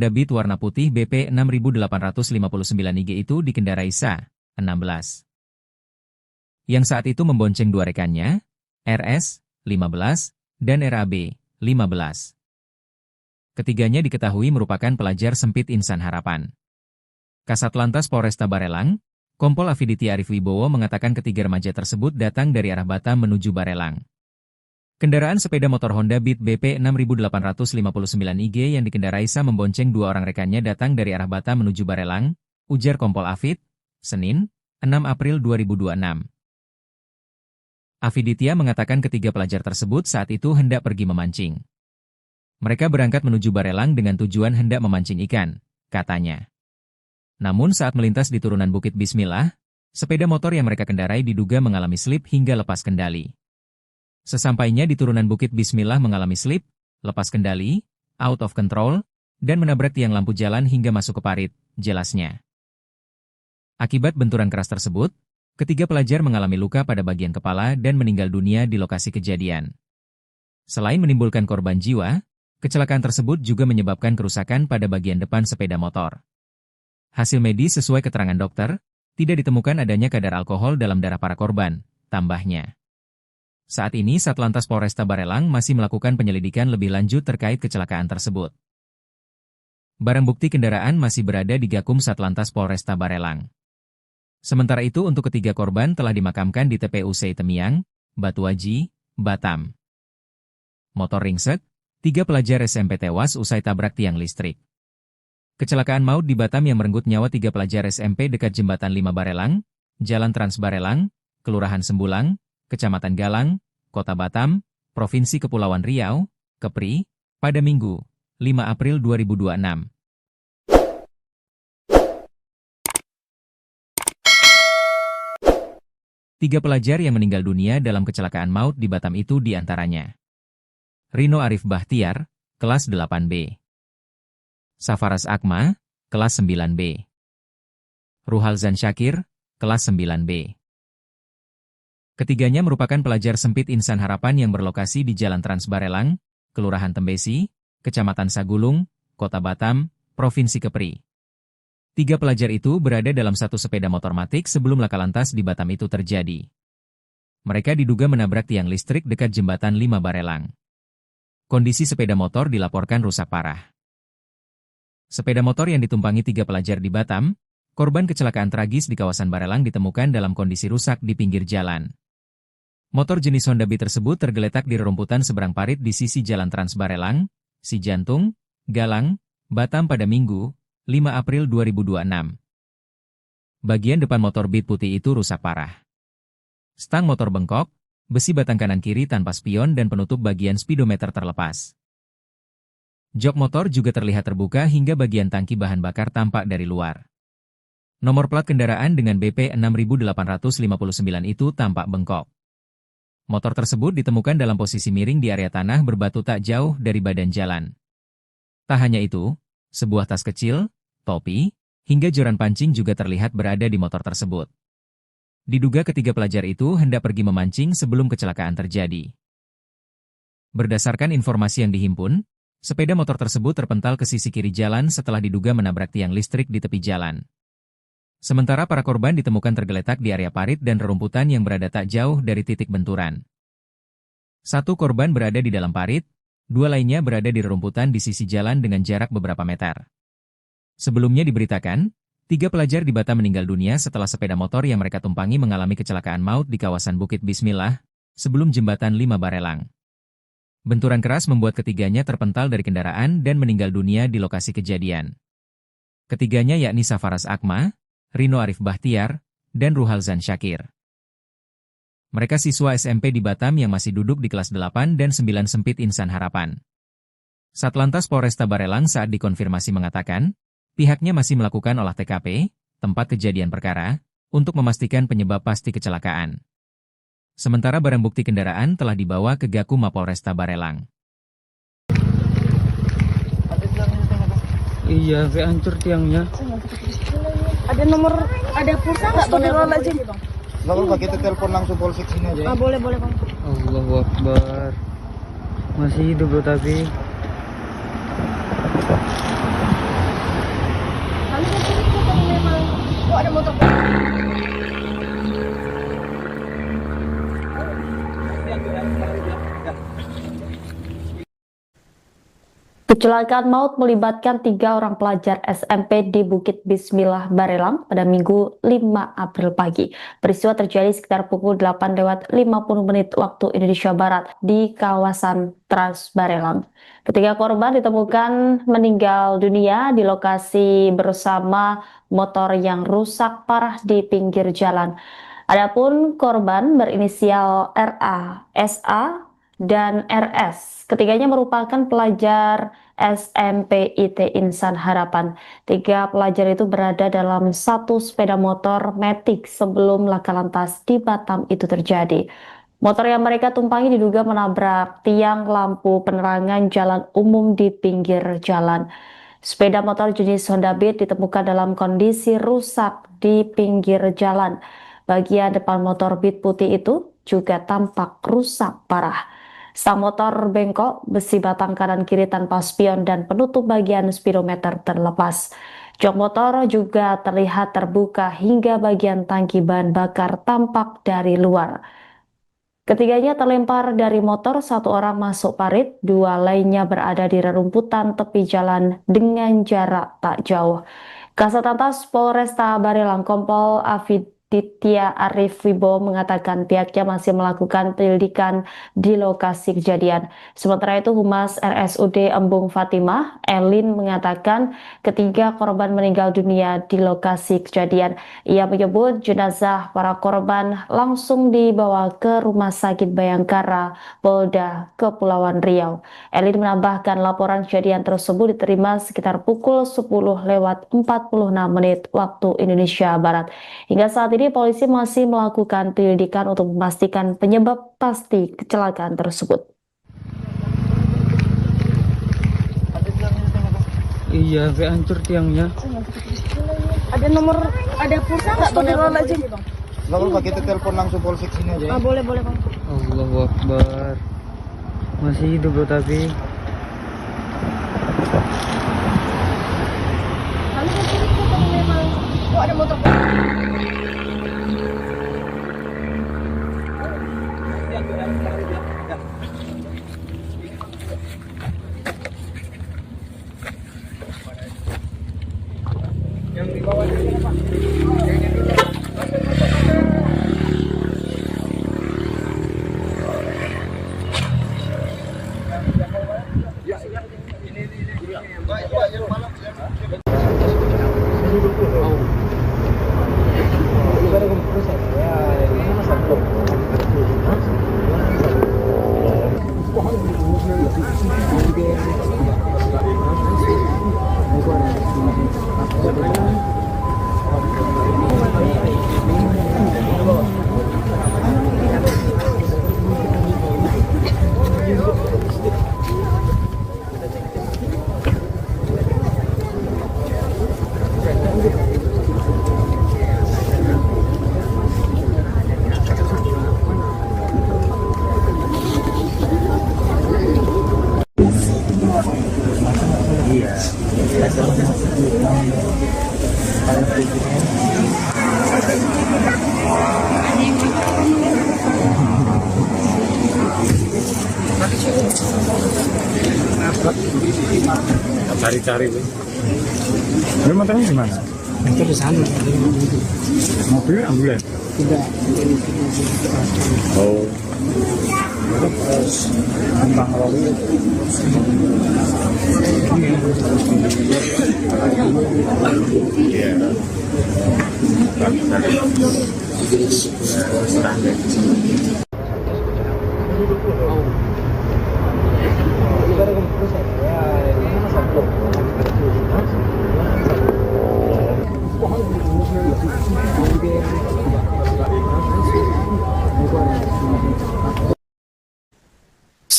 Honda Beat warna putih BP 6859 IG itu dikendarai Sa, 16. Yang saat itu membonceng dua rekannya, RS, 15, dan RAB, 15. Ketiganya diketahui merupakan pelajar sempit Insan Harapan. Kasatlantas Polresta Barelang, Kompol Afiditi Arif Wibowo mengatakan ketiga remaja tersebut datang dari arah Batam menuju Barelang. Kendaraan sepeda motor Honda Beat BP 6859 IG yang dikendarai Sa membonceng dua orang rekannya datang dari arah Batam menuju Barelang, ujar Kompol Afid, Senin, 6 April 2026. Afiditia mengatakan ketiga pelajar tersebut saat itu hendak pergi memancing. Mereka berangkat menuju Barelang dengan tujuan hendak memancing ikan, katanya. Namun saat melintas di turunan Bukit Bismillah, sepeda motor yang mereka kendarai diduga mengalami slip hingga lepas kendali. Sesampainya di turunan Bukit Bismillah mengalami slip, lepas kendali, out of control, dan menabrak tiang lampu jalan hingga masuk ke parit, jelasnya. Akibat benturan keras tersebut, ketiga pelajar mengalami luka pada bagian kepala dan meninggal dunia di lokasi kejadian. Selain menimbulkan korban jiwa, kecelakaan tersebut juga menyebabkan kerusakan pada bagian depan sepeda motor. Hasil medis sesuai keterangan dokter, tidak ditemukan adanya kadar alkohol dalam darah para korban, tambahnya. Saat ini Satlantas Polresta Barelang masih melakukan penyelidikan lebih lanjut terkait kecelakaan tersebut. Barang bukti kendaraan masih berada di Gakum Satlantas Polresta Barelang. Sementara itu untuk ketiga korban telah dimakamkan di TPU Temiang, Batuaji, Batam. Motor ringsek, 3 pelajar SMP tewas usai tabrak tiang listrik. Kecelakaan maut di Batam yang merenggut nyawa 3 pelajar SMP dekat Jembatan 5 Barelang, Jalan Trans Barelang, Kelurahan Sembulang, Kecamatan Galang, Kota Batam, Provinsi Kepulauan Riau, Kepri, pada Minggu, 5 April 2026. Tiga pelajar yang meninggal dunia dalam kecelakaan maut di Batam itu diantaranya. Rino Arif Bahtiar, kelas 8B. Safaras Akma, kelas 9B. Ruhalzan Syakir, kelas 9B. Ketiganya merupakan pelajar sempit Insan Harapan yang berlokasi di Jalan Trans Barelang, Kelurahan Tembesi, Kecamatan Sagulung, Kota Batam, Provinsi Kepri. 3 pelajar itu berada dalam satu sepeda motor matic sebelum laka lantas di Batam itu terjadi. Mereka diduga menabrak tiang listrik dekat Jembatan 5 Barelang. Kondisi sepeda motor dilaporkan rusak parah. Sepeda motor yang ditumpangi 3 pelajar di Batam, korban kecelakaan tragis di kawasan Barelang ditemukan dalam kondisi rusak di pinggir jalan. Motor jenis Honda Beat tersebut tergeletak di rerumputan seberang parit di sisi Jalan Trans Barelang, Cijantung, Galang, Batam pada Minggu, 5 April 2026. Bagian depan motor Beat putih itu rusak parah. Stang motor bengkok, besi batang kanan kiri tanpa spion dan penutup bagian speedometer terlepas. Jok motor juga terlihat terbuka hingga bagian tangki bahan bakar tampak dari luar. Nomor plat kendaraan dengan BP 6859 itu tampak bengkok. Motor tersebut ditemukan dalam posisi miring di area tanah berbatu tak jauh dari badan jalan. Tak hanya itu, sebuah tas kecil, topi, hingga joran pancing juga terlihat berada di motor tersebut. Diduga ketiga pelajar itu hendak pergi memancing sebelum kecelakaan terjadi. Berdasarkan informasi yang dihimpun, sepeda motor tersebut terpental ke sisi kiri jalan setelah diduga menabrak tiang listrik di tepi jalan. Sementara para korban ditemukan tergeletak di area parit dan rerumputan yang berada tak jauh dari titik benturan. 1 korban berada di dalam parit, 2 lainnya berada di rerumputan di sisi jalan dengan jarak beberapa meter. Sebelumnya diberitakan, 3 pelajar di Batam meninggal dunia setelah sepeda motor yang mereka tumpangi mengalami kecelakaan maut di kawasan Bukit Bismillah, sebelum Jembatan 5 Barelang. Benturan keras membuat ketiganya terpental dari kendaraan dan meninggal dunia di lokasi kejadian. Ketiganya yakni Safaras Akma, Rino Arif Bahtiar, dan Ruhalzan Syakir. Mereka siswa SMP di Batam yang masih duduk di kelas 8 dan 9 sempit Insan Harapan. Satlantas Polresta Barelang saat dikonfirmasi mengatakan, pihaknya masih melakukan olah TKP, tempat kejadian perkara, untuk memastikan penyebab pasti kecelakaan. Sementara barang bukti kendaraan telah dibawa ke Gakum Mapolresta Barelang. Iya, kayak hancur tiangnya. Ada nomor, ada pulsa nggak? Astagfirullahaladzim. Nggak apa-apa, kita telepon langsung polsek sini aja. Boleh, boleh Bang. Allahu Akbar. Masih hidup loh tapi. Kecelakaan maut melibatkan 3 orang pelajar SMP di Bukit Bismillah, Barelang pada Minggu 5 April pagi. Peristiwa terjadi sekitar pukul 8:50 waktu Indonesia Barat di kawasan Trans Barelang. Ketiga korban ditemukan meninggal dunia di lokasi bersama motor yang rusak parah di pinggir jalan. Adapun korban berinisial RA, SA, dan RS. Ketiganya merupakan pelajar SMP IT Insan Harapan. 3 pelajar itu berada dalam satu sepeda motor Matic sebelum laka lantas di Batam itu terjadi. Motor yang mereka tumpangi diduga menabrak tiang lampu penerangan jalan umum di pinggir jalan. Sepeda motor jenis Honda Beat ditemukan dalam kondisi rusak di pinggir jalan. Bagian depan motor Beat putih itu juga tampak rusak parah. Sang motor bengkok, besi batang kanan kiri tanpa spion dan penutup bagian speedometer terlepas. Jok motor juga terlihat terbuka hingga bagian tangki bahan bakar tampak dari luar. Ketiganya terlempar dari motor, 1 orang masuk parit, 2 lainnya berada di rerumputan tepi jalan dengan jarak tak jauh. Kasat Lantas Polresta Barelang Kompol Afiditya Arif Wibowo mengatakan pihaknya masih melakukan penyelidikan di lokasi kejadian. Sementara itu Humas RSUD Embung Fatimah, Elin, mengatakan ketiga korban meninggal dunia di lokasi kejadian. Ia menyebut jenazah para korban langsung dibawa ke Rumah Sakit Bayangkara, Polda Kepulauan Riau. Elin menambahkan laporan kejadian tersebut diterima sekitar pukul 10:46 waktu Indonesia Barat. Hingga saat ini polisi masih melakukan penyelidikan untuk memastikan penyebab pasti kecelakaan tersebut. Iya, sampai hancur tiangnya. Ada nomor, ada pulsa nggak? Nggak apa-apa, kita telepon langsung polsek sini aja. Boleh Bang. Allahu Akbar. Masih hidup loh tapi. Oh, ada motor. Cari-cari. Ini motornya di mana? Motor di sana. Mobilnya ambulan? Tidak. Oh. Gampang lalu. Iya.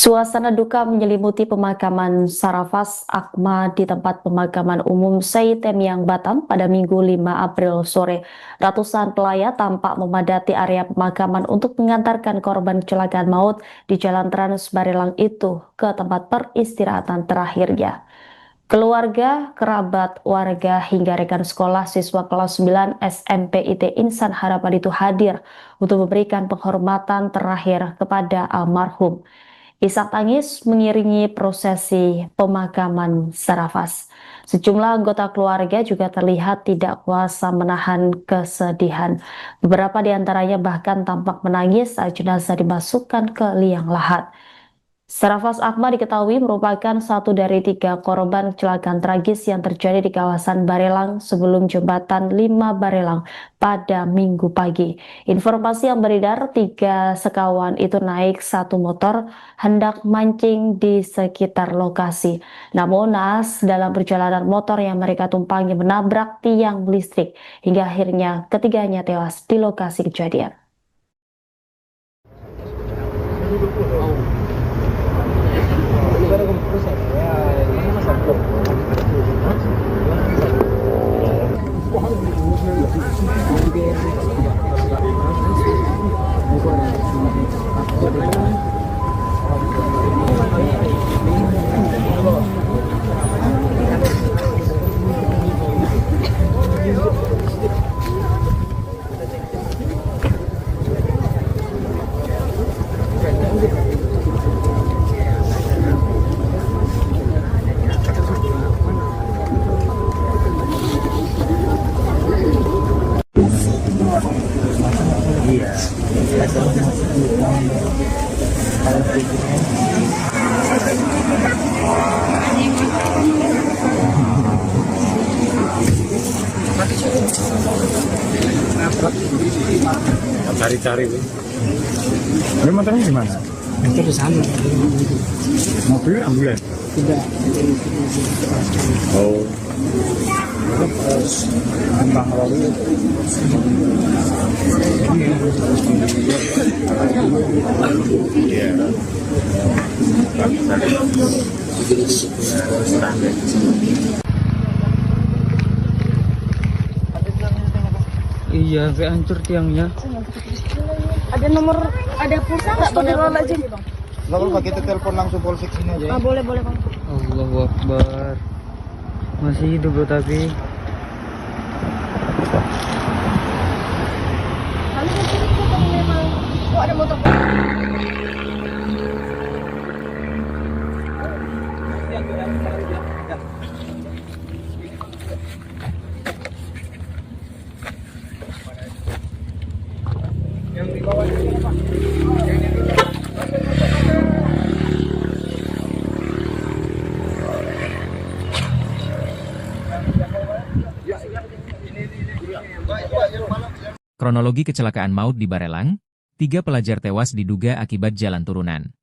Suasana duka menyelimuti pemakaman Sarafas Akma di tempat pemakaman umum Seitemiang Batam pada Minggu 5 April sore. Ratusan pelayat tampak memadati area pemakaman untuk mengantarkan korban kecelakaan maut di Jalan Trans Barelang itu ke tempat peristirahatan terakhirnya. Keluarga, kerabat, warga, hingga rekan sekolah siswa kelas 9 SMP IT Insan Harapan itu hadir untuk memberikan penghormatan terakhir kepada almarhum. Isak tangis mengiringi prosesi pemakaman Sarafaz. Sejumlah anggota keluarga juga terlihat tidak kuasa menahan kesedihan. Beberapa di antaranya bahkan tampak menangis saat jenazah dimasukkan ke liang lahat. Sarafaz Ahmad diketahui merupakan satu dari 3 korban kecelakaan tragis yang terjadi di kawasan Barelang sebelum jembatan 5 Barelang pada Minggu pagi. Informasi yang beredar, 3 sekawan itu naik satu motor hendak mancing di sekitar lokasi. Namun naas dalam perjalanan motor yang mereka tumpangi menabrak tiang listrik hingga akhirnya ketiganya tewas di lokasi kejadian. Cari-cari. Ini motornya di mana? Motor di sana. Mobil ambulan? Tidak. Oh. Tambah lalu. Iya. Iya, sampai hancur tiangnya. Ada nomor, ada pulsa nggak Bang? Aja. Nggak apa-apa, kita telepon langsung polsek sini aja. Boleh Bang. Allahu Akbar. Masih hidup loh tapi. Kali itu Bang memang. Oh, ada motor. Kronologi kecelakaan maut di Barelang, 3 pelajar tewas diduga akibat jalan turunan.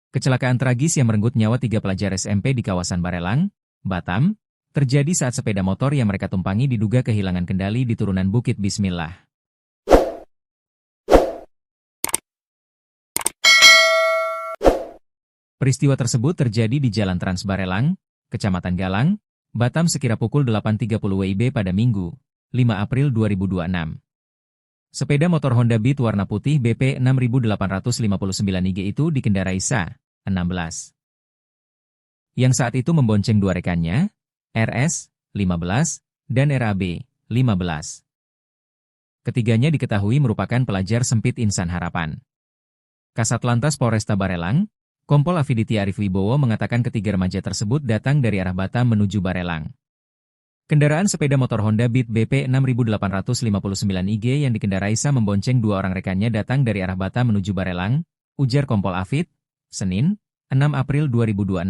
Kecelakaan tragis yang merenggut nyawa 3 pelajar SMP di kawasan Barelang, Batam, terjadi saat sepeda motor yang mereka tumpangi diduga kehilangan kendali di turunan Bukit Bismillah. Peristiwa tersebut terjadi di Jalan Trans Barelang, Kecamatan Galang, Batam sekira pukul 8.30 WIB pada Minggu, 5 April 2026. Sepeda motor Honda Beat warna putih BP 6859 IG itu dikendarai Sa, 16. Yang saat itu membonceng 2 rekannya, RS, 15, dan RAB, 15. Ketiganya diketahui merupakan pelajar Sempit Insan Harapan. Kasatlantas Polresta Barelang, Kompol Afiditi Arif Wibowo mengatakan ketiga remaja tersebut datang dari arah Batam menuju Barelang. Kendaraan sepeda motor Honda Beat BP 6859 IG yang dikendarai Sa membonceng 2 orang rekannya datang dari arah Batam menuju Barelang, ujar Kompol Afid, Senin, 6 April 2026.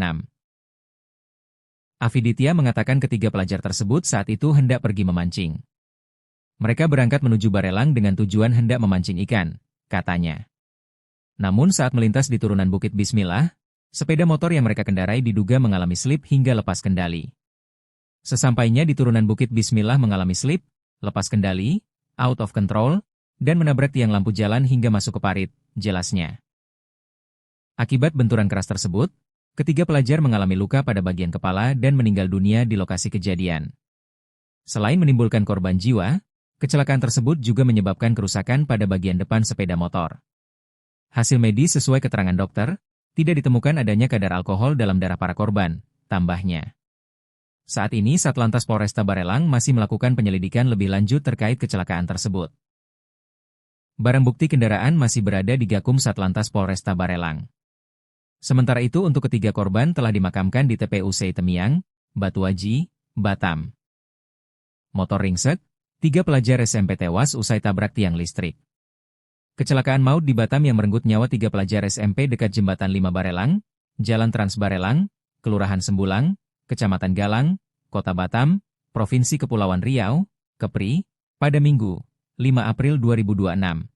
Afiditia mengatakan ketiga pelajar tersebut saat itu hendak pergi memancing. Mereka berangkat menuju Barelang dengan tujuan hendak memancing ikan, katanya. Namun saat melintas di turunan Bukit Bismillah, sepeda motor yang mereka kendarai diduga mengalami slip hingga lepas kendali. Sesampainya di turunan Bukit Bismillah mengalami slip, lepas kendali, out of control, dan menabrak tiang lampu jalan hingga masuk ke parit, jelasnya. Akibat benturan keras tersebut, ketiga pelajar mengalami luka pada bagian kepala dan meninggal dunia di lokasi kejadian. Selain menimbulkan korban jiwa, kecelakaan tersebut juga menyebabkan kerusakan pada bagian depan sepeda motor. Hasil medis sesuai keterangan dokter, tidak ditemukan adanya kadar alkohol dalam darah para korban, tambahnya. Saat ini Satlantas Polresta Barelang masih melakukan penyelidikan lebih lanjut terkait kecelakaan tersebut. Barang bukti kendaraan masih berada di Gakum Satlantas Polresta Barelang. Sementara itu untuk ketiga korban telah dimakamkan di TPU Temiang, Batuaji, Batam. Motor ringsek, 3 pelajar SMP tewas usai tabrak tiang listrik. Kecelakaan maut di Batam yang merenggut nyawa 3 pelajar SMP dekat Jembatan 5 Barelang, Jalan Trans Barelang, Kelurahan Sembulang, Kecamatan Galang, Kota Batam, Provinsi Kepulauan Riau, Kepri, pada Minggu, 5 April 2026.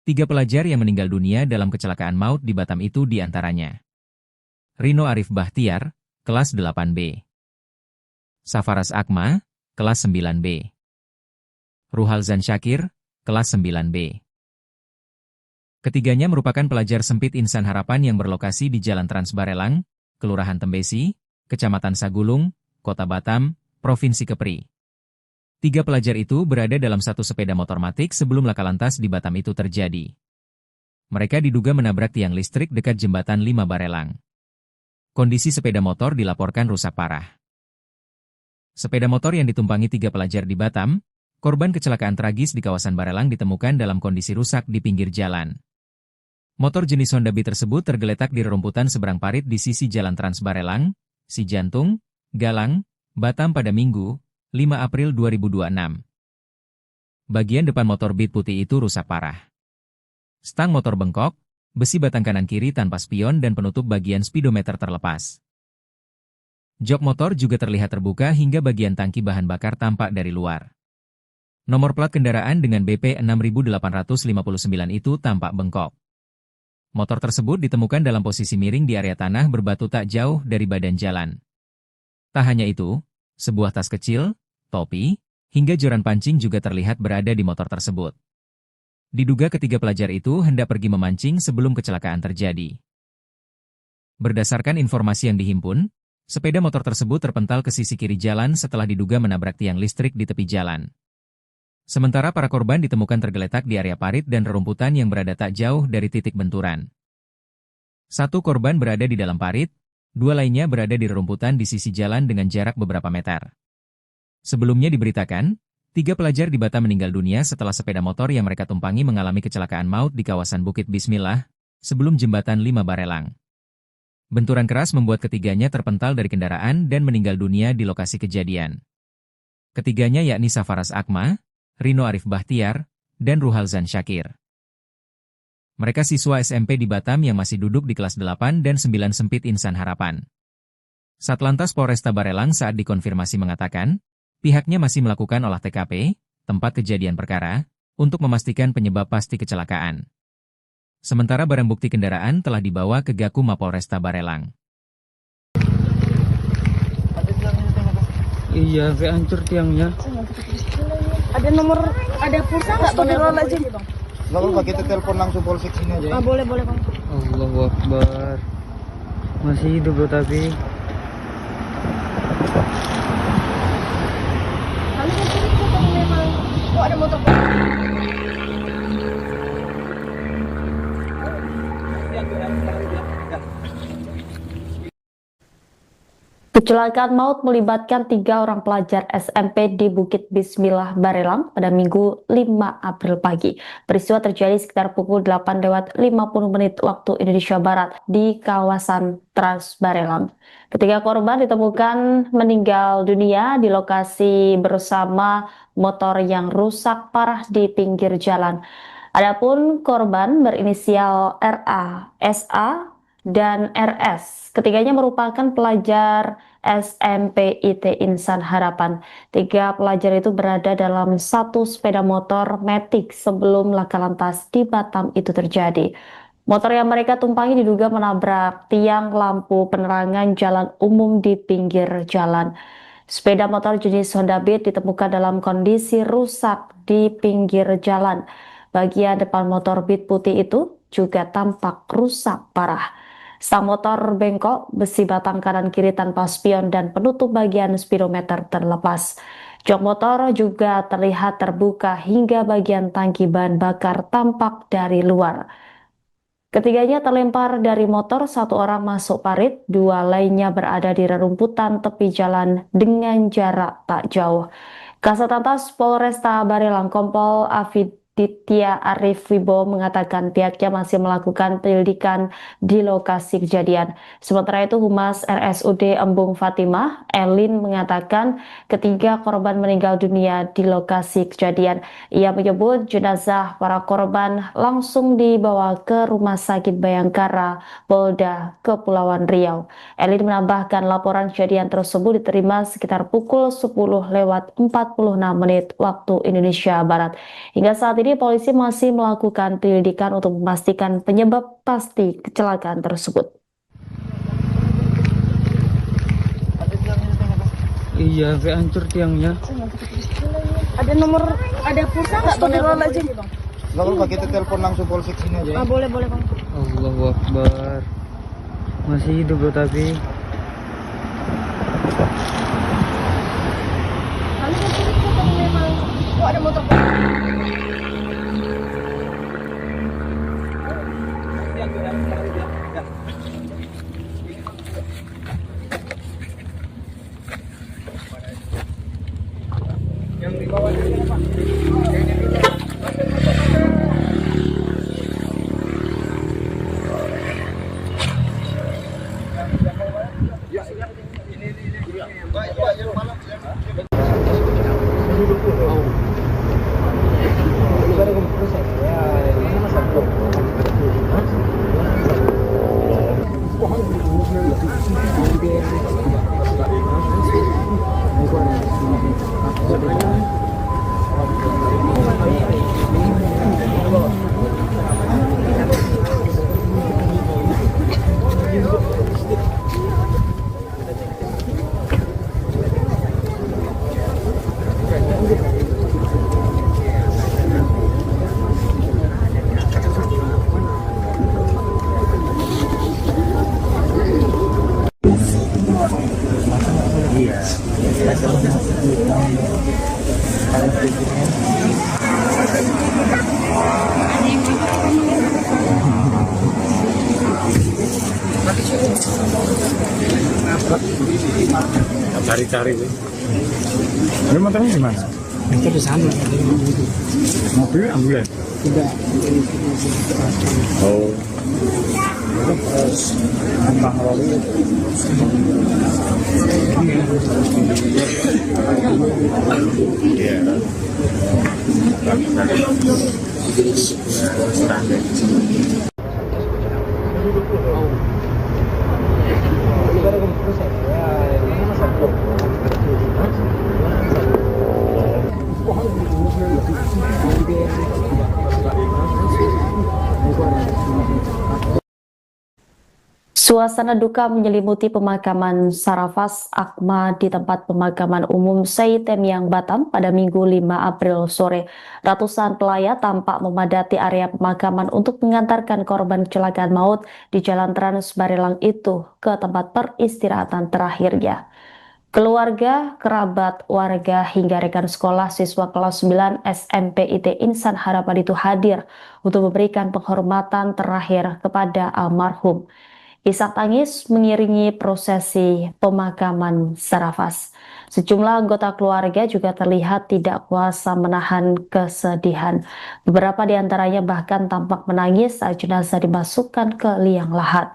Tiga pelajar yang meninggal dunia dalam kecelakaan maut di Batam itu diantaranya Rino Arif Bahtiar, kelas 8B. Safaras Akma, kelas 9B. Ruhalzan Syakir, kelas 9B. Ketiganya merupakan pelajar sempit Insan Harapan yang berlokasi di Jalan Trans Barelang, Kelurahan Tembesi, Kecamatan Sagulung, Kota Batam, Provinsi Kepri. 3 pelajar itu berada dalam satu sepeda motor matic sebelum laka lantas di Batam itu terjadi. Mereka diduga menabrak tiang listrik dekat Jembatan 5 Barelang. Kondisi sepeda motor dilaporkan rusak parah. Sepeda motor yang ditumpangi 3 pelajar di Batam, korban kecelakaan tragis di kawasan Barelang ditemukan dalam kondisi rusak di pinggir jalan. Motor jenis Honda Beat tersebut tergeletak di rerumputan seberang parit di sisi Jalan Trans Barelang, Cijantung, Galang, Batam pada Minggu, 5 April 2026. Bagian depan motor Beat putih itu rusak parah. Stang motor bengkok, besi batang kanan kiri tanpa spion dan penutup bagian speedometer terlepas. Jok motor juga terlihat terbuka hingga bagian tangki bahan bakar tampak dari luar. Nomor plat kendaraan dengan BP 6859 itu tampak bengkok. Motor tersebut ditemukan dalam posisi miring di area tanah berbatu tak jauh dari badan jalan. Tak hanya itu, sebuah tas kecil, topi, hingga joran pancing juga terlihat berada di motor tersebut. Diduga ketiga pelajar itu hendak pergi memancing sebelum kecelakaan terjadi. Berdasarkan informasi yang dihimpun, sepeda motor tersebut terpental ke sisi kiri jalan setelah diduga menabrak tiang listrik di tepi jalan. Sementara para korban ditemukan tergeletak di area parit dan rerumputan yang berada tak jauh dari titik benturan. 1 korban berada di dalam parit, 2 lainnya berada di rerumputan di sisi jalan dengan jarak beberapa meter. Sebelumnya diberitakan, 3 pelajar di Batam meninggal dunia setelah sepeda motor yang mereka tumpangi mengalami kecelakaan maut di kawasan Bukit Bismillah, sebelum Jembatan 5 Barelang. Benturan keras membuat ketiganya terpental dari kendaraan dan meninggal dunia di lokasi kejadian. Ketiganya yakni Safaras Akma, Rino Arif Bahtiar, dan Ruhalzan Syakir. Mereka siswa SMP di Batam yang masih duduk di kelas 8 dan 9 sempit Insan Harapan. Satlantas Polresta Barelang saat dikonfirmasi mengatakan, pihaknya masih melakukan olah TKP, tempat kejadian perkara, untuk memastikan penyebab pasti kecelakaan. Sementara barang bukti kendaraan telah dibawa ke Gakum Mapolresta Barelang. Iya, kayak hancur tiangnya. Ada nomor, ada pulsa nggak? Astagfirullahaladzim. Nggak apa-apa, kita telepon langsung polsek sini aja. Ah, boleh Bang. Allahu Akbar. Masih hidup bro tapi. Oh, ada motor. Kecelakaan maut melibatkan 3 orang pelajar SMP di Bukit Bismillah Barelang pada Minggu 5 April pagi. Peristiwa terjadi sekitar pukul 8:50 waktu Indonesia Barat di kawasan Trans Barelang. Ketiga korban ditemukan meninggal dunia di lokasi bersama motor yang rusak parah di pinggir jalan. Adapun korban berinisial RA, SA, dan RS. Ketiganya merupakan pelajar SMP IT Insan Harapan. 3 pelajar itu berada dalam satu sepeda motor matic sebelum laka lantas di Batam itu terjadi. Motor yang mereka tumpangi diduga menabrak tiang lampu penerangan jalan umum di pinggir jalan. Sepeda motor jenis Honda Beat ditemukan dalam kondisi rusak di pinggir jalan. Bagian depan motor Beat putih itu juga tampak rusak parah. Stang motor bengkok, besi batang kanan kiri tanpa spion dan penutup bagian speedometer terlepas. Jok motor juga terlihat terbuka hingga bagian tangki bahan bakar tampak dari luar. Ketiganya terlempar dari motor, 1 orang masuk parit, 2 lainnya berada di rerumputan tepi jalan dengan jarak tak jauh. Kasat Lantas Polresta Barelang Kompol Afid Ditya Arif Wibowo mengatakan pihaknya masih melakukan penyelidikan di lokasi kejadian. Sementara itu Humas RSUD Embung Fatimah, Elin, mengatakan ketiga korban meninggal dunia di lokasi kejadian. Ia menyebut jenazah para korban langsung dibawa ke Rumah Sakit Bayangkara, Polda Kepulauan Riau. Elin menambahkan laporan kejadian tersebut diterima sekitar pukul 10:46 waktu Indonesia Barat. Hingga saat ini polisi masih melakukan penyelidikan untuk memastikan penyebab pasti kecelakaan tersebut. Iya, sampai hancur tiangnya. Ada nomor, ada pulsa nggak? Astagfirullahaladzim. Nggak apa-apa, kita telepon langsung polsek sini aja. Boleh bang. Allahu Akbar. Masih hidup loh tapi. Kami kan cerita kalau memang ada motor. Cari-cari. Ini motornya di mana? Itu di sana. Mobil ambulans. Tidak. Oh. Iya. Suasana duka menyelimuti pemakaman Sarafas Akma di tempat pemakaman umum Seitemyang Batam pada Minggu 5 April sore. Ratusan pelayat tampak memadati area pemakaman untuk mengantarkan korban kecelakaan maut di Jalan Trans Barelang itu ke tempat peristirahatan terakhirnya. Keluarga, kerabat, warga, hingga rekan sekolah siswa kelas 9 SMP IT Insan Harapan itu hadir untuk memberikan penghormatan terakhir kepada almarhum. Isak tangis mengiringi prosesi pemakaman Sarafas. Sejumlah anggota keluarga juga terlihat tidak kuasa menahan kesedihan. Beberapa di antaranya bahkan tampak menangis saat jenazah dimasukkan ke liang lahat.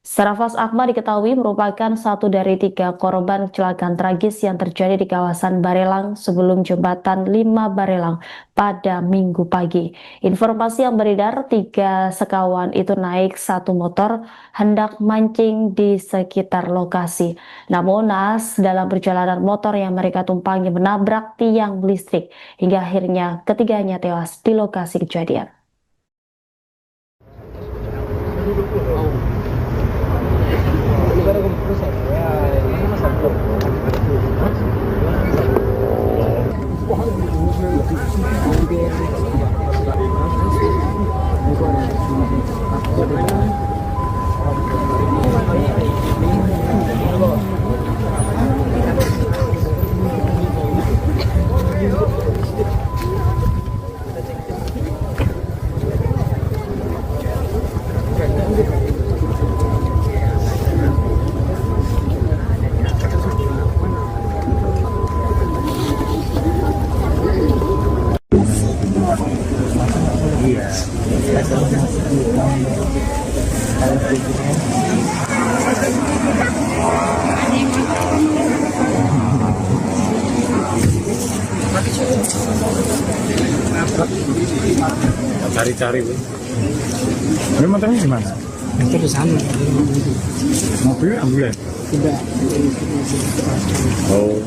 Sarafas Akma diketahui merupakan satu dari 3 korban kecelakaan tragis yang terjadi di kawasan Barelang sebelum jembatan 5 Barelang pada Minggu pagi. Informasi yang beredar, 3 sekawan itu naik satu motor hendak mancing di sekitar lokasi. Namun naas dalam perjalanan motor yang mereka tumpangi menabrak tiang listrik hingga akhirnya ketiganya tewas di lokasi kejadian. Cari-cari, Bu. Ini motornya gimana? Motor di sana. Mobil ambulan? Tidak. Oh.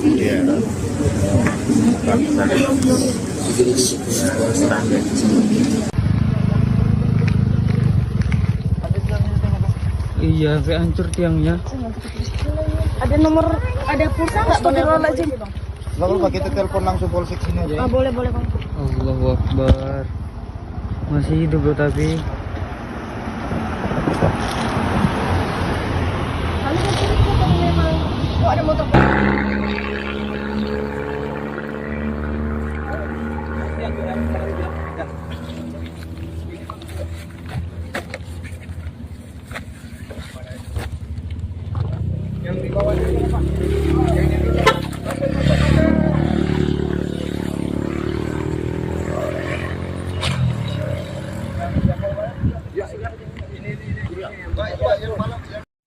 Iya. Iya, sampai hancur tiangnya. Ada nomor, ada pulsa nggak? Astagfirullahaladzim. Nggak apa-apa, kita telepon langsung polsek sini aja. Ah, boleh boleh bang. Allahu Akbar. Masih hidup loh tapi. Oh, ada motor.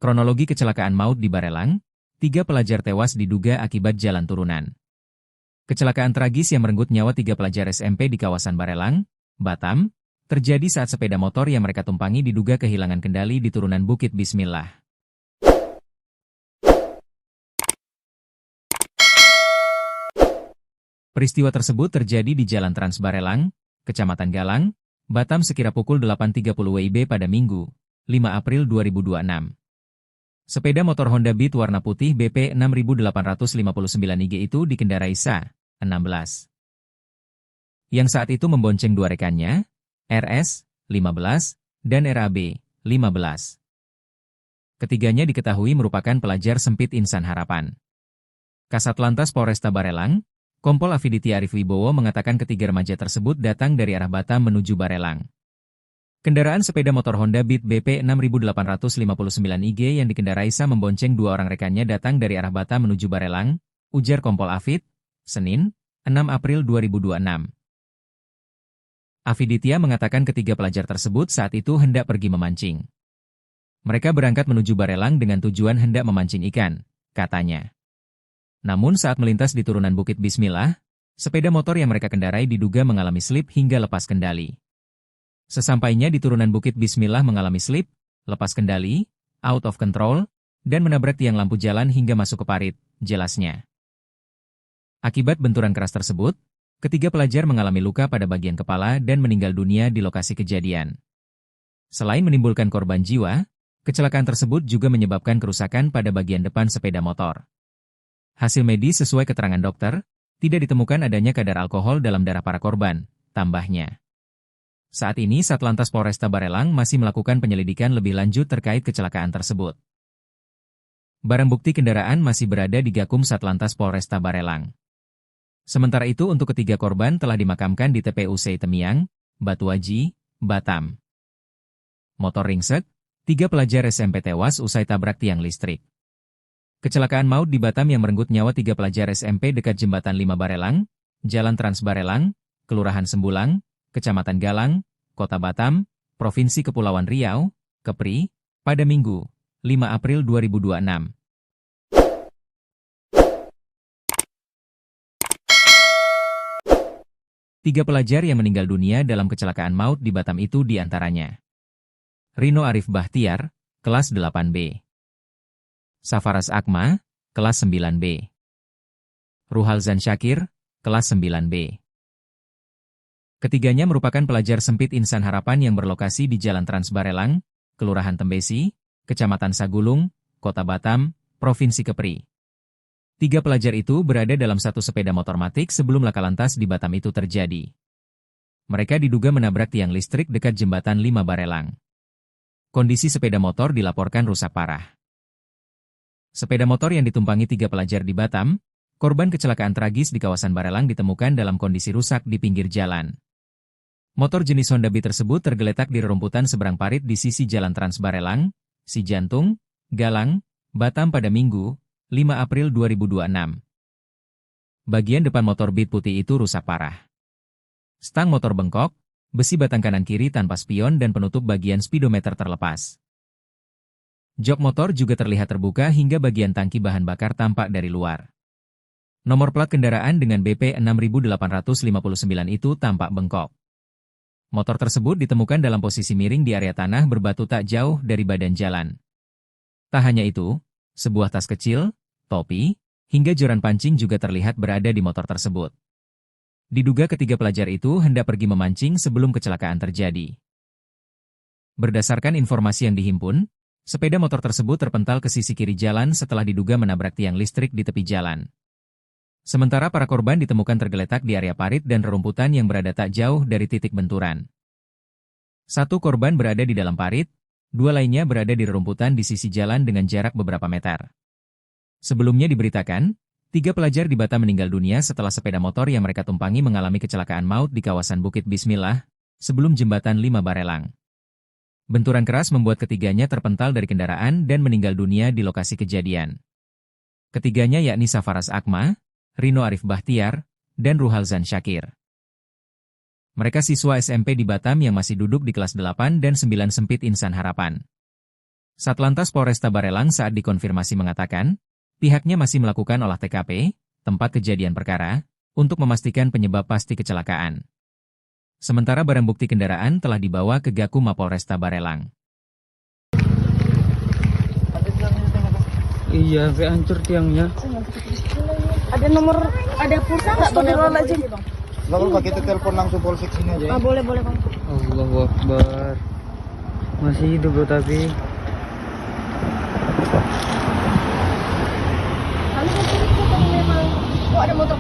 Kronologi kecelakaan maut di Barelang, 3 pelajar tewas diduga akibat jalan turunan. Kecelakaan tragis yang merenggut nyawa 3 pelajar SMP di kawasan Barelang, Batam, terjadi saat sepeda motor yang mereka tumpangi diduga kehilangan kendali di turunan Bukit Bismillah. Peristiwa tersebut terjadi di Jalan Trans Barelang, Kecamatan Galang, Batam sekira pukul 8.30 WIB pada Minggu, 5 April 2026. Sepeda motor Honda Beat warna putih BP 6859 IG itu dikendarai Sa, 16. Yang saat itu membonceng 2 rekannya, RS, 15, dan RAB, 15. Ketiganya diketahui merupakan pelajar Sempit Insan Harapan. Kasatlantas Polresta Barelang, Kompol Afiditi Arif Wibowo mengatakan ketiga remaja tersebut datang dari arah Batam menuju Barelang. Kendaraan sepeda motor Honda Beat BP 6859 IG yang dikendarai Sa membonceng 2 orang rekannya datang dari arah Batam menuju Barelang, ujar Kompol Afid, Senin, 6 April 2026. Afiditia mengatakan ketiga pelajar tersebut saat itu hendak pergi memancing. Mereka berangkat menuju Barelang dengan tujuan hendak memancing ikan, katanya. Namun saat melintas di turunan Bukit Bismillah, sepeda motor yang mereka kendarai diduga mengalami slip hingga lepas kendali. Sesampainya di turunan Bukit Bismillah mengalami slip, lepas kendali, out of control, dan menabrak tiang lampu jalan hingga masuk ke parit, jelasnya. Akibat benturan keras tersebut, ketiga pelajar mengalami luka pada bagian kepala dan meninggal dunia di lokasi kejadian. Selain menimbulkan korban jiwa, kecelakaan tersebut juga menyebabkan kerusakan pada bagian depan sepeda motor. Hasil medis sesuai keterangan dokter, tidak ditemukan adanya kadar alkohol dalam darah para korban, tambahnya. Saat ini Satlantas Polresta Barelang masih melakukan penyelidikan lebih lanjut terkait kecelakaan tersebut. Barang bukti kendaraan masih berada di Gakum Satlantas Polresta Barelang. Sementara itu untuk ketiga korban telah dimakamkan di TPU Temiang, Batuaji, Batam. Motor ringsek, 3 pelajar SMP tewas usai tabrak tiang listrik. Kecelakaan maut di Batam yang merenggut nyawa 3 pelajar SMP dekat Jembatan 5 Barelang, Jalan Trans Barelang, Kelurahan Sembulang, Kecamatan Galang, Kota Batam, Provinsi Kepulauan Riau, Kepri, pada Minggu, 5 April 2026. Tiga pelajar yang meninggal dunia dalam kecelakaan maut di Batam itu diantaranya Rino Arif Bahtiar, kelas 8B. Safaras Akma, kelas 9B. Ruhalzan Syakir, kelas 9B. Ketiganya merupakan pelajar Sempit Insan Harapan yang berlokasi di Jalan Trans Barelang, Kelurahan Tembesi, Kecamatan Sagulung, Kota Batam, Provinsi Kepri. 3 pelajar itu berada dalam satu sepeda motor matic sebelum laka lantas di Batam itu terjadi. Mereka diduga menabrak tiang listrik dekat Jembatan 5 Barelang. Kondisi sepeda motor dilaporkan rusak parah. Sepeda motor yang ditumpangi 3 pelajar di Batam, korban kecelakaan tragis di kawasan Barelang ditemukan dalam kondisi rusak di pinggir jalan. Motor jenis Honda Beat tersebut tergeletak di rerumputan seberang parit di sisi Jalan Trans Barelang, Cijantung, Galang, Batam pada Minggu, 5 April 2026. Bagian depan motor Beat putih itu rusak parah. Stang motor bengkok, besi batang kanan kiri tanpa spion dan penutup bagian speedometer terlepas. Jok motor juga terlihat terbuka hingga bagian tangki bahan bakar tampak dari luar. Nomor plat kendaraan dengan BP 6859 itu tampak bengkok. Motor tersebut ditemukan dalam posisi miring di area tanah berbatu tak jauh dari badan jalan. Tak hanya itu, sebuah tas kecil, topi, hingga joran pancing juga terlihat berada di motor tersebut. Diduga ketiga pelajar itu hendak pergi memancing sebelum kecelakaan terjadi. Berdasarkan informasi yang dihimpun, sepeda motor tersebut terpental ke sisi kiri jalan setelah diduga menabrak tiang listrik di tepi jalan. Sementara para korban ditemukan tergeletak di area parit dan rerumputan yang berada tak jauh dari titik benturan. Satu korban berada di dalam parit, dua lainnya berada di rerumputan di sisi jalan dengan jarak beberapa meter. Sebelumnya diberitakan, 3 pelajar di Batam meninggal dunia setelah sepeda motor yang mereka tumpangi mengalami kecelakaan maut di kawasan Bukit Bismillah, sebelum jembatan 5 Barelang. Benturan keras membuat ketiganya terpental dari kendaraan dan meninggal dunia di lokasi kejadian. Ketiganya yakni Safaras Akma, Rino Arif Bahtiar, dan Ruhalzan Syakir. Mereka siswa SMP di Batam yang masih duduk di kelas 8 dan 9 Sempit Insan Harapan. Satlantas Polresta Barelang saat dikonfirmasi mengatakan, pihaknya masih melakukan olah TKP, tempat kejadian perkara, untuk memastikan penyebab pasti kecelakaan. Sementara barang bukti kendaraan telah dibawa ke Gakum Mapolresta Barelang. Iya, sampai hancur tiangnya. Ada pulsa nggak? Boleh aja. Nggak apa-apa, kita telepon langsung polsek sini aja. Ah, boleh bang. Allahu Akbar. Masih hidup bro tapi. Oh, ada motor.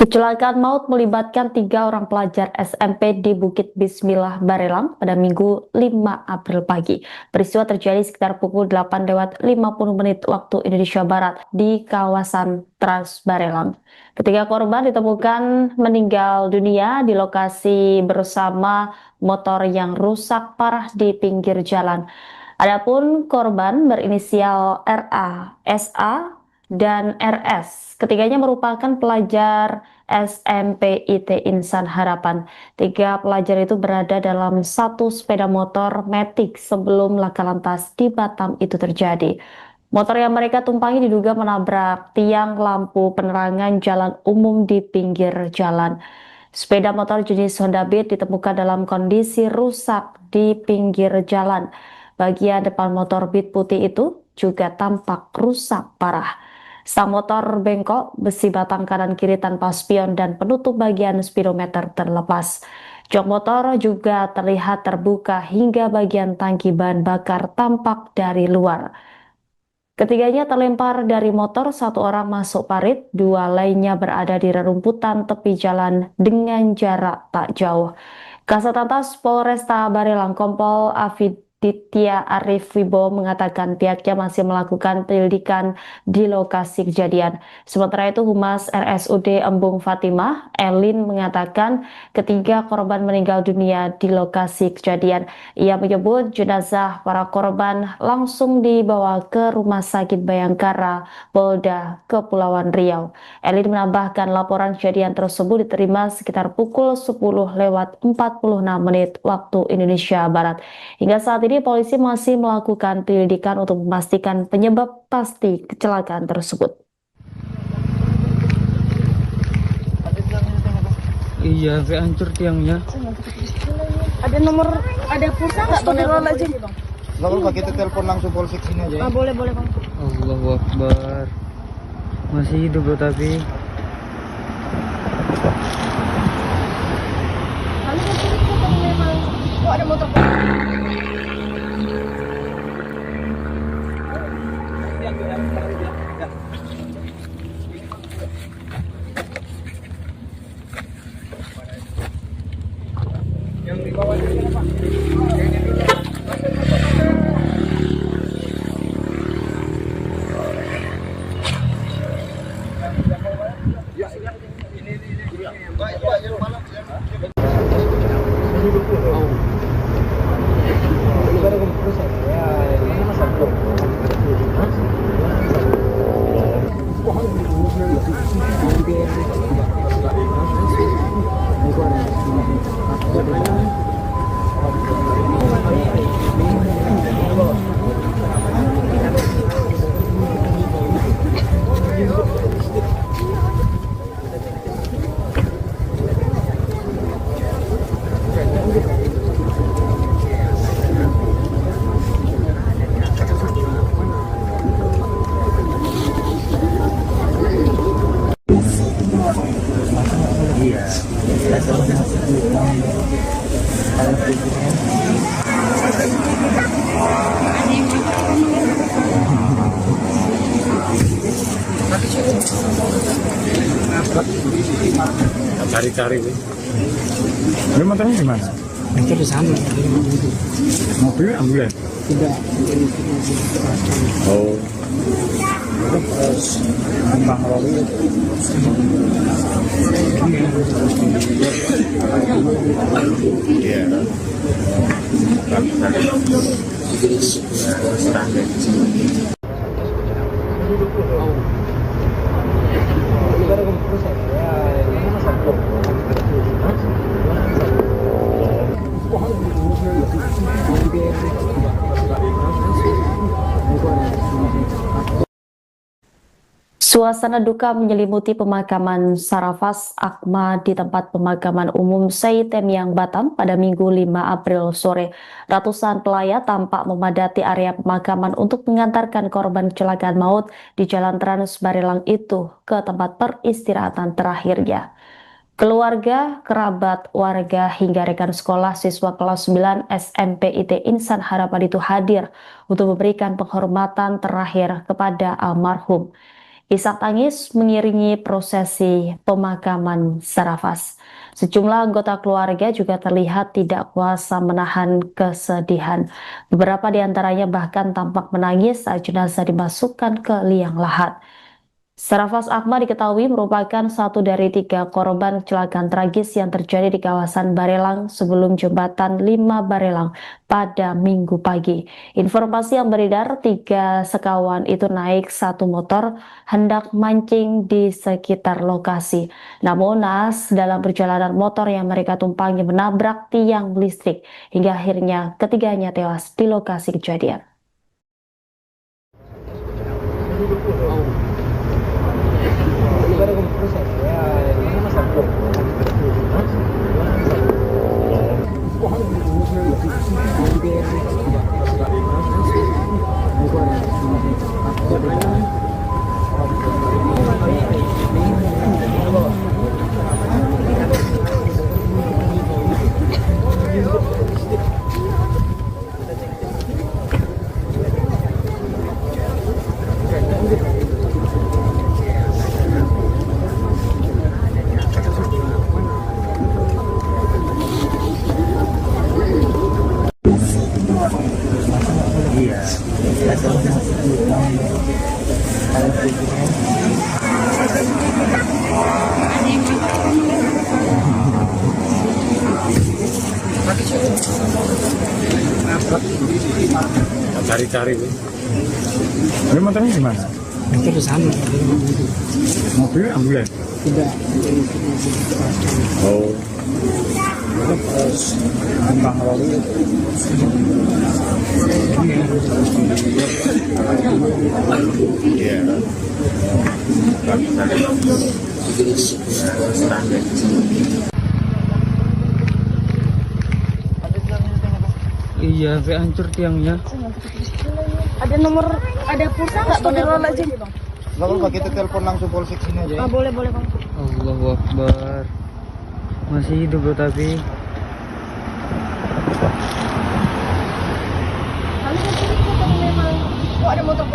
Kecelakaan maut melibatkan 3 orang pelajar SMP di Bukit Bismillah Barelang pada Minggu 5 April pagi. Peristiwa terjadi sekitar pukul 8:50 waktu Indonesia Barat di kawasan Trans Barelang. Ketiga korban ditemukan meninggal dunia di lokasi bersama motor yang rusak parah di pinggir jalan. Adapun korban berinisial RA, SA, dan RS. Ketiganya merupakan pelajar SMP IT Insan Harapan. 3 pelajar itu berada dalam satu sepeda motor Matic sebelum laka lantas di Batam itu terjadi. Motor yang mereka tumpangi diduga menabrak tiang lampu penerangan jalan umum di pinggir jalan. Sepeda motor jenis Honda Beat ditemukan dalam kondisi rusak di pinggir jalan. Bagian depan motor Beat putih itu juga tampak rusak parah. Sang motor bengkok, besi batang kanan kiri tanpa spion dan penutup bagian speedometer terlepas. Jok motor juga terlihat terbuka hingga bagian tangki bahan bakar tampak dari luar. Ketiganya terlempar dari motor, 1 orang masuk parit, 2 lainnya berada di rerumputan tepi jalan dengan jarak tak jauh. Kasatlantas Polresta Barelang Kompol Afiditya Arif Wibowo mengatakan pihaknya masih melakukan penyelidikan di lokasi kejadian. Sementara itu Humas RSUD Embung Fatimah, Elin, mengatakan ketiga korban meninggal dunia di lokasi kejadian. Ia menyebut jenazah para korban langsung dibawa ke Rumah Sakit Bayangkara, Polda Kepulauan Riau. Elin menambahkan laporan kejadian tersebut diterima sekitar pukul 10:46 waktu Indonesia Barat. Hingga saat ini polisi masih melakukan penyelidikan untuk memastikan penyebab pasti kecelakaan tersebut. Iya, sampai hancur tiangnya. Ada pulsa nggak? Boleh aja. Nggak apa-apa, kita telepon langsung polsek sini aja. Ah, boleh bang. Allahu Akbar. Masih hidup bro tapi. Oh, ada motor. Cari-cari. Ini motornya di mana? Motor di sana. Mobilnya ambulan. Tidak. Oh. Terus Bang Robi. Iya. Suasana duka menyelimuti pemakaman Sarafas Akma di tempat pemakaman umum Syed Temyang Batam pada Minggu 5 April sore. Ratusan pelayat tampak memadati area pemakaman untuk mengantarkan korban kecelakaan maut di Jalan Trans Barelang itu ke tempat peristirahatan terakhirnya. Keluarga, kerabat, warga, hingga rekan sekolah siswa kelas 9 SMP IT Insan Harapan itu hadir untuk memberikan penghormatan terakhir kepada almarhum. Isak tangis mengiringi prosesi pemakaman Sarafas. Sejumlah anggota keluarga juga terlihat tidak kuasa menahan kesedihan. Beberapa di antaranya bahkan tampak menangis saat jenazah dimasukkan ke liang lahat. Sarafas Akma diketahui merupakan satu dari 3 korban kecelakaan tragis yang terjadi di kawasan Barelang sebelum jembatan 5 Barelang pada Minggu pagi. Informasi yang beredar, 3 sekawan itu naik satu motor hendak mancing di sekitar lokasi. Namun naas dalam perjalanan motor yang mereka tumpangi menabrak tiang listrik hingga akhirnya ketiganya tewas di lokasi kejadian. Cari-cari. Ini motornya di mana? Motor di sana. Mobilnya ambulan. Tidak. Oh. Terus Bang Robi. Iya. Iya, sampai hancur tiangnya. Ada nomor, ada pulsa nggak? Astagfirullahaladzim. Nggak apa-apa, kita telepon langsung polsek sini aja ya. Boleh Bang. Allahu Akbar. Masih hidup bro tapi. Oh, ada motor.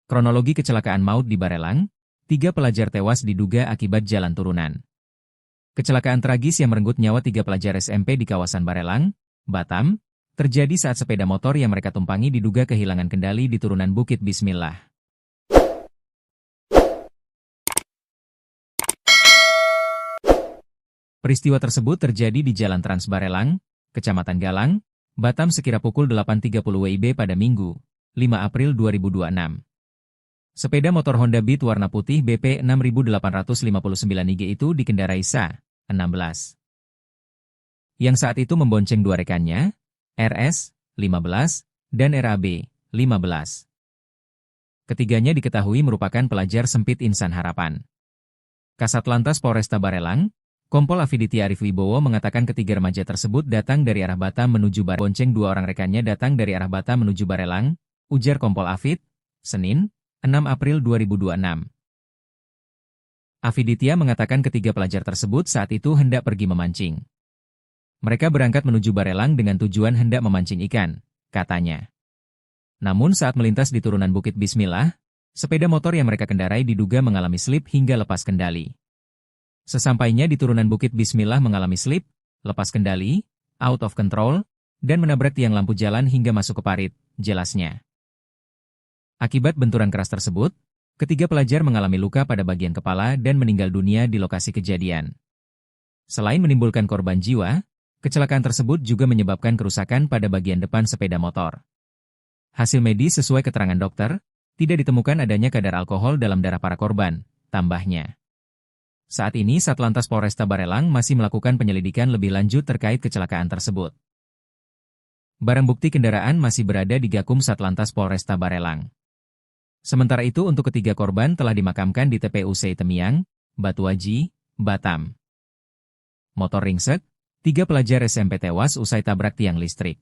Kronologi kecelakaan maut di Barelang, 3 pelajar tewas diduga akibat jalan turunan. Kecelakaan tragis yang merenggut nyawa 3 pelajar SMP di kawasan Barelang, Batam, terjadi saat sepeda motor yang mereka tumpangi diduga kehilangan kendali di turunan Bukit Bismillah. Peristiwa tersebut terjadi di Jalan Trans Barelang, Kecamatan Galang, Batam sekira pukul 8.30 WIB pada Minggu, 5 April 2026. Sepeda motor Honda Beat warna putih BP 6859 IG itu dikendarai Sa, 16. Yang saat itu membonceng 2 rekannya, RS, 15, dan RAB, 15. Ketiganya diketahui merupakan pelajar sempit Insan Harapan. Kasat Lantas Polresta Barelang, Kompol Afiditya Arif Wibowo mengatakan ketiga remaja tersebut datang dari arah Batam menuju Barelang. Bonceng dua orang rekannya datang dari arah Batam menuju Barelang, ujar Kompol Afid, Senin, 6 April 2026. Afiditya mengatakan ketiga pelajar tersebut saat itu hendak pergi memancing. Mereka berangkat menuju Barelang dengan tujuan hendak memancing ikan, katanya. Namun saat melintas di turunan Bukit Bismillah, sepeda motor yang mereka kendarai diduga mengalami slip hingga lepas kendali. Sesampainya di turunan Bukit Bismillah mengalami slip, lepas kendali, out of control, dan menabrak tiang lampu jalan hingga masuk ke parit, jelasnya. Akibat benturan keras tersebut, ketiga pelajar mengalami luka pada bagian kepala dan meninggal dunia di lokasi kejadian. Selain menimbulkan korban jiwa, kecelakaan tersebut juga menyebabkan kerusakan pada bagian depan sepeda motor. Hasil medis sesuai keterangan dokter, tidak ditemukan adanya kadar alkohol dalam darah para korban, tambahnya. Saat ini Satlantas Polresta Barelang masih melakukan penyelidikan lebih lanjut terkait kecelakaan tersebut. Barang bukti kendaraan masih berada di Gakum Satlantas Polresta Barelang. Sementara itu untuk ketiga korban telah dimakamkan di TPU Seitemiang, Batuaji, Batam. Motor ringsek, 3 pelajar SMP tewas usai tabrak tiang listrik.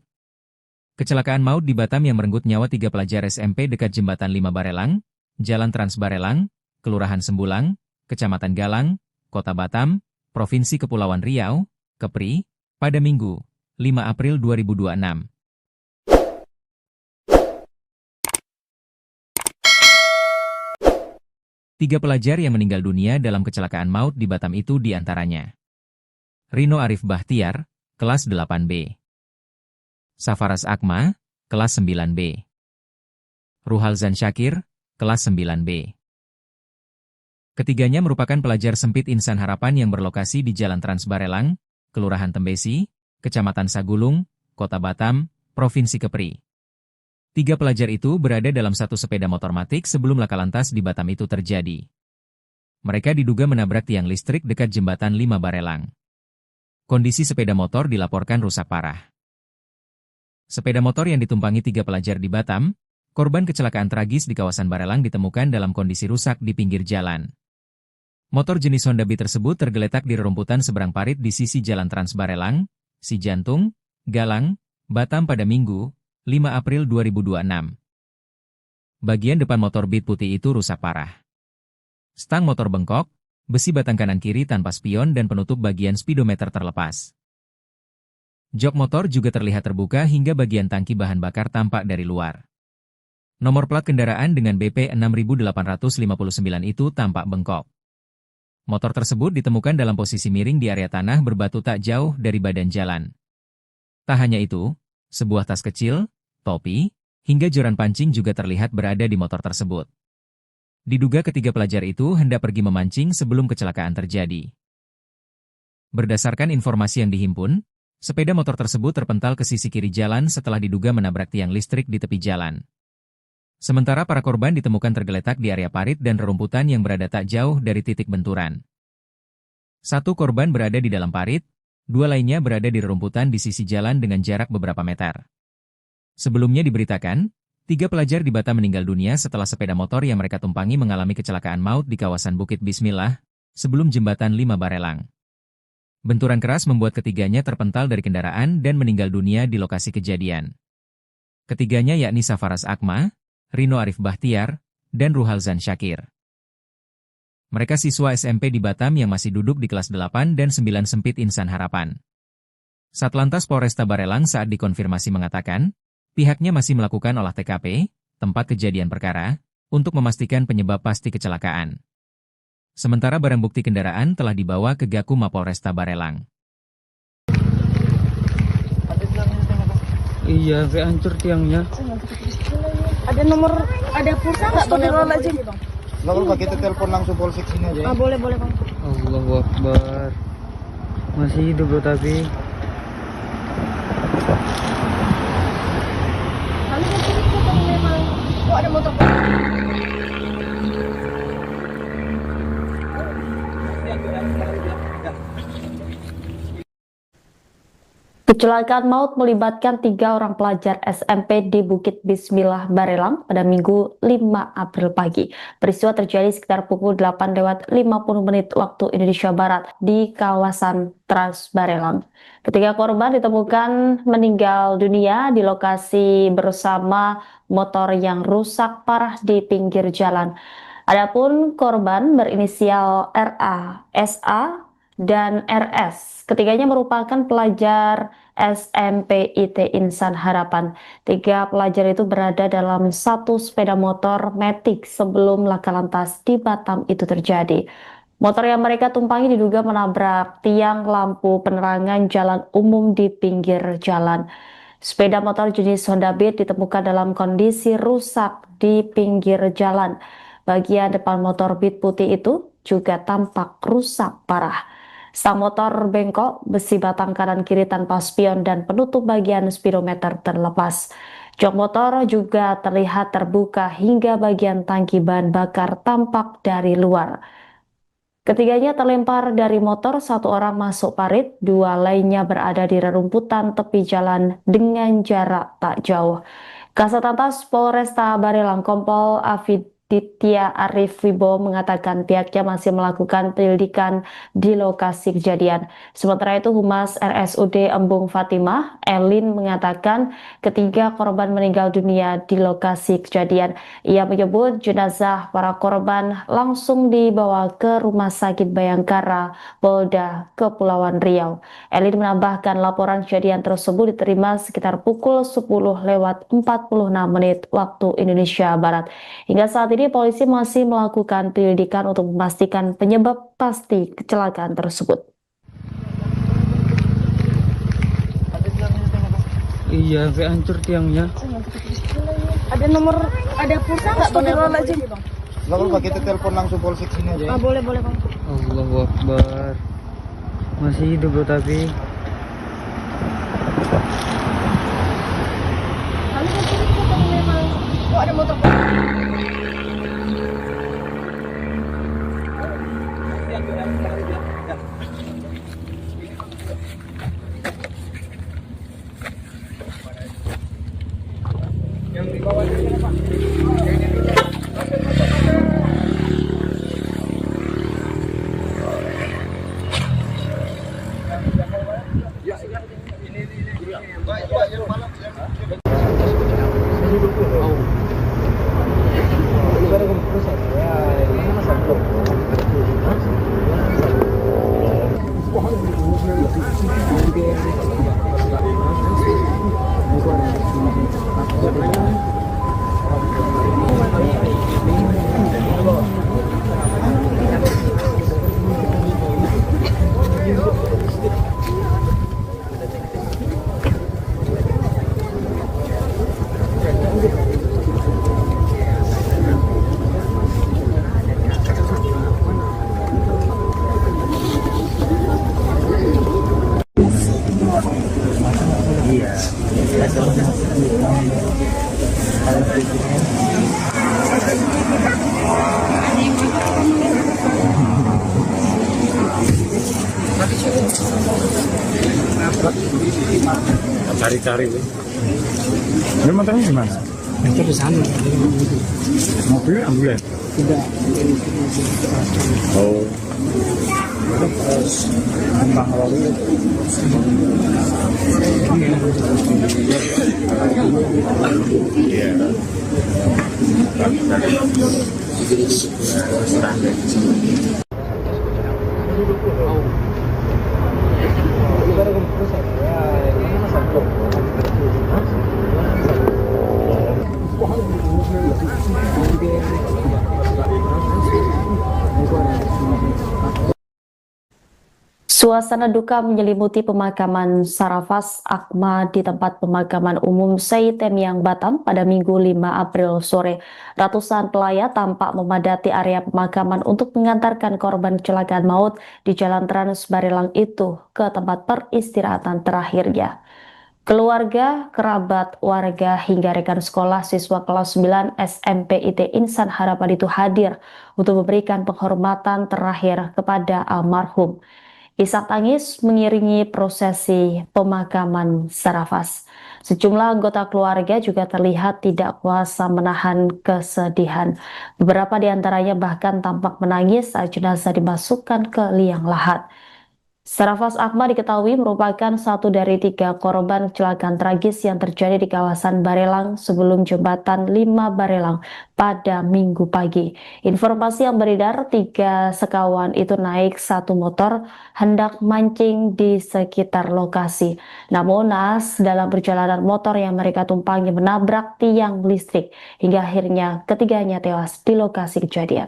Kecelakaan maut di Batam yang merenggut nyawa 3 pelajar SMP dekat Jembatan 5 Barelang, Jalan Trans Barelang, Kelurahan Sembulang, Kecamatan Galang, Kota Batam, Provinsi Kepulauan Riau, Kepri, pada Minggu, 5 April 2026. Tiga pelajar yang meninggal dunia dalam kecelakaan maut di Batam itu diantaranya Rino Arif Bahtiar, kelas 8B. Safaras Akma, kelas 9B. Ruhalzan Syakir, kelas 9B. Ketiganya merupakan pelajar Sempit Insan Harapan yang berlokasi di Jalan Trans Barelang, Kelurahan Tembesi, Kecamatan Sagulung, Kota Batam, Provinsi Kepri. 3 pelajar itu berada dalam satu sepeda motor matic sebelum laka lantas di Batam itu terjadi. Mereka diduga menabrak tiang listrik dekat Jembatan 5 Barelang. Kondisi sepeda motor dilaporkan rusak parah. Sepeda motor yang ditumpangi 3 pelajar di Batam, korban kecelakaan tragis di kawasan Barelang ditemukan dalam kondisi rusak di pinggir jalan. Motor jenis Honda Beat tersebut tergeletak di rerumputan seberang parit di sisi Jalan Trans Barelang, Cijantung, Galang, Batam pada Minggu, 5 April 2026. Bagian depan motor Beat putih itu rusak parah. Stang motor bengkok, besi batang kanan kiri tanpa spion dan penutup bagian speedometer terlepas. Jok motor juga terlihat terbuka hingga bagian tangki bahan bakar tampak dari luar. Nomor plat kendaraan dengan BP 6859 itu tampak bengkok. Motor tersebut ditemukan dalam posisi miring di area tanah berbatu tak jauh dari badan jalan. Tak hanya itu, sebuah tas kecil, topi, hingga joran pancing juga terlihat berada di motor tersebut. Diduga ketiga pelajar itu hendak pergi memancing sebelum kecelakaan terjadi. Berdasarkan informasi yang dihimpun, sepeda motor tersebut terpental ke sisi kiri jalan setelah diduga menabrak tiang listrik di tepi jalan. Sementara para korban ditemukan tergeletak di area parit dan rerumputan yang berada tak jauh dari titik benturan. 1 korban berada di dalam parit, 2 lainnya berada di rerumputan di sisi jalan dengan jarak beberapa meter. Sebelumnya diberitakan, 3 pelajar di Batam meninggal dunia setelah sepeda motor yang mereka tumpangi mengalami kecelakaan maut di kawasan Bukit Bismillah, sebelum Jembatan 5 Barelang. Benturan keras membuat ketiganya terpental dari kendaraan dan meninggal dunia di lokasi kejadian. Ketiganya yakni Safaras Akma, Rino Arif Bahtiar, dan Ruhalzan Syakir. Mereka siswa SMP di Batam yang masih duduk di kelas 8 dan 9 Sempit Insan Harapan. Satlantas Polresta Barelang saat dikonfirmasi mengatakan, pihaknya masih melakukan olah TKP, tempat kejadian perkara, untuk memastikan penyebab pasti kecelakaan. Sementara barang bukti kendaraan telah dibawa ke Gakum Mapolresta Barelang. Iya, kayak hancur tiangnya. Ada nomor, ada pulsa nggak bang? Nggak apa-apa, kita telepon langsung polsek sini aja. Ah, boleh bang. Allahu Akbar. Masih hidup bro tapi. Kami mau cerita memang. Oh ada motor. Kecelakaan maut melibatkan 3 orang pelajar SMP di Bukit Bismillah, Barelang pada Minggu 5 April pagi. Peristiwa terjadi sekitar pukul 8:50 waktu Indonesia Barat di kawasan Trans Barelang. Ketiga korban ditemukan meninggal dunia di lokasi bersama motor yang rusak parah di pinggir jalan. Adapun korban berinisial RA, SA, dan RS. Ketiganya merupakan pelajar SMP IT Insan Harapan. 3 pelajar itu berada dalam satu sepeda motor Matic sebelum laka lantas di Batam itu terjadi. Motor yang mereka tumpangi diduga menabrak tiang lampu penerangan jalan umum di pinggir jalan. Sepeda motor jenis Honda Beat ditemukan dalam kondisi rusak di pinggir jalan. Bagian depan motor Beat putih itu juga tampak rusak parah. Sang motor bengkok, besi batang kanan kiri tanpa spion dan penutup bagian speedometer terlepas. Jok motor juga terlihat terbuka hingga bagian tangki bahan bakar tampak dari luar. Ketiganya terlempar dari motor, 1 orang masuk parit, 2 lainnya berada di rerumputan tepi jalan dengan jarak tak jauh. Kasat Lantas Polresta Barelang Kompol Afiditya Arif Wibowo mengatakan pihaknya masih melakukan penyelidikan di lokasi kejadian. Sementara itu Humas RSUD Embung Fatimah, Elin, mengatakan ketiga korban meninggal dunia di lokasi kejadian. Ia menyebut jenazah para korban langsung dibawa ke Rumah Sakit Bayangkara, Polda Kepulauan Riau. Elin menambahkan laporan kejadian tersebut diterima sekitar pukul 10:46 waktu Indonesia Barat. Hingga saat ini polisi masih melakukan penyelidikan untuk memastikan penyebab pasti kecelakaan tersebut. Iya, sampai hancur tiangnya. Ada nomor, ada pulsa nggak? Astagfirullahaladzim. Nggak apa-apa, kita telepon langsung polsek sini aja. Ah, boleh boleh bang. Allahu Akbar. Masih hidup loh tapi. Kami kan sini kita memang. Oh ada motor. Cari-cari. Ini motornya gimana? Motor di sana. Mobilnya ambulan? Tidak. Oh. Iya. Suasana duka menyelimuti pemakaman Sarafas Akma di tempat pemakaman umum Seitemiang Batam pada Minggu 5 April sore. Ratusan pelayat tampak memadati area pemakaman untuk mengantarkan korban kecelakaan maut di Jalan Trans Barelang itu ke tempat peristirahatan terakhirnya. Keluarga, kerabat, warga, hingga rekan sekolah siswa kelas 9 SMP IT Insan Harapan itu hadir untuk memberikan penghormatan terakhir kepada almarhum. Isak tangis mengiringi prosesi pemakaman Sarafaz. Sejumlah anggota keluarga juga terlihat tidak kuasa menahan kesedihan. Beberapa di antaranya bahkan tampak menangis saat jenazah dimasukkan ke liang lahat. Sarafaz Ahmad diketahui merupakan satu dari 3 korban kecelakaan tragis yang terjadi di kawasan Barelang sebelum jembatan 5 Barelang pada Minggu pagi. Informasi yang beredar, 3 sekawan itu naik satu motor hendak mancing di sekitar lokasi. Namun naas dalam perjalanan motor yang mereka tumpangi menabrak tiang listrik hingga akhirnya ketiganya tewas di lokasi kejadian.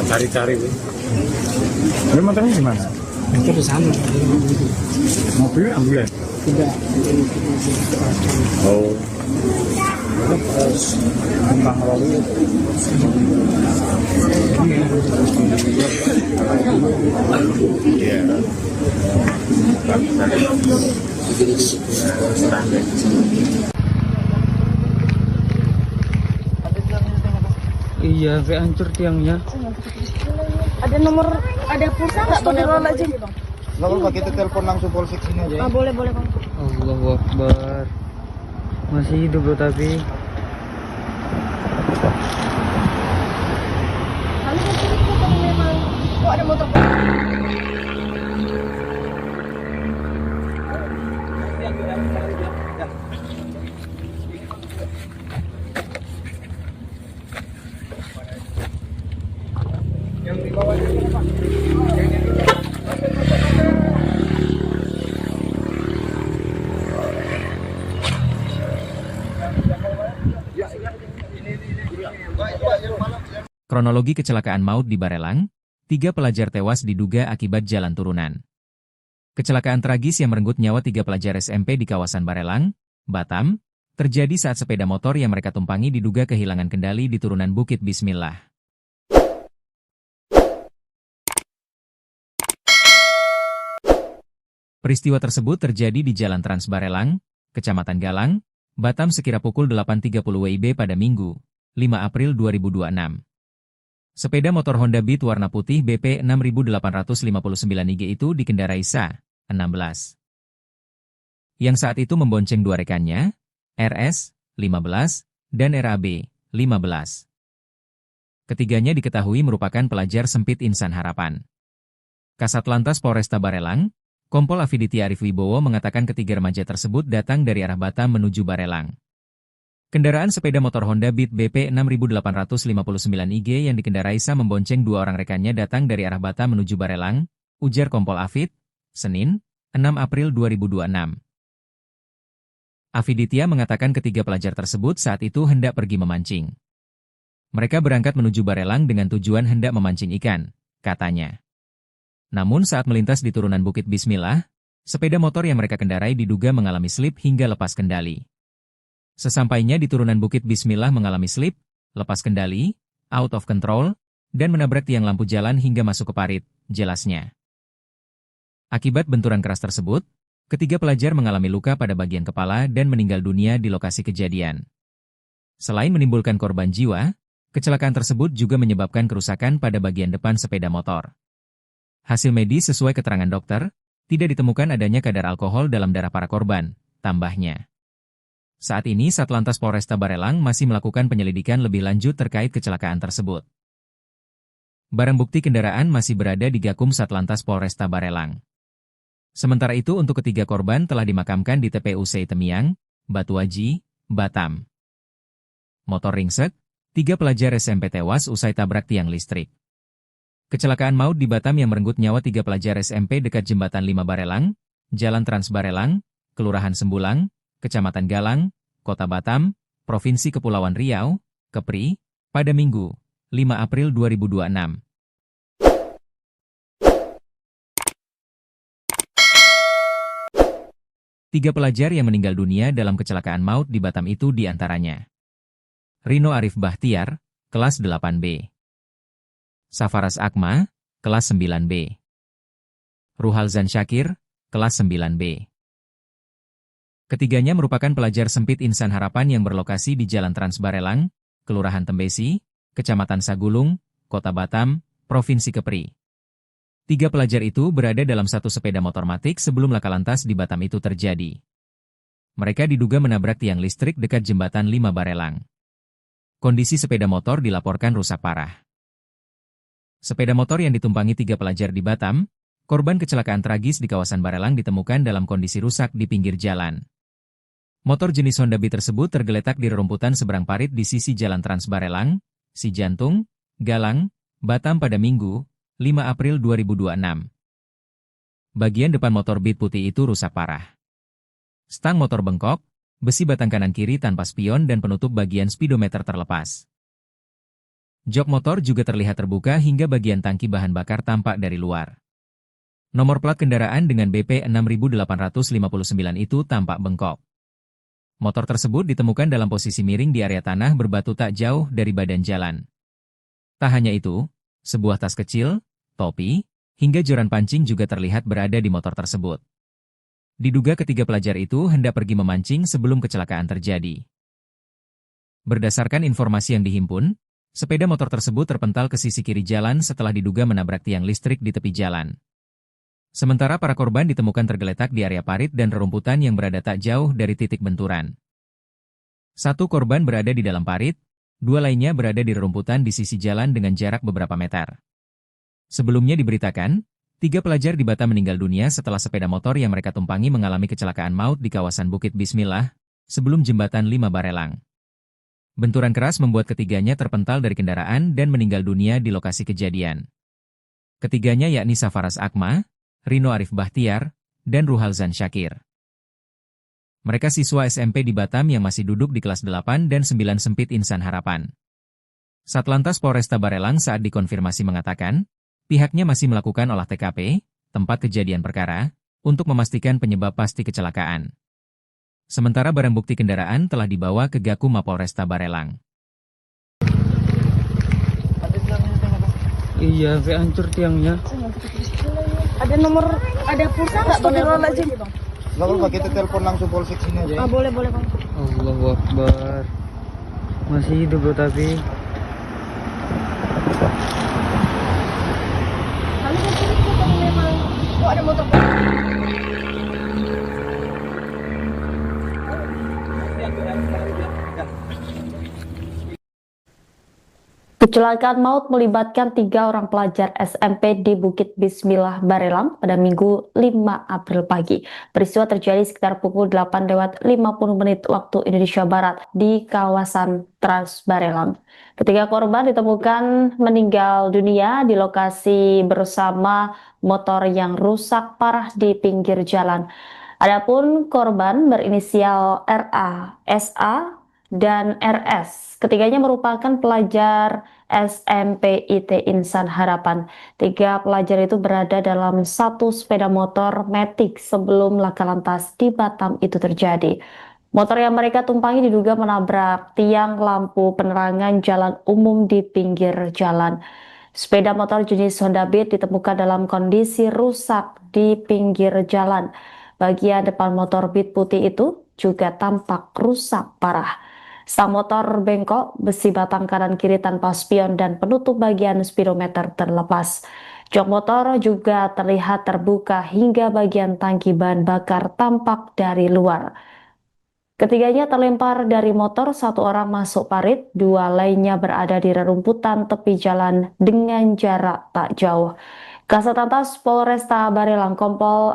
Cari-cari. Ini motornya gimana? Itu di sana. Mobil ambil ya? Tidak. Oh. Kembang lalu. Iya. Iya, kayak hancur tiangnya. Ada nomor, ada pulsa nggak Bang? Nggak apa-apa, kita telepon langsung polsek sini aja. Ah, boleh Bang. Allahu Akbar. Masih hidup loh tapi. Kami masih itu kalau memang. Oh, ada motor. Kronologi kecelakaan maut di Barelang, 3 pelajar tewas diduga akibat jalan turunan. Kecelakaan tragis yang merenggut nyawa 3 pelajar SMP di kawasan Barelang, Batam, terjadi saat sepeda motor yang mereka tumpangi diduga kehilangan kendali di turunan Bukit Bismillah. Peristiwa tersebut terjadi di Jalan Trans Barelang, Kecamatan Galang, Batam sekira pukul 8.30 WIB pada Minggu, 5 April 2026. Sepeda motor Honda Beat warna putih BP 6859 IG itu dikendarai Sa, 16. Yang saat itu membonceng 2 rekannya, RS, 15, dan RAB, 15. Ketiganya diketahui merupakan pelajar sempit Insan Harapan. Kasat Lantas Polresta Barelang, Kompol Afiditi Arif Wibowo mengatakan ketiga remaja tersebut datang dari arah Batam menuju Barelang. Kendaraan sepeda motor Honda Beat BP 6859 IG yang dikendarai Sa membonceng 2 orang rekannya datang dari arah Batam menuju Barelang, ujar Kompol Afid, Senin, 6 April 2026. Afiditia mengatakan ketiga pelajar tersebut saat itu hendak pergi memancing. Mereka berangkat menuju Barelang dengan tujuan hendak memancing ikan, katanya. Namun saat melintas di turunan Bukit Bismillah, sepeda motor yang mereka kendarai diduga mengalami slip hingga lepas kendali. Sesampainya di turunan Bukit Bismillah mengalami slip, lepas kendali, out of control, dan menabrak tiang lampu jalan hingga masuk ke parit, jelasnya. Akibat benturan keras tersebut, ketiga pelajar mengalami luka pada bagian kepala dan meninggal dunia di lokasi kejadian. Selain menimbulkan korban jiwa, kecelakaan tersebut juga menyebabkan kerusakan pada bagian depan sepeda motor. Hasil medis sesuai keterangan dokter, tidak ditemukan adanya kadar alkohol dalam darah para korban, tambahnya. Saat ini Satlantas Polresta Barelang masih melakukan penyelidikan lebih lanjut terkait kecelakaan tersebut. Barang bukti kendaraan masih berada di Gakum Satlantas Polresta Barelang. Sementara itu untuk ketiga korban telah dimakamkan di TPUC Temiang, Batuaji, Batam. Motor ringsek, 3 pelajar SMP tewas usai tabrak tiang listrik. Kecelakaan maut di Batam yang merenggut nyawa 3 pelajar SMP dekat Jembatan 5 Barelang, Jalan Trans Barelang, Kelurahan Sembulang, Kecamatan Galang, Kota Batam, Provinsi Kepulauan Riau, Kepri, pada Minggu, 5 April 2026. Tiga pelajar yang meninggal dunia dalam kecelakaan maut di Batam itu diantaranya Rino Arif Bahtiar, kelas 8B. Safaras Akma, kelas 9B. Ruhalzan Syakir, kelas 9B. Ketiganya merupakan pelajar sempit Insan Harapan yang berlokasi di Jalan Trans Barelang, Kelurahan Tembesi, Kecamatan Sagulung, Kota Batam, Provinsi Kepri. 3 pelajar itu berada dalam satu sepeda motor matic sebelum laka lantas di Batam itu terjadi. Mereka diduga menabrak tiang listrik dekat Jembatan 5 Barelang. Kondisi sepeda motor dilaporkan rusak parah. Sepeda motor yang ditumpangi 3 pelajar di Batam, korban kecelakaan tragis di kawasan Barelang ditemukan dalam kondisi rusak di pinggir jalan. Motor jenis Honda Beat tersebut tergeletak di rerumputan seberang parit di sisi Jalan Trans Barelang, Sijantung, Galang, Batam pada Minggu, 5 April 2026. Bagian depan motor Beat putih itu rusak parah. Stang motor bengkok, besi batang kanan kiri tanpa spion dan penutup bagian speedometer terlepas. Jok motor juga terlihat terbuka hingga bagian tangki bahan bakar tampak dari luar. Nomor plat kendaraan dengan BP 6859 itu tampak bengkok. Motor tersebut ditemukan dalam posisi miring di area tanah berbatu tak jauh dari badan jalan. Tak hanya itu, sebuah tas kecil, topi, hingga joran pancing juga terlihat berada di motor tersebut. Diduga ketiga pelajar itu hendak pergi memancing sebelum kecelakaan terjadi. Berdasarkan informasi yang dihimpun, sepeda motor tersebut terpental ke sisi kiri jalan setelah diduga menabrak tiang listrik di tepi jalan. Sementara para korban ditemukan tergeletak di area parit dan rerumputan yang berada tak jauh dari titik benturan. 1 korban berada di dalam parit, 2 lainnya berada di rerumputan di sisi jalan dengan jarak beberapa meter. Sebelumnya diberitakan, 3 pelajar di Batam meninggal dunia setelah sepeda motor yang mereka tumpangi mengalami kecelakaan maut di kawasan Bukit Bismillah, sebelum Jembatan 5 Barelang. Benturan keras membuat ketiganya terpental dari kendaraan dan meninggal dunia di lokasi kejadian. Ketiganya yakni Safaras Akma, Rino Arif Bahtiar, dan Ruhalzan Syakir. Mereka siswa SMP di Batam yang masih duduk di kelas 8 dan 9 sempit Insan Harapan. Satlantas Polresta Barelang saat dikonfirmasi mengatakan, pihaknya masih melakukan olah TKP, tempat kejadian perkara, untuk memastikan penyebab pasti kecelakaan. Sementara barang bukti kendaraan telah dibawa ke Gakum Mapolresta Barelang. Iya, sampai hancur tiangnya. Ada pulsa nggak bang? Nggak apa-apa, kita telepon langsung polsek sini aja. Ah, boleh bang. Allahu Akbar. Masih hidup loh tapi. Kami kan cerita kalau memang ada motor. Kecelakaan maut melibatkan 3 orang pelajar SMP di Bukit Bismillah Barelang pada Minggu 5 April pagi. Peristiwa terjadi sekitar pukul 8:50 waktu Indonesia Barat di kawasan Trans Barelang. Ketiga korban ditemukan meninggal dunia di lokasi bersama motor yang rusak parah di pinggir jalan. Adapun korban berinisial RA, SA, dan RS. Ketiganya merupakan pelajar SMP IT Insan Harapan. 3 pelajar itu berada dalam satu sepeda motor matic sebelum laka lantas di Batam itu terjadi. Motor yang mereka tumpangi diduga menabrak tiang lampu penerangan jalan umum di pinggir jalan. Sepeda motor jenis Honda Beat ditemukan dalam kondisi rusak di pinggir jalan. Bagian depan motor Beat putih itu juga tampak rusak parah. Stang motor bengkok, besi batang kanan kiri tanpa spion dan penutup bagian speedometer terlepas. Jok motor juga terlihat terbuka hingga bagian tangki bahan bakar tampak dari luar. Ketiganya terlempar dari motor, 1 orang masuk parit, 2 lainnya berada di rerumputan tepi jalan dengan jarak tak jauh. Kasat Lantas Polresta Barelang Kompol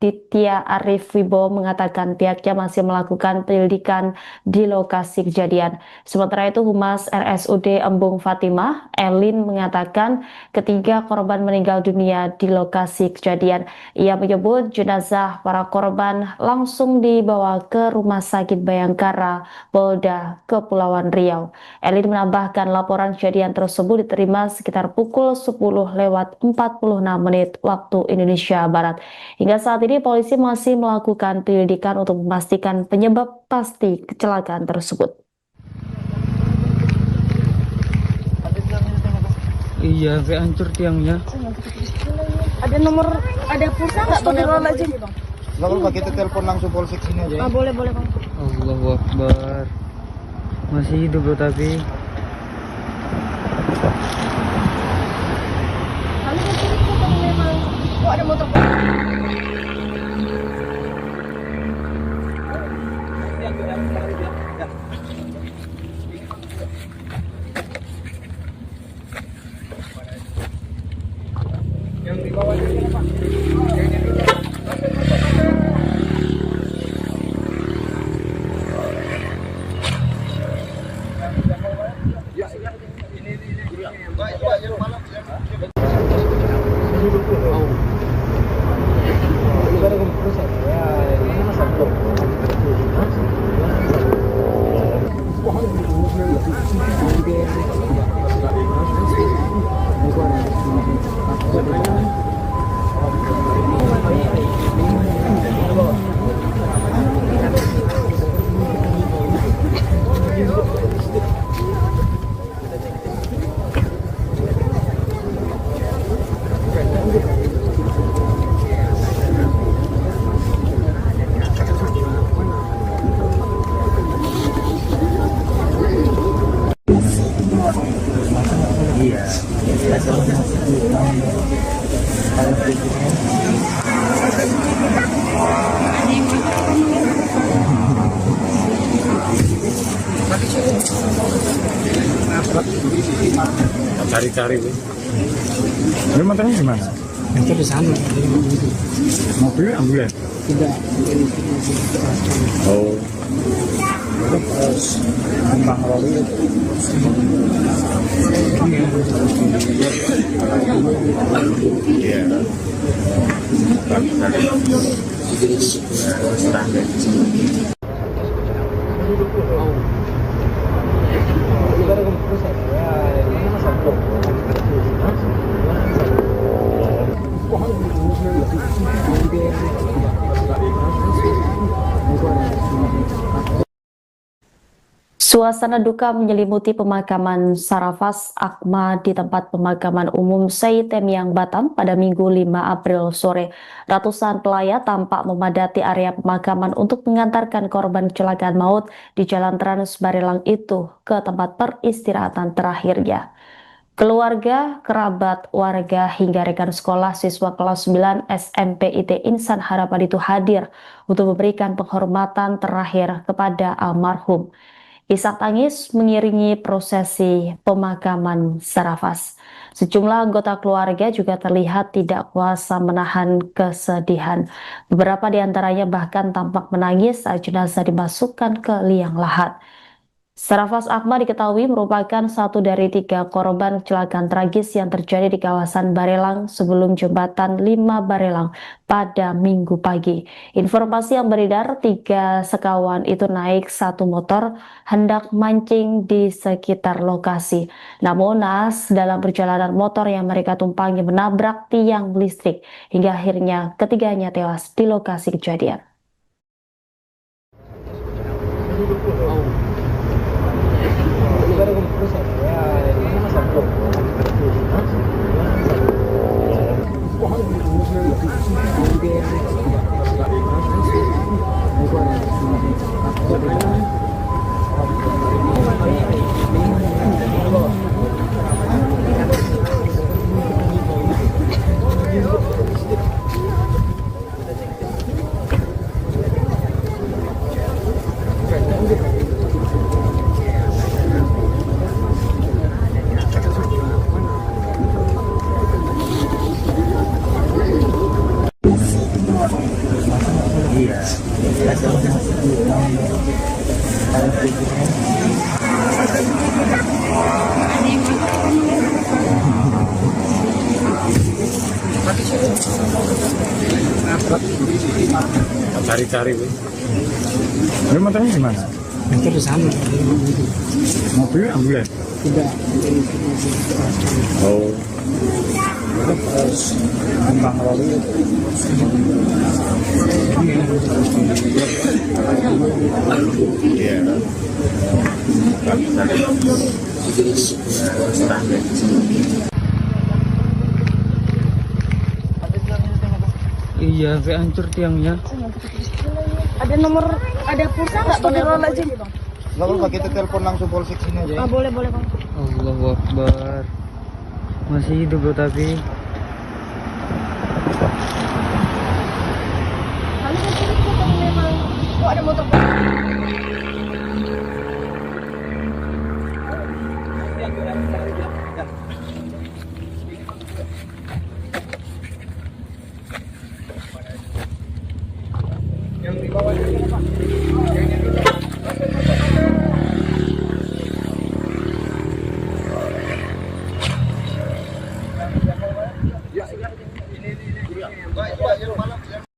Ditya Arif Wibowo mengatakan pihaknya masih melakukan penyelidikan di lokasi kejadian. Sementara itu Humas RSUD Embung Fatimah, Elin mengatakan ketiga korban meninggal dunia di lokasi kejadian. Ia menyebut jenazah para korban langsung dibawa ke Rumah Sakit Bayangkara, Polda Kepulauan Riau. Elin menambahkan laporan kejadian tersebut diterima sekitar pukul 10:46 waktu Indonesia Barat. Hingga saat ini polisi masih melakukan penyelidikan untuk memastikan penyebab pasti kecelakaan tersebut. Iya, sampai hancur tiangnya. Ada nomor, ada pulsa nggak? Astagfirullahaladzim. Nggak apa-apa, kita telepon langsung polsek sini aja. Boleh bang. Allahu Akbar. Masih hidup loh tapi. Oh, ada motor. Cari-cari. Ini motornya gimana? Motor di sana. Mobilnya ambulan? Tidak. Oh. Iya. Suasana duka menyelimuti pemakaman Sarafas Akma di tempat pemakaman umum Seitemiang Batam pada Minggu 5 April sore. Ratusan pelayat tampak memadati area pemakaman untuk mengantarkan korban kecelakaan maut di Jalan Trans Barelang itu ke tempat peristirahatan terakhirnya. Keluarga, kerabat, warga, hingga rekan sekolah siswa kelas 9 SMP IT Insan Harapan itu hadir untuk memberikan penghormatan terakhir kepada almarhum. Isak tangis mengiringi prosesi pemakaman Sarafas. Sejumlah anggota keluarga juga terlihat tidak kuasa menahan kesedihan. Beberapa di antaranya bahkan tampak menangis saat jenazah dimasukkan ke liang lahat. Sarafas Akma diketahui merupakan satu dari 3 korban kecelakaan tragis yang terjadi di kawasan Barelang sebelum jembatan 5 Barelang pada Minggu pagi. Informasi yang beredar, 3 sekawan itu naik satu motor hendak mancing di sekitar lokasi. Namun naas dalam perjalanan motor yang mereka tumpangi menabrak tiang listrik hingga akhirnya ketiganya tewas di lokasi kejadian. Cari-cari. Ini motornya gimana? Motor di sana. Mobilnya ambulan? Tidak. Oh. Kembang lalu. Iya. Iya, kayak hancur tiangnya. Ada nomor, ada pulsa nggak bang? Nggak apa-apa, kita telepon langsung polsek sini aja. Ah, boleh bang. Allahu Akbar. Masih hidup bro tapi. Kami kan curiga kalau memang kok ada motor.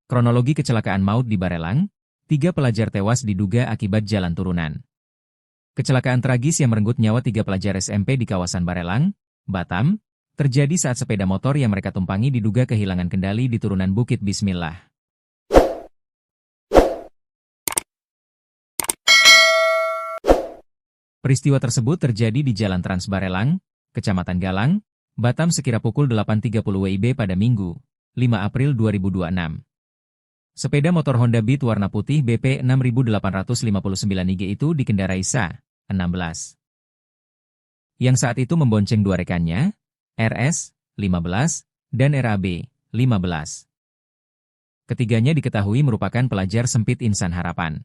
Kronologi kecelakaan maut di Barelang, 3 pelajar tewas diduga akibat jalan turunan. Kecelakaan tragis yang merenggut nyawa 3 pelajar SMP di kawasan Barelang, Batam, terjadi saat sepeda motor yang mereka tumpangi diduga kehilangan kendali di turunan Bukit Bismillah. Peristiwa tersebut terjadi di Jalan Trans Barelang, Kecamatan Galang, Batam sekira pukul 8.30 WIB pada Minggu, 5 April 2026. Sepeda motor Honda Beat warna putih BP 6859 IG itu dikendarai Sa, 16. Yang saat itu membonceng 2 rekannya, RS, 15, dan RAB, 15. Ketiganya diketahui merupakan pelajar sempit Insan Harapan.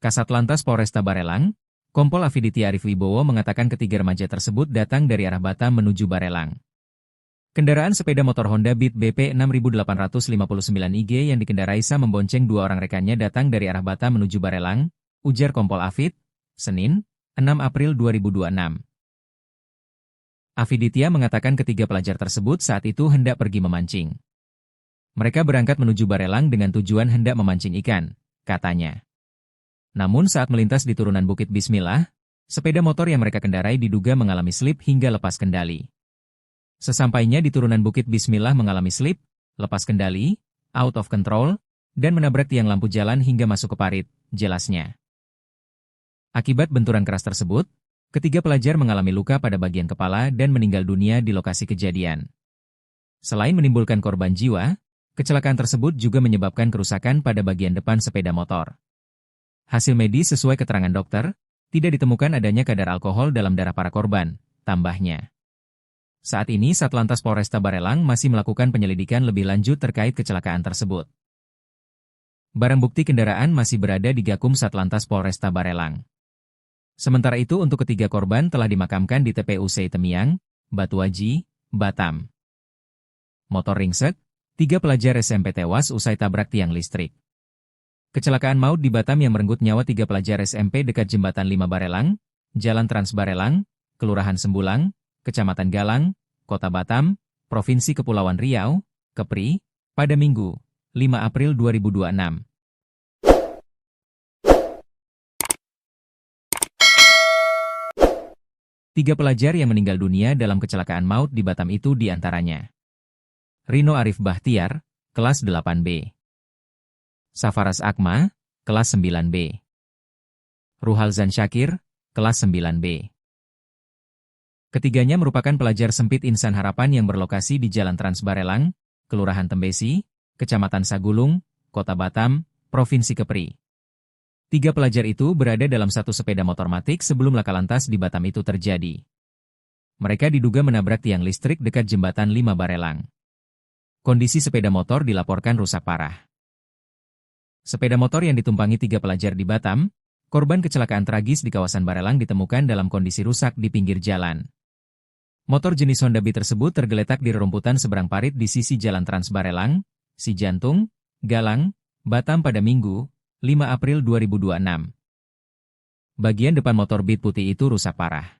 Kasat Lantas Polresta Barelang, Kompol Afiditi Arif Wibowo mengatakan ketiga remaja tersebut datang dari arah Batam menuju Barelang. Kendaraan sepeda motor Honda Beat BP 6859 IG yang dikendarai Sa membonceng 2 orang rekannya datang dari arah Batam menuju Barelang, ujar Kompol Afid, Senin, 6 April 2026. Afiditia mengatakan ketiga pelajar tersebut saat itu hendak pergi memancing. Mereka berangkat menuju Barelang dengan tujuan hendak memancing ikan, katanya. Namun saat melintas di turunan Bukit Bismillah, sepeda motor yang mereka kendarai diduga mengalami slip hingga lepas kendali. Sesampainya di turunan Bukit Bismillah mengalami slip, lepas kendali, out of control, dan menabrak tiang lampu jalan hingga masuk ke parit, jelasnya. Akibat benturan keras tersebut, ketiga pelajar mengalami luka pada bagian kepala dan meninggal dunia di lokasi kejadian. Selain menimbulkan korban jiwa, kecelakaan tersebut juga menyebabkan kerusakan pada bagian depan sepeda motor. Hasil medis sesuai keterangan dokter, tidak ditemukan adanya kadar alkohol dalam darah para korban, tambahnya. Saat ini Satlantas Polresta Barelang masih melakukan penyelidikan lebih lanjut terkait kecelakaan tersebut. Barang bukti kendaraan masih berada di Gakum Satlantas Polresta Barelang. Sementara itu untuk ketiga korban telah dimakamkan di TPU Temiang, Batuaji, Batam. Motor ringsek, 3 pelajar SMP tewas usai tabrak tiang listrik. Kecelakaan maut di Batam yang merenggut nyawa 3 pelajar SMP dekat Jembatan 5 Barelang, Jalan Trans Barelang, Kelurahan Sembulang, Kecamatan Galang, Kota Batam, Provinsi Kepulauan Riau, Kepri, pada Minggu, 5 April 2026. Tiga pelajar yang meninggal dunia dalam kecelakaan maut di Batam itu diantaranya Rino Arif Bahtiar, kelas 8B. Safaras Akma, kelas 9B. Ruhalzan Syakir, kelas 9B. Ketiganya merupakan pelajar sempit Insan Harapan yang berlokasi di Jalan Trans Barelang, Kelurahan Tembesi, Kecamatan Sagulung, Kota Batam, Provinsi Kepri. 3 pelajar itu berada dalam satu sepeda motor matic sebelum laka lantas di Batam itu terjadi. Mereka diduga menabrak tiang listrik dekat Jembatan 5 Barelang. Kondisi sepeda motor dilaporkan rusak parah. Sepeda motor yang ditumpangi 3 pelajar di Batam, korban kecelakaan tragis di kawasan Barelang ditemukan dalam kondisi rusak di pinggir jalan. Motor jenis Honda Beat tersebut tergeletak di rerumputan seberang parit di sisi Jalan Trans Barelang, Cijantung, Galang, Batam pada Minggu, 5 April 2026. Bagian depan motor Beat putih itu rusak parah.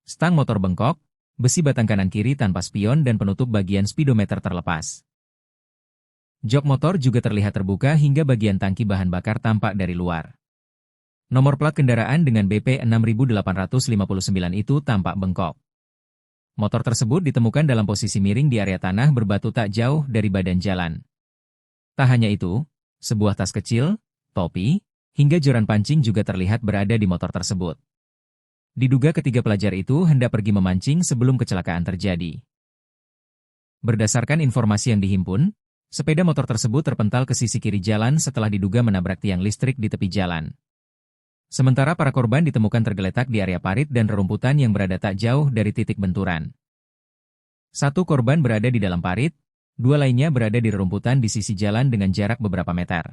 Stang motor bengkok, besi batang kanan kiri tanpa spion dan penutup bagian speedometer terlepas. Jok motor juga terlihat terbuka hingga bagian tangki bahan bakar tampak dari luar. Nomor plat kendaraan dengan BP 6859 itu tampak bengkok. Motor tersebut ditemukan dalam posisi miring di area tanah berbatu tak jauh dari badan jalan. Tak hanya itu, sebuah tas kecil, topi, hingga joran pancing juga terlihat berada di motor tersebut. Diduga ketiga pelajar itu hendak pergi memancing sebelum kecelakaan terjadi. Berdasarkan informasi yang dihimpun, sepeda motor tersebut terpental ke sisi kiri jalan setelah diduga menabrak tiang listrik di tepi jalan. Sementara para korban ditemukan tergeletak di area parit dan rerumputan yang berada tak jauh dari titik benturan. Satu korban berada di dalam parit, dua lainnya berada di rerumputan di sisi jalan dengan jarak beberapa meter.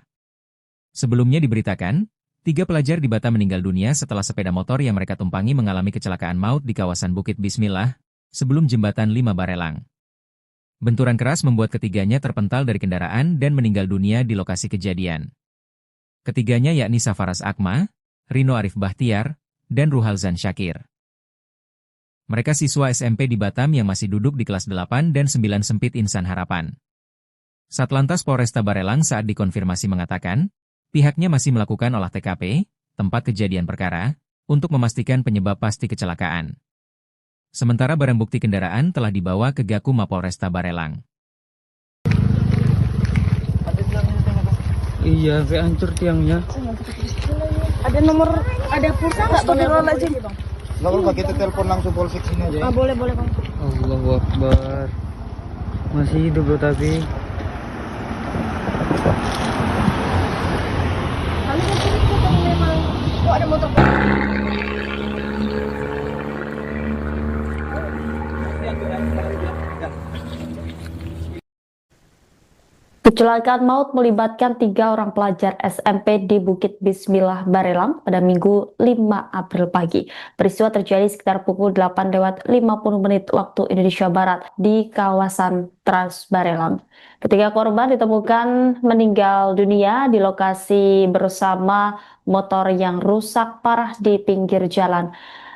Sebelumnya diberitakan, 3 pelajar di Batam meninggal dunia setelah sepeda motor yang mereka tumpangi mengalami kecelakaan maut di kawasan Bukit Bismillah, sebelum jembatan 5 Barelang. Benturan keras membuat ketiganya terpental dari kendaraan dan meninggal dunia di lokasi kejadian. Ketiganya yakni Safaras Akma, Rino Arif Bahtiar, dan Ruhalzan Syakir. Mereka siswa SMP di Batam yang masih duduk di kelas 8 dan 9 Sempit Insan Harapan. Satlantas Polresta Barelang saat dikonfirmasi mengatakan, pihaknya masih melakukan olah TKP, tempat kejadian perkara, untuk memastikan penyebab pasti kecelakaan. Sementara barang bukti kendaraan telah dibawa ke Gakum Mapolresta Barelang. Iya, kayak hancur tiangnya. Ada nomor, ada pulsa nggak? Boleh aja bang. Nggak apa-apa, kita telepon langsung polsek sini aja. Ah, boleh bang. Allahu Akbar. Masih hidup bro tapi. Kami kan cerita memang. Oh, ada motor. Kecelakaan maut melibatkan 3 orang pelajar SMP di Bukit Bismillah Barelang pada Minggu 5 April pagi. Peristiwa terjadi sekitar pukul 8:50 waktu Indonesia Barat di kawasan Trans Barelang. Ketiga korban ditemukan meninggal dunia di lokasi bersama motor yang rusak parah di pinggir jalan.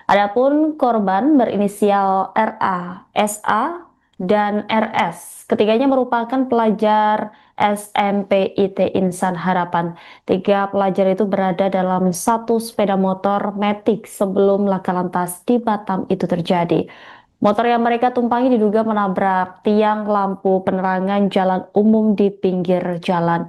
Adapun korban berinisial RA, SA, dan RS. Ketiganya merupakan pelajar SMP IT Insan Harapan. 3 pelajar itu berada dalam satu sepeda motor Matic sebelum laka lantas di Batam itu terjadi. Motor yang mereka tumpangi diduga menabrak tiang lampu penerangan jalan umum di pinggir jalan.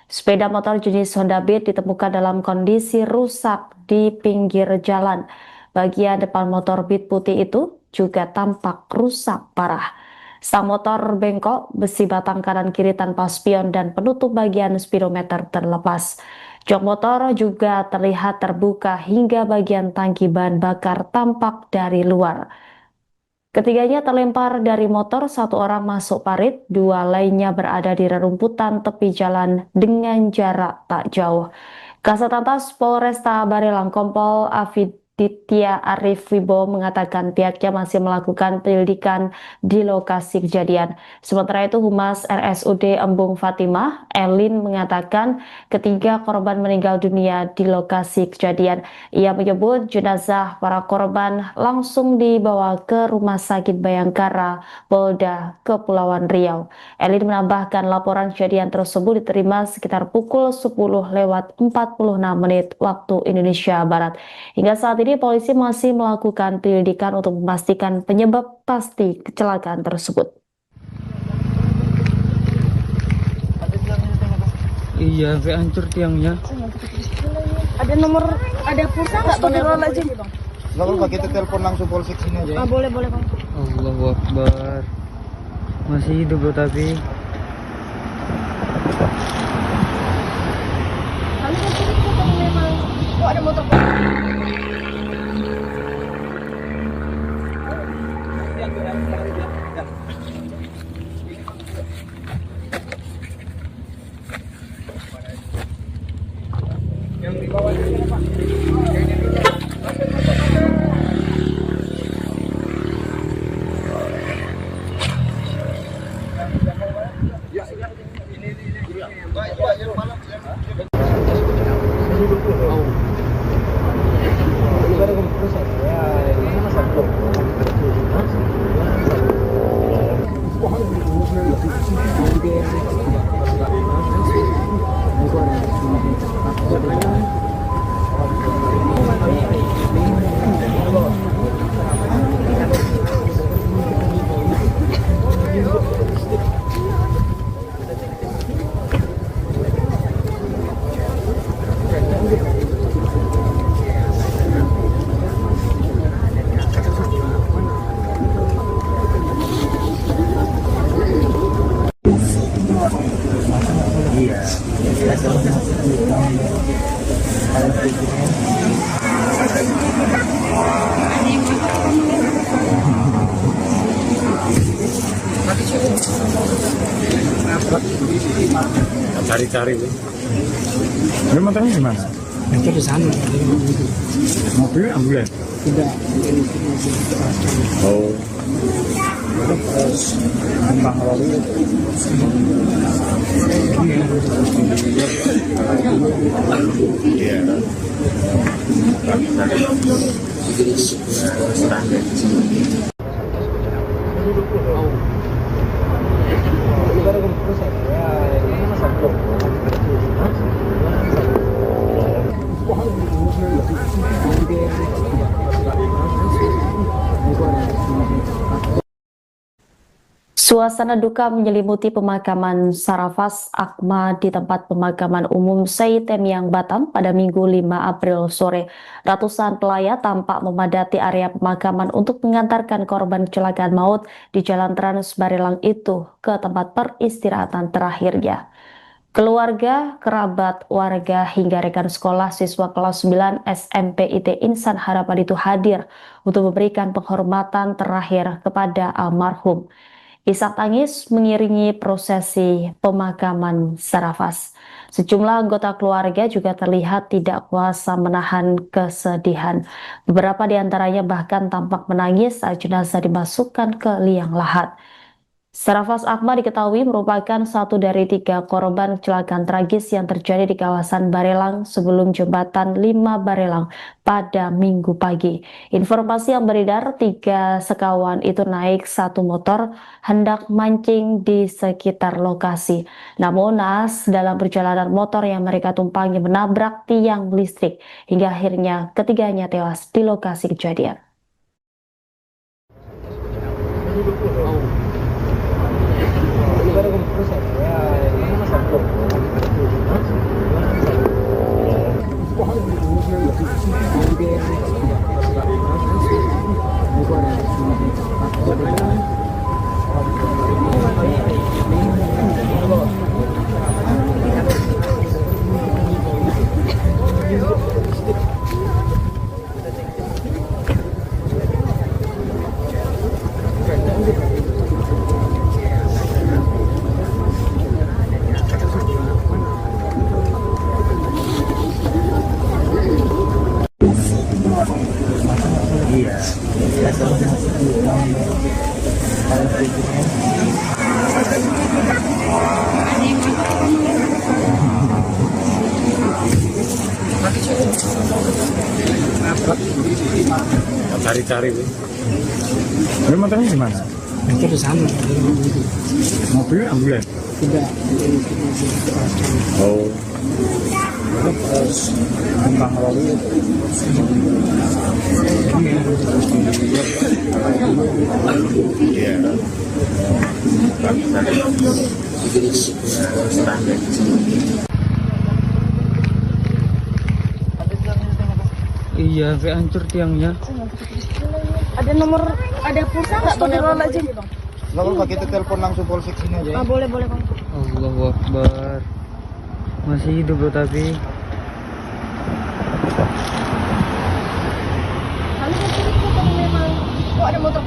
Sepeda motor jenis Honda Beat ditemukan dalam kondisi rusak di pinggir jalan. Bagian depan motor Beat putih itu juga tampak rusak parah. Sang motor bengkok, besi batang kanan kiri tanpa spion dan penutup bagian speedometer terlepas. Jok motor juga terlihat terbuka hingga bagian tangki bahan bakar tampak dari luar. Ketiganya terlempar dari motor, 1 orang masuk parit, 2 lainnya berada di rerumputan tepi jalan dengan jarak tak jauh. Kasatlantas Polresta Barelang Kompol Afiditya Arif Wibowo mengatakan pihaknya masih melakukan penyelidikan di lokasi kejadian. Sementara itu Humas RSUD Embung Fatimah, Elin, mengatakan ketiga korban meninggal dunia di lokasi kejadian. Ia menyebut jenazah para korban langsung dibawa ke Rumah Sakit Bayangkara, Polda Kepulauan Riau. Elin menambahkan laporan kejadian tersebut diterima sekitar pukul 10:46 waktu Indonesia Barat. Hingga saat ini polisi masih melakukan penyelidikan untuk memastikan penyebab pasti kecelakaan tersebut. Iya, kayak hancur tiangnya. Ada nomor, ada pulsa nggak? Boleh aja bang. Nggak apa-apa, kita telepon langsung polsek sini aja. Ah, boleh bang. Allahu Akbar. Masih hidup bro tapi. Kami kan cerita memang. Oh, ada motor. Cari-cari. Ini motornya gimana? Motor di sana. Mobilnya ambulan? Tidak. Oh. Kembang lori. Iya. Suasana duka menyelimuti pemakaman Sarafaz Akma di tempat pemakaman umum Syed Temyang Batam pada Minggu 5 April sore. Ratusan pelayat tampak memadati area pemakaman untuk mengantarkan korban kecelakaan maut di Jalan Trans Barelang itu ke tempat peristirahatan terakhirnya. Keluarga, kerabat, warga, hingga rekan sekolah siswa kelas 9 SMP IT Insan Harapan itu hadir untuk memberikan penghormatan terakhir kepada almarhum. Isak tangis mengiringi prosesi pemakaman Sarafaz. Sejumlah anggota keluarga juga terlihat tidak kuasa menahan kesedihan. Beberapa di antaranya bahkan tampak menangis saat jenazah dimasukkan ke liang lahat. Sarafaz Akma diketahui merupakan satu dari 3 korban kecelakaan tragis yang terjadi di kawasan Barelang sebelum jembatan 5 Barelang pada Minggu pagi. Informasi yang beredar, 3 sekawan itu naik satu motor hendak mancing di sekitar lokasi. Namun naas dalam perjalanan motor yang mereka tumpangi menabrak tiang listrik hingga akhirnya ketiganya tewas di lokasi kejadian. Cari-cari. Ini motornya gimana? Motor di sana. Mobilnya ambulan? Tidak. Oh. Kembang lori. Iya. Iya, kayak hancur tiangnya. Ada nomor, ada pulsa nggak? Astagfirullahaladzim. Nggak apa-apa, kita telepon langsung polsek sini aja. Ah, boleh boleh bang. Allahu Akbar. Masih hidup loh tapi. Kami masih itu kalau memang. Oh ada motor.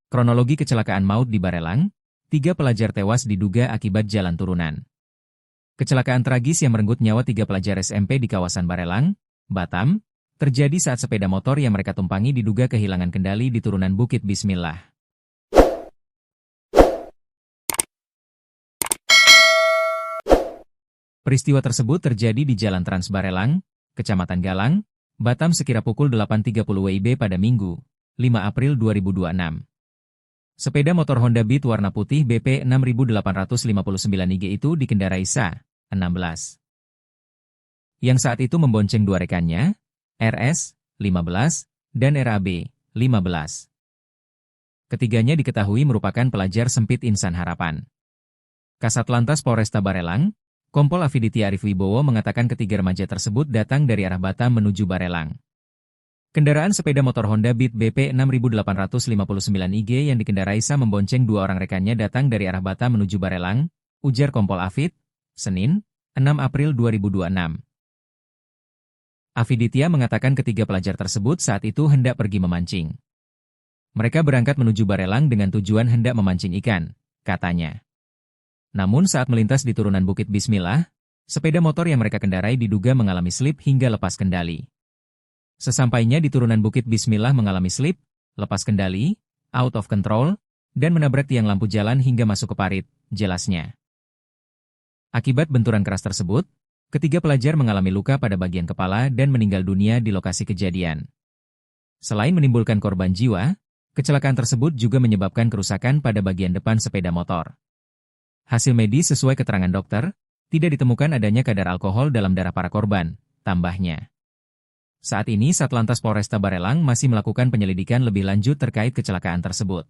Kronologi kecelakaan maut di Barelang, 3 pelajar tewas diduga akibat jalan turunan. Kecelakaan tragis yang merenggut nyawa 3 pelajar SMP di kawasan Barelang, Batam, terjadi saat sepeda motor yang mereka tumpangi diduga kehilangan kendali di turunan Bukit Bismillah. Peristiwa tersebut terjadi di Jalan Trans Barelang, Kecamatan Galang, Batam sekira pukul 8.30 WIB pada Minggu, 5 April 2026. Sepeda motor Honda Beat warna putih BP 6859 IG itu dikendarai Sa, 16. Yang saat itu membonceng 2 rekannya, RS, 15, dan RAB, 15. Ketiganya diketahui merupakan pelajar sempit Insan Harapan. Kasat Lantas Polresta Barelang, Kompol Afiditi Arif Wibowo mengatakan ketiga remaja tersebut datang dari arah Batam menuju Barelang. Kendaraan sepeda motor Honda Beat BP 6859 IG yang dikendarai Sa membonceng 2 orang rekannya datang dari arah Batam menuju Barelang, ujar Kompol Afid, Senin, 6 April 2026. Afiditia mengatakan ketiga pelajar tersebut saat itu hendak pergi memancing. Mereka berangkat menuju Barelang dengan tujuan hendak memancing ikan, katanya. Namun saat melintas di turunan Bukit Bismillah, sepeda motor yang mereka kendarai diduga mengalami slip hingga lepas kendali. Sesampainya di turunan Bukit Bismillah mengalami slip, lepas kendali, out of control, dan menabrak tiang lampu jalan hingga masuk ke parit, jelasnya. Akibat benturan keras tersebut, ketiga pelajar mengalami luka pada bagian kepala dan meninggal dunia di lokasi kejadian. Selain menimbulkan korban jiwa, kecelakaan tersebut juga menyebabkan kerusakan pada bagian depan sepeda motor. Hasil medis sesuai keterangan dokter, tidak ditemukan adanya kadar alkohol dalam darah para korban, tambahnya. Saat ini Satlantas Polresta Barelang masih melakukan penyelidikan lebih lanjut terkait kecelakaan tersebut.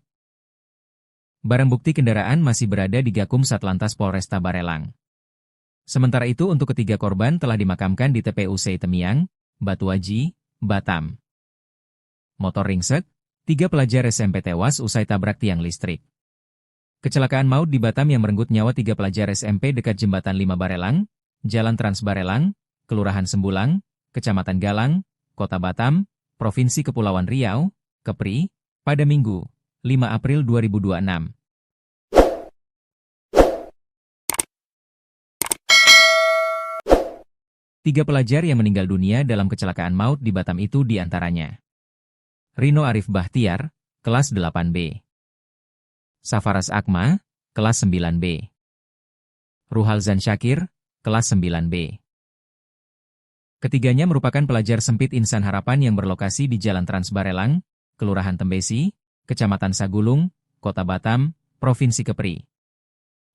Barang bukti kendaraan masih berada di Gakum Satlantas Polresta Barelang. Sementara itu untuk ketiga korban telah dimakamkan di TPU Temiang, Batuaji, Batam. Motor ringsek, 3 pelajar SMP tewas usai tabrak tiang listrik. Kecelakaan maut di Batam yang merenggut nyawa 3 pelajar SMP dekat Jembatan 5 Barelang, Jalan Trans Barelang, Kelurahan Sembulang, Kecamatan Galang, Kota Batam, Provinsi Kepulauan Riau, Kepri, pada Minggu, 5 April 2026. Tiga pelajar yang meninggal dunia dalam kecelakaan maut di Batam itu diantaranya Rino Arif Bahtiar, kelas 8B. Safaras Akma, kelas 9B. Ruhalzan Syakir, kelas 9B. Ketiganya merupakan pelajar sempit Insan Harapan yang berlokasi di Jalan Trans Barelang, Kelurahan Tembesi, Kecamatan Sagulung, Kota Batam, Provinsi Kepri.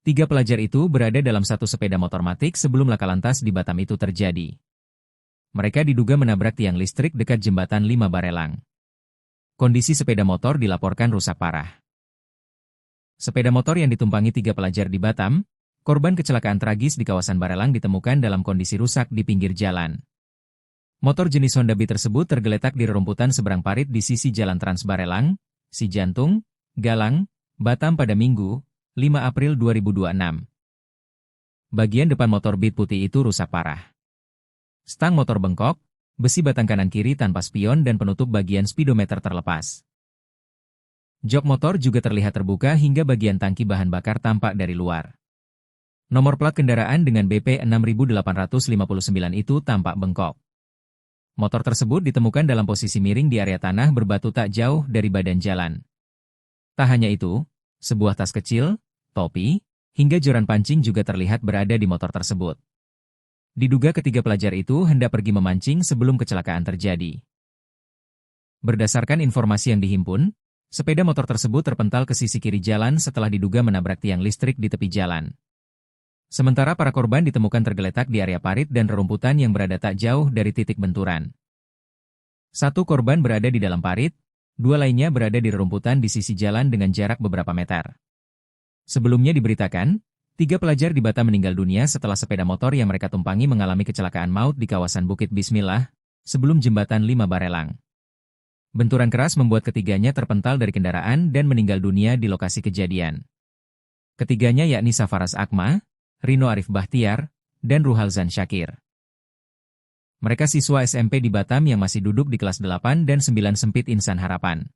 3 pelajar itu berada dalam satu sepeda motor matic sebelum laka lantas di Batam itu terjadi. Mereka diduga menabrak tiang listrik dekat Jembatan 5 Barelang. Kondisi sepeda motor dilaporkan rusak parah. Sepeda motor yang ditumpangi 3 pelajar di Batam, korban kecelakaan tragis di kawasan Barelang ditemukan dalam kondisi rusak di pinggir jalan. Motor jenis Honda Beat tersebut tergeletak di rerumputan seberang parit di sisi Jalan Trans Barelang, Cijantung, Galang, Batam pada Minggu, 5 April 2026. Bagian depan motor Beat putih itu rusak parah. Stang motor bengkok, besi batang kanan kiri tanpa spion dan penutup bagian speedometer terlepas. Jok motor juga terlihat terbuka hingga bagian tangki bahan bakar tampak dari luar. Nomor plat kendaraan dengan BP 6859 itu tampak bengkok. Motor tersebut ditemukan dalam posisi miring di area tanah berbatu tak jauh dari badan jalan. Tak hanya itu, sebuah tas kecil, topi, hingga joran pancing juga terlihat berada di motor tersebut. Diduga ketiga pelajar itu hendak pergi memancing sebelum kecelakaan terjadi. Berdasarkan informasi yang dihimpun, sepeda motor tersebut terpental ke sisi kiri jalan setelah diduga menabrak tiang listrik di tepi jalan. Sementara para korban ditemukan tergeletak di area parit dan rerumputan yang berada tak jauh dari titik benturan. 1 korban berada di dalam parit, 2 lainnya berada di rerumputan di sisi jalan dengan jarak beberapa meter. Sebelumnya diberitakan, 3 pelajar di Batam meninggal dunia setelah sepeda motor yang mereka tumpangi mengalami kecelakaan maut di kawasan Bukit Bismillah, sebelum Jembatan 5 Barelang. Benturan keras membuat ketiganya terpental dari kendaraan dan meninggal dunia di lokasi kejadian. Ketiganya yakni Safaras Akma, Rino Arif Bahtiar, dan Ruhalzan Syakir. Mereka siswa SMP di Batam yang masih duduk di kelas 8 dan 9 sempit Insan Harapan.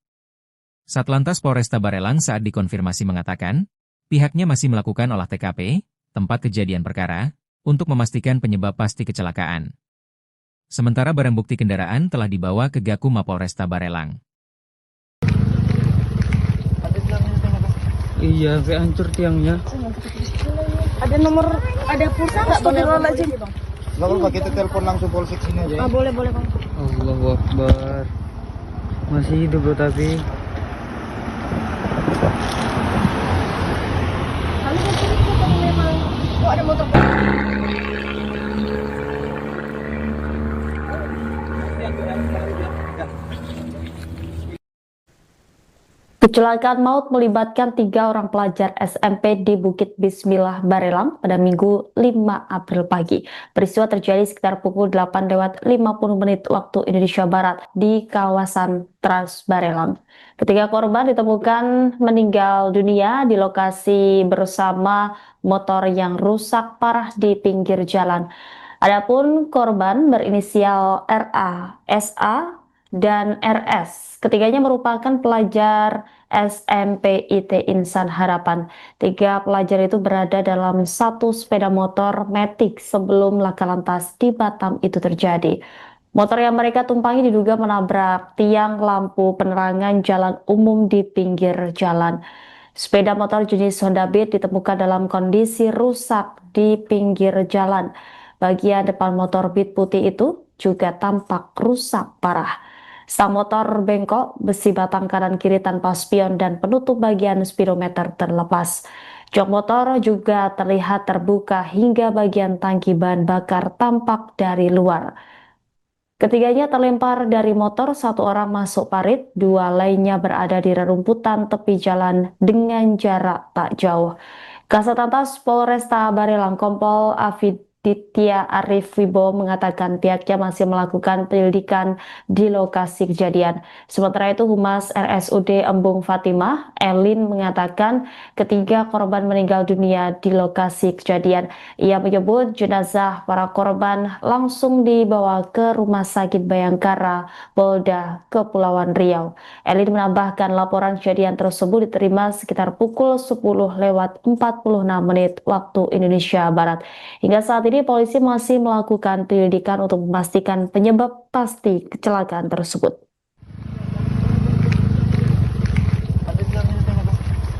Satlantas Polresta Barelang saat dikonfirmasi mengatakan, pihaknya masih melakukan olah TKP, tempat kejadian perkara, untuk memastikan penyebab pasti kecelakaan. Sementara barang bukti kendaraan telah dibawa ke Gakum Mapolresta Barelang. Iya, sampai hancur tiangnya. Ada pulsa nggak bang? Astagfirullahaladzim. Nggak apa-apa, kita telepon langsung polsek sini aja. Ah, boleh bang. Allahu Akbar. Masih hidup bro tapi. Kami kan cerita kalau memang ada motor. Kecelakaan maut melibatkan 3 orang pelajar SMP di Bukit Bismillah Barelang pada Minggu 5 April pagi. Peristiwa terjadi sekitar pukul 8:50 waktu Indonesia Barat di kawasan Trans Barelang. Ketiga korban ditemukan meninggal dunia di lokasi bersama motor yang rusak parah di pinggir jalan. Adapun korban berinisial RA, SA, dan RS. Ketiganya merupakan pelajar SMP IT Insan Harapan. 3 pelajar itu berada dalam satu sepeda motor Matic sebelum laka lantas di Batam itu terjadi. Motor yang mereka tumpangi diduga menabrak tiang lampu penerangan jalan umum di pinggir jalan. Sepeda motor jenis Honda Beat ditemukan dalam kondisi rusak di pinggir jalan. Bagian depan motor Beat putih itu juga tampak rusak parah. Stang motor bengkok, besi batang kanan kiri tanpa spion dan penutup bagian speedometer terlepas. Jok motor juga terlihat terbuka hingga bagian tangki bahan bakar tampak dari luar. Ketiganya terlempar dari motor, 1 orang masuk parit, 2 lainnya berada di rerumputan tepi jalan dengan jarak tak jauh. Kasat Lantas Polresta Barelang Kompol Afiditya Arif Wibowo mengatakan pihaknya masih melakukan penyelidikan di lokasi kejadian. Sementara itu Humas RSUD Embung Fatimah, Elin, mengatakan ketiga korban meninggal dunia di lokasi kejadian. Ia menyebut jenazah para korban langsung dibawa ke Rumah Sakit Bayangkara, Polda Kepulauan Riau. Elin menambahkan laporan kejadian tersebut diterima sekitar pukul 10:46 waktu Indonesia Barat. Hingga saat ini polisi masih melakukan penyelidikan untuk memastikan penyebab pasti kecelakaan tersebut.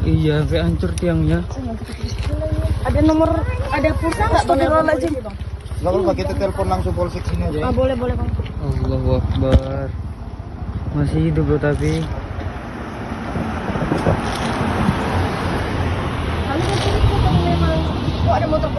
Iya, sampai hancur tiangnya. Ada pulsa nggak bang? Astagfirullahaladzim. Nggak apa-apa, kita telepon langsung polsek sini aja. Ah, boleh bang. Allahu Akbar. Masih hidup bro tapi. Kami kan cerita kalau memang ada motor.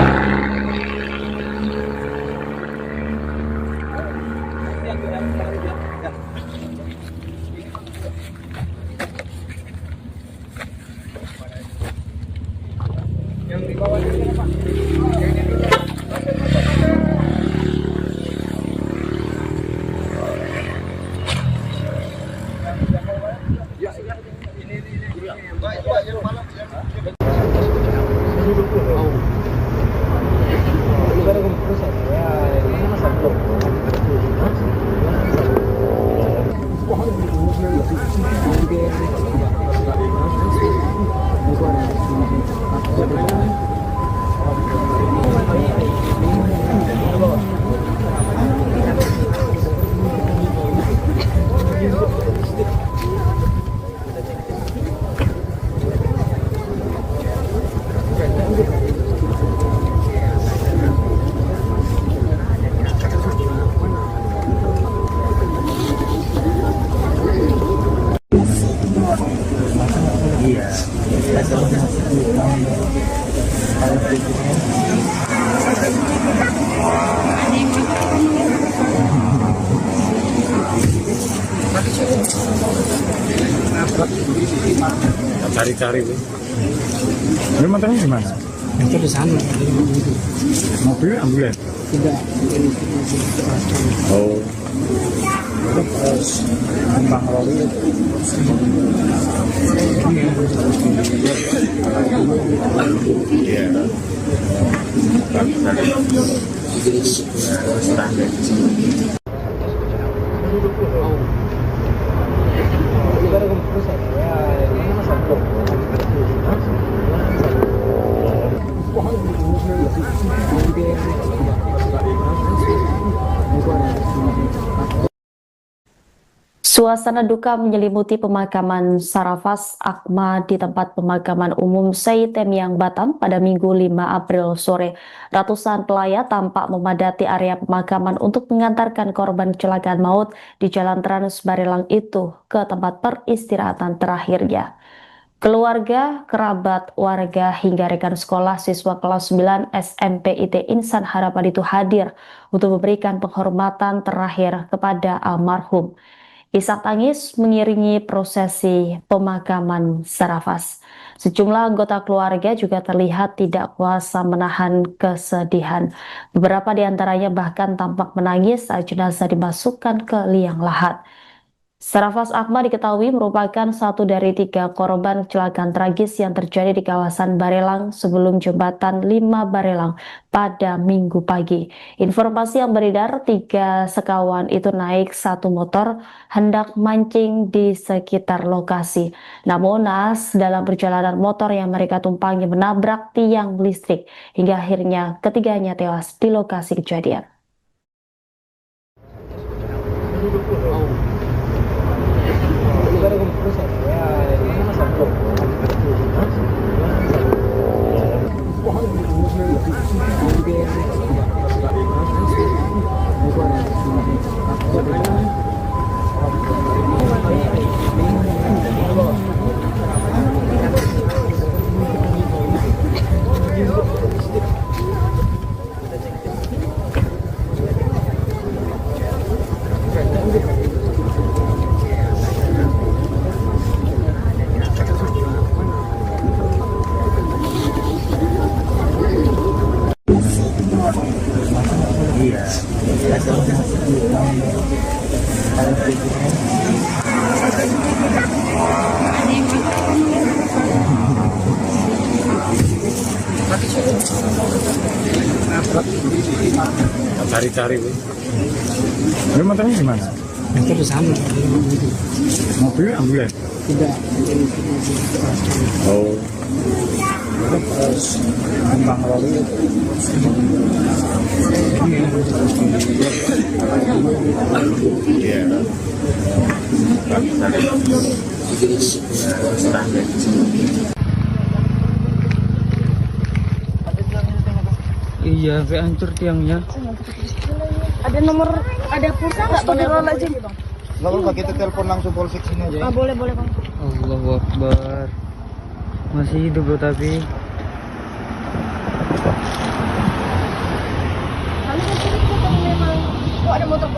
Cari-cari. Ini motornya di mana? Motor di sana. Mobil ambulan? Tidak. Oh. Bang Robi. Iya. Suasana duka menyelimuti pemakaman Sarafas Akma di tempat pemakaman umum Seitemiang Batam pada Minggu 5 April sore. Ratusan pelayat tampak memadati area pemakaman untuk mengantarkan korban kecelakaan maut di Jalan Trans Barelang itu ke tempat peristirahatan terakhirnya. Keluarga, kerabat, warga, hingga rekan sekolah siswa kelas 9 SMP IT Insan Harapan itu hadir untuk memberikan penghormatan terakhir kepada almarhum. Isak tangis mengiringi prosesi pemakaman Sarafas. Sejumlah anggota keluarga juga terlihat tidak kuasa menahan kesedihan. Beberapa di antaranya bahkan tampak menangis saat jenazah dimasukkan ke liang lahat. Sarafas Akma diketahui merupakan satu dari 3 korban kecelakaan tragis yang terjadi di kawasan Barelang sebelum jembatan 5 Barelang pada Minggu pagi. Informasi yang beredar, 3 sekawan itu naik satu motor hendak mancing di sekitar lokasi. Namun naas dalam perjalanan motor yang mereka tumpangi menabrak tiang listrik hingga akhirnya ketiganya tewas di lokasi kejadian. Cari-cari, ini motornya gimana? Motor di sana. Mobil ambulan? Tidak. Oh. Kembang lalu. Iya. Iya, sampai hancur tiangnya. Ada nomor, ada pulsa nggak bang? Nggak apa-apa, kita telepon langsung polsek sini aja. Ah, boleh bang. Allahu Akbar. Masih hidup bro tapi. Kami kan cerita kalau memang kok ada motor.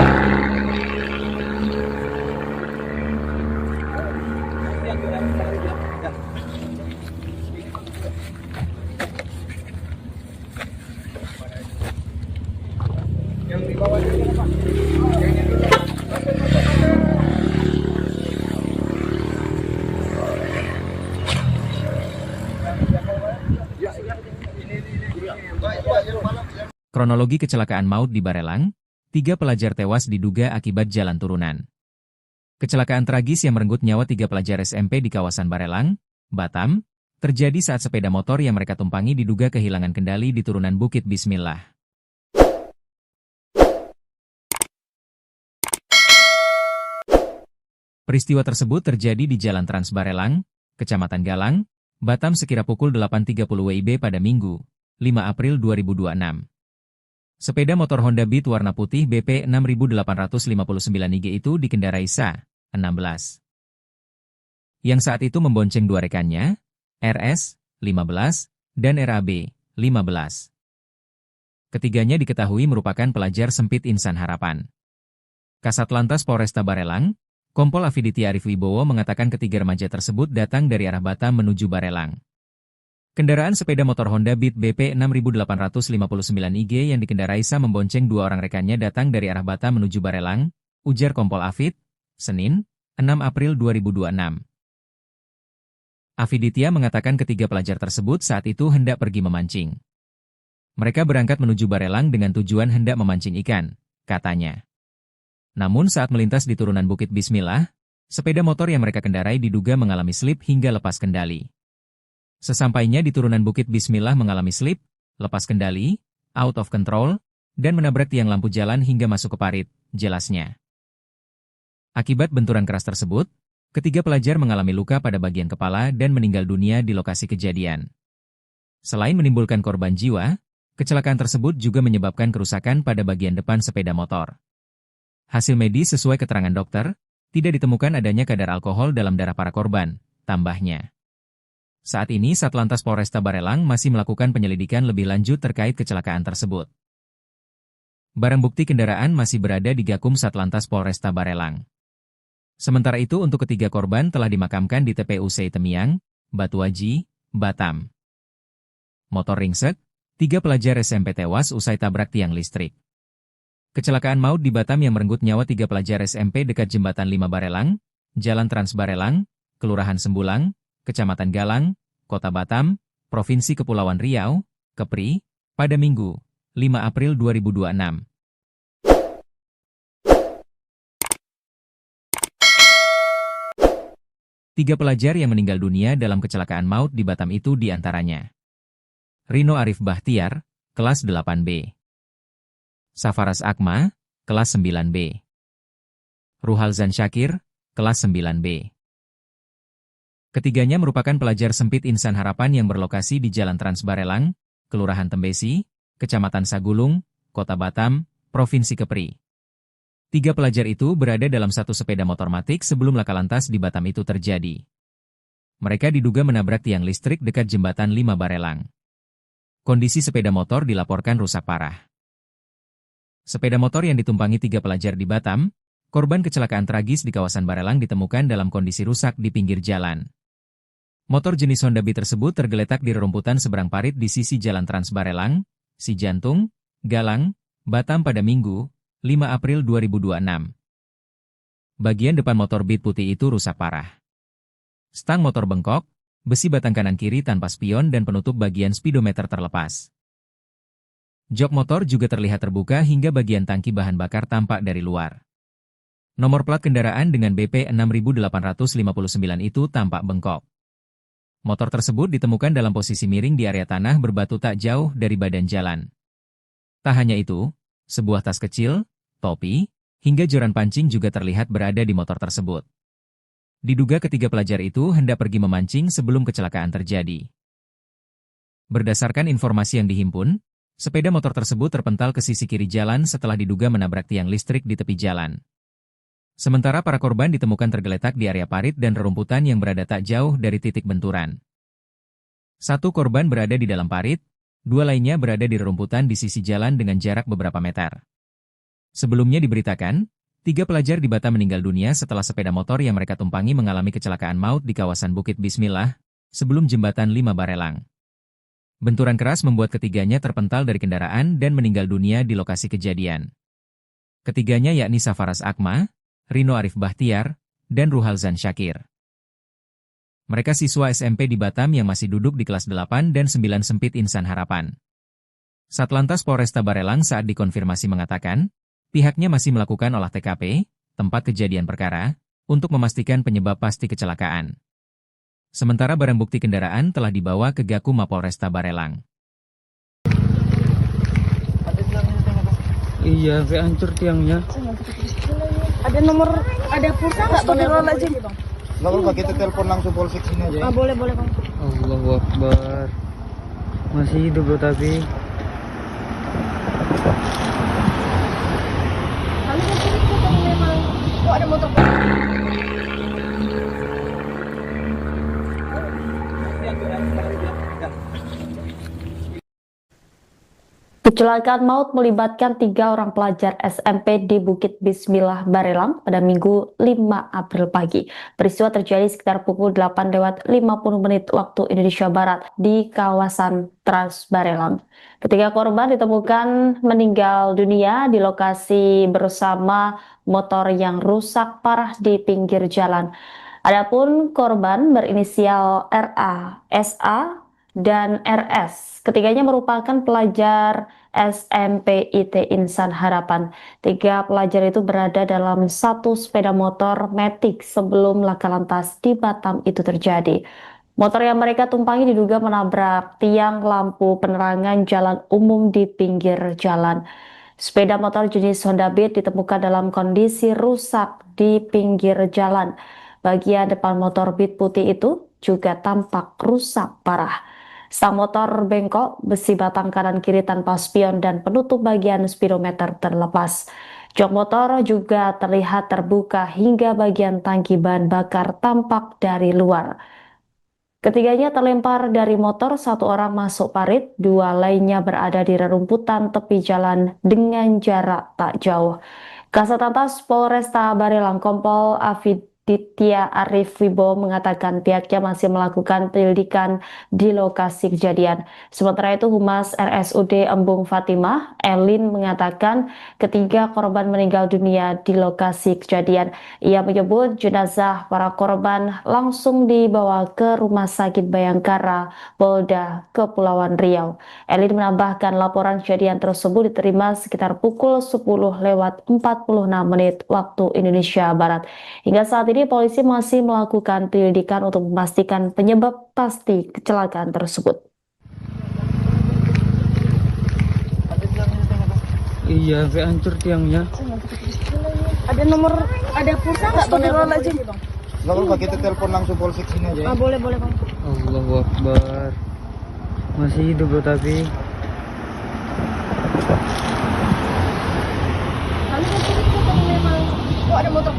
Kronologi kecelakaan maut di Barelang, 3 pelajar tewas diduga akibat jalan turunan. Kecelakaan tragis yang merenggut nyawa 3 pelajar SMP di kawasan Barelang, Batam, terjadi saat sepeda motor yang mereka tumpangi diduga kehilangan kendali di turunan Bukit Bismillah. Peristiwa tersebut terjadi di Jalan Trans Barelang, Kecamatan Galang, Batam sekira pukul 8.30 WIB pada Minggu, 5 April 2026. Sepeda motor Honda Beat warna putih BP 6859 IG itu dikendarai Sa, 16. Yang saat itu membonceng 2 rekannya, RS, 15, dan RAB, 15. Ketiganya diketahui merupakan pelajar sempit Insan Harapan. Kasat Lantas Polresta Barelang, Kompol Afiditi Arif Wibowo mengatakan ketiga remaja tersebut datang dari arah Batam menuju Barelang. Kendaraan sepeda motor Honda Beat BP 6859 IG yang dikendarai Sa membonceng 2 orang rekannya datang dari arah Batam menuju Barelang, ujar Kompol Afid, Senin, 6 April 2026. Afiditia mengatakan ketiga pelajar tersebut saat itu hendak pergi memancing. Mereka berangkat menuju Barelang dengan tujuan hendak memancing ikan, katanya. Namun saat melintas di turunan Bukit Bismillah, sepeda motor yang mereka kendarai diduga mengalami slip hingga lepas kendali. Sesampainya di turunan Bukit Bismillah mengalami slip, lepas kendali, out of control, dan menabrak tiang lampu jalan hingga masuk ke parit, jelasnya. Akibat benturan keras tersebut, ketiga pelajar mengalami luka pada bagian kepala dan meninggal dunia di lokasi kejadian. Selain menimbulkan korban jiwa, kecelakaan tersebut juga menyebabkan kerusakan pada bagian depan sepeda motor. Hasil medis sesuai keterangan dokter, tidak ditemukan adanya kadar alkohol dalam darah para korban, tambahnya. Saat ini Satlantas Polresta Barelang masih melakukan penyelidikan lebih lanjut terkait kecelakaan tersebut. Barang bukti kendaraan masih berada di Gakum Satlantas Polresta Barelang. Sementara itu untuk ketiga korban telah dimakamkan di TPU Seitemiang, Batuaji, Batam. Motor ringsek, 3 pelajar SMP tewas usai tabrak tiang listrik. Kecelakaan maut di Batam yang merenggut nyawa 3 pelajar SMP dekat Jembatan 5 Barelang, Jalan Trans Barelang, Kelurahan Sembulang, Kecamatan Galang, Kota Batam, Provinsi Kepulauan Riau, Kepri, pada Minggu, 5 April 2026. Tiga pelajar yang meninggal dunia dalam kecelakaan maut di Batam itu diantaranya Rino Arif Bahtiar, kelas 8B. Safaras Akma, kelas 9B. Ruhalzan Syakir, kelas 9B. Ketiganya merupakan pelajar sempit Insan Harapan yang berlokasi di Jalan Trans Barelang, Kelurahan Tembesi, Kecamatan Sagulung, Kota Batam, Provinsi Kepri. 3 pelajar itu berada dalam satu sepeda motor matic sebelum laka lantas di Batam itu terjadi. Mereka diduga menabrak tiang listrik dekat Jembatan 5 Barelang. Kondisi sepeda motor dilaporkan rusak parah. Sepeda motor yang ditumpangi 3 pelajar di Batam, korban kecelakaan tragis di kawasan Barelang ditemukan dalam kondisi rusak di pinggir jalan. Motor jenis Honda Beat tersebut tergeletak di rerumputan seberang parit di sisi Jalan Trans Barelang, Cijantung, Galang, Batam pada Minggu, 5 April 2026. Bagian depan motor Beat putih itu rusak parah. Stang motor bengkok, besi batang kanan kiri tanpa spion dan penutup bagian speedometer terlepas. Jok motor juga terlihat terbuka hingga bagian tangki bahan bakar tampak dari luar. Nomor plat kendaraan dengan BP 6859 itu tampak bengkok. Motor tersebut ditemukan dalam posisi miring di area tanah berbatu tak jauh dari badan jalan. Tak hanya itu, sebuah tas kecil, topi, hingga joran pancing juga terlihat berada di motor tersebut. Diduga ketiga pelajar itu hendak pergi memancing sebelum kecelakaan terjadi. Berdasarkan informasi yang dihimpun, sepeda motor tersebut terpental ke sisi kiri jalan setelah diduga menabrak tiang listrik di tepi jalan. Sementara para korban ditemukan tergeletak di area parit dan rerumputan yang berada tak jauh dari titik benturan. 1 korban berada di dalam parit, 2 lainnya berada di rerumputan di sisi jalan dengan jarak beberapa meter. Sebelumnya diberitakan, 3 pelajar di Batam meninggal dunia setelah sepeda motor yang mereka tumpangi mengalami kecelakaan maut di kawasan Bukit Bismillah, sebelum Jembatan 5 Barelang. Benturan keras membuat ketiganya terpental dari kendaraan dan meninggal dunia di lokasi kejadian. Ketiganya yakni Safaras Akma, Rino Arif Bahtiar, dan Ruhalzan Syakir. Mereka siswa SMP di Batam yang masih duduk di kelas 8 dan 9 sempit Insan Harapan. Satlantas Polresta Barelang saat dikonfirmasi mengatakan, pihaknya masih melakukan olah TKP, tempat kejadian perkara, untuk memastikan penyebab pasti kecelakaan. Sementara barang bukti kendaraan telah dibawa ke Gakum Mapolresta Barelang. Iya, kayak hancur tiangnya. Ada nomor, ada pulsa nggak? Boleh aja bang. Nggak apa-apa, kita telepon langsung polsek sini aja. Ah, boleh bang. Allahu Akbar. Masih hidup loh tapi. Kami mau cerita kalau memang kok ada motor. Kecelakaan maut melibatkan 3 orang pelajar SMP di Bukit Bismillah Barelang pada Minggu 5 April pagi. Peristiwa terjadi sekitar pukul 8:50 waktu Indonesia Barat di kawasan Trans Barelang. Ketiga korban ditemukan meninggal dunia di lokasi bersama motor yang rusak parah di pinggir jalan. Adapun korban berinisial RA, SA, dan RS. Ketiganya merupakan pelajar SMP IT Insan Harapan. 3 pelajar itu berada dalam satu sepeda motor matic sebelum laka lantas di Batam itu terjadi. Motor yang mereka tumpangi diduga menabrak tiang lampu penerangan jalan umum di pinggir jalan. Sepeda motor jenis Honda Beat ditemukan dalam kondisi rusak di pinggir jalan. Bagian depan motor Beat putih itu juga tampak rusak parah. Sang motor bengkok, besi batang kanan kiri tanpa spion dan penutup bagian speedometer terlepas. Jok motor juga terlihat terbuka hingga bagian tangki bahan bakar tampak dari luar. Ketiganya terlempar dari motor, satu orang masuk parit, dua lainnya berada di rerumputan tepi jalan dengan jarak tak jauh. Kasat Lantas Polresta Barelang Kompol Afiditya Arif Wibowo mengatakan pihaknya masih melakukan penyelidikan di lokasi kejadian. Sementara itu Humas RSUD Embung Fatimah, Elin mengatakan ketiga korban meninggal dunia di lokasi kejadian. Ia menyebut jenazah para korban langsung dibawa ke Rumah Sakit Bayangkara, Polda Kepulauan Riau. Elin menambahkan laporan kejadian tersebut diterima sekitar pukul 10:46 waktu Indonesia Barat. Hingga saat ini polisi masih melakukan penyelidikan untuk memastikan penyebab pasti kecelakaan tersebut. Iya, sampai hancur tiangnya. Ada nomor, ada pulsa nggak? Astagfirullahaladzim. Nggak apa-apa, kita telepon langsung polsek sini aja. Ah, boleh boleh bang. Allahu Akbar. Masih hidup loh tapi. Kami kan tadi memang. Oh ada motor.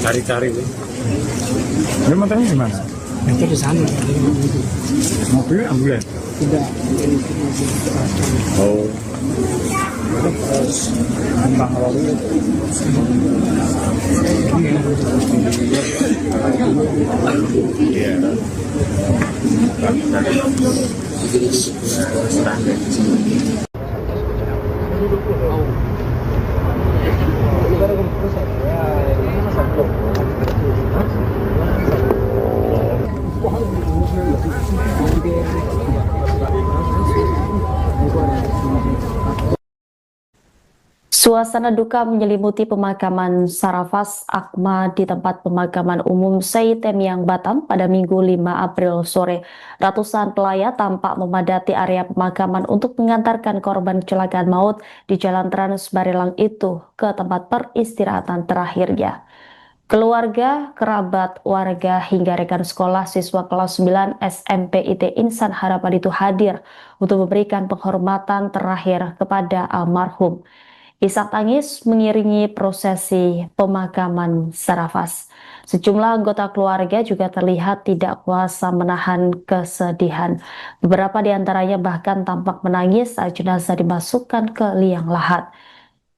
Cari-cari. Ini motornya gimana? Itu di sana. Mobilnya ambulan? Tidak. Oh. Iya. Suasana duka menyelimuti pemakaman Sarafas Akma di tempat pemakaman umum Seitemiang Batam pada Minggu 5 April sore. Ratusan pelayat tampak memadati area pemakaman untuk mengantarkan korban kecelakaan maut di Jalan Trans Barelang itu ke tempat peristirahatan terakhirnya. Keluarga, kerabat, warga, hingga rekan sekolah siswa kelas 9 SMP IT Insan Harapan itu hadir untuk memberikan penghormatan terakhir kepada almarhum. Isak tangis mengiringi prosesi pemakaman Sarafas. Sejumlah anggota keluarga juga terlihat tidak kuasa menahan kesedihan. Beberapa di antaranya bahkan tampak menangis saat jenazah dimasukkan ke liang lahat.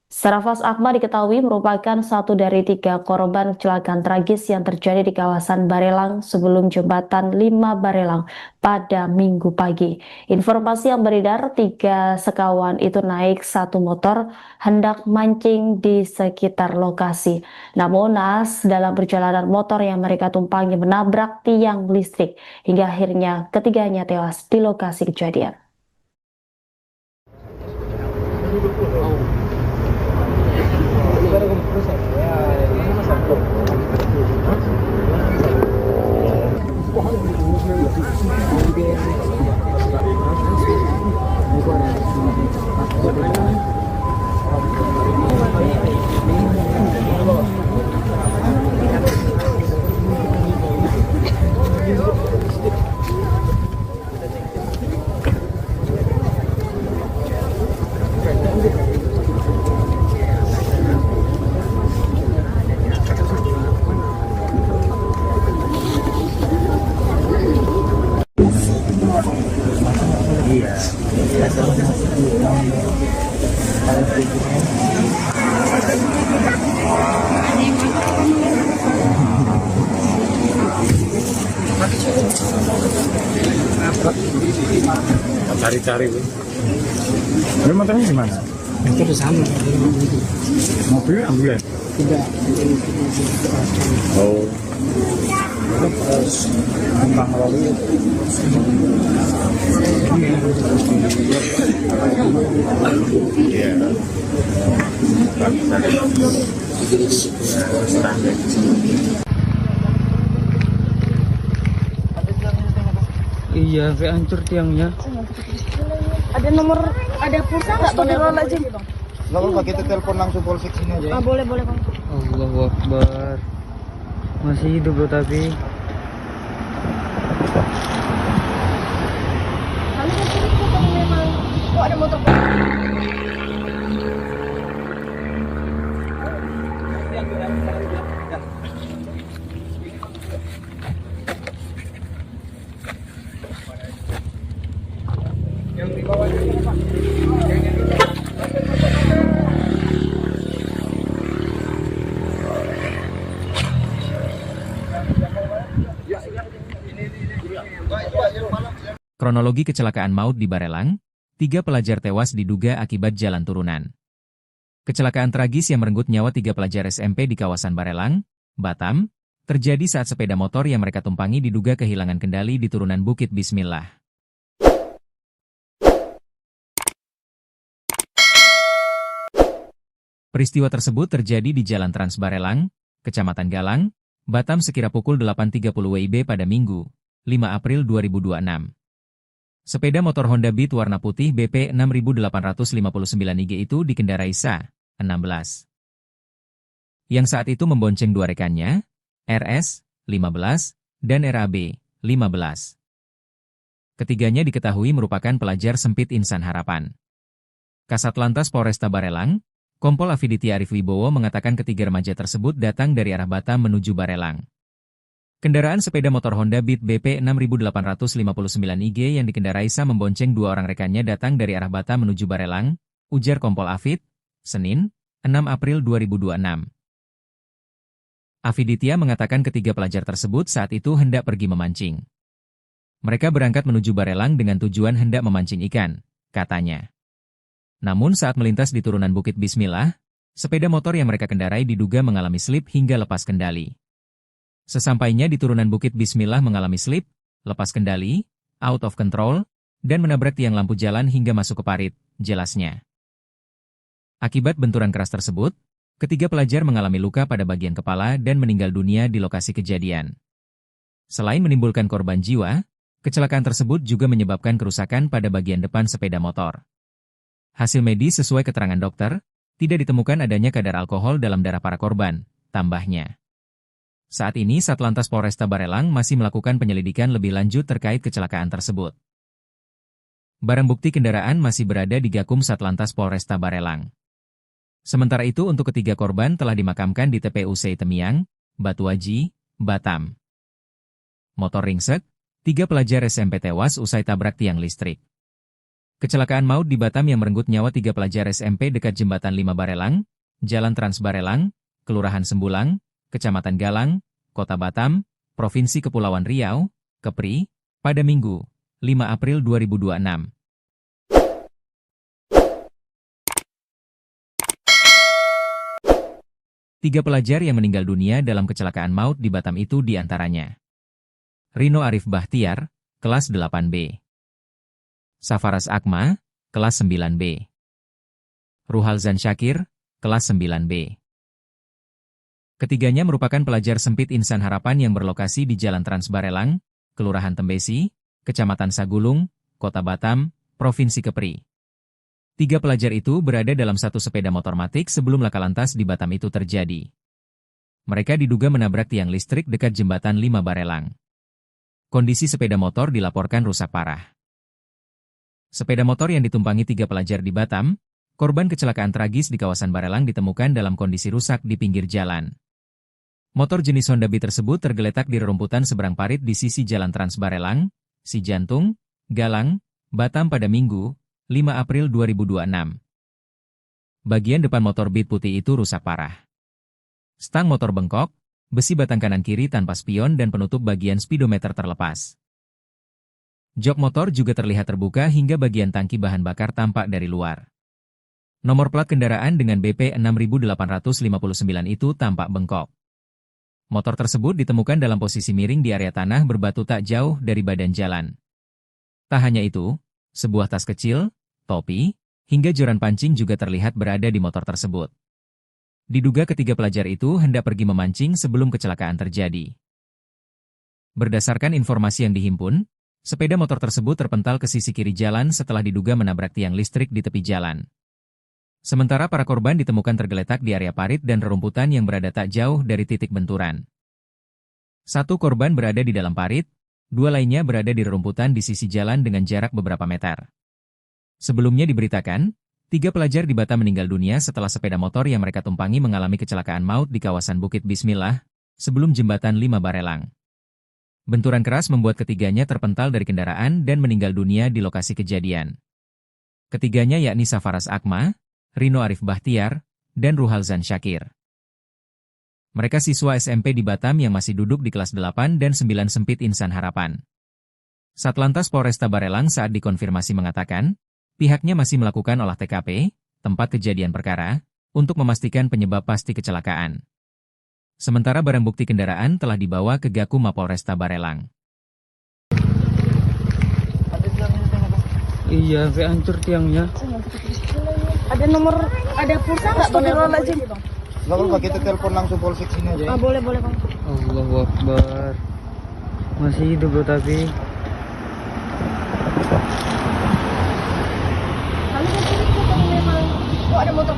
Sarafas Akma diketahui merupakan satu dari 3 korban kecelakaan tragis yang terjadi di kawasan Barelang sebelum jembatan 5 Barelang pada Minggu pagi. Informasi yang beredar, 3 sekawan itu naik satu motor hendak mancing di sekitar lokasi. Namun naas dalam perjalanan motor yang mereka tumpangi menabrak tiang listrik hingga akhirnya ketiganya tewas di lokasi kejadian. Cari-cari. Ini motornya gimana? Itu di sana. Mobilnya ambulan? Tidak. Oh. Tentang lalu. Iya. Iya, kayak hancur tiangnya. Ada nomor, ada pulsa nggak Bang? Aja. Nggak apa-apa, kita telepon langsung polsek sini aja. Ah, boleh Bang. Allahu Akbar. Masih hidup bro tapi. Kami masih itu kalau memang. Oh, ada motor. Kronologi kecelakaan maut di Barelang, 3 pelajar tewas diduga akibat jalan turunan. Kecelakaan tragis yang merenggut nyawa 3 pelajar SMP di kawasan Barelang, Batam, terjadi saat sepeda motor yang mereka tumpangi diduga kehilangan kendali di turunan Bukit Bismillah. Peristiwa tersebut terjadi di Jalan Trans Barelang, Kecamatan Galang, Batam sekira pukul 8.30 WIB pada Minggu, 5 April 2026. Sepeda motor Honda Beat warna putih BP 6859 IG itu dikendarai Sa, 16. Yang saat itu membonceng 2 rekannya, RS, 15, dan RAB, 15. Ketiganya diketahui merupakan pelajar sempit Insan Harapan. Kasat Lantas Polresta Barelang, Kompol Afiditya Arif Wibowo mengatakan ketiga remaja tersebut datang dari arah Batam menuju Barelang. Kendaraan sepeda motor Honda Beat BP 6859 IG yang dikendarai Sa membonceng 2 orang rekannya datang dari arah Batam menuju Barelang, ujar Kompol Afid, Senin, 6 April 2026. Afiditya mengatakan ketiga pelajar tersebut saat itu hendak pergi memancing. Mereka berangkat menuju Barelang dengan tujuan hendak memancing ikan, katanya. Namun saat melintas di turunan Bukit Bismillah, sepeda motor yang mereka kendarai diduga mengalami slip hingga lepas kendali. Sesampainya di turunan Bukit Bismillah mengalami slip, lepas kendali, out of control, dan menabrak tiang lampu jalan hingga masuk ke parit, jelasnya. Akibat benturan keras tersebut, ketiga pelajar mengalami luka pada bagian kepala dan meninggal dunia di lokasi kejadian. Selain menimbulkan korban jiwa, kecelakaan tersebut juga menyebabkan kerusakan pada bagian depan sepeda motor. Hasil medis sesuai keterangan dokter, tidak ditemukan adanya kadar alkohol dalam darah para korban, tambahnya. Saat ini Satlantas Polresta Barelang masih melakukan penyelidikan lebih lanjut terkait kecelakaan tersebut. Barang bukti kendaraan masih berada di Gakum Satlantas Polresta Barelang. Sementara itu untuk ketiga korban telah dimakamkan di TPU Temiang, Batuaji, Batam. Motor ringsek, 3 pelajar SMP tewas usai tabrak tiang listrik. Kecelakaan maut di Batam yang merenggut nyawa 3 pelajar SMP dekat Jembatan 5 Barelang, Jalan Trans Barelang, Kelurahan Sembulang, Kecamatan Galang, Kota Batam, Provinsi Kepulauan Riau, Kepri, pada Minggu, 5 April 2026. Tiga pelajar yang meninggal dunia dalam kecelakaan maut di Batam itu diantaranya. Rino Arif Bahtiar, kelas 8B. Safaras Akma, kelas 9B. Ruhalzan Syakir, kelas 9B. Ketiganya merupakan pelajar sempit Insan Harapan yang berlokasi di Jalan Trans Barelang, Kelurahan Tembesi, Kecamatan Sagulung, Kota Batam, Provinsi Kepri. 3 pelajar itu berada dalam satu sepeda motor matic sebelum laka lantas di Batam itu terjadi. Mereka diduga menabrak tiang listrik dekat Jembatan 5 Barelang. Kondisi sepeda motor dilaporkan rusak parah. Sepeda motor yang ditumpangi 3 pelajar di Batam, korban kecelakaan tragis di kawasan Barelang ditemukan dalam kondisi rusak di pinggir jalan. Motor jenis Honda Beat tersebut tergeletak di rerumputan seberang parit di sisi Jalan Trans Barelang, Cijantung, Galang, Batam pada Minggu, 5 April 2026. Bagian depan motor Beat putih itu rusak parah. Stang motor bengkok, besi batang kanan kiri tanpa spion dan penutup bagian speedometer terlepas. Jok motor juga terlihat terbuka hingga bagian tangki bahan bakar tampak dari luar. Nomor plat kendaraan dengan BP 6859 itu tampak bengkok. Motor tersebut ditemukan dalam posisi miring di area tanah berbatu tak jauh dari badan jalan. Tak hanya itu, sebuah tas kecil, topi, hingga joran pancing juga terlihat berada di motor tersebut. Diduga ketiga pelajar itu hendak pergi memancing sebelum kecelakaan terjadi. Berdasarkan informasi yang dihimpun, sepeda motor tersebut terpental ke sisi kiri jalan setelah diduga menabrak tiang listrik di tepi jalan. Sementara para korban ditemukan tergeletak di area parit dan rerumputan yang berada tak jauh dari titik benturan. Satu korban berada di dalam parit, dua lainnya berada di rerumputan di sisi jalan dengan jarak beberapa meter. Sebelumnya diberitakan, 3 pelajar di Batam meninggal dunia setelah sepeda motor yang mereka tumpangi mengalami kecelakaan maut di kawasan Bukit Bismillah, sebelum jembatan 5 Barelang. Benturan keras membuat ketiganya terpental dari kendaraan dan meninggal dunia di lokasi kejadian. Ketiganya yakni Safaras Akma, Rino Arif Bahtiar, dan Ruhalzan Syakir. Mereka siswa SMP di Batam yang masih duduk di kelas 8 dan 9 Sempit Insan Harapan. Satlantas Polresta Barelang saat dikonfirmasi mengatakan, pihaknya masih melakukan olah TKP, tempat kejadian perkara, untuk memastikan penyebab pasti kecelakaan. Sementara barang bukti kendaraan telah dibawa ke Gakum Mapolresta Barelang. Iya, sampai hancur tiangnya. Ada nomor, ada pulsa nggak bang? Nggak apa-apa, kita telepon langsung polsek sini aja. Ah, boleh bang. Allahu Akbar. Masih hidup loh tapi. Kami kan curiga kalau memang kok ada motor.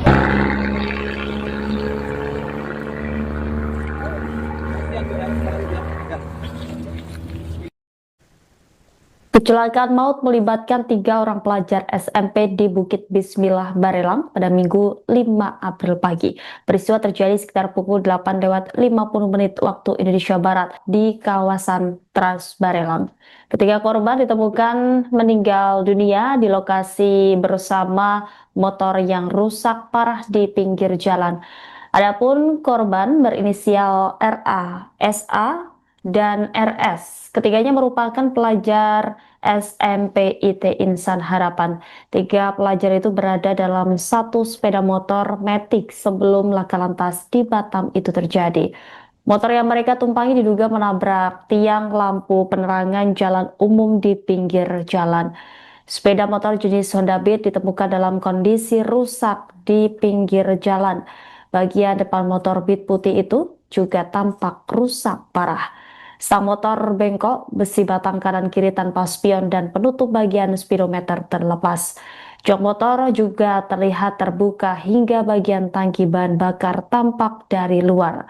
Kecelakaan maut melibatkan 3 orang pelajar SMP di Bukit Bismillah Barelang pada Minggu 5 April pagi. Peristiwa terjadi sekitar pukul 8:50 waktu Indonesia Barat di kawasan Trans Barelang. Ketiga korban ditemukan meninggal dunia di lokasi bersama motor yang rusak parah di pinggir jalan. Adapun korban berinisial RA, SA, dan RS. Ketiganya merupakan pelajar SMP IT Insan Harapan. 3 pelajar itu berada dalam satu sepeda motor Matic sebelum laka lantas di Batam itu terjadi. Motor yang mereka tumpangi diduga menabrak tiang lampu penerangan jalan umum di pinggir jalan. Sepeda motor jenis Honda Beat ditemukan dalam kondisi rusak di pinggir jalan. Bagian depan motor Beat putih itu juga tampak rusak parah. Stang motor bengkok, besi batang kanan kiri tanpa spion dan penutup bagian speedometer terlepas. Jok motor juga terlihat terbuka hingga bagian tangki bahan bakar tampak dari luar.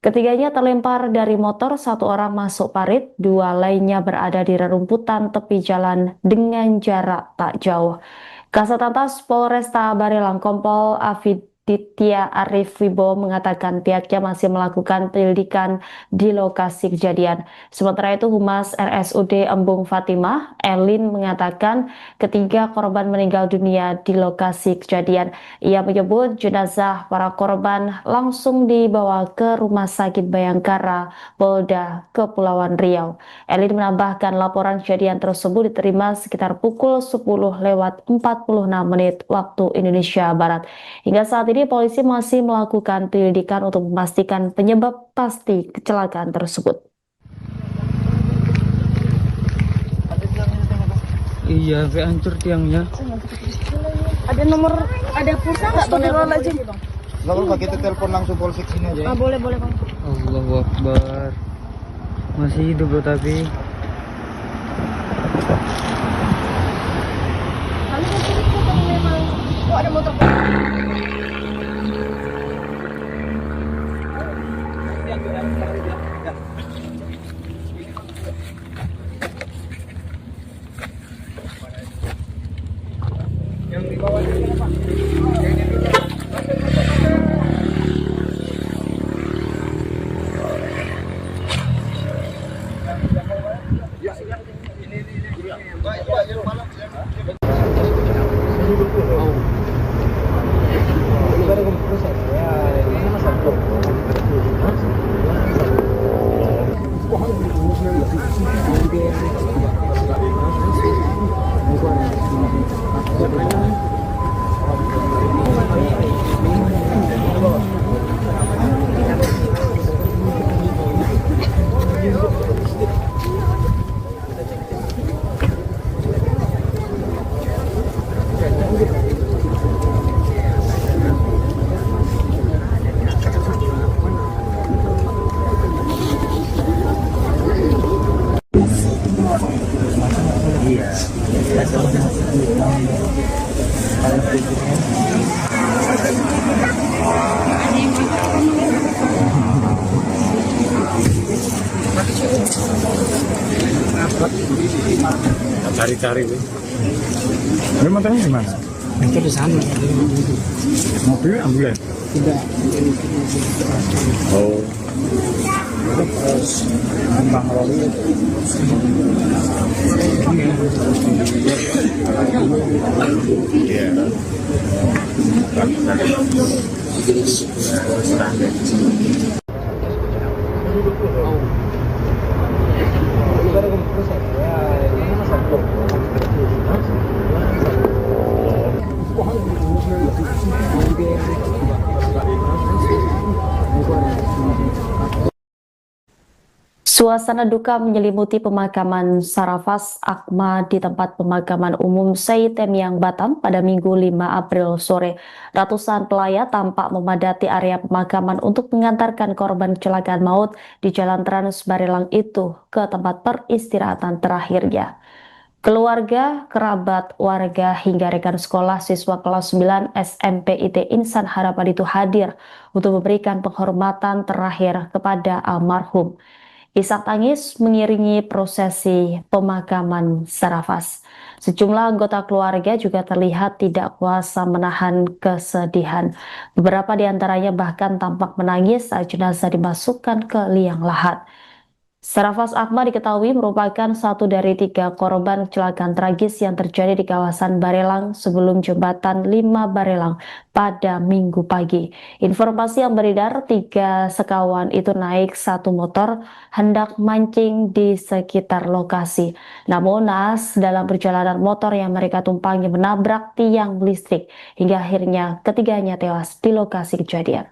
Ketiganya terlempar dari motor, 1 orang masuk parit, 2 lainnya berada di rerumputan tepi jalan dengan jarak tak jauh. Kasatlantas Polresta Barelang Kompol Afiditya Arif Wibowo mengatakan pihaknya masih melakukan penyelidikan di lokasi kejadian. Sementara itu Humas RSUD Embung Fatimah, Elin, mengatakan ketiga korban meninggal dunia di lokasi kejadian. Ia menyebut jenazah para korban langsung dibawa ke Rumah Sakit Bayangkara, Polda Kepulauan Riau. Elin menambahkan laporan kejadian tersebut diterima sekitar pukul 10:46 waktu Indonesia Barat. Hingga saat ini polisi masih melakukan penyelidikan untuk memastikan penyebab pasti kecelakaan tersebut. Iya, sampai hancur tiangnya. Ada nomor, ada pulsa nggak bang? Nggak apa-apa, kita telepon langsung polsek sini aja. Ah, boleh bang. Allahu Akbar. Masih hidup loh tapi. Kami kan curiga kalau memang kok ada motor. Cari-cari. Ini motornya di mana? Itu di sana. Mobil ambulan? Tidak. Oh. Terus Bang Robi Iya. Suasana duka menyelimuti pemakaman Sarafaz Akma di tempat pemakaman umum Seitemiang Batam pada Minggu 5 April sore. Ratusan pelayat tampak memadati area pemakaman untuk mengantarkan korban kecelakaan maut di Jalan Trans Barelang itu ke tempat peristirahatan terakhirnya. Keluarga, kerabat, warga, hingga rekan sekolah siswa kelas 9 SMP IT Insan Harapan itu hadir untuk memberikan penghormatan terakhir kepada almarhum. Isak tangis mengiringi prosesi pemakaman Sarafaz. Sejumlah anggota keluarga juga terlihat tidak kuasa menahan kesedihan. Beberapa di antaranya bahkan tampak menangis saat jenazah dimasukkan ke liang lahat. Sarafaz Akma diketahui merupakan satu dari 3 korban kecelakaan tragis yang terjadi di kawasan Barelang sebelum jembatan 5 Barelang pada Minggu pagi. Informasi yang beredar, 3 sekawan itu naik satu motor hendak mancing di sekitar lokasi. Namun naas dalam perjalanan motor yang mereka tumpangi menabrak tiang listrik hingga akhirnya ketiganya tewas di lokasi kejadian.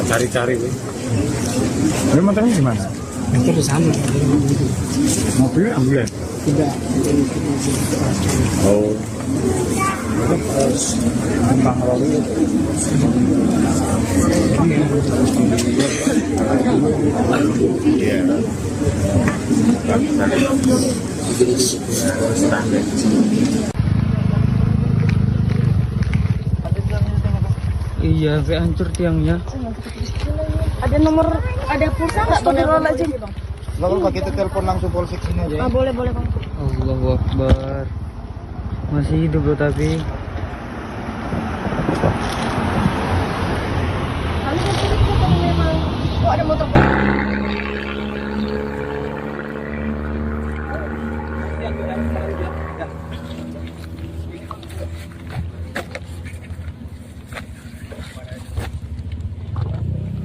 Cari-cari. Ini motornya di mana? Itu di sana. Mobil ambulan? Tidak. Oh. terus Bang Robi Iya. Iya, sampai hancur tiangnya. Ada nomor, ada pulsa nggak bang? Nggak apa-apa, kita telepon langsung polsek sini aja. Ah, boleh bang. Allahu Akbar. Masih hidup loh tapi. Kami kan curiga kalau memang kok ada motor.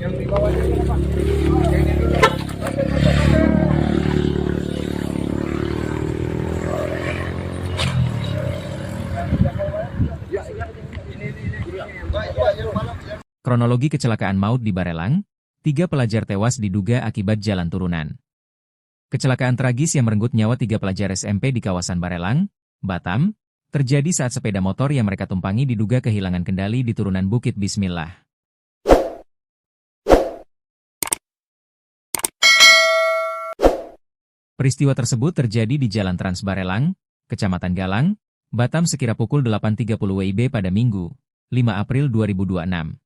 Yang di bawah ini apa? Kronologi kecelakaan maut di Barelang, 3 pelajar tewas diduga akibat jalan turunan. Kecelakaan tragis yang merenggut nyawa 3 pelajar SMP di kawasan Barelang, Batam, terjadi saat sepeda motor yang mereka tumpangi diduga kehilangan kendali di turunan Bukit Bismillah. Peristiwa tersebut terjadi di Jalan Trans Barelang, Kecamatan Galang, Batam sekira pukul 8.30 WIB pada Minggu, 5 April 2026.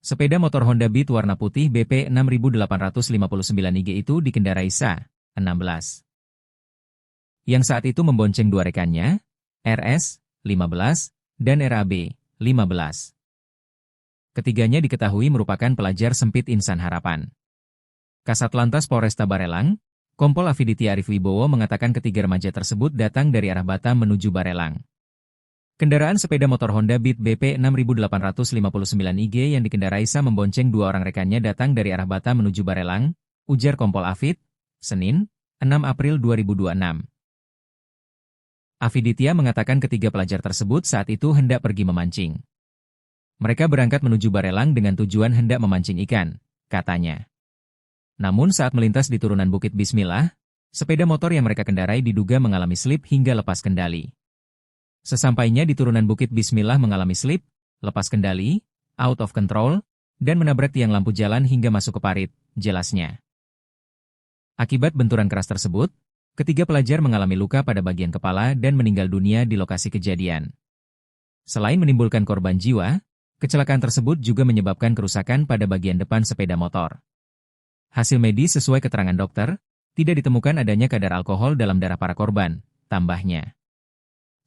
Sepeda motor Honda Beat warna putih BP 6859 IG itu dikendarai Sa, 16. Yang saat itu membonceng 2 rekannya, RS, 15, dan RAB, 15. Ketiganya diketahui merupakan pelajar sempit Insan Harapan. Kasatlantas Polresta Barelang, Kompol Afiditya Arif Wibowo mengatakan ketiga remaja tersebut datang dari arah Batam menuju Barelang. Kendaraan sepeda motor Honda Beat BP 6859 IG yang dikendarai Sa membonceng dua orang rekannya datang dari arah Batam menuju Barelang, ujar Kompol Afid, Senin, 6 April 2026. Afiditya mengatakan ketiga pelajar tersebut saat itu hendak pergi memancing. Mereka berangkat menuju Barelang dengan tujuan hendak memancing ikan, katanya. Namun saat melintas di turunan Bukit Bismillah, sepeda motor yang mereka kendarai diduga mengalami slip hingga lepas kendali. Sesampainya di turunan Bukit Bismillah mengalami slip, lepas kendali, out of control, dan menabrak tiang lampu jalan hingga masuk ke parit, jelasnya. Akibat benturan keras tersebut, ketiga pelajar mengalami luka pada bagian kepala dan meninggal dunia di lokasi kejadian. Selain menimbulkan korban jiwa, kecelakaan tersebut juga menyebabkan kerusakan pada bagian depan sepeda motor. Hasil medis sesuai keterangan dokter, tidak ditemukan adanya kadar alkohol dalam darah para korban, tambahnya.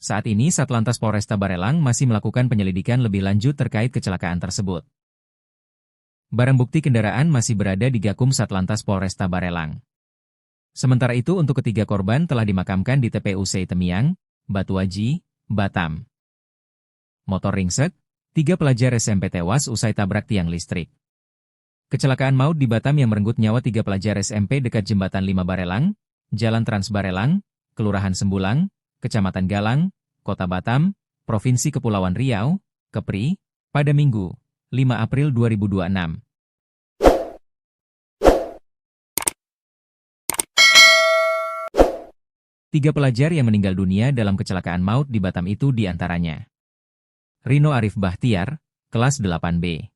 Saat ini Satlantas Polresta Barelang masih melakukan penyelidikan lebih lanjut terkait kecelakaan tersebut. Barang bukti kendaraan masih berada di Gakum Satlantas Polresta Barelang. Sementara itu untuk ketiga korban telah dimakamkan di TPU Temiang, Batuaji, Batam. Motor ringsek, 3 pelajar SMP tewas usai tabrak tiang listrik. Kecelakaan maut di Batam yang merenggut nyawa 3 pelajar SMP dekat Jembatan 5 Barelang, Jalan Trans Barelang, Kelurahan Sembulang, Kecamatan Galang, Kota Batam, Provinsi Kepulauan Riau, Kepri, pada Minggu, 5 April 2026. Tiga pelajar yang meninggal dunia dalam kecelakaan maut di Batam itu diantaranya. Rino Arif Bahtiar, kelas 8B.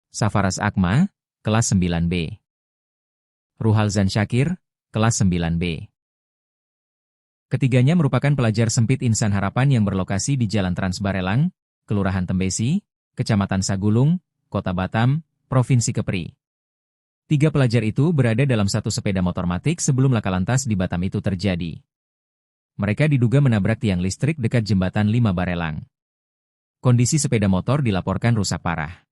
Safaras Akma, kelas 9B. Ruhalzan Syakir, kelas 9B. Ketiganya merupakan pelajar sempit Insan Harapan yang berlokasi di Jalan Trans Barelang, Kelurahan Tembesi, Kecamatan Sagulung, Kota Batam, Provinsi Kepri. 3 pelajar itu berada dalam satu sepeda motor matic sebelum laka lantas di Batam itu terjadi. Mereka diduga menabrak tiang listrik dekat Jembatan 5 Barelang. Kondisi sepeda motor dilaporkan rusak parah.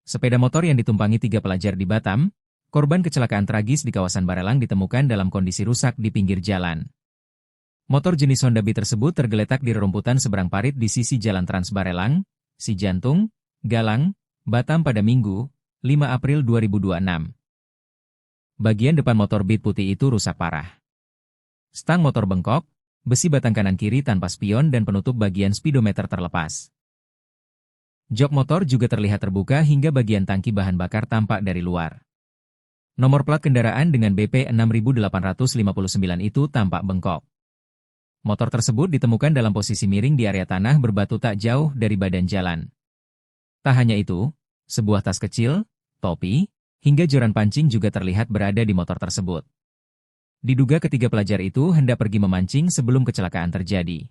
Sepeda motor yang ditumpangi 3 pelajar di Batam, korban kecelakaan tragis di kawasan Barelang ditemukan dalam kondisi rusak di pinggir jalan. Motor jenis Honda Beat tersebut tergeletak di rerumputan seberang parit di sisi Jalan Trans Barelang, Sijantung, Galang, Batam pada Minggu, 5 April 2026. Bagian depan motor Beat putih itu rusak parah. Stang motor bengkok, besi batang kanan kiri tanpa spion dan penutup bagian speedometer terlepas. Jok motor juga terlihat terbuka hingga bagian tangki bahan bakar tampak dari luar. Nomor plat kendaraan dengan BP 6859 itu tampak bengkok. Motor tersebut ditemukan dalam posisi miring di area tanah berbatu tak jauh dari badan jalan. Tak hanya itu, sebuah tas kecil, topi, hingga joran pancing juga terlihat berada di motor tersebut. Diduga ketiga pelajar itu hendak pergi memancing sebelum kecelakaan terjadi.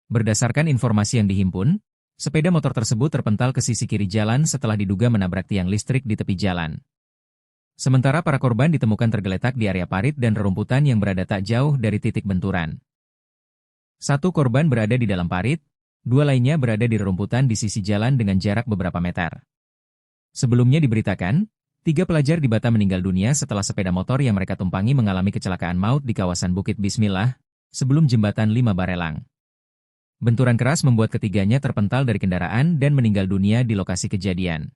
Berdasarkan informasi yang dihimpun, sepeda motor tersebut terpental ke sisi kiri jalan setelah diduga menabrak tiang listrik di tepi jalan. Sementara para korban ditemukan tergeletak di area parit dan rerumputan yang berada tak jauh dari titik benturan. 1 korban berada di dalam parit, 2 lainnya berada di rerumputan di sisi jalan dengan jarak beberapa meter. Sebelumnya diberitakan, 3 pelajar di Batam meninggal dunia setelah sepeda motor yang mereka tumpangi mengalami kecelakaan maut di kawasan Bukit Bismillah, sebelum Jembatan 5 Barelang. Benturan keras membuat ketiganya terpental dari kendaraan dan meninggal dunia di lokasi kejadian.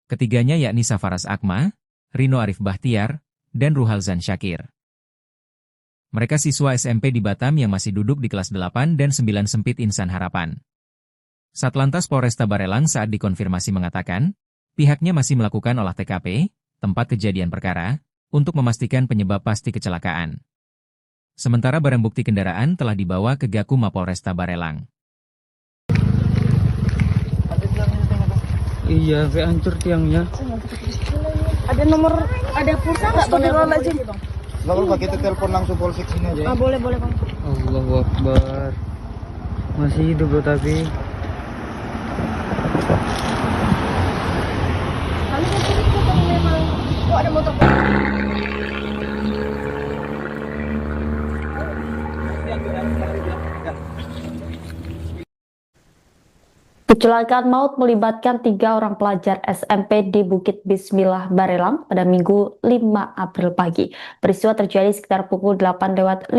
Ketiganya yakni Safaras Akma, Rino Arif Bahtiar, dan Ruhalzan Syakir. Mereka siswa SMP di Batam yang masih duduk di kelas 8 dan 9 sempit Insan Harapan. Satlantas Polresta Barelang saat dikonfirmasi mengatakan, pihaknya masih melakukan olah TKP, tempat kejadian perkara, untuk memastikan penyebab pasti kecelakaan. Sementara barang bukti kendaraan telah dibawa ke Gakum Mapolresta Barelang. Iya, kayak hancur tiangnya. Ada nomor, ada pulsa nggak bang? Nggak apa-apa, kita telepon langsung polsek sini aja. Boleh bang. Allahu Akbar. Masih hidup loh tapi. Kali kan sini memang. Oh ada motor. Kecelakaan maut melibatkan 3 orang pelajar SMP di Bukit Bismillah, Barelang pada Minggu 5 April pagi. Peristiwa terjadi sekitar pukul 8:50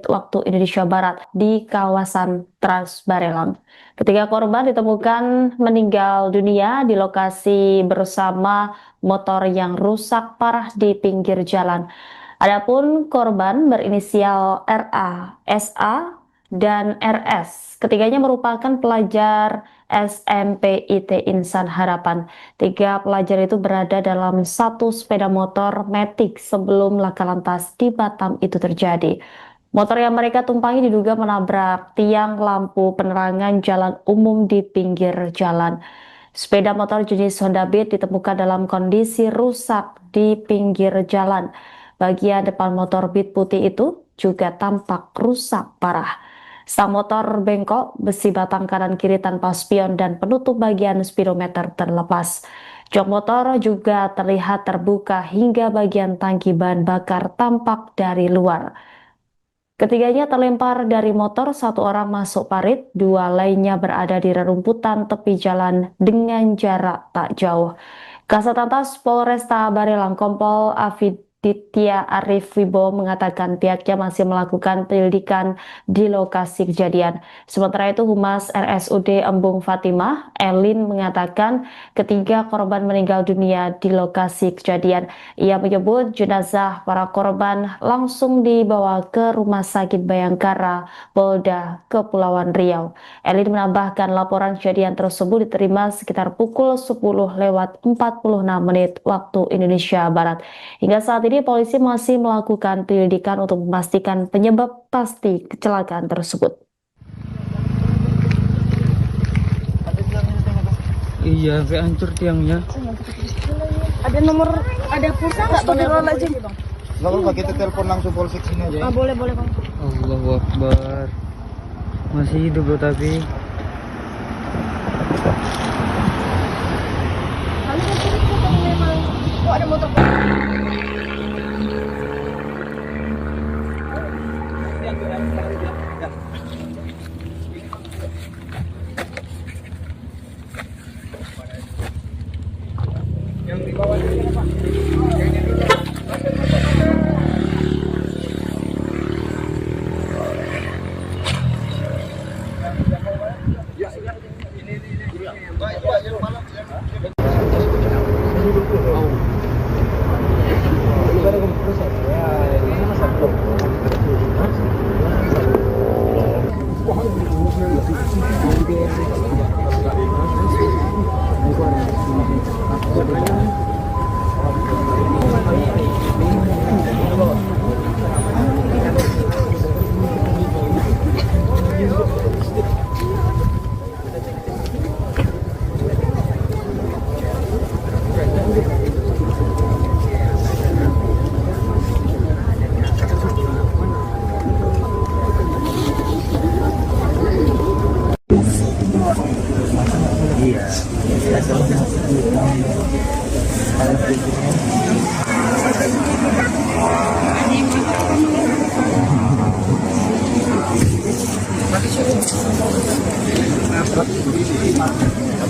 waktu Indonesia Barat di kawasan Trans Barelang. Ketiga korban ditemukan meninggal dunia di lokasi bersama motor yang rusak parah di pinggir jalan. Adapun korban berinisial RA, SA, dan RS. Ketiganya merupakan pelajar SMP IT Insan Harapan. 3 pelajar itu berada dalam satu sepeda motor Matic sebelum laka lantas di Batam itu terjadi. Motor yang mereka tumpangi diduga menabrak tiang lampu penerangan jalan umum di pinggir jalan. Sepeda motor jenis Honda Beat ditemukan dalam kondisi rusak di pinggir jalan. Bagian depan motor Beat putih itu juga tampak rusak parah. Sang motor bengkok, besi batang kanan kiri tanpa spion dan penutup bagian speedometer terlepas. Jok motor juga terlihat terbuka hingga bagian tangki bahan bakar tampak dari luar. Ketiganya terlempar dari motor, 1 orang masuk parit, 2 lainnya berada di rerumputan tepi jalan dengan jarak tak jauh. Kasat Lantas Polresta Barelang Kompol Afiditya Arif Wibowo mengatakan pihaknya masih melakukan penyelidikan di lokasi kejadian. Sementara itu Humas RSUD Embung Fatimah, Elin, mengatakan ketiga korban meninggal dunia di lokasi kejadian. Ia menyebut jenazah para korban langsung dibawa ke Rumah Sakit Bayangkara, Polda Kepulauan Riau. Elin menambahkan laporan kejadian tersebut diterima sekitar pukul 10:46 waktu Indonesia Barat. Hingga saat ini polisi masih melakukan penyelidikan untuk memastikan penyebab pasti kecelakaan tersebut. Iya, sampai hancur tiangnya. Ada nomor, ada pulsa nggak bang? Nggak apa-apa, kita telepon langsung polsek sini aja. Ah, boleh boleh bang. Allahu Akbar. Masih hidup bro tapi. Oh, ada motor.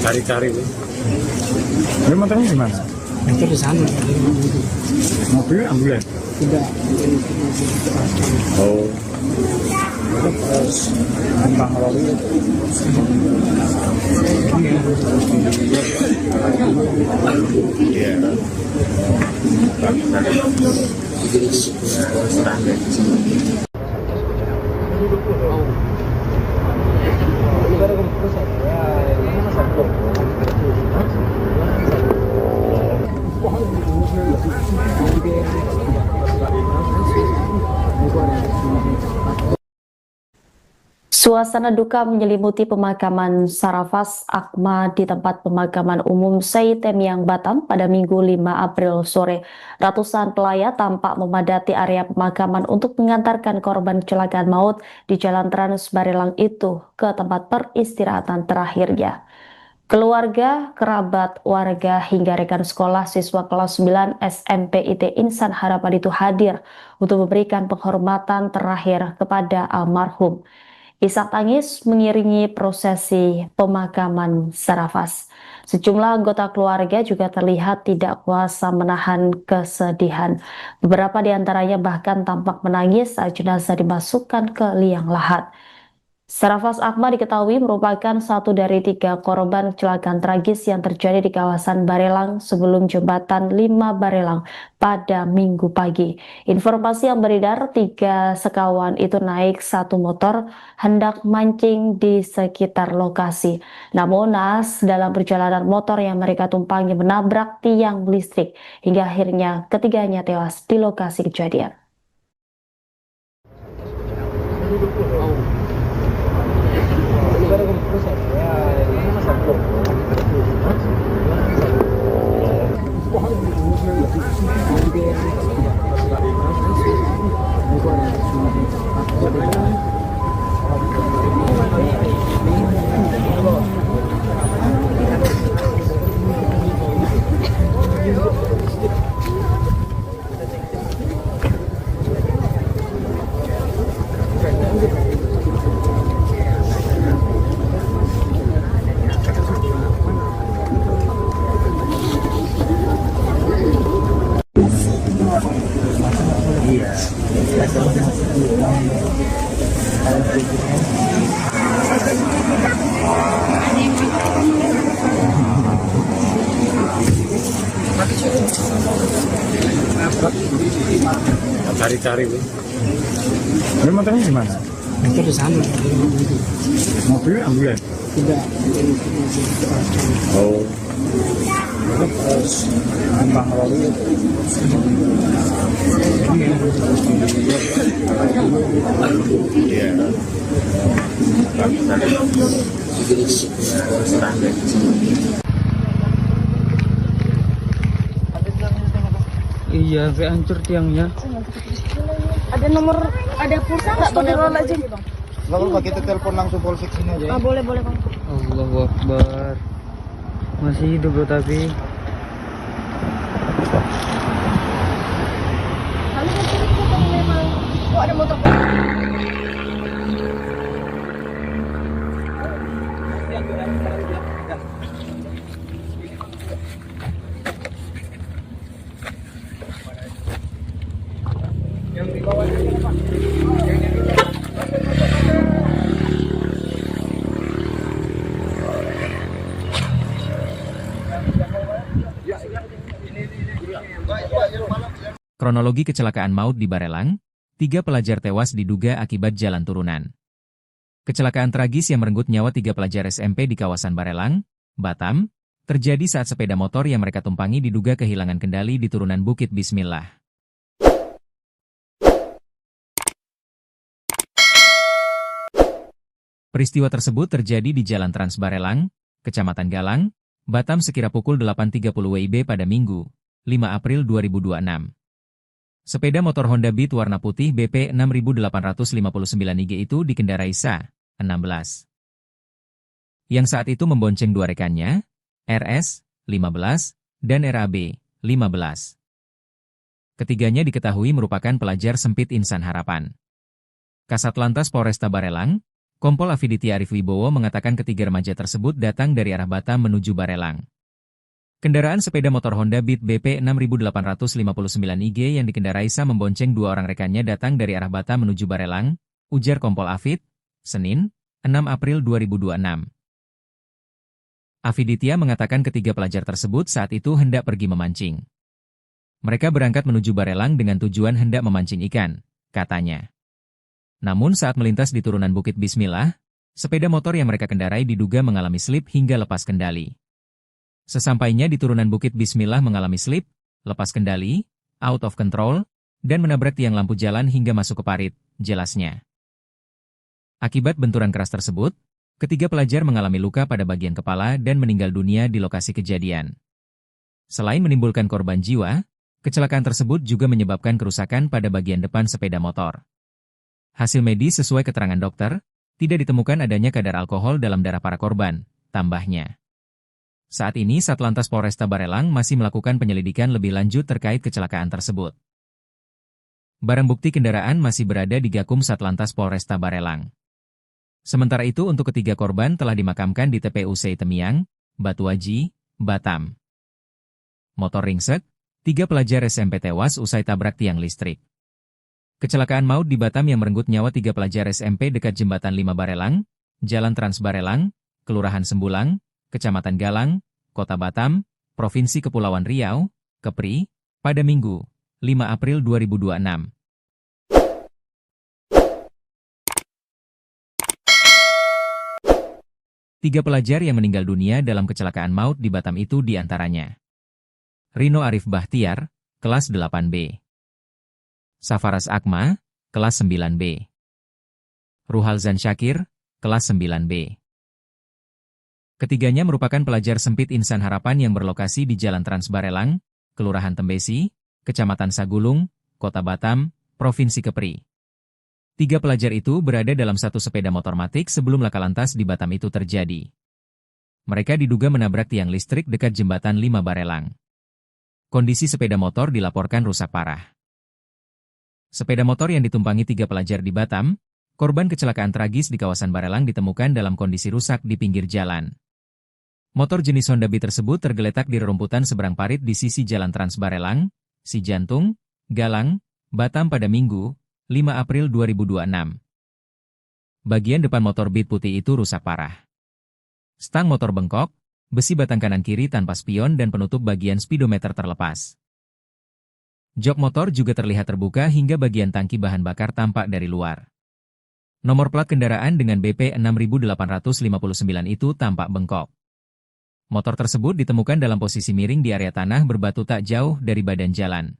Cari-cari. Ini motornya gimana? Itu di sana. Mobil ambulan? Tidak. Oh. Terus tentang lalu. Iya. Suasana duka menyelimuti pemakaman Sarafas Akma di tempat pemakaman umum Seitemiang Batam pada Minggu 5 April sore. Ratusan pelayat tampak memadati area pemakaman untuk mengantarkan korban kecelakaan maut di Jalan Trans Barelang itu ke tempat peristirahatan terakhirnya. Keluarga, kerabat, warga, hingga rekan sekolah siswa kelas 9 SMP IT Insan Harapan itu hadir untuk memberikan penghormatan terakhir kepada almarhum. Isak tangis mengiringi prosesi pemakaman Sarafaz. Sejumlah anggota keluarga juga terlihat tidak kuasa menahan kesedihan. Beberapa di antaranya bahkan tampak menangis saat jenazah dimasukkan ke liang lahat. Sarafaz Akbar diketahui merupakan satu dari 3 korban kecelakaan tragis yang terjadi di kawasan Barelang sebelum jembatan 5 Barelang pada Minggu pagi. Informasi yang beredar, 3 sekawan itu naik satu motor hendak mancing di sekitar lokasi. Namun naas dalam perjalanan motor yang mereka tumpangi menabrak tiang listrik hingga akhirnya ketiganya tewas di lokasi kejadian. Cari-cari, Bu. Ini motornya di mana? Motor di sana. Mobilnya ambulan? Tidak. Oh. Gampang lalu. Iya. Iya, kayak hancur tiangnya. Ada nomor, ada pulsa nggak bang? Nggak apa-apa, kita telepon langsung polsek sini aja. Ah, boleh bang. Allahu Akbar. Masih hidup bro tapi. Kami kan curiga memang. Oh, ada motor. Kronologi kecelakaan maut di Barelang, 3 pelajar tewas diduga akibat jalan turunan. Kecelakaan tragis yang merenggut nyawa 3 pelajar SMP di kawasan Barelang, Batam, terjadi saat sepeda motor yang mereka tumpangi diduga kehilangan kendali di turunan Bukit Bismillah. Peristiwa tersebut terjadi di Jalan Trans Barelang, Kecamatan Galang, Batam sekira pukul 8.30 WIB pada Minggu, 5 April 2026. Sepeda motor Honda Beat warna putih BP 6859 IG itu dikendarai Sa, 16. Yang saat itu membonceng 2 rekannya, RS, 15, dan RAB, 15. Ketiganya diketahui merupakan pelajar sempit Insan Harapan. Kasat Lantas Polresta Barelang, Kompol Afiditya Arif Wibowo mengatakan ketiga remaja tersebut datang dari arah Batam menuju Barelang. Kendaraan sepeda motor Honda Beat BP 6859 IG yang dikendarai Sa membonceng 2 orang rekannya datang dari arah Batam menuju Barelang, ujar Kompol Afid, Senin, 6 April 2026. Afiditya mengatakan ketiga pelajar tersebut saat itu hendak pergi memancing. Mereka berangkat menuju Barelang dengan tujuan hendak memancing ikan, katanya. Namun saat melintas di turunan Bukit Bismillah, sepeda motor yang mereka kendarai diduga mengalami slip hingga lepas kendali. Sesampainya di turunan Bukit Bismillah mengalami slip, lepas kendali, out of control, dan menabrak tiang lampu jalan hingga masuk ke parit, jelasnya. Akibat benturan keras tersebut, ketiga pelajar mengalami luka pada bagian kepala dan meninggal dunia di lokasi kejadian. Selain menimbulkan korban jiwa, kecelakaan tersebut juga menyebabkan kerusakan pada bagian depan sepeda motor. Hasil medis sesuai keterangan dokter, tidak ditemukan adanya kadar alkohol dalam darah para korban, tambahnya. Saat ini Satlantas Polresta Barelang masih melakukan penyelidikan lebih lanjut terkait kecelakaan tersebut. Barang bukti kendaraan masih berada di Gakum Satlantas Polresta Barelang. Sementara itu untuk ketiga korban telah dimakamkan di TPUC Temiang, Batuaji, Batam. Motor ringsek, 3 pelajar SMP tewas usai tabrak tiang listrik. Kecelakaan maut di Batam yang merenggut nyawa 3 pelajar SMP dekat Jembatan 5 Barelang, Jalan Trans Barelang, Kelurahan Sembulang, Kecamatan Galang, Kota Batam, Provinsi Kepulauan Riau, Kepri, pada Minggu, 5 April 2026. Tiga pelajar yang meninggal dunia dalam kecelakaan maut di Batam itu diantaranya Rino Arif Bahtiar, kelas 8B. Safaras Akma, kelas 9B. Ruhalzan Syakir, kelas 9B. Ketiganya merupakan pelajar sempit Insan Harapan yang berlokasi di Jalan Trans Barelang, Kelurahan Tembesi, Kecamatan Sagulung, Kota Batam, Provinsi Kepri. 3 pelajar itu berada dalam satu sepeda motor matic sebelum laka lantas di Batam itu terjadi. Mereka diduga menabrak tiang listrik dekat Jembatan 5 Barelang. Kondisi sepeda motor dilaporkan rusak parah. Sepeda motor yang ditumpangi 3 pelajar di Batam, korban kecelakaan tragis di kawasan Barelang ditemukan dalam kondisi rusak di pinggir jalan. Motor jenis Honda Beat tersebut tergeletak di rerumputan seberang parit di sisi Jalan Trans Barelang, Sijantung, Galang, Batam pada Minggu, 5 April 2026. Bagian depan motor Beat putih itu rusak parah. Stang motor bengkok, besi batang kanan kiri tanpa spion dan penutup bagian speedometer terlepas. Jok motor juga terlihat terbuka hingga bagian tangki bahan bakar tampak dari luar. Nomor plat kendaraan dengan BP 6859 itu tampak bengkok. Motor tersebut ditemukan dalam posisi miring di area tanah berbatu tak jauh dari badan jalan.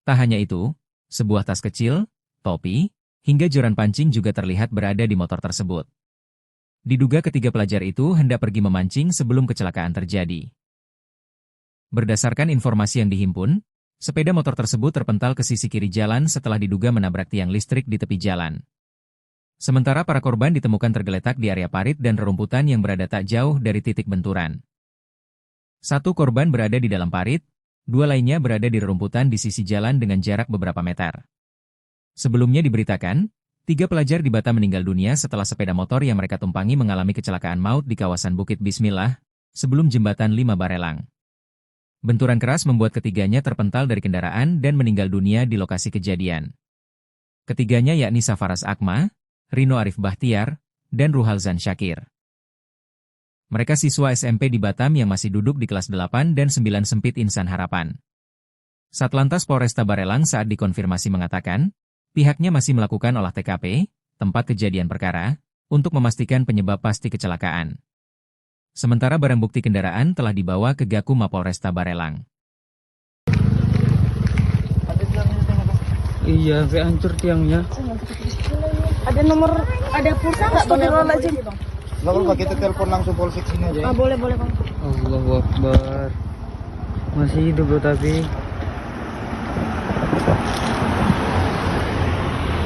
Tak hanya itu, sebuah tas kecil, topi, hingga joran pancing juga terlihat berada di motor tersebut. Diduga ketiga pelajar itu hendak pergi memancing sebelum kecelakaan terjadi. Berdasarkan informasi yang dihimpun, sepeda motor tersebut terpental ke sisi kiri jalan setelah diduga menabrak tiang listrik di tepi jalan. Sementara para korban ditemukan tergeletak di area parit dan rerumputan yang berada tak jauh dari titik benturan. 1 korban berada di dalam parit, 2 lainnya berada di rerumputan di sisi jalan dengan jarak beberapa meter. Sebelumnya diberitakan, 3 pelajar di Batam meninggal dunia setelah sepeda motor yang mereka tumpangi mengalami kecelakaan maut di kawasan Bukit Bismillah, sebelum Jembatan 5 Barelang. Benturan keras membuat ketiganya terpental dari kendaraan dan meninggal dunia di lokasi kejadian. Ketiganya yakni Safaras Akma, Rino Arif Bahtiar, dan Ruhalzan Syakir. Mereka siswa SMP di Batam yang masih duduk di kelas 8 dan 9 sempit Insan Harapan. Satlantas Polresta Barelang saat dikonfirmasi mengatakan, pihaknya masih melakukan olah TKP, tempat kejadian perkara, untuk memastikan penyebab pasti kecelakaan. Sementara barang bukti kendaraan telah dibawa ke Gakum Mapolresta Barelang. Iya, sampai hancur tiangnya. Ada nomor, ada pulsa nggak bang? Nggak apa-apa, kita telepon langsung polsek sini aja. Ah, boleh bang. Allahu Akbar. Masih hidup loh tapi.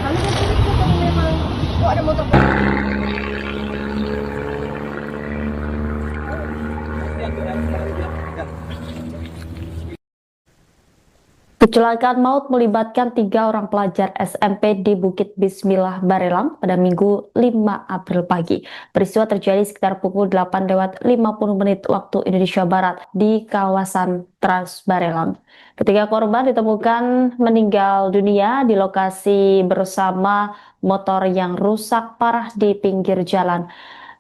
Kami kan curiga kalau memang kok ada motor. Kecelakaan maut melibatkan 3 orang pelajar SMP di Bukit Bismillah Barelang pada Minggu 5 April pagi. Peristiwa terjadi sekitar pukul 8:50 waktu Indonesia Barat di kawasan Trans Barelang. Ketiga korban ditemukan meninggal dunia di lokasi bersama motor yang rusak parah di pinggir jalan.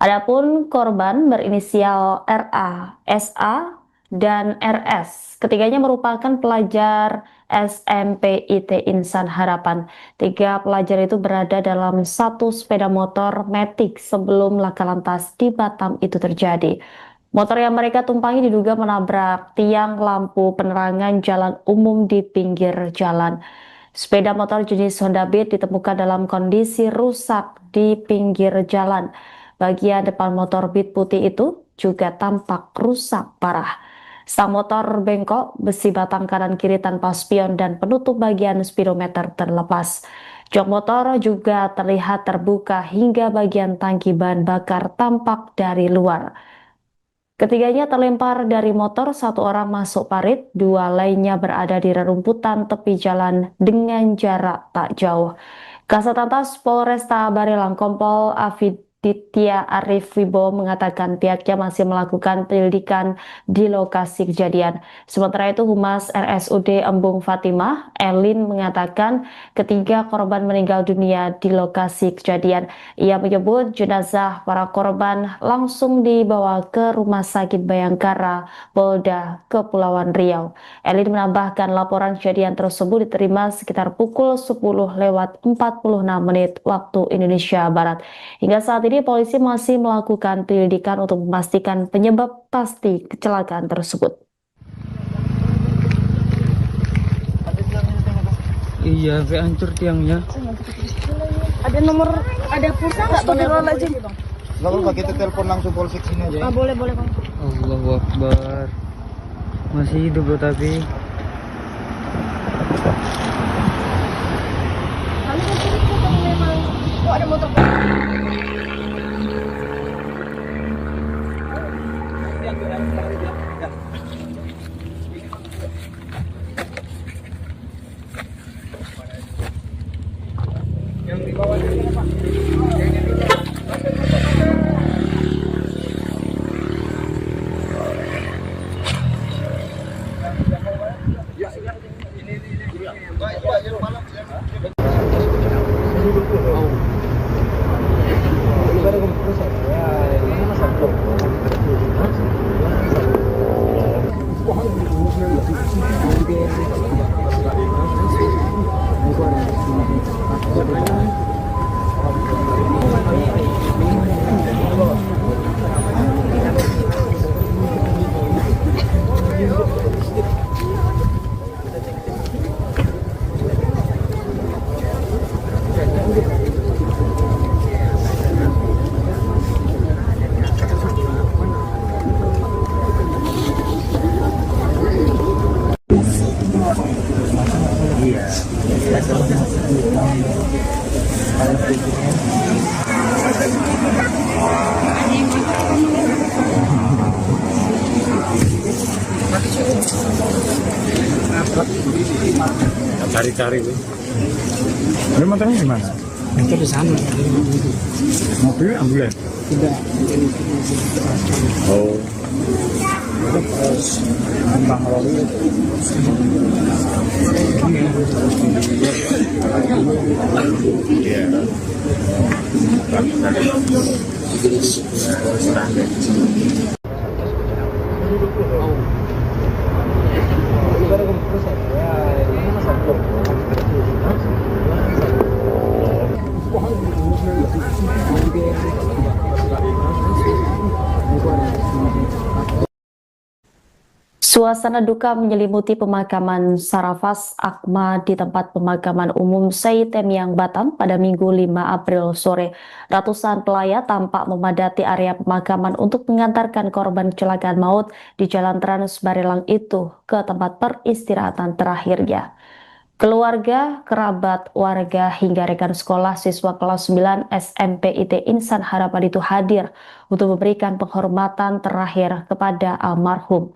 Adapun korban berinisial RA, SA, dan RS. Ketiganya merupakan pelajar SMP IT Insan Harapan. 3 pelajar itu berada dalam satu sepeda motor matic sebelum laka lantas di Batam itu terjadi. Motor yang mereka tumpangi diduga menabrak tiang lampu penerangan jalan umum di pinggir jalan. Sepeda motor jenis Honda Beat ditemukan dalam kondisi rusak di pinggir jalan. Bagian depan motor Beat putih itu juga tampak rusak parah. Stang motor bengkok, besi batang kanan kiri tanpa spion dan penutup bagian speedometer terlepas. Jok motor juga terlihat terbuka hingga bagian tangki bahan bakar tampak dari luar. Ketiganya terlempar dari motor, 1 orang masuk parit, 2 lainnya berada di rerumputan tepi jalan dengan jarak tak jauh. Kasat Lantas Polresta Barelang Kompol Ditya Arif Wibowo mengatakan pihaknya masih melakukan penyelidikan di lokasi kejadian. Sementara itu Humas RSUD Embung Fatimah, Elin, mengatakan ketiga korban meninggal dunia di lokasi kejadian. Ia menyebut jenazah para korban langsung dibawa ke Rumah Sakit Bayangkara, Polda Kepulauan Riau. Elin menambahkan laporan kejadian tersebut diterima sekitar pukul 10:46 waktu Indonesia Barat. Hingga saat ini polisi masih melakukan penyelidikan untuk memastikan penyebab pasti kecelakaan tersebut. Iya, sampai hancur tiangnya. Ada nomor, ada pulsa nggak? Astagfirullahaladzim. Nggak apa-apa, kita telepon langsung polsek sini aja. Boleh bang. Allahu Akbar. Masih hidup loh tapi. Kami masih itu kalau memang. Oh, ada motor. Cari-cari. Ini motornya gimana? Itu di sana. Mobil ambulan? Tidak. Oh. Suasana duka menyelimuti pemakaman Sarafas Akma di tempat pemakaman umum Seitemiang Batam pada Minggu 5 April sore. Ratusan pelayat tampak memadati area pemakaman untuk mengantarkan korban kecelakaan maut di Jalan Trans Barelang itu ke tempat peristirahatan terakhirnya. Keluarga, kerabat, warga, hingga rekan sekolah siswa kelas 9 SMP IT Insan Harapan itu hadir untuk memberikan penghormatan terakhir kepada almarhum.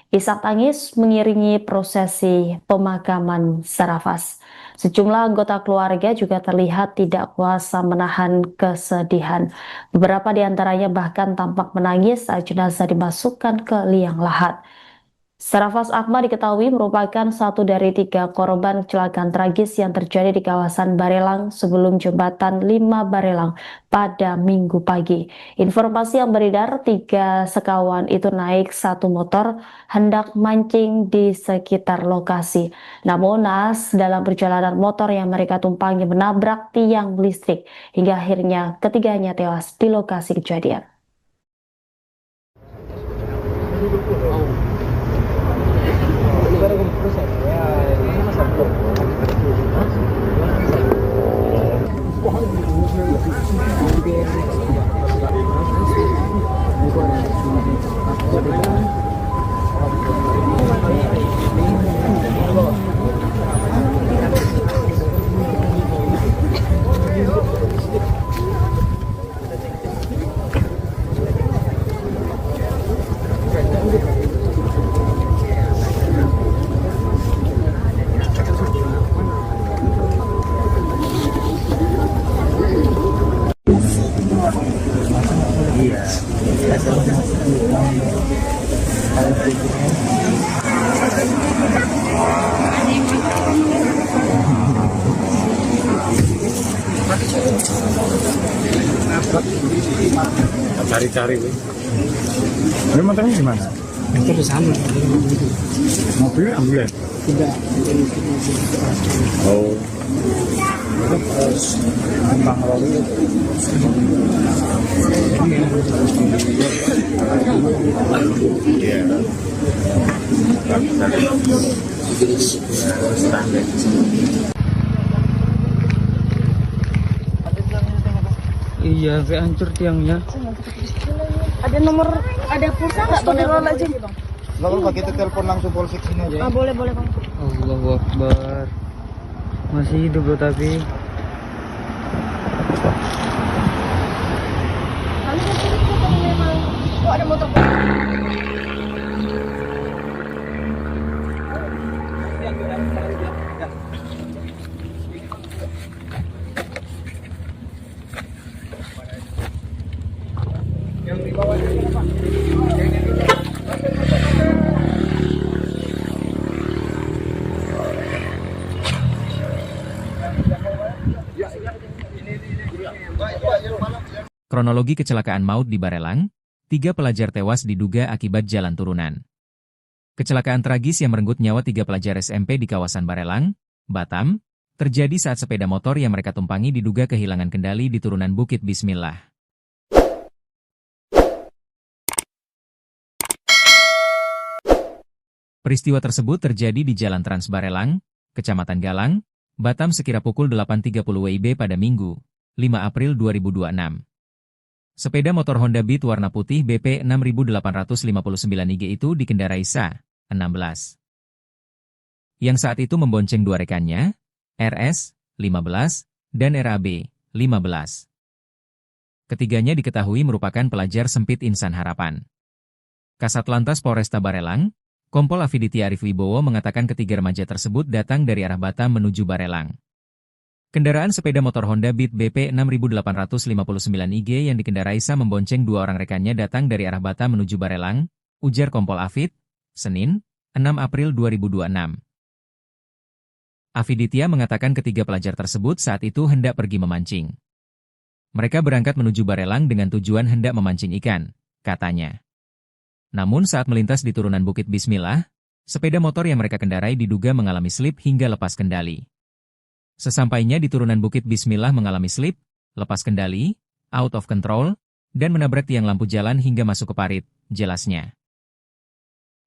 Isak tangis mengiringi prosesi pemakaman Sarafas. Sejumlah anggota keluarga juga terlihat tidak kuasa menahan kesedihan. Beberapa di antaranya bahkan tampak menangis saat jenazah dimasukkan ke liang lahat. Sarafas Akma diketahui merupakan satu dari 3 korban kecelakaan tragis yang terjadi di kawasan Barelang sebelum jembatan 5 Barelang pada Minggu pagi. Informasi yang beredar, 3 sekawan itu naik satu motor hendak mancing di sekitar lokasi. Namun naas dalam perjalanan motor yang mereka tumpangi menabrak tiang listrik hingga akhirnya ketiganya tewas di lokasi kejadian. Iya. Cari-cari, Bu. Ini motornya gimana? Motor sama. Mobilnya ambulan? Tidak. Oh. Kembang lori. Iya. Standar. Iya, kayak hancur tiangnya. Ada nomor, ada pulsa nggak bang? Astagfirullahaladzim. Nggak apa-apa, kita telepon langsung polsek sini aja. Ah, boleh bang. Allahu Akbar. Masih hidup loh tapi. Kami kan curiga kalau memang oh ada motor. Kronologi kecelakaan maut di Barelang, 3 pelajar tewas diduga akibat jalan turunan. Kecelakaan tragis yang merenggut nyawa 3 pelajar SMP di kawasan Barelang, Batam, terjadi saat sepeda motor yang mereka tumpangi diduga kehilangan kendali di turunan Bukit Bismillah. Peristiwa tersebut terjadi di Jalan Trans Barelang, Kecamatan Galang, Batam sekira pukul 8.30 WIB pada Minggu, 5 April 2026. Sepeda motor Honda Beat warna putih BP 6859 IG itu dikendarai Sa, 16. Yang saat itu membonceng 2 rekannya, RS, 15, dan RAB, 15. Ketiganya diketahui merupakan pelajar sempit Insan Harapan. Kasat Lantas Polresta Barelang, Kompol Afiditi Arif Wibowo mengatakan ketiga remaja tersebut datang dari arah Batam menuju Barelang. Kendaraan sepeda motor Honda Beat BP 6859 IG yang dikendarai Sa membonceng 2 orang rekannya datang dari arah Batam menuju Barelang, ujar Kompol Afid, Senin, 6 April 2026. Afiditia mengatakan ketiga pelajar tersebut saat itu hendak pergi memancing. Mereka berangkat menuju Barelang dengan tujuan hendak memancing ikan, katanya. Namun saat melintas di turunan Bukit Bismillah, sepeda motor yang mereka kendarai diduga mengalami slip hingga lepas kendali. Sesampainya di turunan Bukit Bismillah mengalami slip, lepas kendali, out of control, dan menabrak tiang lampu jalan hingga masuk ke parit, jelasnya.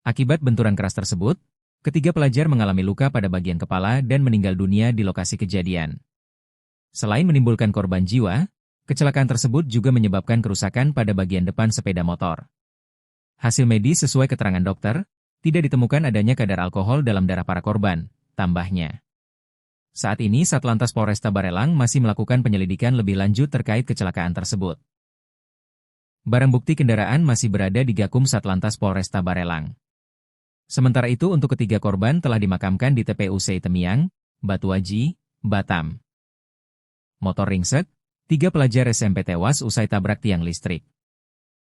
Akibat benturan keras tersebut, ketiga pelajar mengalami luka pada bagian kepala dan meninggal dunia di lokasi kejadian. Selain menimbulkan korban jiwa, kecelakaan tersebut juga menyebabkan kerusakan pada bagian depan sepeda motor. Hasil medis sesuai keterangan dokter, tidak ditemukan adanya kadar alkohol dalam darah para korban, tambahnya. Saat ini Satlantas Polresta Barelang masih melakukan penyelidikan lebih lanjut terkait kecelakaan tersebut. Barang bukti kendaraan masih berada di Gakum Satlantas Polresta Barelang. Sementara itu untuk ketiga korban telah dimakamkan di TPU Temiang, Batuaji, Batam. Motor ringsek, 3 pelajar SMP tewas usai tabrak tiang listrik.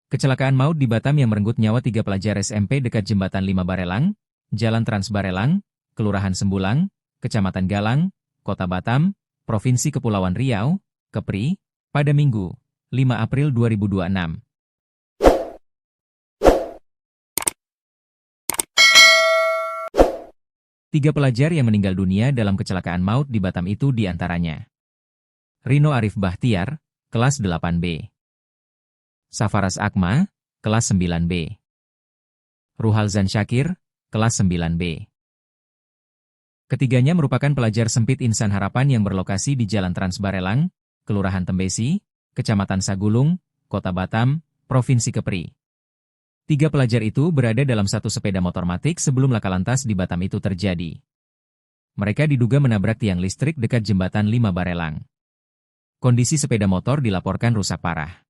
Kecelakaan maut di Batam yang merenggut nyawa 3 pelajar SMP dekat Jembatan 5 Barelang, Jalan Trans Barelang, Kelurahan Sembulang, Kecamatan Galang, Kota Batam, Provinsi Kepulauan Riau, Kepri, pada Minggu, 5 April 2026. Tiga pelajar yang meninggal dunia dalam kecelakaan maut di Batam itu diantaranya. Rino Arif Bahtiar, kelas 8B. Safaras Akma, kelas 9B. Ruhalzan Syakir, kelas 9B. Ketiganya merupakan pelajar sempit Insan Harapan yang berlokasi di Jalan Trans Barelang, Kelurahan Tembesi, Kecamatan Sagulung, Kota Batam, Provinsi Kepri. 3 pelajar itu berada dalam satu sepeda motor matic sebelum laka lantas di Batam itu terjadi. Mereka diduga menabrak tiang listrik dekat Jembatan 5 Barelang. Kondisi sepeda motor dilaporkan rusak parah.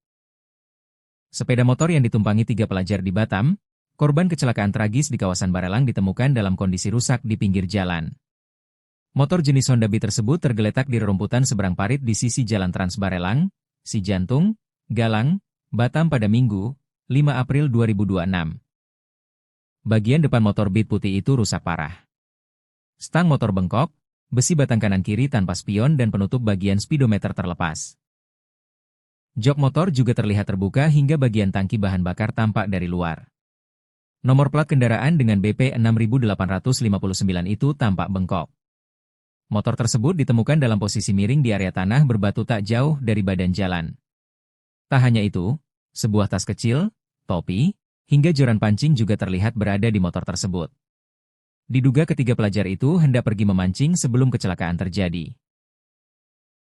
Sepeda motor yang ditumpangi 3 pelajar di Batam, korban kecelakaan tragis di kawasan Barelang ditemukan dalam kondisi rusak di pinggir jalan. Motor jenis Honda Beat tersebut tergeletak di rerumputan seberang parit di sisi Jalan Trans Barelang, Sijantung, Galang, Batam pada Minggu, 5 April 2026. Bagian depan motor Beat putih itu rusak parah. Stang motor bengkok, besi batang kanan kiri tanpa spion dan penutup bagian speedometer terlepas. Jok motor juga terlihat terbuka hingga bagian tangki bahan bakar tampak dari luar. Nomor plat kendaraan dengan BP 6859 itu tampak bengkok. Motor tersebut ditemukan dalam posisi miring di area tanah berbatu tak jauh dari badan jalan. Tak hanya itu, sebuah tas kecil, topi, hingga joran pancing juga terlihat berada di motor tersebut. Diduga ketiga pelajar itu hendak pergi memancing sebelum kecelakaan terjadi.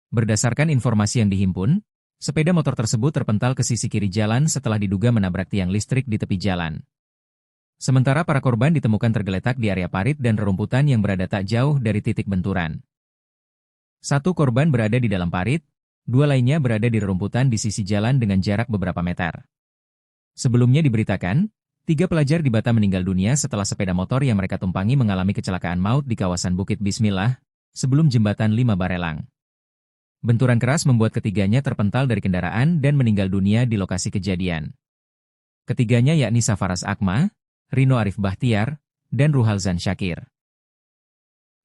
Berdasarkan informasi yang dihimpun, sepeda motor tersebut terpental ke sisi kiri jalan setelah diduga menabrak tiang listrik di tepi jalan. Sementara para korban ditemukan tergeletak di area parit dan rerumputan yang berada tak jauh dari titik benturan. Satu korban berada di dalam parit, dua lainnya berada di rerumputan di sisi jalan dengan jarak beberapa meter. Sebelumnya diberitakan, 3 pelajar di Batam meninggal dunia setelah sepeda motor yang mereka tumpangi mengalami kecelakaan maut di kawasan Bukit Bismillah, sebelum jembatan 5 Barelang. Benturan keras membuat ketiganya terpental dari kendaraan dan meninggal dunia di lokasi kejadian. Ketiganya yakni Safaras Akma, Rino Arif Bahtiar, dan Ruhalzan Syakir.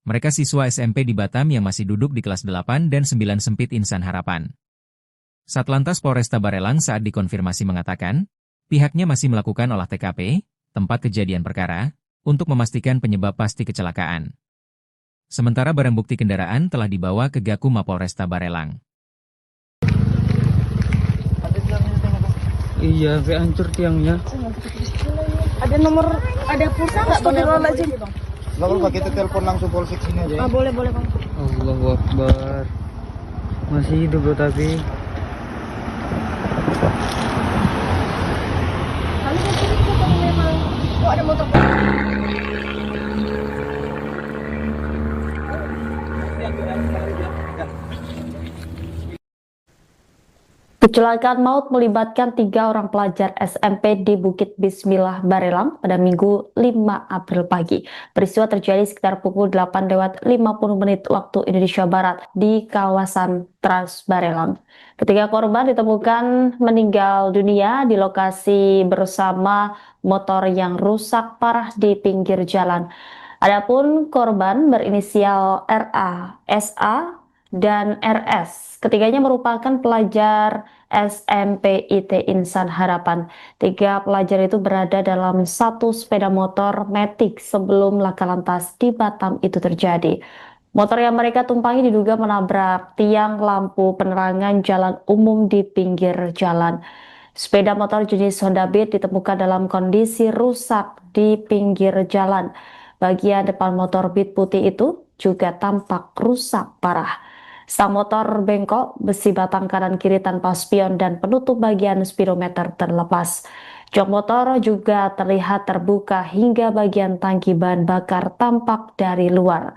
Mereka siswa SMP di Batam yang masih duduk di kelas 8 dan 9 Sempit Insan Harapan. Satlantas Polresta Barelang saat dikonfirmasi mengatakan, pihaknya masih melakukan olah TKP, tempat kejadian perkara, untuk memastikan penyebab pasti kecelakaan. Sementara barang bukti kendaraan telah dibawa ke Gakum Mapolresta Barelang. Iya, sampai hancur tiangnya. Ada nomor, ada pulsa nggak bang? Astagfirullahaladzim. Nggak apa-apa, kita telepon langsung polsek sini aja. Boleh bang. Allahu Akbar. Masih hidup loh tapi. Kali saya curiga kalau memang kok ada motor. Kecelakaan maut melibatkan 3 orang pelajar SMP di Bukit Bismillah Barelang pada Minggu 5 April pagi. Peristiwa terjadi sekitar pukul 8:50 waktu Indonesia Barat di kawasan Trans Barelang. Ketiga korban ditemukan meninggal dunia di lokasi bersama motor yang rusak parah di pinggir jalan. Adapun korban berinisial RA, SA, dan RS. Ketiganya merupakan pelajar SMP IT Insan Harapan. 3 pelajar itu berada dalam satu sepeda motor Matic sebelum laka lantas di Batam itu terjadi. Motor yang mereka tumpangi diduga menabrak tiang lampu penerangan jalan umum di pinggir jalan. Sepeda motor jenis Honda Beat ditemukan dalam kondisi rusak di pinggir jalan. Bagian depan motor Beat putih itu juga tampak rusak parah. Stang motor bengkok, besi batang kanan kiri tanpa spion dan penutup bagian speedometer terlepas. Jok motor juga terlihat terbuka hingga bagian tangki bahan bakar tampak dari luar.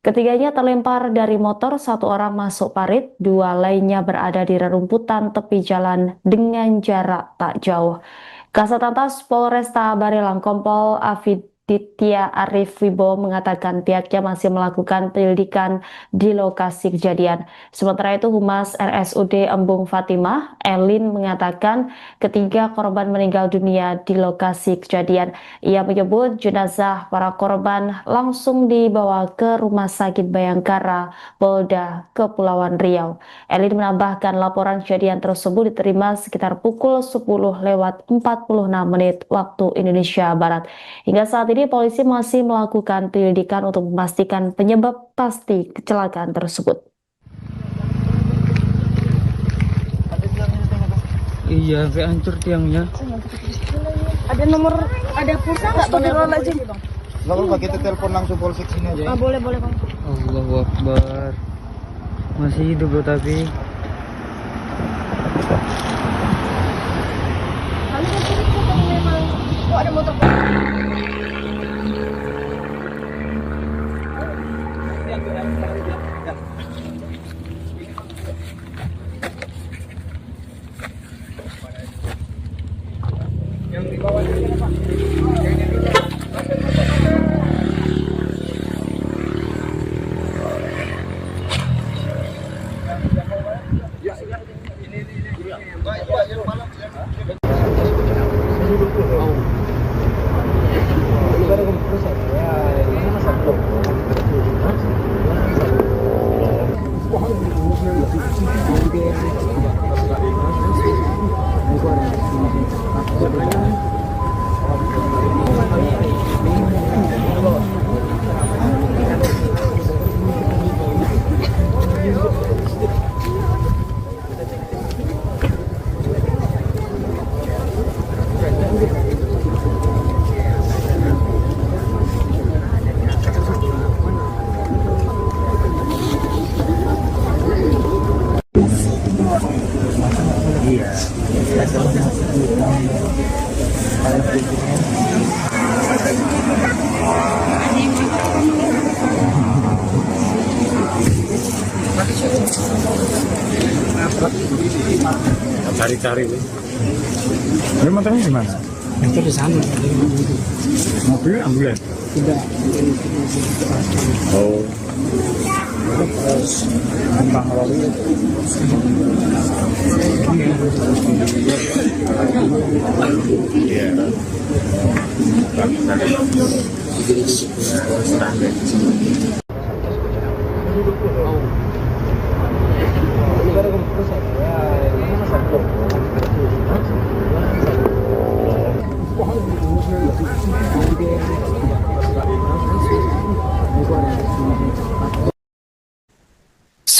Ketiganya terlempar dari motor, 1 orang masuk parit, 2 lainnya berada di rerumputan tepi jalan dengan jarak tak jauh. Kasatlantas Polresta Barelang Kompol Afiditya Arif Wibowo mengatakan pihaknya masih melakukan penyelidikan di lokasi kejadian. Sementara itu Humas RSUD Embung Fatimah, Elin, mengatakan ketiga korban meninggal dunia di lokasi kejadian. Ia menyebut jenazah para korban langsung dibawa ke Rumah Sakit Bayangkara, Polda Kepulauan Riau. Elin menambahkan laporan kejadian tersebut diterima sekitar pukul 10:46 waktu Indonesia Barat. Hingga saat ini polisi masih melakukan penyelidikan untuk memastikan penyebab pasti kecelakaan tersebut. Iya, sampai hancur tiangnya. Ada nomor, ada pulsa nggak bang? Astagfirullahaladzim. Nggak apa-apa, kita telepon langsung polsek sini aja. Boleh bang. Allahu Akbar. Masih hidup loh tapi. Kali saya curiga kalau memang kok ada motor. Yang di bawah ini Pak. Ya, ini. Pak, Cari-cari. Ini motornya di mana? Itu di sana. Mobil ambulan? Tidak. Oh. Iya.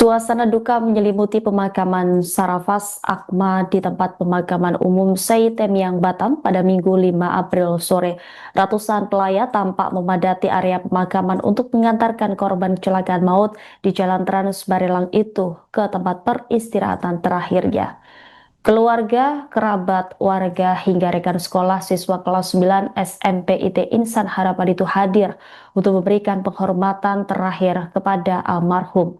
Suasana duka menyelimuti pemakaman Sarafaz Akma di tempat pemakaman umum Seitemiang Batam pada Minggu 5 April sore. Ratusan pelayat tampak memadati area pemakaman untuk mengantarkan korban kecelakaan maut di Jalan Trans Barelang itu ke tempat peristirahatan terakhirnya. Keluarga, kerabat, warga, hingga rekan sekolah siswa kelas 9 SMP IT Insan Harapan itu hadir untuk memberikan penghormatan terakhir kepada almarhum.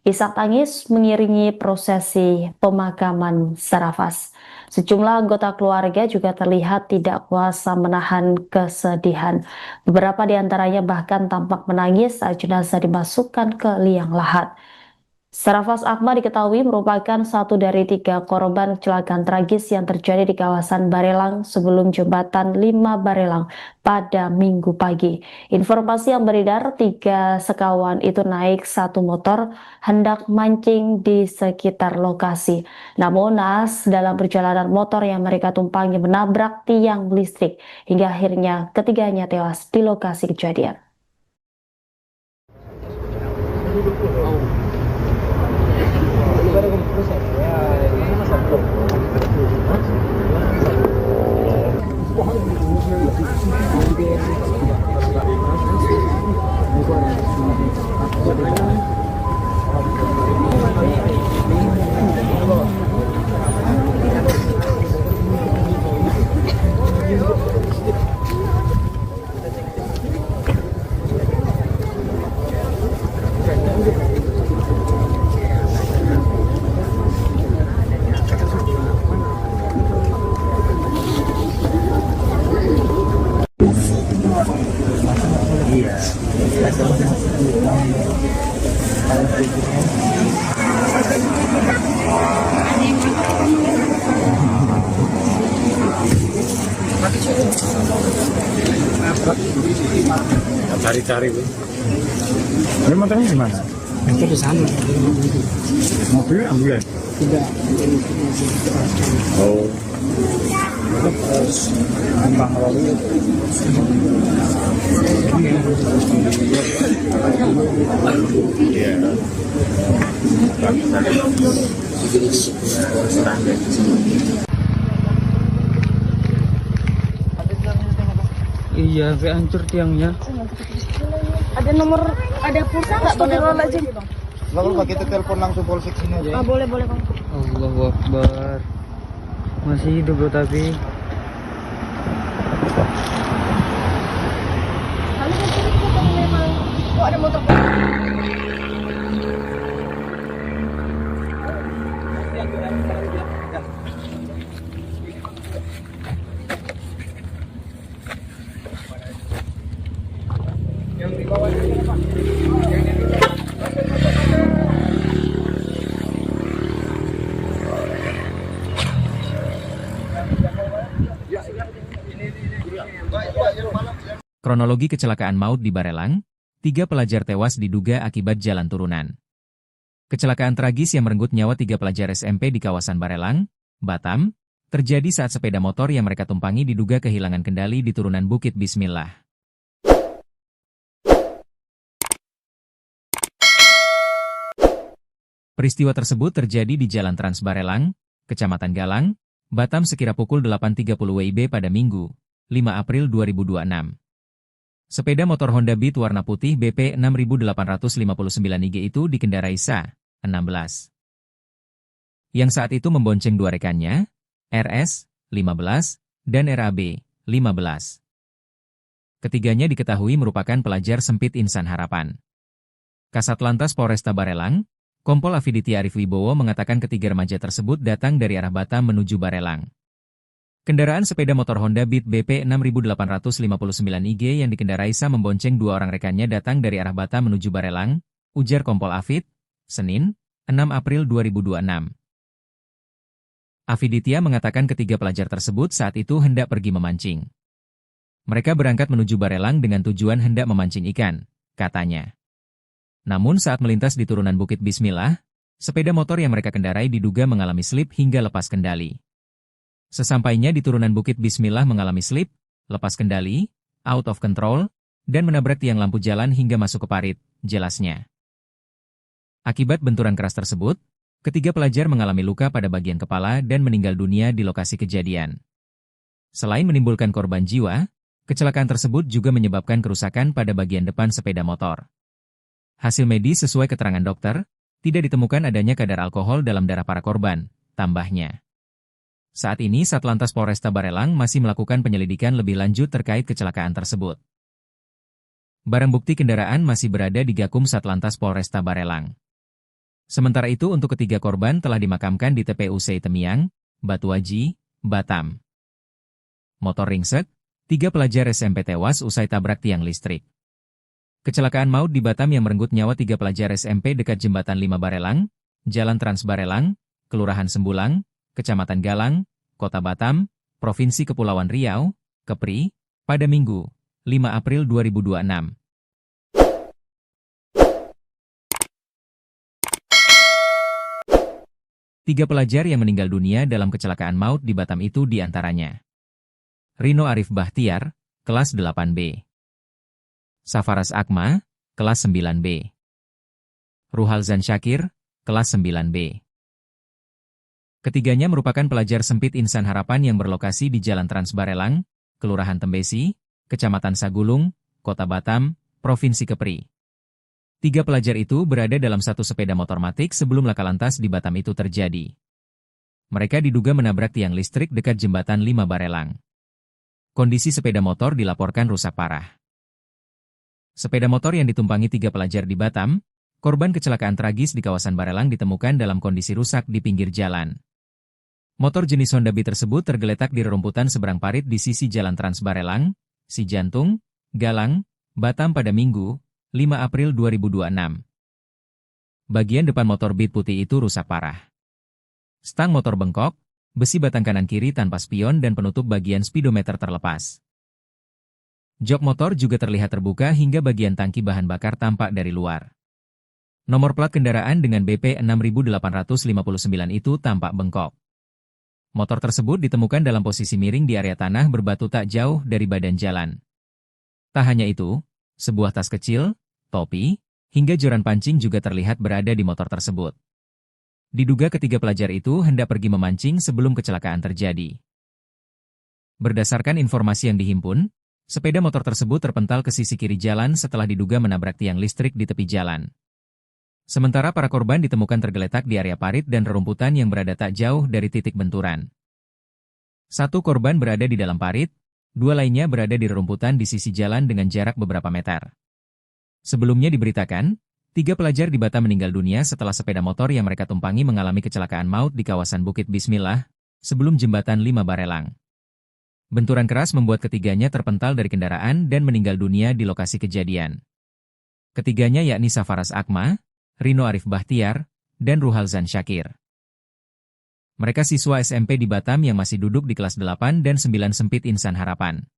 Isak tangis mengiringi prosesi pemakaman Sarafaz. Sejumlah anggota keluarga juga terlihat tidak kuasa menahan kesedihan. Beberapa di antaranya bahkan tampak menangis saat jenazah dimasukkan ke liang lahat. Sarafaz Akma diketahui merupakan satu dari 3 korban kecelakaan tragis yang terjadi di kawasan Barelang sebelum jembatan 5 Barelang pada Minggu pagi. Informasi yang beredar, 3 sekawan itu naik satu motor hendak mancing di sekitar lokasi. Namun naas dalam perjalanan motor yang mereka tumpangi menabrak tiang listrik hingga akhirnya ketiganya tewas di lokasi kejadian. Cari-cari. Ini motornya di mana? Itu di sana. Mobil ambulan? Tidak. Oh. Iya. Iya, sampai hancur tiangnya. Ada nomor, ada pulsa nggak bang? Nggak apa-apa, kita telepon langsung polsek sini aja. Ah, boleh bang. Allahu Akbar. Masih hidup loh tapi. Kami kan curiga memang. Oh, ada motor. Kronologi kecelakaan maut di Barelang, 3 pelajar tewas diduga akibat jalan turunan. Kecelakaan tragis yang merenggut nyawa 3 pelajar SMP di kawasan Barelang, Batam, terjadi saat sepeda motor yang mereka tumpangi diduga kehilangan kendali di turunan Bukit Bismillah. Peristiwa tersebut terjadi di Jalan Trans Barelang, Kecamatan Galang, Batam sekira pukul 8.30 WIB pada Minggu, 5 April 2026. Sepeda motor Honda Beat warna putih BP 6859 IG itu dikendarai Sa, 16. Yang saat itu membonceng 2 rekannya, RS, 15, dan RAB, 15. Ketiganya diketahui merupakan pelajar sempit Insan Harapan. Kasatlantas Polresta Barelang, Kompol Afiditya Arif Wibowo mengatakan ketiga remaja tersebut datang dari arah Batam menuju Barelang. Kendaraan sepeda motor Honda Beat BP 6859 IG yang dikendarai Sa membonceng dua orang rekannya datang dari arah Batam menuju Barelang, ujar Kompol Afid, Senin, 6 April 2026. Afiditya mengatakan ketiga pelajar tersebut saat itu hendak pergi memancing. Mereka berangkat menuju Barelang dengan tujuan hendak memancing ikan, katanya. Namun saat melintas di turunan Bukit Bismillah, sepeda motor yang mereka kendarai diduga mengalami slip hingga lepas kendali. Sesampainya di turunan Bukit Bismillah mengalami slip, lepas kendali, out of control, dan menabrak tiang lampu jalan hingga masuk ke parit, jelasnya. Akibat benturan keras tersebut, ketiga pelajar mengalami luka pada bagian kepala dan meninggal dunia di lokasi kejadian. Selain menimbulkan korban jiwa, kecelakaan tersebut juga menyebabkan kerusakan pada bagian depan sepeda motor. Hasil medis sesuai keterangan dokter, tidak ditemukan adanya kadar alkohol dalam darah para korban, tambahnya. Saat ini Satlantas Polresta Barelang masih melakukan penyelidikan lebih lanjut terkait kecelakaan tersebut. Barang bukti kendaraan masih berada di Gakum Satlantas Polresta Barelang. Sementara itu untuk ketiga korban telah dimakamkan di TPU Temiang, Batuaji, Batam. Motor ringsek, 3 pelajar SMP tewas usai tabrak tiang listrik. Kecelakaan maut di Batam yang merenggut nyawa 3 pelajar SMP dekat Jembatan 5 Barelang, Jalan Trans Barelang, Kelurahan Sembulang, Kecamatan Galang, Kota Batam, Provinsi Kepulauan Riau, Kepri, pada Minggu, 5 April 2026. Tiga pelajar yang meninggal dunia dalam kecelakaan maut di Batam itu diantaranya. Rino Arif Bahtiar, kelas 8B. Safaras Akma, kelas 9B. Ruhalzan Syakir, kelas 9B. Ketiganya merupakan pelajar sempit Insan Harapan yang berlokasi di Jalan Trans Barelang, Kelurahan Tembesi, Kecamatan Sagulung, Kota Batam, Provinsi Kepri. 3 pelajar itu berada dalam satu sepeda motor matic sebelum laka lantas di Batam itu terjadi. Mereka diduga menabrak tiang listrik dekat Jembatan 5 Barelang. Kondisi sepeda motor dilaporkan rusak parah. Sepeda motor yang ditumpangi 3 pelajar di Batam, korban kecelakaan tragis di kawasan Barelang ditemukan dalam kondisi rusak di pinggir jalan. Motor jenis Honda Beat tersebut tergeletak di rerumputan seberang parit di sisi Jalan Trans Barelang, Sijantung, Galang, Batam pada Minggu, 5 April 2026. Bagian depan motor Beat putih itu rusak parah. Stang motor bengkok, besi batang kanan kiri tanpa spion dan penutup bagian speedometer terlepas. Jok motor juga terlihat terbuka hingga bagian tangki bahan bakar tampak dari luar. Nomor plat kendaraan dengan BP 6859 itu tampak bengkok. Motor tersebut ditemukan dalam posisi miring di area tanah berbatu tak jauh dari badan jalan. Tak hanya itu, sebuah tas kecil, topi, hingga joran pancing juga terlihat berada di motor tersebut. Diduga ketiga pelajar itu hendak pergi memancing sebelum kecelakaan terjadi. Berdasarkan informasi yang dihimpun, sepeda motor tersebut terpental ke sisi kiri jalan setelah diduga menabrak tiang listrik di tepi jalan. Sementara para korban ditemukan tergeletak di area parit dan rerumputan yang berada tak jauh dari titik benturan. 1 korban berada di dalam parit, 2 lainnya berada di rerumputan di sisi jalan dengan jarak beberapa meter. Sebelumnya diberitakan, 3 pelajar di Batam meninggal dunia setelah sepeda motor yang mereka tumpangi mengalami kecelakaan maut di kawasan Bukit Bismillah, sebelum Jembatan 5 Barelang. Benturan keras membuat ketiganya terpental dari kendaraan dan meninggal dunia di lokasi kejadian. Ketiganya yakni Safaras Akma, Rino Arif Bahtiar, dan Ruhalzan Syakir. Mereka siswa SMP di Batam yang masih duduk di kelas 8 dan 9 sempit Insan Harapan.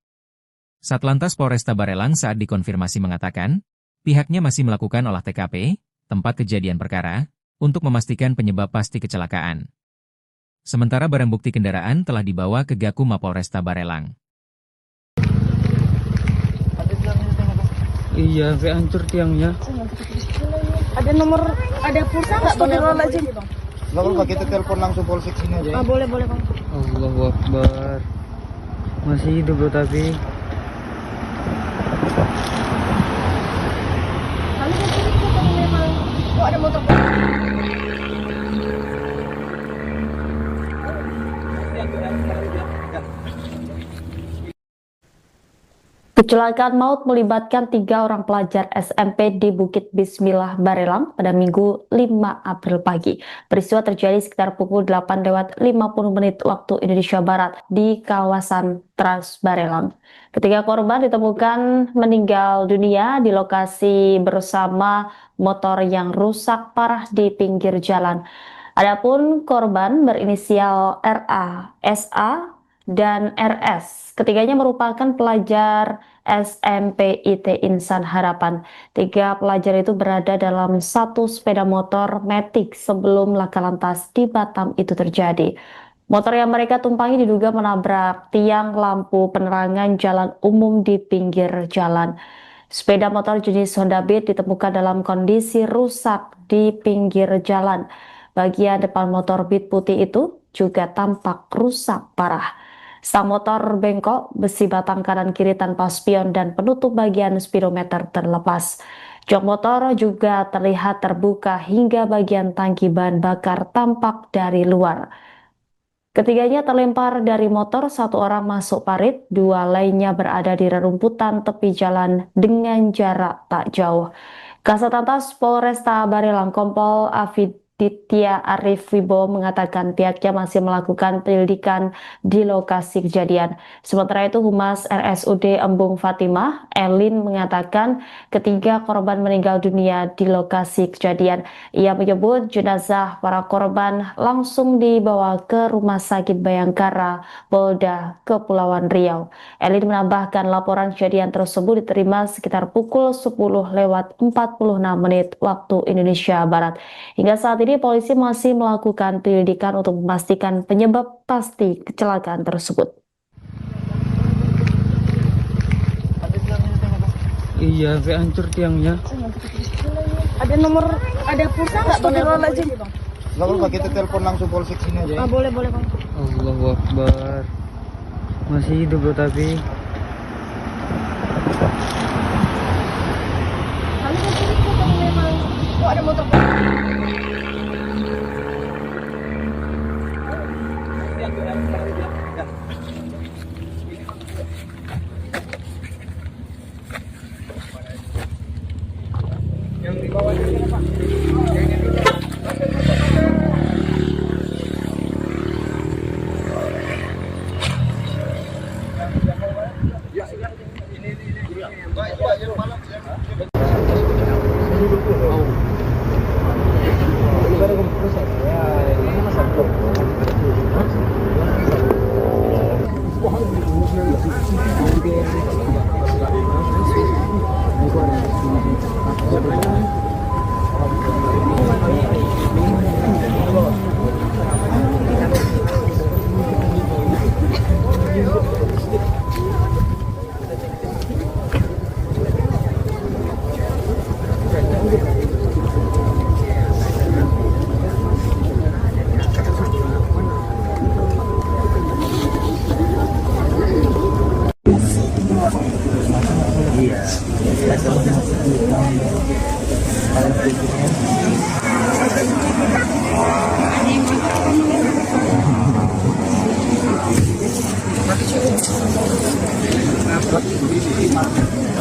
Satlantas Polresta Barelang saat dikonfirmasi mengatakan, pihaknya masih melakukan olah TKP, tempat kejadian perkara, untuk memastikan penyebab pasti kecelakaan. Sementara barang bukti kendaraan telah dibawa ke Gakum Mapolresta Barelang. Iya, sampai hancur tiangnya. Ada pulsa nggak bang? Nggak apa-apa, kita telepon langsung polsek sini aja. Boleh bang. Allahu Akbar. Masih hidup loh tapi. Kami ke sini kalau memang ada motor. Kecelakaan maut melibatkan 3 orang pelajar SMP di Bukit Bismillah, Barelang pada Minggu 5 April pagi. Peristiwa terjadi sekitar pukul 8:50 waktu Indonesia Barat di kawasan Trans Barelang. Ketiga korban ditemukan meninggal dunia di lokasi bersama motor yang rusak parah di pinggir jalan. Adapun korban berinisial RA, SA, dan RS. Ketiganya merupakan pelajar SMP IT Insan Harapan. 3 pelajar itu berada dalam satu sepeda motor Matic sebelum laka lantas di Batam itu terjadi. Motor yang mereka tumpangi diduga menabrak tiang lampu penerangan jalan umum di pinggir jalan. Sepeda motor jenis Honda Beat ditemukan dalam kondisi rusak di pinggir jalan. Bagian depan motor Beat putih itu juga tampak rusak parah. Sang motor bengkok, besi batang kanan kiri tanpa spion dan penutup bagian speedometer terlepas. Jok motor juga terlihat terbuka hingga bagian tangki bahan bakar tampak dari luar. Ketiganya terlempar dari motor, 1 orang masuk parit, 2 lainnya berada di rerumputan tepi jalan dengan jarak tak jauh. Kasat Lantas Polresta Barelang Kompol Afiditya Arif Wibowo mengatakan pihaknya masih melakukan penyelidikan di lokasi kejadian. Sementara itu Humas RSUD Embung Fatimah, Elin, mengatakan ketiga korban meninggal dunia di lokasi kejadian. Ia menyebut jenazah para korban langsung dibawa ke Rumah Sakit Bayangkara, Polda Kepulauan Riau. Elin menambahkan laporan kejadian tersebut diterima sekitar pukul 10:46 waktu Indonesia Barat. Hingga saat ini polisi masih melakukan penyelidikan untuk memastikan penyebab pasti kecelakaan tersebut. Iya, kayak hancur tiangnya. Ada nomor, ada pulsa nggak? Astagfirullahaladzim. Nggak apa-apa, kita telepon langsung polsek sini aja. Ah, boleh Bang. Allahu Akbar. Masih hidup loh tapi. Oh, ada motor.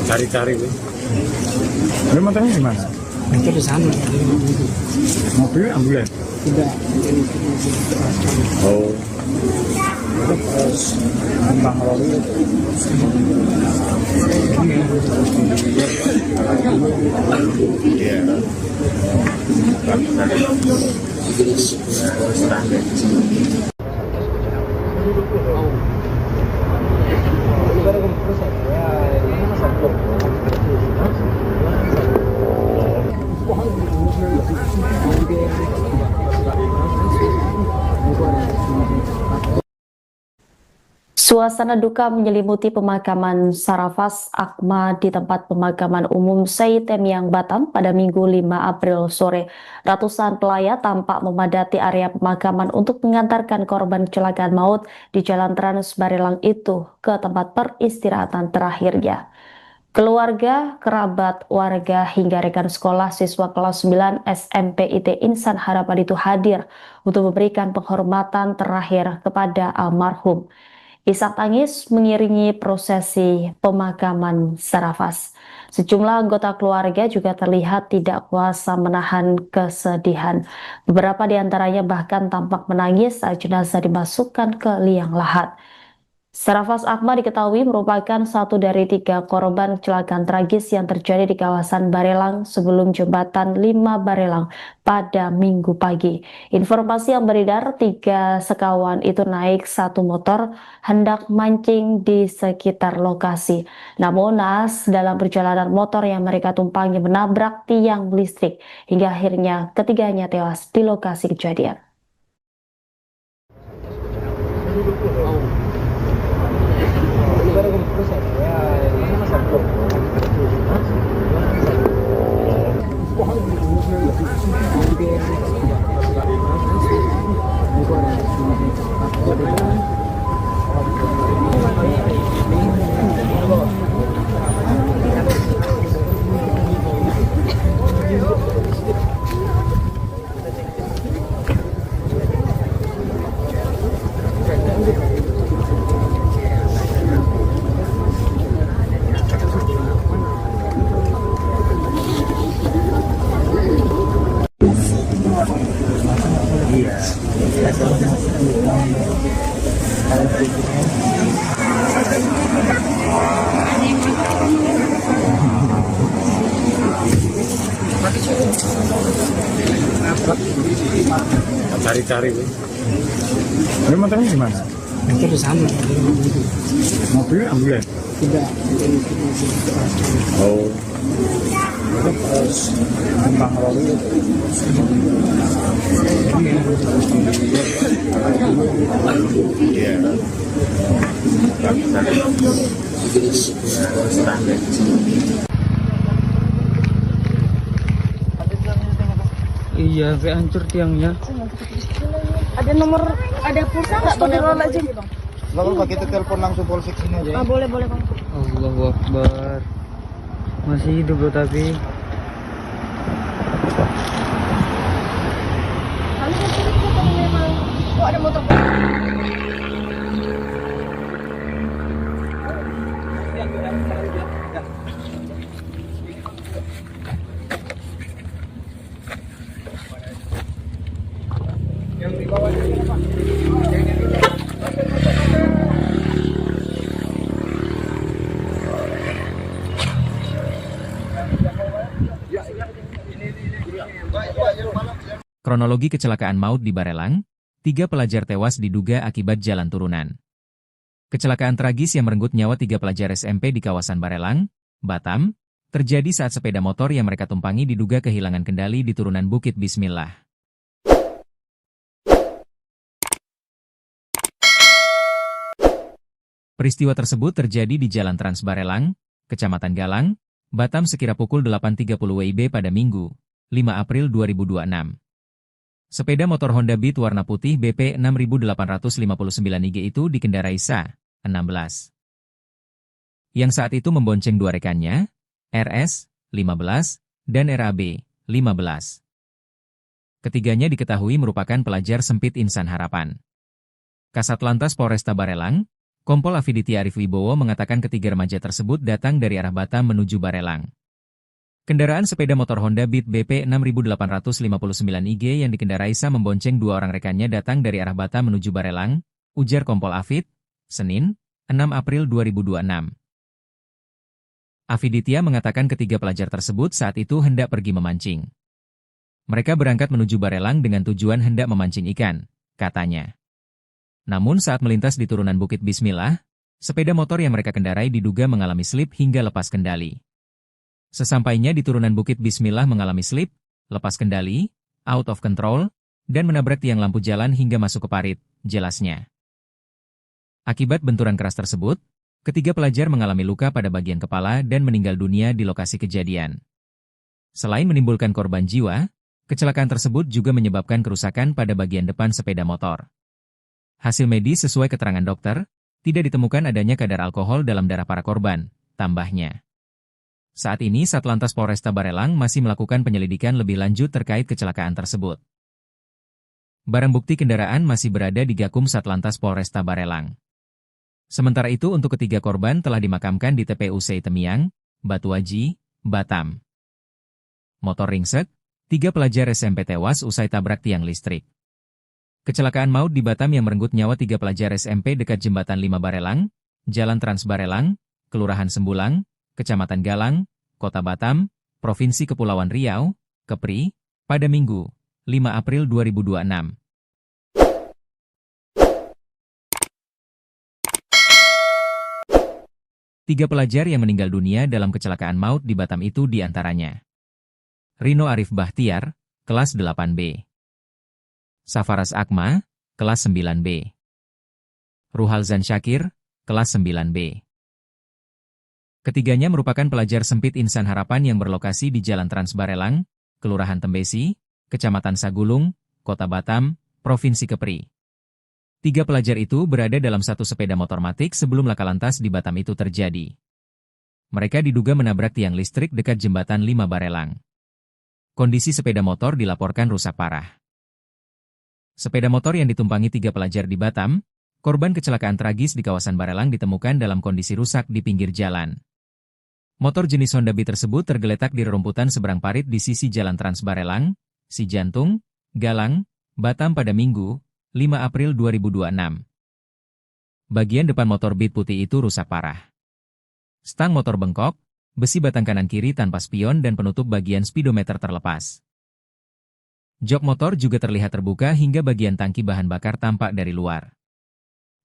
Cari-cari. Ini motornya di mana? Itu di sana. Mobil ambulan? Tidak. Oh. Terus Bang Robi. Iya. Suasana duka menyelimuti pemakaman Sarafas Akma di tempat pemakaman umum Seitemiang Batam pada Minggu 5 April sore. Ratusan pelayat tampak memadati area pemakaman untuk mengantarkan korban kecelakaan maut di Jalan Trans Barelang itu ke tempat peristirahatan terakhirnya. Keluarga, kerabat, warga, hingga rekan sekolah siswa kelas 9 SMP IT Insan Harapan itu hadir untuk memberikan penghormatan terakhir kepada almarhum. Isak tangis mengiringi prosesi pemakaman Sarafaz. Sejumlah anggota keluarga juga terlihat tidak kuasa menahan kesedihan. Beberapa di antaranya bahkan tampak menangis saat jenazah dimasukkan ke liang lahat. Sarafaz Akbar diketahui merupakan satu dari 3 korban kecelakaan tragis yang terjadi di kawasan Barelang sebelum jembatan 5 Barelang pada Minggu pagi. Informasi yang beredar, 3 sekawan itu naik satu motor hendak mancing di sekitar lokasi. Namun naas dalam perjalanan motor yang mereka tumpangi menabrak tiang listrik hingga akhirnya ketiganya tewas di lokasi kejadian. Cari-cari. Ini motornya gimana? Motor sama. Mobilnya ambulan? Tidak. Oh. Tembang lalu. Iya. Iya, kayak hancur tiangnya. Ada pulsa nggak bang? Nggak apa-apa, kita telepon langsung polsek sini aja. Ah, boleh bang. Allahu Akbar. Masih hidup loh tapi. Kami kan curiga kalau memang ada motor. Kronologi kecelakaan maut di Barelang, 3 pelajar tewas diduga akibat jalan turunan. Kecelakaan tragis yang merenggut nyawa 3 pelajar SMP di kawasan Barelang, Batam, terjadi saat sepeda motor yang mereka tumpangi diduga kehilangan kendali di turunan Bukit Bismillah. Peristiwa tersebut terjadi di Jalan Trans Barelang, Kecamatan Galang, Batam sekira pukul 8.30 WIB pada Minggu, 5 April 2026. Sepeda motor Honda Beat warna putih BP 6859 IG itu dikendarai Sa, 16. Yang saat itu membonceng 2 rekannya, RS, 15, dan RAB, 15. Ketiganya diketahui merupakan pelajar sempit Insan Harapan. Kasat Lantas Polresta Barelang, Kompol Afiditya Arif Wibowo mengatakan ketiga remaja tersebut datang dari arah Batam menuju Barelang. Kendaraan sepeda motor Honda Beat BP 6859 IG yang dikendarai Sa membonceng 2 orang rekannya datang dari arah Batam menuju Barelang, ujar Kompol Afid, Senin, 6 April 2026. Afiditya mengatakan ketiga pelajar tersebut saat itu hendak pergi memancing. Mereka berangkat menuju Barelang dengan tujuan hendak memancing ikan, katanya. Namun saat melintas di turunan Bukit Bismillah, sepeda motor yang mereka kendarai diduga mengalami slip hingga lepas kendali. Sesampainya di turunan Bukit Bismillah mengalami slip, lepas kendali, out of control, dan menabrak tiang lampu jalan hingga masuk ke parit, jelasnya. Akibat benturan keras tersebut, ketiga pelajar mengalami luka pada bagian kepala dan meninggal dunia di lokasi kejadian. Selain menimbulkan korban jiwa, kecelakaan tersebut juga menyebabkan kerusakan pada bagian depan sepeda motor. Hasil medis sesuai keterangan dokter, tidak ditemukan adanya kadar alkohol dalam darah para korban, tambahnya. Saat ini Satlantas Polresta Barelang masih melakukan penyelidikan lebih lanjut terkait kecelakaan tersebut. Barang bukti kendaraan masih berada di Gakum Satlantas Polresta Barelang. Sementara itu untuk ketiga korban telah dimakamkan di TPUC Temiang, Batuaji, Batam. Motor ringsek, 3 pelajar SMP tewas usai tabrak tiang listrik. Kecelakaan maut di Batam yang merenggut nyawa 3 pelajar SMP dekat Jembatan 5 Barelang, Jalan Trans Barelang, Kelurahan Sembulang, Kecamatan Galang, Kota Batam, Provinsi Kepulauan Riau, Kepri, pada Minggu, 5 April 2026. Tiga pelajar yang meninggal dunia dalam kecelakaan maut di Batam itu diantaranya Rino Arif Bahtiar, kelas 8B. Safaras Akma, kelas 9B. Ruhalzan Syakir, kelas 9B. Ketiganya merupakan pelajar sempit Insan Harapan yang berlokasi di Jalan Trans Barelang, Kelurahan Tembesi, Kecamatan Sagulung, Kota Batam, Provinsi Kepri. 3 pelajar itu berada dalam satu sepeda motor matic sebelum laka lantas di Batam itu terjadi. Mereka diduga menabrak tiang listrik dekat Jembatan 5 Barelang. Kondisi sepeda motor dilaporkan rusak parah. Sepeda motor yang ditumpangi 3 pelajar di Batam, korban kecelakaan tragis di kawasan Barelang ditemukan dalam kondisi rusak di pinggir jalan. Motor jenis Honda Beat tersebut tergeletak di rerumputan seberang parit di sisi Jalan Trans Barelang, Sijantung, Galang, Batam pada Minggu, 5 April 2026. Bagian depan motor Beat putih itu rusak parah. Stang motor bengkok, besi batang kanan kiri tanpa spion dan penutup bagian speedometer terlepas. Jok motor juga terlihat terbuka hingga bagian tangki bahan bakar tampak dari luar.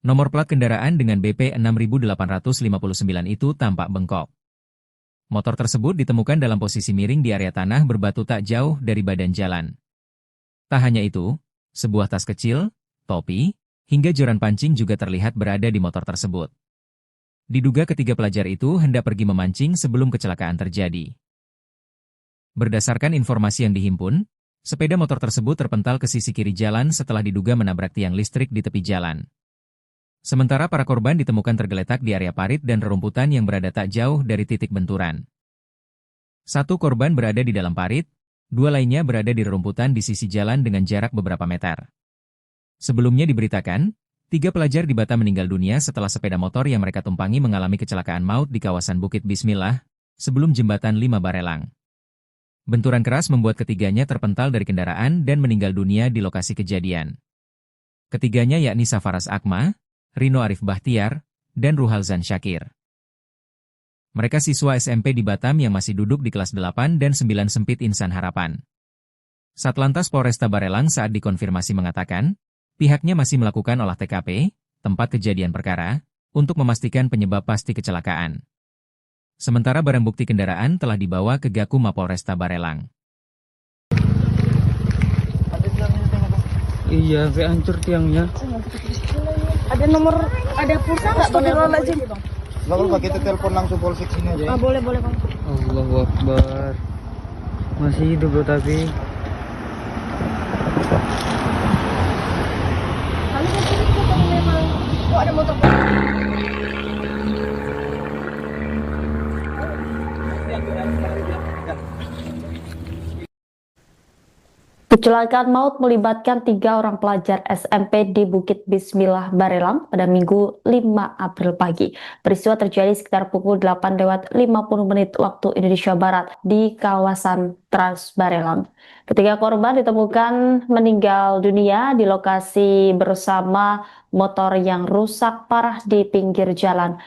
Nomor plat kendaraan dengan BP 6859 itu tampak bengkok. Motor tersebut ditemukan dalam posisi miring di area tanah berbatu tak jauh dari badan jalan. Tak hanya itu, sebuah tas kecil, topi, hingga joran pancing juga terlihat berada di motor tersebut. Diduga ketiga pelajar itu hendak pergi memancing sebelum kecelakaan terjadi. Berdasarkan informasi yang dihimpun, sepeda motor tersebut terpental ke sisi kiri jalan setelah diduga menabrak tiang listrik di tepi jalan. Sementara para korban ditemukan tergeletak di area parit dan rerumputan yang berada tak jauh dari titik benturan. 1 korban berada di dalam parit, 2 lainnya berada di rerumputan di sisi jalan dengan jarak beberapa meter. Sebelumnya diberitakan, 3 pelajar di Batam meninggal dunia setelah sepeda motor yang mereka tumpangi mengalami kecelakaan maut di kawasan Bukit Bismillah, sebelum Jembatan 5 Barelang. Benturan keras membuat ketiganya terpental dari kendaraan dan meninggal dunia di lokasi kejadian. Ketiganya yakni Safaras Akma, Rino Arif Bahtiar, dan Ruhalzan Syakir. Mereka siswa SMP di Batam yang masih duduk di kelas 8 dan 9 sempit Insan Harapan. Satlantas Polresta Barelang saat dikonfirmasi mengatakan, pihaknya masih melakukan olah TKP, tempat kejadian perkara, untuk memastikan penyebab pasti kecelakaan. Sementara barang bukti kendaraan telah dibawa ke Gakum Mapolresta Barelang. Iya, sampai hancur tiangnya. Ada nomor, ada pulsa nggak bang? Nggak apa-apa, kita telepon langsung polsek sini aja. Ah, boleh bang. Allahu Akbar. Masih hidup loh tapi. Kali ke sini kalau memang kok ada motor. Kecelakaan maut melibatkan 3 orang pelajar SMP di Bukit Bismillah Barelang pada Minggu 5 April pagi. Peristiwa terjadi sekitar pukul 8:50 waktu Indonesia Barat di kawasan Trans Barelang. Ketiga korban ditemukan meninggal dunia di lokasi bersama motor yang rusak parah di pinggir jalan.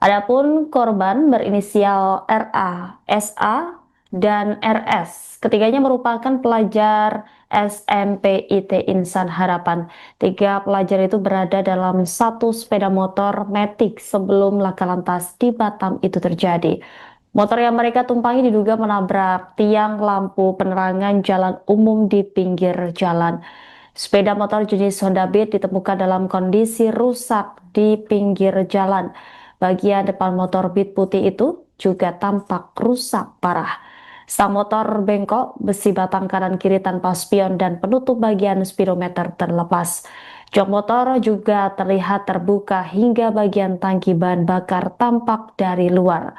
Adapun korban berinisial RA, SA, dan RS. Ketiganya merupakan pelajar SMP IT Insan Harapan. 3 pelajar itu berada dalam satu sepeda motor matic sebelum laka lantas di Batam itu terjadi. Motor yang mereka tumpangi diduga menabrak tiang lampu penerangan jalan umum di pinggir jalan. Sepeda motor jenis Honda Beat ditemukan dalam kondisi rusak di pinggir jalan. Bagian depan motor Beat putih itu juga tampak rusak parah. Stang motor bengkok, besi batang kanan kiri tanpa spion dan penutup bagian speedometer terlepas. Jok motor juga terlihat terbuka hingga bagian tangki bahan bakar tampak dari luar.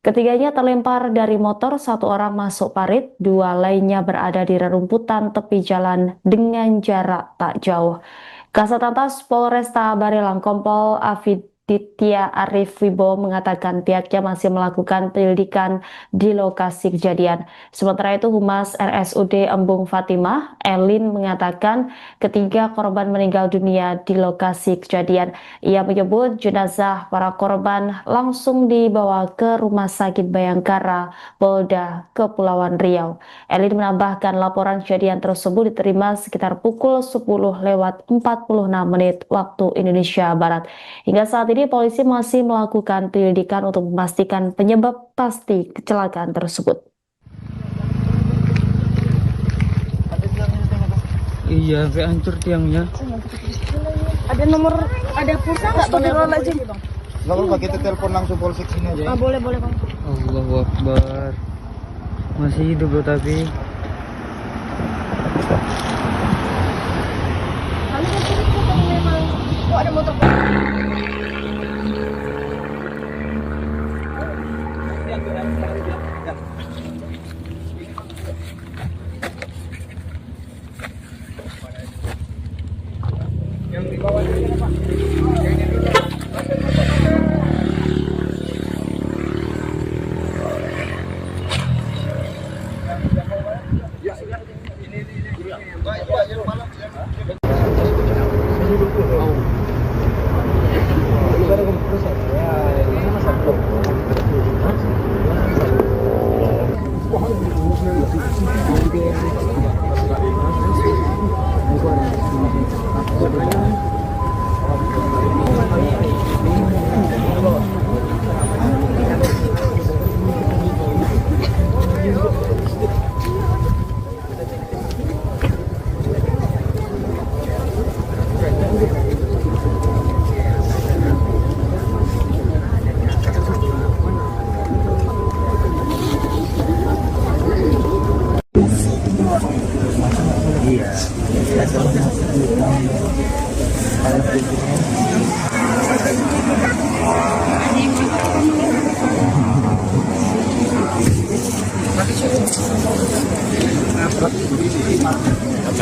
Ketiganya terlempar dari motor, 1 orang masuk parit, 2 lainnya berada di rerumputan tepi jalan dengan jarak tak jauh. Kasat Lantas Polresta Barelang Kompol Ditya Arif Wibowo mengatakan pihaknya masih melakukan penyelidikan di lokasi kejadian. Sementara itu Humas RSUD Embung Fatimah, Elin, mengatakan ketiga korban meninggal dunia di lokasi kejadian. Ia menyebut jenazah para korban langsung dibawa ke Rumah Sakit Bayangkara, Polda Kepulauan Riau. Elin menambahkan laporan kejadian tersebut diterima sekitar pukul 10:46 waktu Indonesia Barat. Hingga saat ini polisi masih melakukan penyelidikan untuk memastikan penyebab pasti kecelakaan tersebut. Iya, sampai hancur tiangnya. Ada nomor, ada pulsa nggak? Astagfirullahaladzim. Nggak apa-apa, kita telepon langsung polsek sini aja. Ah, boleh Bang. Allahu Akbar. Masih hidup bro tapi. Oh, ada motor.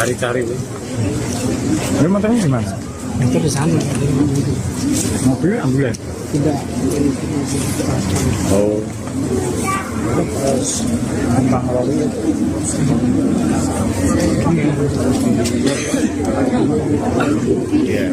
Cari-cari. Ini motornya di mana? Itu di sana. Mobil ambulan? Tidak. Oh. Terus tentang lalu. Iya.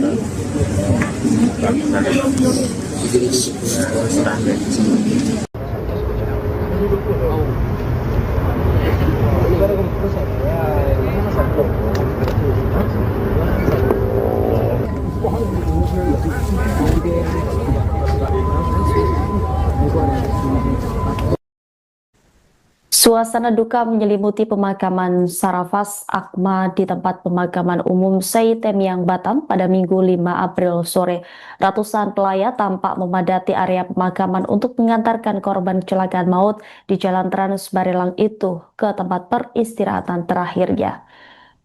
Suasana duka menyelimuti pemakaman Sarafas Akma di tempat pemakaman umum Seitemiang Batam pada Minggu 5 April sore. Ratusan pelayat tampak memadati area pemakaman untuk mengantarkan korban kecelakaan maut di Jalan Trans Barelang itu ke tempat peristirahatan terakhirnya.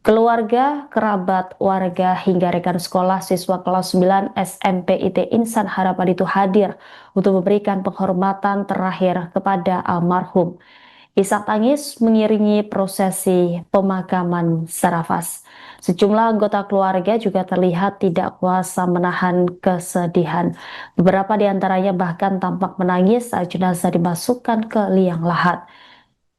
Keluarga, kerabat, warga, hingga rekan sekolah siswa kelas 9 SMP IT Insan Harapan itu hadir untuk memberikan penghormatan terakhir kepada almarhum. Isak tangis mengiringi prosesi pemakaman Sarafas. Sejumlah anggota keluarga juga terlihat tidak kuasa menahan kesedihan. Beberapa di antaranya bahkan tampak menangis saat jenazah dimasukkan ke liang lahat.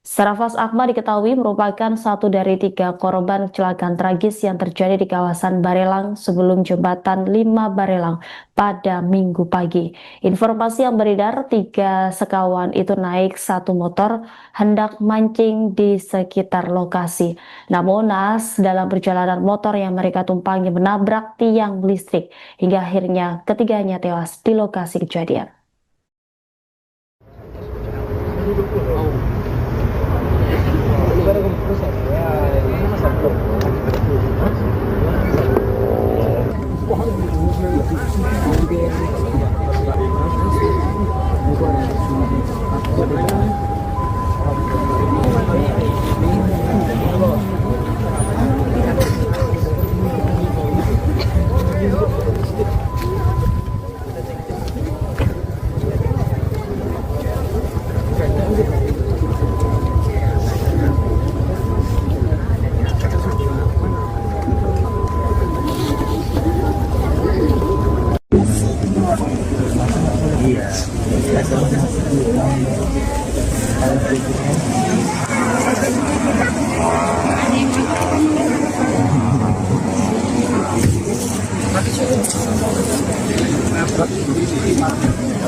Sarafas Akma diketahui merupakan satu dari 3 korban kecelakaan tragis yang terjadi di kawasan Barelang sebelum jembatan 5 Barelang pada Minggu pagi. Informasi yang beredar, 3 sekawan itu naik satu motor hendak mancing di sekitar lokasi. Namun naas dalam perjalanan motor yang mereka tumpangi menabrak tiang listrik hingga akhirnya ketiganya tewas di lokasi kejadian.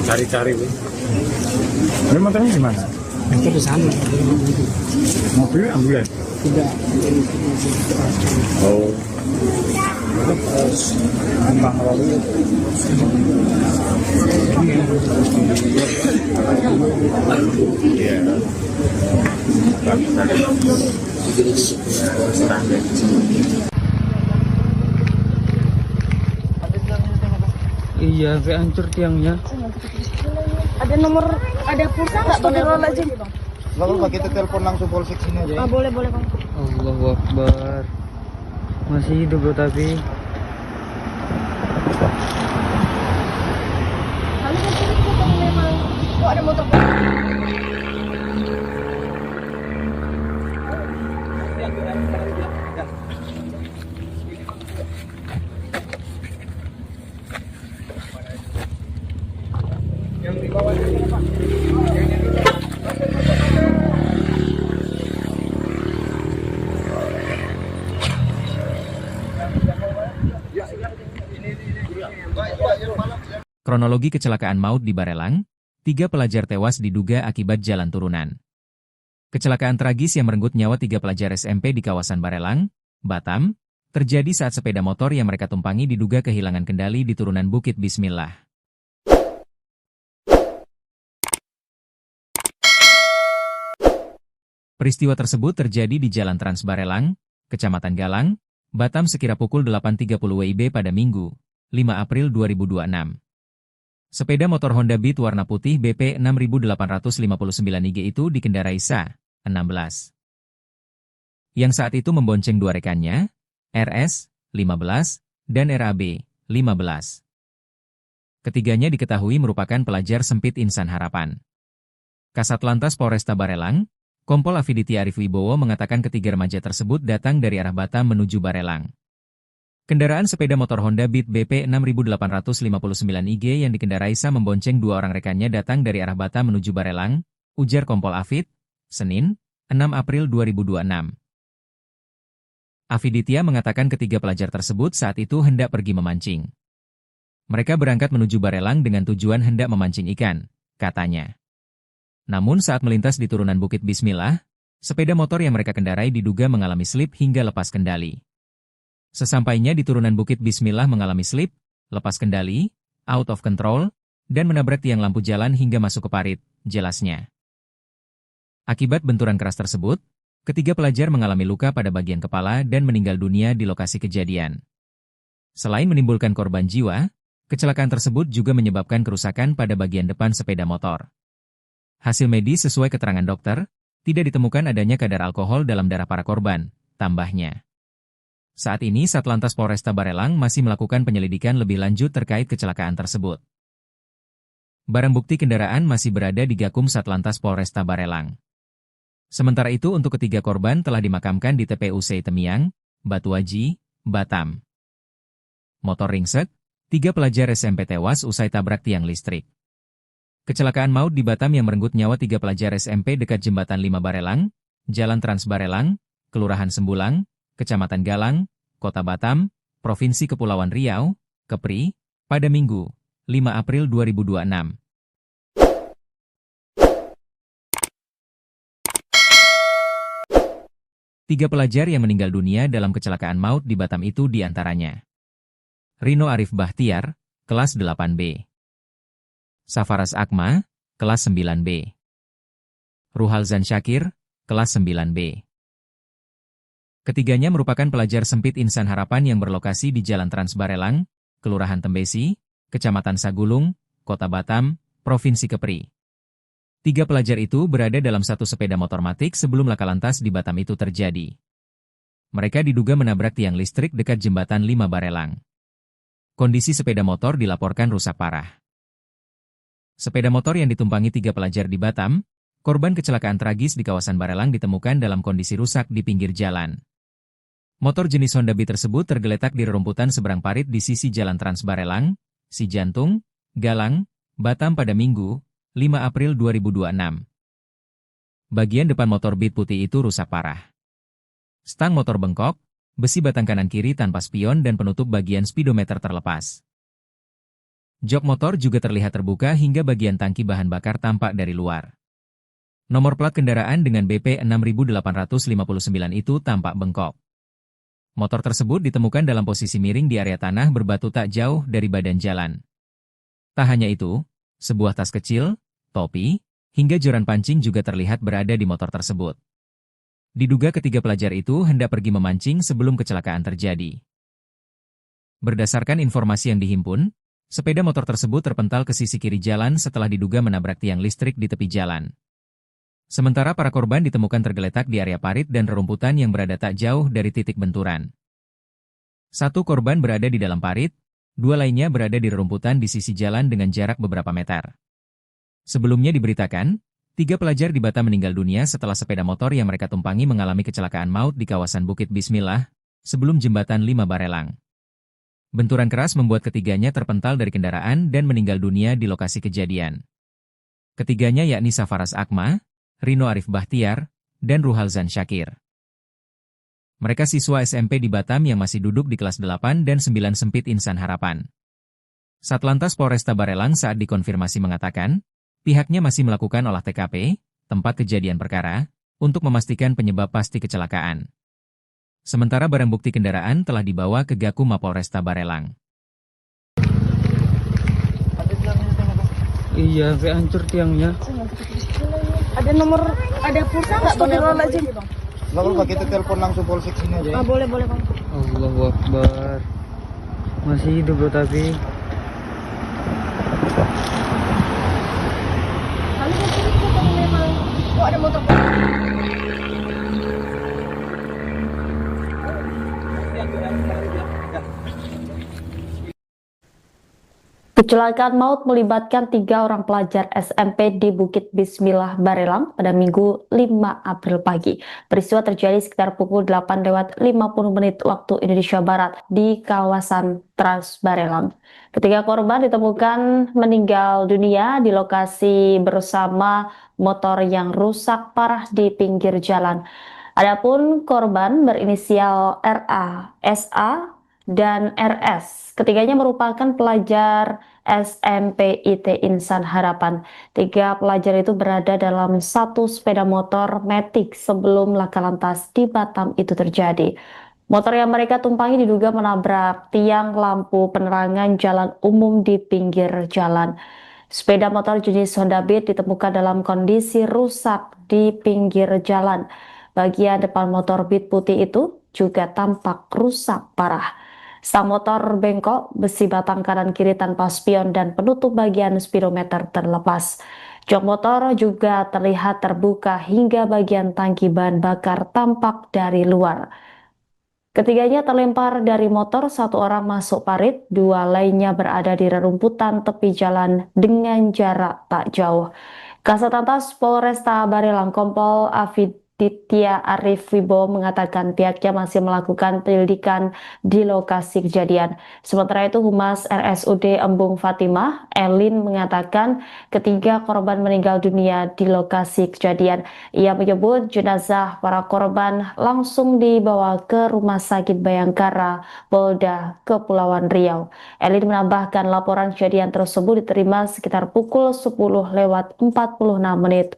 Cari-cari, Bu. Ini motornya gimana? Motor di sana. Mobilnya ambulan? Tidak. Oh. Kembang lalu. Iya. Iya, kayak hancur tiangnya. Ada nomor, ada pulsa nggak bang? Nggak apa-apa, kita telepon langsung polsek sini aja. Ah, boleh boleh bang. Allahu Akbar. Masih hidup bro tapi. Kali kan memang. Oh ada motor. Kronologi kecelakaan maut di Barelang, 3 pelajar tewas diduga akibat jalan turunan. Kecelakaan tragis yang merenggut nyawa 3 pelajar SMP di kawasan Barelang, Batam, terjadi saat sepeda motor yang mereka tumpangi diduga kehilangan kendali di turunan Bukit Bismillah. Peristiwa tersebut terjadi di Jalan Trans Barelang, Kecamatan Galang, Batam sekira pukul 8.30 WIB pada Minggu, 5 April 2026. Sepeda motor Honda Beat warna putih BP 6859 IG itu dikendarai Sa, 16. Yang saat itu membonceng 2 rekannya, RS, 15, dan RAB, 15. Ketiganya diketahui merupakan pelajar sempit Insan Harapan. Kasat Lantas Polresta Barelang, Kompol Afiditi Arif Wibowo mengatakan ketiga remaja tersebut datang dari arah Batam menuju Barelang. Kendaraan sepeda motor Honda Beat BP 6859 IG yang dikendarai Sa membonceng 2 orang rekannya datang dari arah Batam menuju Barelang, ujar Kompol Afid, Senin, 6 April 2026. Afiditia mengatakan ketiga pelajar tersebut saat itu hendak pergi memancing. Mereka berangkat menuju Barelang dengan tujuan hendak memancing ikan, katanya. Namun saat melintas di turunan Bukit Bismillah, sepeda motor yang mereka kendarai diduga mengalami slip hingga lepas kendali. Sesampainya di turunan Bukit Bismillah mengalami slip, lepas kendali, out of control, dan menabrak tiang lampu jalan hingga masuk ke parit, jelasnya. Akibat benturan keras tersebut, ketiga pelajar mengalami luka pada bagian kepala dan meninggal dunia di lokasi kejadian. Selain menimbulkan korban jiwa, kecelakaan tersebut juga menyebabkan kerusakan pada bagian depan sepeda motor. Hasil medis sesuai keterangan dokter, tidak ditemukan adanya kadar alkohol dalam darah para korban, tambahnya. Saat ini Satlantas Polresta Barelang masih melakukan penyelidikan lebih lanjut terkait kecelakaan tersebut. Barang bukti kendaraan masih berada di Gakum Satlantas Polresta Barelang. Sementara itu untuk ketiga korban telah dimakamkan di TPUC Temiang, Batuaji, Batam. Motor ringsek, 3 pelajar SMP tewas usai tabrak tiang listrik. Kecelakaan maut di Batam yang merenggut nyawa 3 pelajar SMP dekat Jembatan 5 Barelang, Jalan Trans Barelang, Kelurahan Sembulang, Kecamatan Galang, Kota Batam, Provinsi Kepulauan Riau, Kepri, pada Minggu, 5 April 2026. Tiga pelajar yang meninggal dunia dalam kecelakaan maut di Batam itu diantaranya Rino Arif Bahtiar, kelas 8B. Safaras Akma, kelas 9B. Ruhalzan Syakir, kelas 9B. Ketiganya merupakan pelajar sempit Insan Harapan yang berlokasi di Jalan Trans Barelang, Kelurahan Tembesi, Kecamatan Sagulung, Kota Batam, Provinsi Kepri. 3 pelajar itu berada dalam satu sepeda motor matic sebelum laka lantas di Batam itu terjadi. Mereka diduga menabrak tiang listrik dekat Jembatan 5 Barelang. Kondisi sepeda motor dilaporkan rusak parah. Sepeda motor yang ditumpangi 3 pelajar di Batam, korban kecelakaan tragis di kawasan Barelang ditemukan dalam kondisi rusak di pinggir jalan. Motor jenis Honda Beat tersebut tergeletak di rerumputan seberang parit di sisi Jalan Trans Barelang, Cijantung, Galang, Batam pada Minggu, 5 April 2026. Bagian depan motor Beat putih itu rusak parah. Stang motor bengkok, besi batang kanan kiri tanpa spion dan penutup bagian speedometer terlepas. Jok motor juga terlihat terbuka hingga bagian tangki bahan bakar tampak dari luar. Nomor plat kendaraan dengan BP 6859 itu tampak bengkok. Motor tersebut ditemukan dalam posisi miring di area tanah berbatu tak jauh dari badan jalan. Tak hanya itu, sebuah tas kecil, topi, hingga joran pancing juga terlihat berada di motor tersebut. Diduga ketiga pelajar itu hendak pergi memancing sebelum kecelakaan terjadi. Berdasarkan informasi yang dihimpun, sepeda motor tersebut terpental ke sisi kiri jalan setelah diduga menabrak tiang listrik di tepi jalan. Sementara para korban ditemukan tergeletak di area parit dan rerumputan yang berada tak jauh dari titik benturan. Satu korban berada di dalam parit, dua lainnya berada di rerumputan di sisi jalan dengan jarak beberapa meter. Sebelumnya diberitakan, 3 pelajar di Batam meninggal dunia setelah sepeda motor yang mereka tumpangi mengalami kecelakaan maut di kawasan Bukit Bismillah, sebelum jembatan 5 Barelang. Benturan keras membuat ketiganya terpental dari kendaraan dan meninggal dunia di lokasi kejadian. Ketiganya yakni Safaras Akma, Rino Arif Bahtiar, dan Ruhalzan Syakir. Mereka siswa SMP di Batam yang masih duduk di kelas 8 dan 9 Sempit Insan Harapan. Satlantas Polresta Barelang saat dikonfirmasi mengatakan, pihaknya masih melakukan olah TKP, tempat kejadian perkara, untuk memastikan penyebab pasti kecelakaan. Sementara barang bukti kendaraan telah dibawa ke Gakum Mapolresta Barelang. Iya, sampai hancur tiangnya. Ada nomor, ada pulsa nggak? Nggak apa-apa, kita telepon langsung polsek sini aja. Boleh bang. Allahu Akbar. Masih hidup loh tapi. Kali itu kalau memang, ada motor. Kecelakaan maut melibatkan 3 orang pelajar SMP di Bukit Bismillah Barelang pada Minggu 5 April pagi. Peristiwa terjadi sekitar pukul 8:50 waktu Indonesia Barat di kawasan Trans Barelang. Ketiga korban ditemukan meninggal dunia di lokasi bersama motor yang rusak parah di pinggir jalan. Adapun korban berinisial RA, SA, dan RS. Ketiganya merupakan pelajar SMP IT Insan Harapan. 3 pelajar itu berada dalam satu sepeda motor Matic sebelum laka lantas di Batam itu terjadi. Motor yang mereka tumpangi diduga menabrak tiang lampu penerangan jalan umum di pinggir jalan. Sepeda motor jenis Honda Beat ditemukan dalam kondisi rusak di pinggir jalan. Bagian depan motor Beat putih itu juga tampak rusak parah. Stang motor bengkok, besi batang kanan kiri tanpa spion dan penutup bagian speedometer terlepas. Jok motor juga terlihat terbuka hingga bagian tangki bahan bakar tampak dari luar. Ketiganya terlempar dari motor, 1 orang masuk parit, 2 lainnya berada di rerumputan tepi jalan dengan jarak tak jauh. Kasatlantas Polresta Barelang Kompol Afiditya Arif Wibowo mengatakan pihaknya masih melakukan penyelidikan di lokasi kejadian. Sementara itu Humas RSUD Embung Fatimah, Elin, mengatakan ketiga korban meninggal dunia di lokasi kejadian. Ia menyebut jenazah para korban langsung dibawa ke Rumah Sakit Bayangkara, Polda Kepulauan Riau. Elin menambahkan laporan kejadian tersebut diterima sekitar pukul 10:46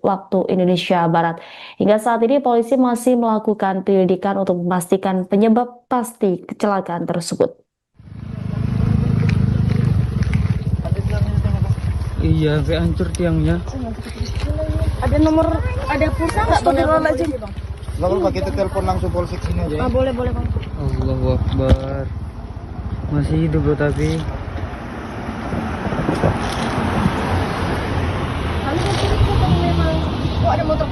waktu Indonesia Barat. Hingga saat ini polisi masih melakukan penyelidikan untuk memastikan penyebab pasti kecelakaan tersebut. Iya, sampai hancur tiangnya. Ada nomor, ada pulsa nggak? Bang? Nggak apa-apa, kita telepon langsung polsek sini aja. Boleh bang. Allahu Akbar. Masih hidup loh tapi. Kali itu kalau memang, ada motor.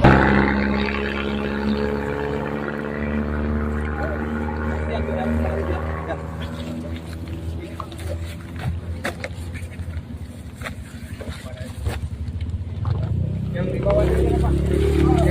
Yang di bawah ini apa? Ini.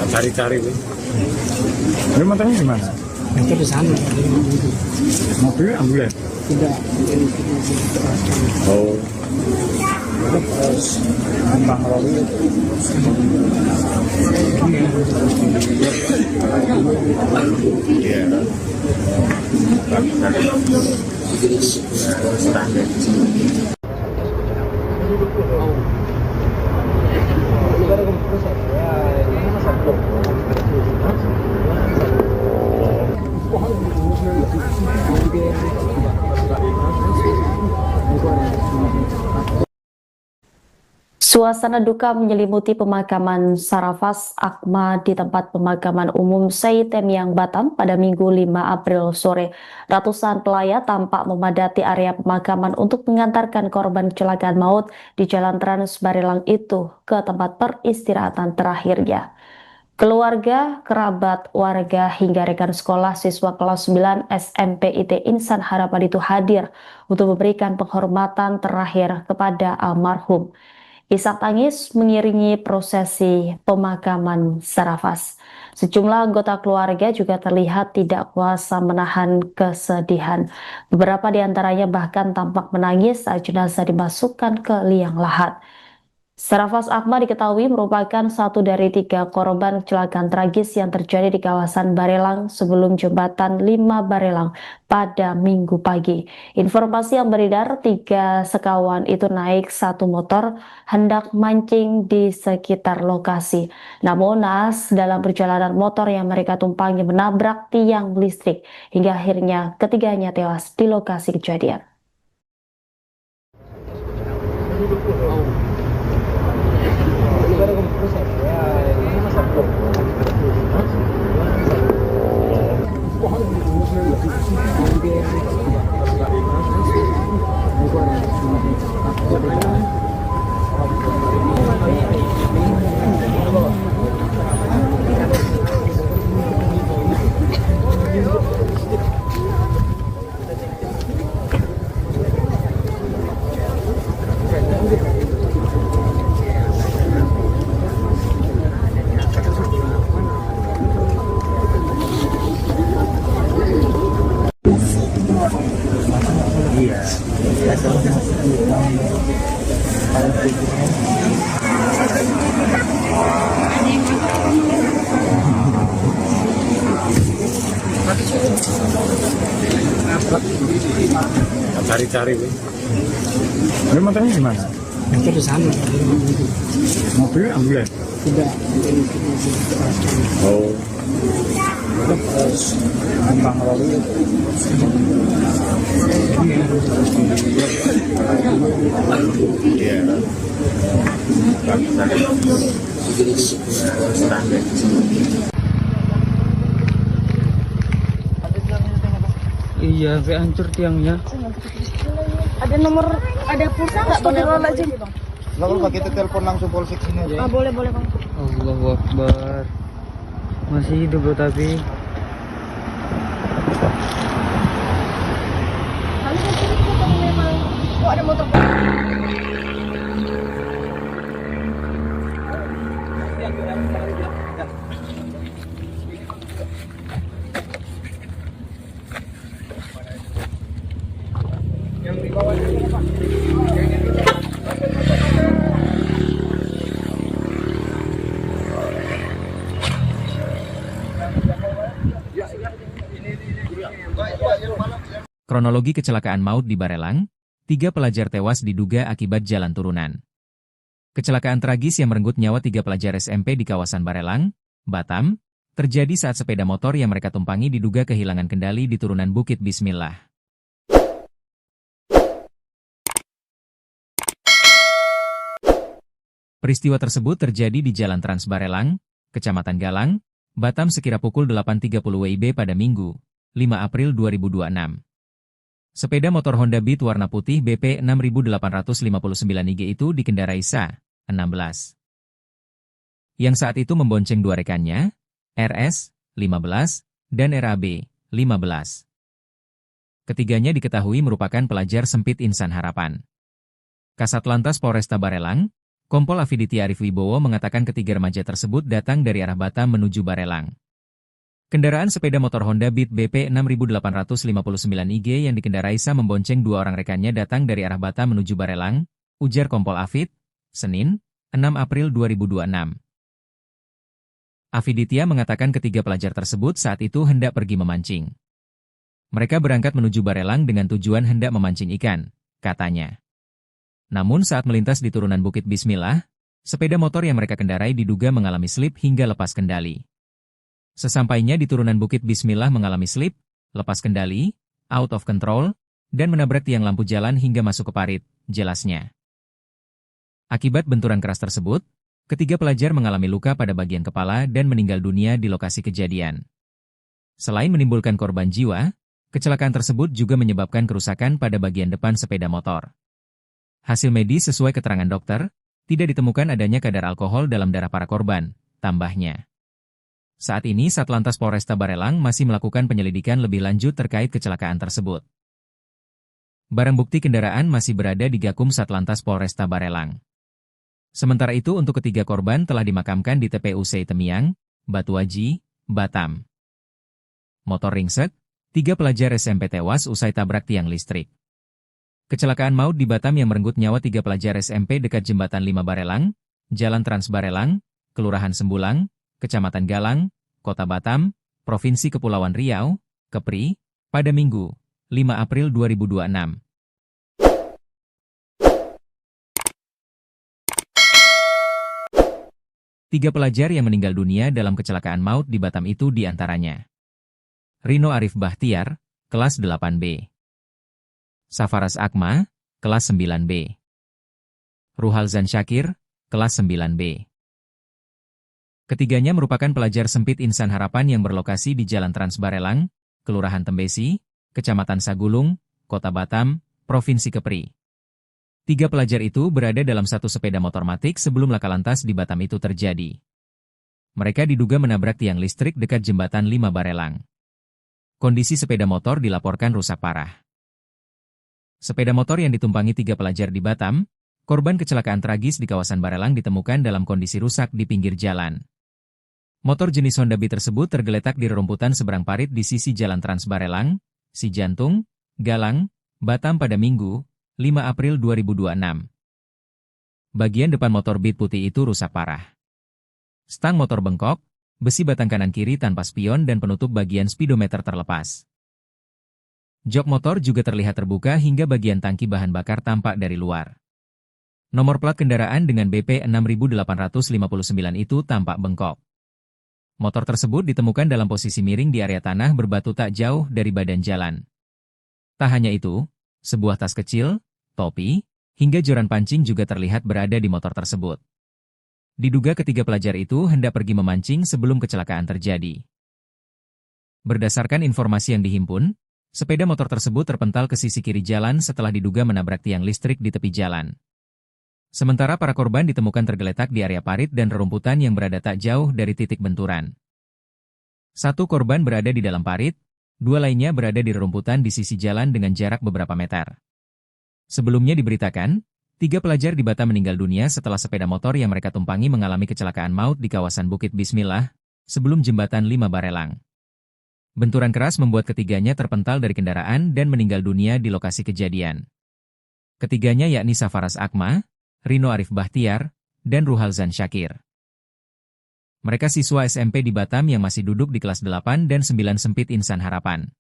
Cari-cari Bu. Ini motornya gimana? Motor di sana. Mobilnya ambulan? Tidak. Oh. Bang Robi. Iya. Suasana duka menyelimuti pemakaman Sarafaz Akma di tempat pemakaman umum Seitemyang Batam pada Minggu 5 April sore. Ratusan pelayat tampak memadati area pemakaman untuk mengantarkan korban kecelakaan maut di Jalan Trans Barelang itu ke tempat peristirahatan terakhirnya. Keluarga, kerabat, warga, hingga rekan sekolah siswa kelas 9 SMP IT Insan Harapan itu hadir untuk memberikan penghormatan terakhir kepada almarhum. Isak tangis mengiringi prosesi pemakaman Sarafaz. Sejumlah anggota keluarga juga terlihat tidak kuasa menahan kesedihan. Beberapa di antaranya bahkan tampak menangis saat jenazah dimasukkan ke liang lahat. Sarafaz Akma diketahui merupakan satu dari 3 korban kecelakaan tragis yang terjadi di kawasan Barelang sebelum jembatan 5 Barelang pada Minggu pagi. Informasi yang beredar, 3 sekawan itu naik satu motor hendak mancing di sekitar lokasi. Namun naas dalam perjalanan motor yang mereka tumpangi menabrak tiang listrik hingga akhirnya ketiganya tewas di lokasi kejadian. Cari-cari Bu. Ini motornya gimana? Motor di sana. Mobilnya ambulan? Tidak. Oh. Bang Robi. Iya. Iya, sampai hancur tiangnya. Ada nomor, ada pulsa nggak Bang? Aja. Nggak apa-apa, kita telepon langsung polsek sini aja. Ah, boleh Bang. Allahu Akbar. Masih hidup loh tapi. Kami kan sini Bang, memang. Oh, ada motor. Kronologi kecelakaan maut di Barelang, 3 pelajar tewas diduga akibat jalan turunan. Kecelakaan tragis yang merenggut nyawa 3 pelajar SMP di kawasan Barelang, Batam, terjadi saat sepeda motor yang mereka tumpangi diduga kehilangan kendali di turunan Bukit Bismillah. Peristiwa tersebut terjadi di Jalan Trans Barelang, Kecamatan Galang, Batam sekira pukul 8.30 WIB pada Minggu, 5 April 2026. Sepeda motor Honda Beat warna putih BP 6859 IG itu dikendarai Sa, 16. Yang saat itu membonceng 2 rekannya, RS, 15, dan RAB, 15. Ketiganya diketahui merupakan pelajar Sempit Insan Harapan. Kasatlantas Polresta Barelang, Kompol Afiditya Arif Wibowo mengatakan ketiga remaja tersebut datang dari arah Batam menuju Barelang. Kendaraan sepeda motor Honda Beat BP 6859 IG yang dikendarai Sa membonceng dua orang rekannya datang dari arah Batam menuju Barelang, ujar Kompol Afid, Senin, 6 April 2026. Afiditya mengatakan ketiga pelajar tersebut saat itu hendak pergi memancing. Mereka berangkat menuju Barelang dengan tujuan hendak memancing ikan, katanya. Namun saat melintas di turunan Bukit Bismillah, sepeda motor yang mereka kendarai diduga mengalami slip hingga lepas kendali. Sesampainya di turunan Bukit Bismillah mengalami slip, lepas kendali, out of control, dan menabrak tiang lampu jalan hingga masuk ke parit, jelasnya. Akibat benturan keras tersebut, ketiga pelajar mengalami luka pada bagian kepala dan meninggal dunia di lokasi kejadian. Selain menimbulkan korban jiwa, kecelakaan tersebut juga menyebabkan kerusakan pada bagian depan sepeda motor. Hasil medis sesuai keterangan dokter, tidak ditemukan adanya kadar alkohol dalam darah para korban, tambahnya. Saat ini Satlantas Polresta Barelang masih melakukan penyelidikan lebih lanjut terkait kecelakaan tersebut. Barang bukti kendaraan masih berada di Gakum Satlantas Polresta Barelang. Sementara itu untuk ketiga korban telah dimakamkan di TPU Temiang, Batuaji, Batam. Motor ringsek, 3 pelajar SMP tewas usai tabrak tiang listrik. Kecelakaan maut di Batam yang merenggut nyawa 3 pelajar SMP dekat Jembatan 5 Barelang, Jalan Trans Barelang, Kelurahan Sembulang, Kecamatan Galang, Kota Batam, Provinsi Kepulauan Riau, Kepri, pada Minggu, 5 April 2026. Tiga pelajar yang meninggal dunia dalam kecelakaan maut di Batam itu diantaranya. Rino Arif Bahtiar, kelas 8B. Safaras Akma, kelas 9B. Ruhalzan Syakir, kelas 9B. Ketiganya merupakan pelajar Sempit Insan Harapan yang berlokasi di Jalan Trans Barelang, Kelurahan Tembesi, Kecamatan Sagulung, Kota Batam, Provinsi Kepri. 3 pelajar itu berada dalam satu sepeda motor matic sebelum laka lantas di Batam itu terjadi. Mereka diduga menabrak tiang listrik dekat Jembatan 5 Barelang. Kondisi sepeda motor dilaporkan rusak parah. Sepeda motor yang ditumpangi 3 pelajar di Batam, korban kecelakaan tragis di kawasan Barelang ditemukan dalam kondisi rusak di pinggir jalan. Motor jenis Honda Beat tersebut tergeletak di rerumputan seberang parit di sisi Jalan Trans Barelang, Cijantung, Galang, Batam pada Minggu, 5 April 2026. Bagian depan motor Beat putih itu rusak parah. Stang motor bengkok, besi batang kanan kiri tanpa spion dan penutup bagian speedometer terlepas. Jok motor juga terlihat terbuka hingga bagian tangki bahan bakar tampak dari luar. Nomor plat kendaraan dengan BP 6859 itu tampak bengkok. Motor tersebut ditemukan dalam posisi miring di area tanah berbatu tak jauh dari badan jalan. Tak hanya itu, sebuah tas kecil, topi, hingga joran pancing juga terlihat berada di motor tersebut. Diduga ketiga pelajar itu hendak pergi memancing sebelum kecelakaan terjadi. Berdasarkan informasi yang dihimpun, sepeda motor tersebut terpental ke sisi kiri jalan setelah diduga menabrak tiang listrik di tepi jalan. Sementara para korban ditemukan tergeletak di area parit dan rerumputan yang berada tak jauh dari titik benturan. 1 korban berada di dalam parit, 2 lainnya berada di rerumputan di sisi jalan dengan jarak beberapa meter. Sebelumnya diberitakan, 3 pelajar di Batam meninggal dunia setelah sepeda motor yang mereka tumpangi mengalami kecelakaan maut di kawasan Bukit Bismillah, sebelum Jembatan 5 Barelang. Benturan keras membuat ketiganya terpental dari kendaraan dan meninggal dunia di lokasi kejadian. Ketiganya yakni Safaras Akma, Rino Arif Bahtiar, dan Ruhalzan Syakir. Mereka siswa SMP di Batam yang masih duduk di kelas 8 dan 9 Sempit Insan Harapan.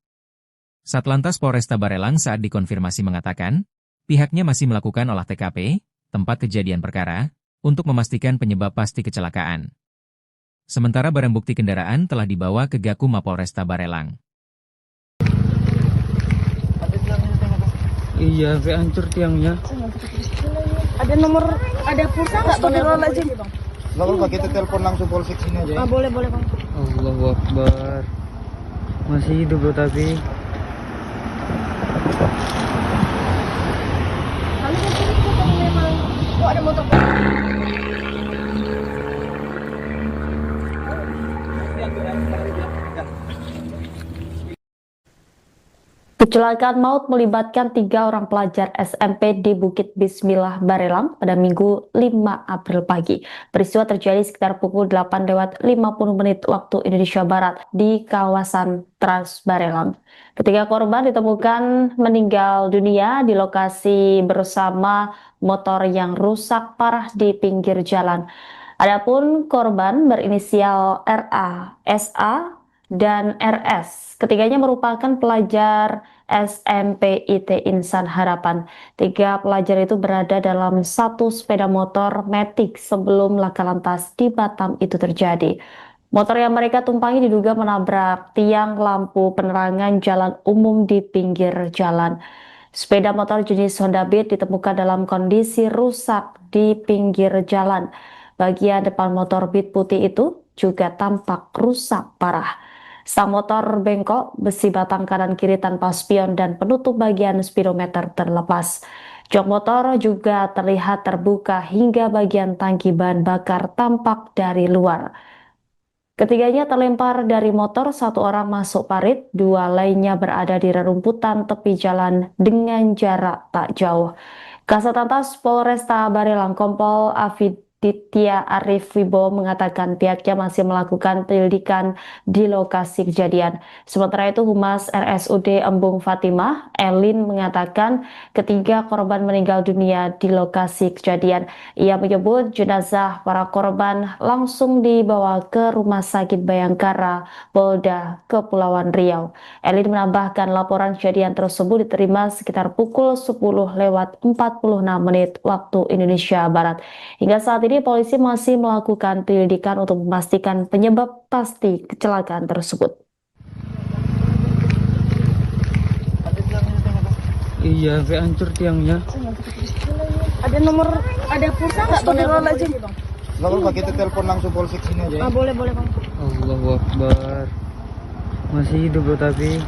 Satlantas Polresta Barelang saat dikonfirmasi mengatakan, pihaknya masih melakukan olah TKP, tempat kejadian perkara, untuk memastikan penyebab pasti kecelakaan. Sementara barang bukti kendaraan telah dibawa ke Gakum Mapolresta Barelang. Iya, sampai hancur tiangnya. Ada nomor, ada pulsa nggak? Astagfirullahaladzim. Nggak apa-apa, kita telepon langsung polsek sini aja. Boleh bang. Allahu Akbar. Masih hidup loh tapi. Kali itu memang, ada motor. Yang Kecelakaan maut melibatkan 3 orang pelajar SMP di Bukit Bismillah, Barelang pada Minggu 5 April pagi. Peristiwa terjadi sekitar pukul 8:50 waktu Indonesia Barat di kawasan Trans Barelang. Ketiga korban ditemukan meninggal dunia di lokasi bersama motor yang rusak parah di pinggir jalan. Adapun korban berinisial RA, SA, dan RS. Ketiganya merupakan pelajar SMP IT Insan Harapan. 3 pelajar itu berada dalam satu sepeda motor Matic sebelum laka lantas di Batam itu terjadi. Motor yang mereka tumpangi diduga menabrak tiang lampu penerangan jalan umum di pinggir jalan. Sepeda motor jenis Honda Beat ditemukan dalam kondisi rusak di pinggir jalan. Bagian depan motor Beat putih itu juga tampak rusak parah. Sang motor bengkok, besi batang kanan kiri tanpa spion dan penutup bagian speedometer terlepas. Jok motor juga terlihat terbuka hingga bagian tangki bahan bakar tampak dari luar. Ketiganya terlempar dari motor, 1 orang masuk parit, 2 lainnya berada di rerumputan tepi jalan dengan jarak tak jauh. Kasatlantas Polresta Barelang Kompol Afiditya Arif Wibowo mengatakan pihaknya masih melakukan penyelidikan di lokasi kejadian. Sementara itu Humas RSUD Embung Fatimah, Elin, mengatakan ketiga korban meninggal dunia di lokasi kejadian. Ia menyebut jenazah para korban langsung dibawa ke Rumah Sakit Bayangkara, Polda Kepulauan Riau. Elin menambahkan laporan kejadian tersebut diterima sekitar pukul 10:46 waktu Indonesia Barat. Hingga saat ini polisi masih melakukan penyelidikan untuk memastikan penyebab pasti kecelakaan tersebut. Iya, sampai hancur tiangnya. Ada pulsa nggak bang? Nggak apa-apa, kita telepon langsung polsek sini aja. Ah, boleh bang. Allahu Akbar. Masih hidup loh tapi.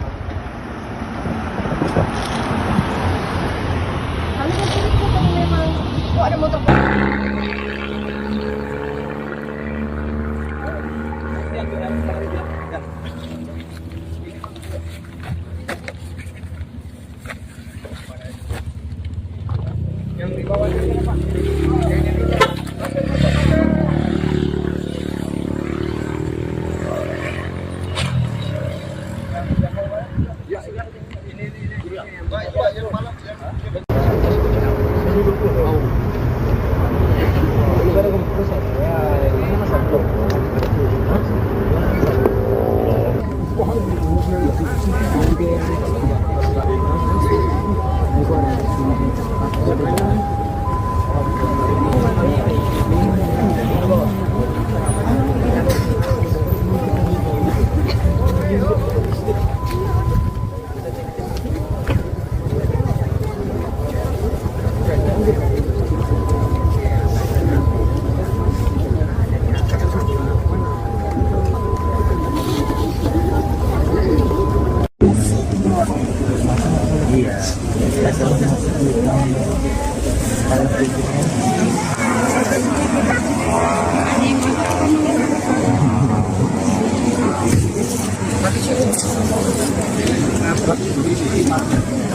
Kami kan cerita kalau memang ada motor. Yang di bawah ini Pak.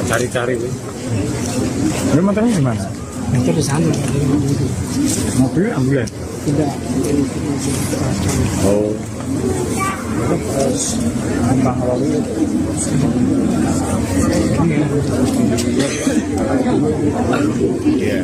Cari-cari. Ini motornya gimana? Itu di sana. Mobil ambulan? Tidak. Oh. Iya.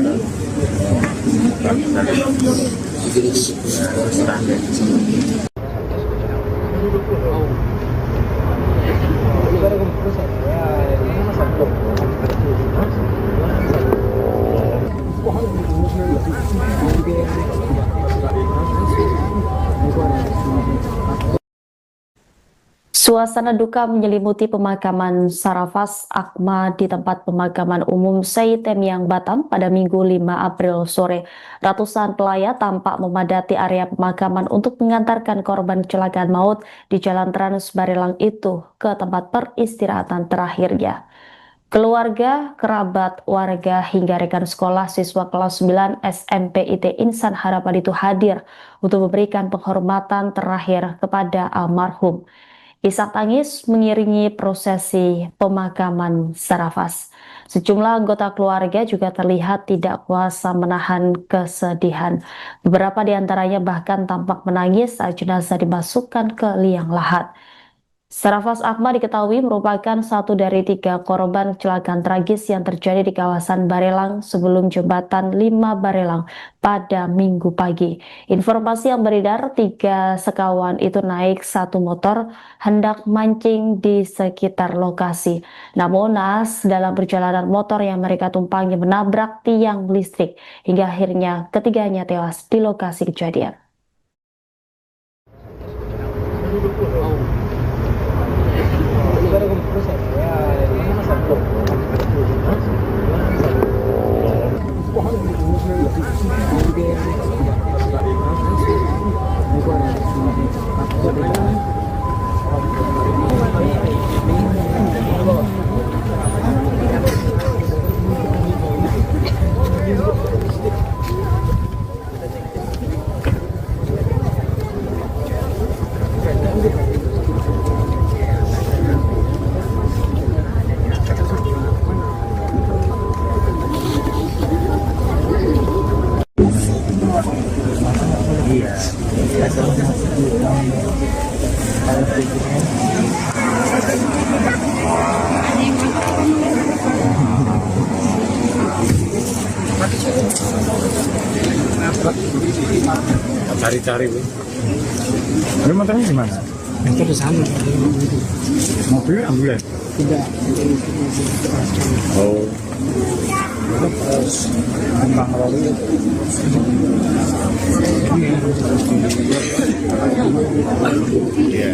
Suasana duka menyelimuti pemakaman Sarafas Akma di tempat pemakaman umum Seitemiang Batam pada Minggu 5 April sore. Ratusan pelayat tampak memadati area pemakaman untuk mengantarkan korban kecelakaan maut di Jalan Trans Barelang itu ke tempat peristirahatan terakhirnya. Keluarga, kerabat, warga, hingga rekan sekolah siswa kelas 9 SMP IT Insan Harapan itu hadir untuk memberikan penghormatan terakhir kepada almarhum. Isak tangis mengiringi prosesi pemakaman Sarafaz. Sejumlah anggota keluarga juga terlihat tidak kuasa menahan kesedihan. Beberapa di antaranya bahkan tampak menangis saat jenazah dimasukkan ke liang lahat. Sarafaz Akbar diketahui merupakan satu dari 3 korban kecelakaan tragis yang terjadi di kawasan Barelang sebelum jembatan 5 Barelang pada Minggu pagi. Informasi yang beredar, 3 sekawan itu naik satu motor hendak mancing di sekitar lokasi. Namun naas dalam perjalanan motor yang mereka tumpangi menabrak tiang listrik hingga akhirnya ketiganya tewas di lokasi kejadian. Cari-cari, Bu. Ini motornya gimana? Motor di sana. Mobilnya ambulan? Tidak. Oh. Tembak lori. Iya.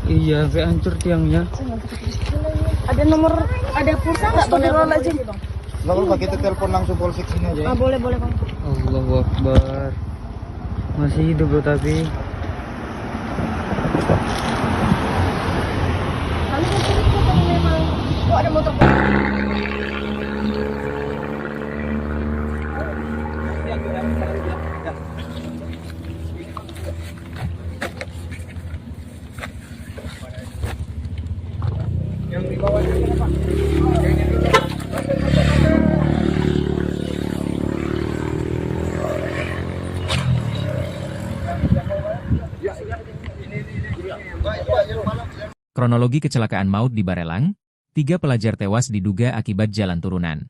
Iya, sampai hancur tiangnya. Ada nomor, ada pulsa nggak? Astagfirullahaladzim. Nggak apa-apa, kita telepon langsung polsek sini aja. Ah, boleh boleh bang. Allahu Akbar. Masih hidup loh tapi. Kami ke sini kalau memang. Oh, ada motor. Kronologi kecelakaan maut di Barelang, 3 pelajar tewas diduga akibat jalan turunan.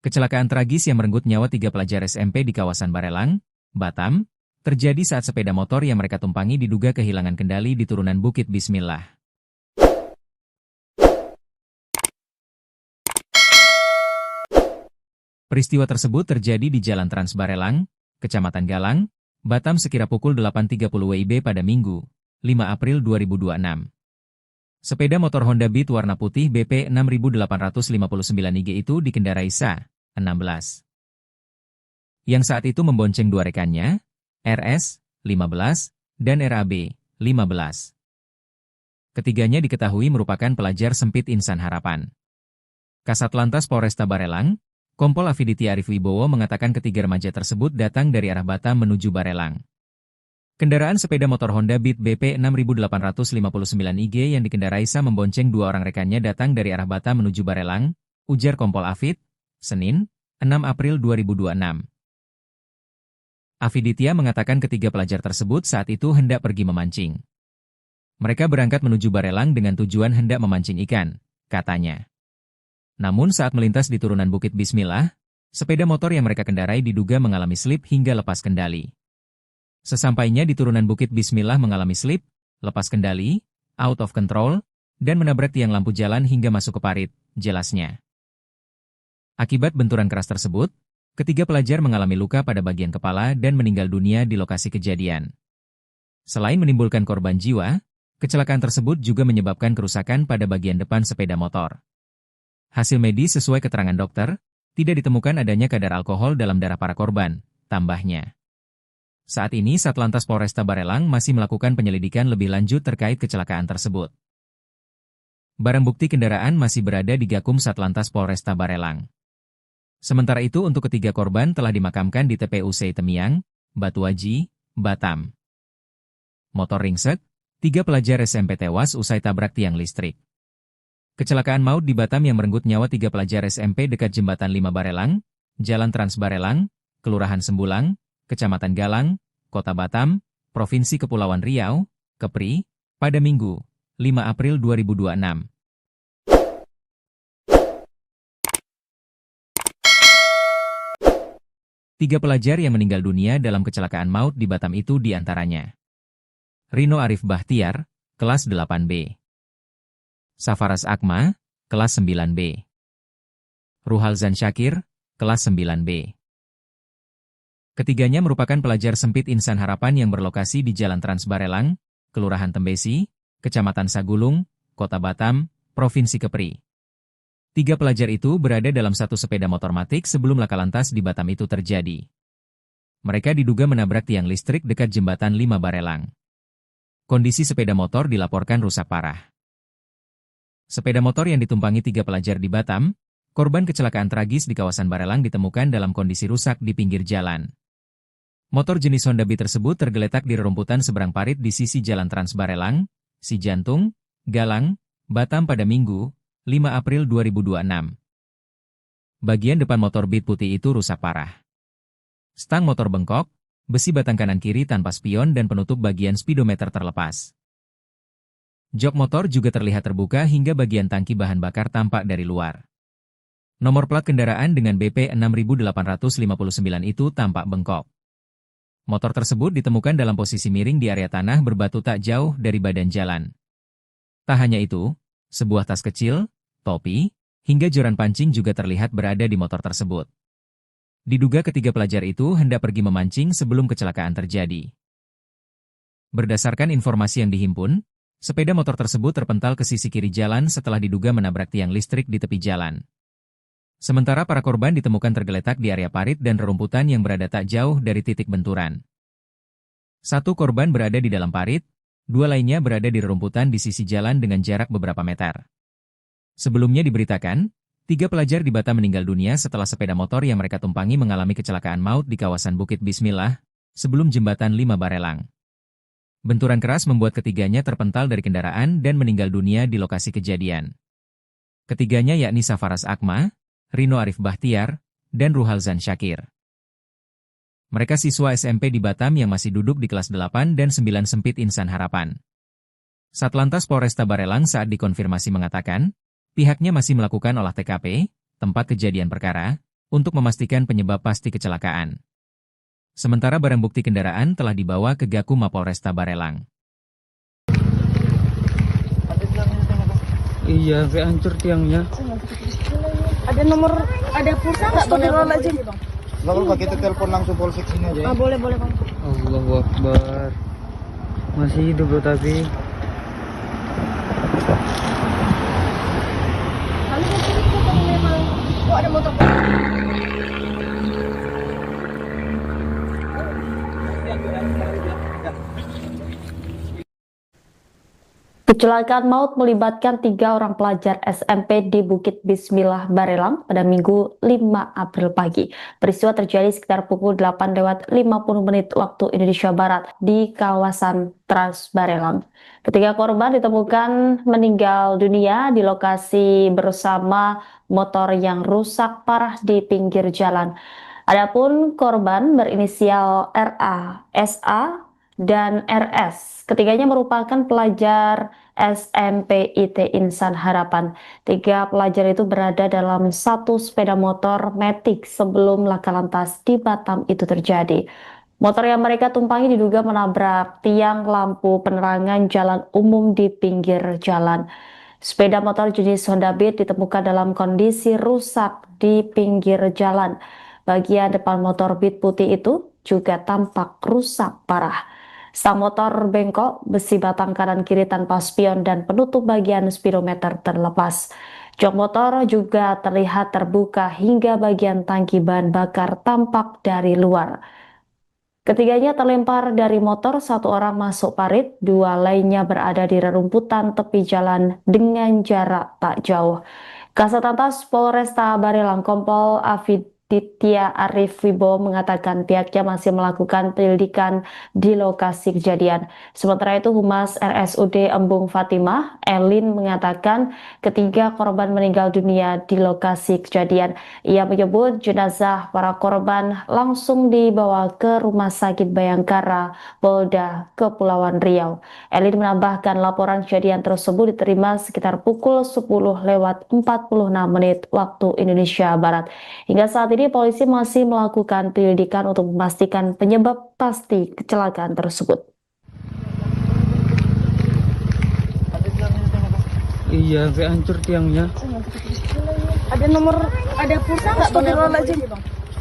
Kecelakaan tragis yang merenggut nyawa 3 pelajar SMP di kawasan Barelang, Batam, terjadi saat sepeda motor yang mereka tumpangi diduga kehilangan kendali di turunan Bukit Bismillah. Peristiwa tersebut terjadi di Jalan Trans Barelang, Kecamatan Galang, Batam sekira pukul 8.30 WIB pada Minggu, 5 April 2026. Sepeda motor Honda Beat warna putih BP 6859 IG itu dikendarai Sa, 16. Yang saat itu membonceng 2 rekannya, RS, 15, dan RAB, 15. Ketiganya diketahui merupakan pelajar sempit Insan Harapan. Kasat Lantas Polresta Barelang, Kompol Afiditya Arif Wibowo mengatakan ketiga remaja tersebut datang dari arah Batam menuju Barelang. Kendaraan sepeda motor Honda Beat BP 6859 IG yang dikendarai Sa membonceng 2 orang rekannya datang dari arah Batam menuju Barelang, ujar Kompol Afid, Senin, 6 April 2026. Afiditya mengatakan ketiga pelajar tersebut saat itu hendak pergi memancing. Mereka berangkat menuju Barelang dengan tujuan hendak memancing ikan, katanya. Namun saat melintas di turunan Bukit Bismillah, sepeda motor yang mereka kendarai diduga mengalami slip hingga lepas kendali. Sesampainya di turunan Bukit Bismillah mengalami slip, lepas kendali, out of control, dan menabrak tiang lampu jalan hingga masuk ke parit, jelasnya. Akibat benturan keras tersebut, ketiga pelajar mengalami luka pada bagian kepala dan meninggal dunia di lokasi kejadian. Selain menimbulkan korban jiwa, kecelakaan tersebut juga menyebabkan kerusakan pada bagian depan sepeda motor. Hasil medis sesuai keterangan dokter, tidak ditemukan adanya kadar alkohol dalam darah para korban, tambahnya. Saat ini Satlantas Polresta Barelang masih melakukan penyelidikan lebih lanjut terkait kecelakaan tersebut. Barang bukti kendaraan masih berada di Gakum Satlantas Polresta Barelang. Sementara itu untuk ketiga korban telah dimakamkan di TPUC Temiang, Batuaji, Batam. Motor ringsek, 3 pelajar SMP tewas usai tabrak tiang listrik. Kecelakaan maut di Batam yang merenggut nyawa 3 pelajar SMP dekat Jembatan 5 Barelang, Jalan Trans Barelang, Kelurahan Sembulang, Kecamatan Galang, Kota Batam, Provinsi Kepulauan Riau, Kepri, pada Minggu, 5 April 2026. Tiga pelajar yang meninggal dunia dalam kecelakaan maut di Batam itu diantaranya Rino Arif Bahtiar, kelas 8B. Safaras Akma, kelas 9B. Ruhalzan Syakir, kelas 9B. Ketiganya merupakan pelajar sempit Insan Harapan yang berlokasi di Jalan Trans Barelang, Kelurahan Tembesi, Kecamatan Sagulung, Kota Batam, Provinsi Kepri. 3 pelajar itu berada dalam satu sepeda motor matic sebelum laka lantas di Batam itu terjadi. Mereka diduga menabrak tiang listrik dekat Jembatan 5 Barelang. Kondisi sepeda motor dilaporkan rusak parah. Sepeda motor yang ditumpangi 3 pelajar di Batam, korban kecelakaan tragis di kawasan Barelang ditemukan dalam kondisi rusak di pinggir jalan. Motor jenis Honda Beat tersebut tergeletak di rerumputan seberang parit di sisi Jalan Trans Barelang, Sijantung, Galang, Batam pada Minggu, 5 April 2026. Bagian depan motor Beat putih itu rusak parah. Stang motor bengkok, besi batang kanan kiri tanpa spion dan penutup bagian speedometer terlepas. Jok motor juga terlihat terbuka hingga bagian tangki bahan bakar tampak dari luar. Nomor plat kendaraan dengan BP 6859 itu tampak bengkok. Motor tersebut ditemukan dalam posisi miring di area tanah berbatu tak jauh dari badan jalan. Tak hanya itu, sebuah tas kecil, topi, hingga joran pancing juga terlihat berada di motor tersebut. Diduga ketiga pelajar itu hendak pergi memancing sebelum kecelakaan terjadi. Berdasarkan informasi yang dihimpun, sepeda motor tersebut terpental ke sisi kiri jalan setelah diduga menabrak tiang listrik di tepi jalan. Sementara para korban ditemukan tergeletak di area parit dan rerumputan yang berada tak jauh dari titik benturan. 1 korban berada di dalam parit, 2 lainnya berada di rerumputan di sisi jalan dengan jarak beberapa meter. Sebelumnya diberitakan, 3 pelajar di Batam meninggal dunia setelah sepeda motor yang mereka tumpangi mengalami kecelakaan maut di kawasan Bukit Bismillah, sebelum Jembatan 5 Barelang. Benturan keras membuat ketiganya terpental dari kendaraan dan meninggal dunia di lokasi kejadian. Ketiganya yakni Safaras Akma, Rino Arif Bahtiar, dan Ruhalzan Syakir. Mereka siswa SMP di Batam yang masih duduk di kelas 8 dan 9 sempit Insan Harapan. Satlantas Polresta Barelang saat dikonfirmasi mengatakan, pihaknya masih melakukan olah TKP, tempat kejadian perkara, untuk memastikan penyebab pasti kecelakaan. Sementara barang bukti kendaraan telah dibawa ke Gakum Mapolresta Barelang. Iya, sampai hancur tiangnya. Ada nomor, ada pulsa nggak? Astagfirullahaladzim. Nggak apa-apa, kita telepon langsung polsek sini aja. Boleh bang. Allahu Akbar. Masih hidup loh tapi. Kali itu kalau memang, ada motor. Kecelakaan maut melibatkan 3 orang pelajar SMP di Bukit Bismillah Barelang pada Minggu 5 April pagi. Peristiwa terjadi sekitar pukul 8:50 waktu Indonesia Barat di kawasan Trans Barelang. Ketiga korban ditemukan meninggal dunia di lokasi bersama motor yang rusak parah di pinggir jalan. Adapun korban berinisial RA, SA, dan RS. Ketiganya merupakan pelajar SMP IT Insan Harapan. 3 pelajar itu berada dalam satu sepeda motor matic sebelum laka lantas di Batam itu terjadi. Motor yang mereka tumpangi diduga menabrak tiang lampu penerangan jalan umum di pinggir jalan. Sepeda motor jenis Honda Beat ditemukan dalam kondisi rusak di pinggir jalan. Bagian depan motor Beat putih itu juga tampak rusak parah. Stang motor bengkok, besi batang kanan kiri tanpa spion dan penutup bagian speedometer terlepas. Jok motor juga terlihat terbuka hingga bagian tangki bahan bakar tampak dari luar. Ketiganya terlempar dari motor, 1 orang masuk parit, 2 lainnya berada di rerumputan tepi jalan dengan jarak tak jauh. Kasatlantas Polresta Barelang Kompol Afiditya Arif Wibowo mengatakan pihaknya masih melakukan penyelidikan di lokasi kejadian. Sementara itu Humas RSUD Embung Fatimah, Elin, mengatakan ketiga korban meninggal dunia di lokasi kejadian. Ia menyebut jenazah para korban langsung dibawa ke Rumah Sakit Bayangkara, Polda Kepulauan Riau. Elin menambahkan laporan kejadian tersebut diterima sekitar pukul 10:46 waktu Indonesia Barat. Hingga saat ini polisi masih melakukan penyelidikan untuk memastikan penyebab pasti kecelakaan tersebut. Iya, sampai hancur tiangnya. Ada nomor, ada pulsa nggak bang?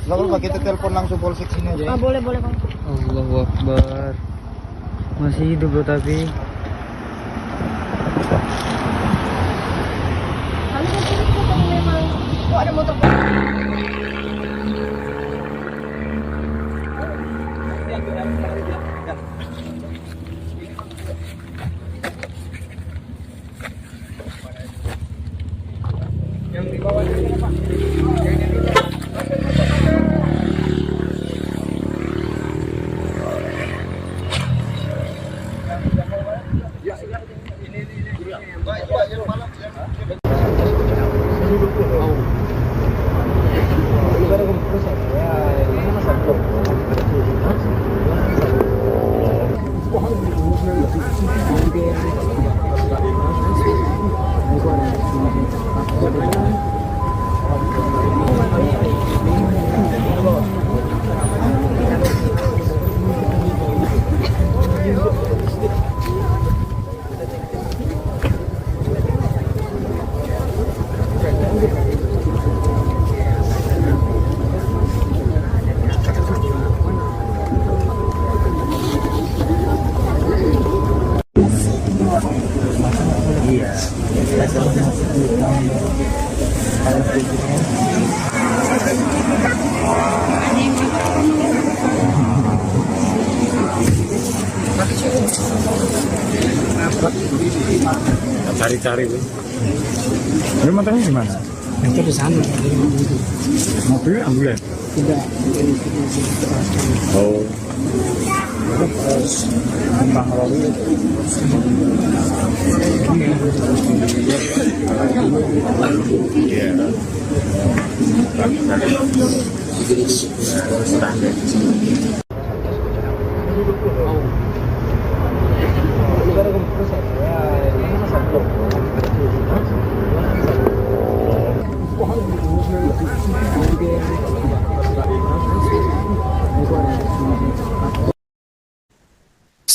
Nggak apa-apa, kita telepon langsung polsek sini aja. Ah, boleh bang. Allahu Akbar. Masih hidup loh tapi. Oh, ada motor. Yang di bawah ini apa? Cari-cari bu. Ini motornya gimana? Itu di sana. Mobil ambulan? Tidak. Oh. Iya.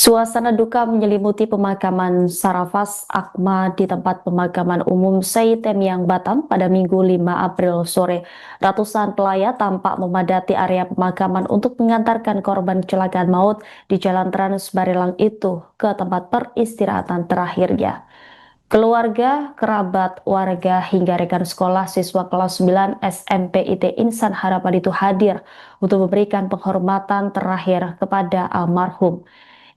Suasana duka menyelimuti pemakaman Sarafas Akma di tempat pemakaman umum Seitemiang Batam pada Minggu 5 April sore. Ratusan pelayat tampak memadati area pemakaman untuk mengantarkan korban kecelakaan maut di Jalan Trans Barelang itu ke tempat peristirahatan terakhirnya. Keluarga, kerabat, warga, hingga rekan sekolah siswa kelas 9 SMP IT Insan Harapan itu hadir untuk memberikan penghormatan terakhir kepada almarhum.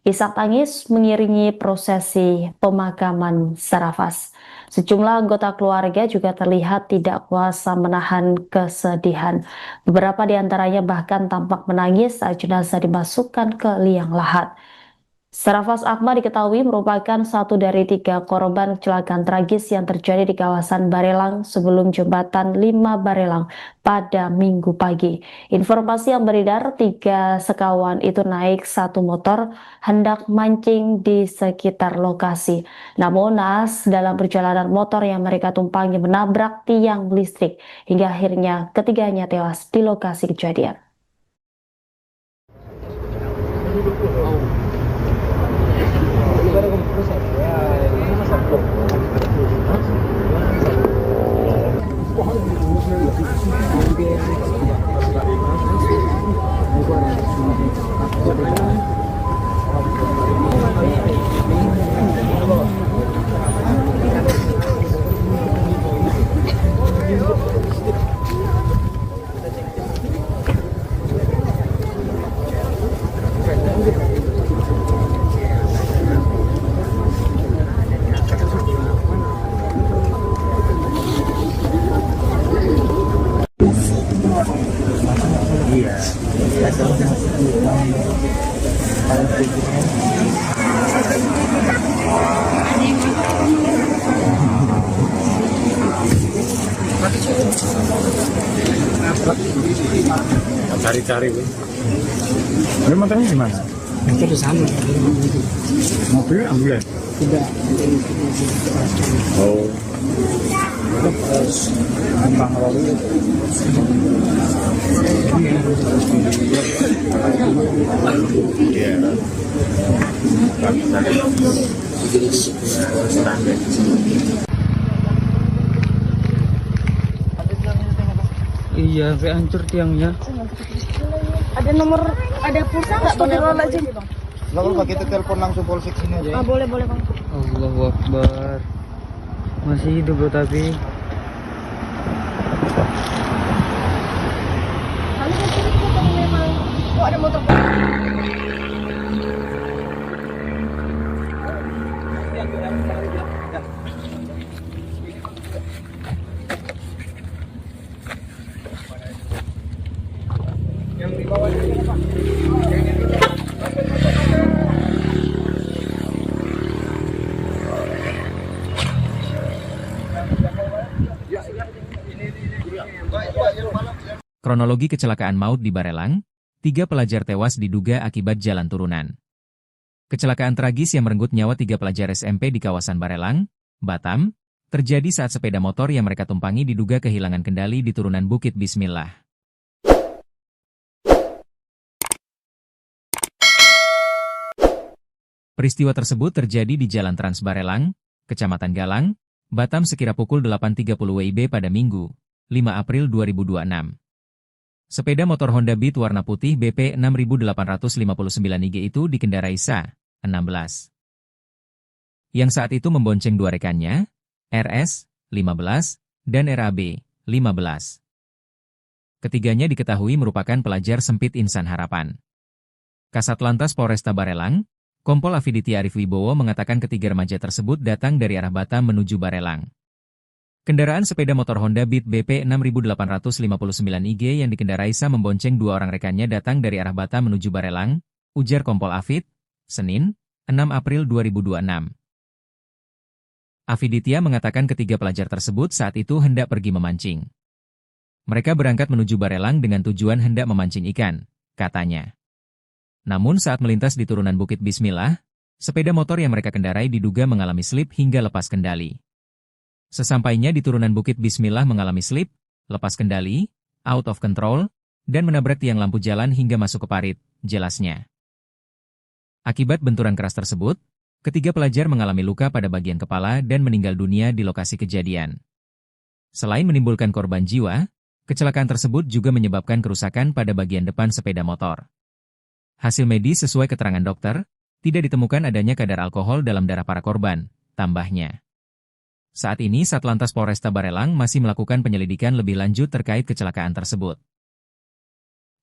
Isak tangis mengiringi prosesi pemakaman Sarafas. Sejumlah anggota keluarga juga terlihat tidak kuasa menahan kesedihan. Beberapa di antaranya bahkan tampak menangis saat jenazah dimasukkan ke liang lahat. Sarafas Akma diketahui merupakan satu dari 3 korban kecelakaan tragis yang terjadi di kawasan Barelang sebelum jembatan 5 Barelang pada Minggu pagi. Informasi yang beredar 3 sekawan itu naik 1 motor hendak mancing di sekitar lokasi. Namun naas dalam perjalanan motor yang mereka tumpangi menabrak tiang listrik hingga akhirnya ketiganya tewas di lokasi kejadian. cari-cari. Ini motornya gimana? Motor di sana. Mobil ambulan? Tidak. Oh. Iya. Iya, sampai hancur tiangnya. Ada nomor, ada pulsa nggak? Boleh aja. Nggak apa-apa, kita telepon langsung polsek sini aja. Ah, boleh bang. Allahu Akbar. Masih hidup loh tapi. Kami ke sini kalau memang ada motor. Kronologi kecelakaan maut di Barelang, 3 pelajar tewas diduga akibat jalan turunan. Kecelakaan tragis yang merenggut nyawa 3 pelajar SMP di kawasan Barelang, Batam, terjadi saat sepeda motor yang mereka tumpangi diduga kehilangan kendali di turunan Bukit Bismillah. Peristiwa tersebut terjadi di Jalan Trans Barelang, Kecamatan Galang, Batam sekira pukul 8.30 WIB pada Minggu, 5 April 2026. Sepeda motor Honda Beat warna putih BP 6859 IG itu dikendarai Sa, 16. Yang saat itu membonceng 2 rekannya, RS, 15, dan RAB, 15. Ketiganya diketahui merupakan pelajar sempit Insan Harapan. Kasat Lantas Polresta Barelang, Kompol Afiditya Arif Wibowo mengatakan ketiga remaja tersebut datang dari arah Batam menuju Barelang. Kendaraan sepeda motor Honda Beat BP 6859 IG yang dikendarai Sa membonceng 2 orang rekannya datang dari arah Batam menuju Barelang, ujar Kompol Afid, Senin, 6 April 2026. Afiditya mengatakan ketiga pelajar tersebut saat itu hendak pergi memancing. Mereka berangkat menuju Barelang dengan tujuan hendak memancing ikan, katanya. Namun saat melintas di turunan Bukit Bismillah, sepeda motor yang mereka kendarai diduga mengalami slip hingga lepas kendali. Sesampainya di turunan Bukit Bismillah mengalami slip, lepas kendali, out of control, dan menabrak tiang lampu jalan hingga masuk ke parit, jelasnya. Akibat benturan keras tersebut, ketiga pelajar mengalami luka pada bagian kepala dan meninggal dunia di lokasi kejadian. Selain menimbulkan korban jiwa, kecelakaan tersebut juga menyebabkan kerusakan pada bagian depan sepeda motor. Hasil medis sesuai keterangan dokter, tidak ditemukan adanya kadar alkohol dalam darah para korban, tambahnya. Saat ini Satlantas Polresta Barelang masih melakukan penyelidikan lebih lanjut terkait kecelakaan tersebut.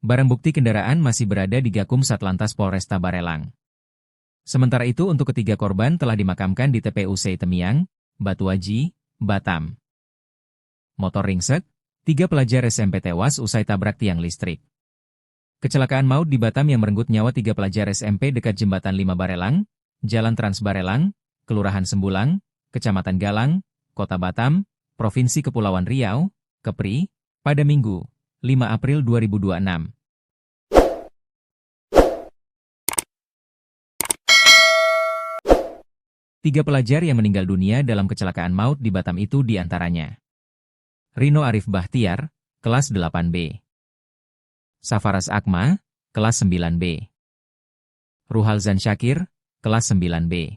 Barang bukti kendaraan masih berada di Gakum Satlantas Polresta Barelang. Sementara itu untuk ketiga korban telah dimakamkan di TPU Temiang, Batuaji, Batam. Motor ringsek, 3 pelajar SMP tewas usai tabrak tiang listrik. Kecelakaan maut di Batam yang merenggut nyawa 3 pelajar SMP dekat Jembatan 5 Barelang, Jalan Trans Barelang, Kelurahan Sembulang, Kecamatan Galang, Kota Batam, Provinsi Kepulauan Riau, Kepri, pada Minggu, 5 April 2026. Tiga pelajar yang meninggal dunia dalam kecelakaan maut di Batam itu diantaranya Rino Arif Bahtiar, kelas 8B. Safaras Akma, kelas 9B. Ruhalzan Syakir, kelas 9B.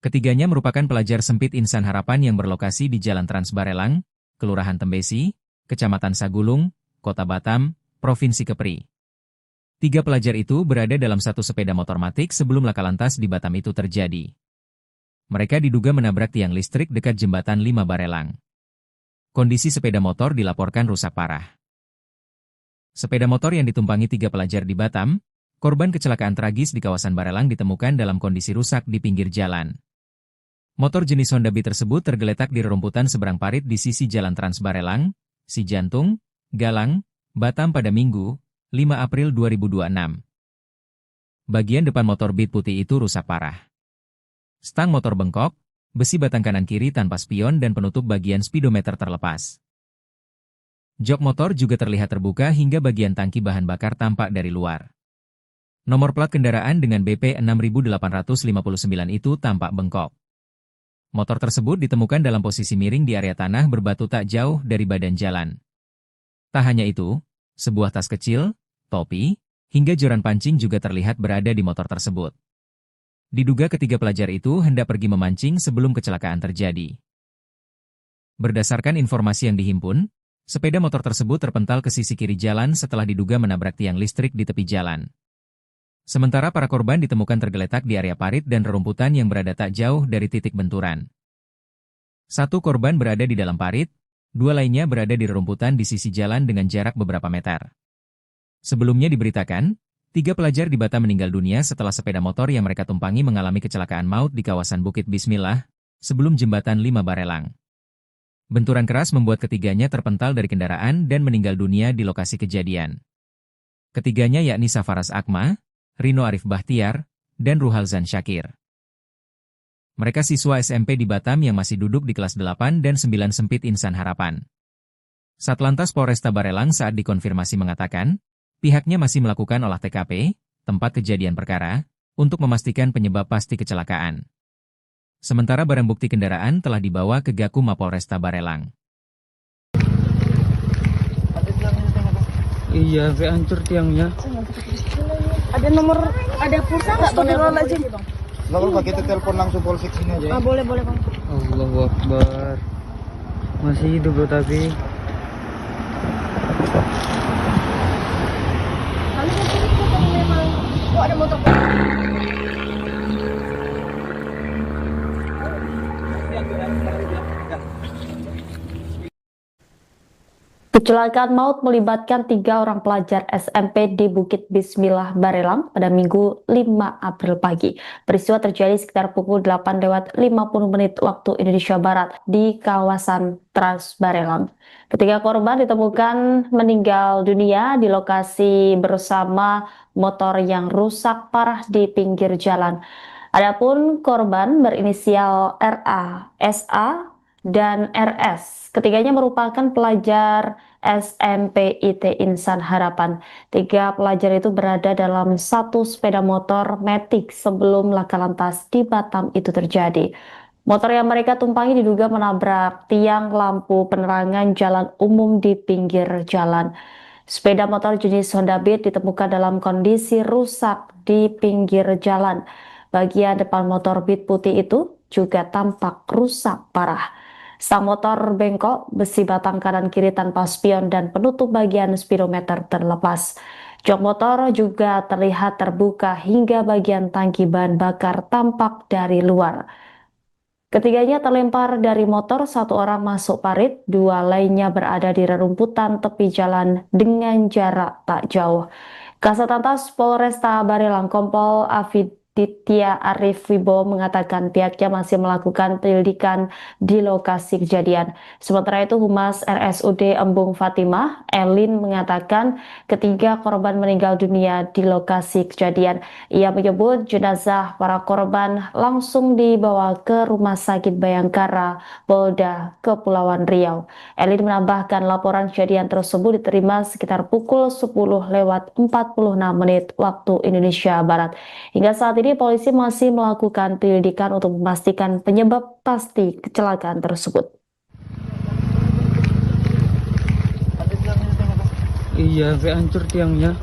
Ketiganya merupakan pelajar sempit Insan Harapan yang berlokasi di Jalan Trans Barelang, Kelurahan Tembesi, Kecamatan Sagulung, Kota Batam, Provinsi Kepri. 3 pelajar itu berada dalam satu sepeda motor matic sebelum laka lantas di Batam itu terjadi. Mereka diduga menabrak tiang listrik dekat Jembatan 5 Barelang. Kondisi sepeda motor dilaporkan rusak parah. Sepeda motor yang ditumpangi 3 pelajar di Batam, korban kecelakaan tragis di kawasan Barelang ditemukan dalam kondisi rusak di pinggir jalan. Motor jenis Honda Beat tersebut tergeletak di rerumputan seberang parit di sisi Jalan Trans Barelang, Cijantung, Galang, Batam pada Minggu, 5 April 2026. Bagian depan motor Beat putih itu rusak parah. Stang motor bengkok, besi batang kanan kiri tanpa spion dan penutup bagian speedometer terlepas. Jok motor juga terlihat terbuka hingga bagian tangki bahan bakar tampak dari luar. Nomor plat kendaraan dengan BP 6859 itu tampak bengkok. Motor tersebut ditemukan dalam posisi miring di area tanah berbatu tak jauh dari badan jalan. Tak hanya itu, sebuah tas kecil, topi, hingga joran pancing juga terlihat berada di motor tersebut. Diduga ketiga pelajar itu hendak pergi memancing sebelum kecelakaan terjadi. Berdasarkan informasi yang dihimpun, sepeda motor tersebut terpental ke sisi kiri jalan setelah diduga menabrak tiang listrik di tepi jalan. Sementara para korban ditemukan tergeletak di area parit dan rerumputan yang berada tak jauh dari titik benturan. Satu korban berada di dalam parit, dua lainnya berada di rerumputan di sisi jalan dengan jarak beberapa meter. Sebelumnya diberitakan, 3 pelajar di Batam meninggal dunia setelah sepeda motor yang mereka tumpangi mengalami kecelakaan maut di kawasan Bukit Bismillah, sebelum jembatan 5 Barelang. Benturan keras membuat ketiganya terpental dari kendaraan dan meninggal dunia di lokasi kejadian. Ketiganya yakni Safaras Akma, Rino Arif Bahtiar, dan Ruhalzan Syakir. Mereka siswa SMP di Batam yang masih duduk di kelas 8 dan 9 Sempit Insan Harapan. Satlantas Polresta Barelang saat dikonfirmasi mengatakan, pihaknya masih melakukan olah TKP, tempat kejadian perkara, untuk memastikan penyebab pasti kecelakaan. Sementara barang bukti kendaraan telah dibawa ke Gakum Mapolresta Barelang. Iya, sampai hancur tiangnya. Ada nomor, ada pulsa nggak? Nggak apa-apa, kita telepon langsung polsek sini aja. Boleh bang. Allahu Akbar. Masih hidup loh tapi. Kali itu memang, ada motor. Kecelakaan maut melibatkan 3 orang pelajar SMP di Bukit Bismillah Barelang pada Minggu 5 April pagi. Peristiwa terjadi sekitar pukul 8:50 waktu Indonesia Barat di kawasan Trans Barelang. Ketiga korban ditemukan meninggal dunia di lokasi bersama motor yang rusak parah di pinggir jalan. Adapun korban berinisial RA, SA, dan RS. Ketiganya merupakan pelajar SMP IT Insan Harapan. 3 pelajar itu berada dalam satu sepeda motor Matic sebelum laka lantas di Batam itu terjadi. Motor yang mereka tumpangi diduga menabrak tiang lampu penerangan jalan umum di pinggir jalan. Sepeda motor jenis Honda Beat ditemukan dalam kondisi rusak di pinggir jalan. Bagian depan motor Beat putih itu juga tampak rusak parah. Sang motor bengkok, besi batang kanan kiri tanpa spion dan penutup bagian speedometer terlepas. Jok motor juga terlihat terbuka hingga bagian tangki bahan bakar tampak dari luar. Ketiganya terlempar dari motor, 1 orang masuk parit, 2 lainnya berada di rerumputan tepi jalan dengan jarak tak jauh. Kasatlantas Polresta Barelang Kompol Afiditya Arif Wibowo mengatakan pihaknya masih melakukan penyelidikan di lokasi kejadian. Sementara itu Humas RSUD Embung Fatimah, Elin, mengatakan ketiga korban meninggal dunia di lokasi kejadian. Ia menyebut jenazah para korban langsung dibawa ke Rumah Sakit Bayangkara, Polda Kepulauan Riau. Elin menambahkan laporan kejadian tersebut diterima sekitar pukul 10:46 waktu Indonesia Barat. Hingga saat ini polisi masih melakukan penyelidikan untuk memastikan penyebab pasti kecelakaan tersebut. Iya, sampai hancur tiangnya.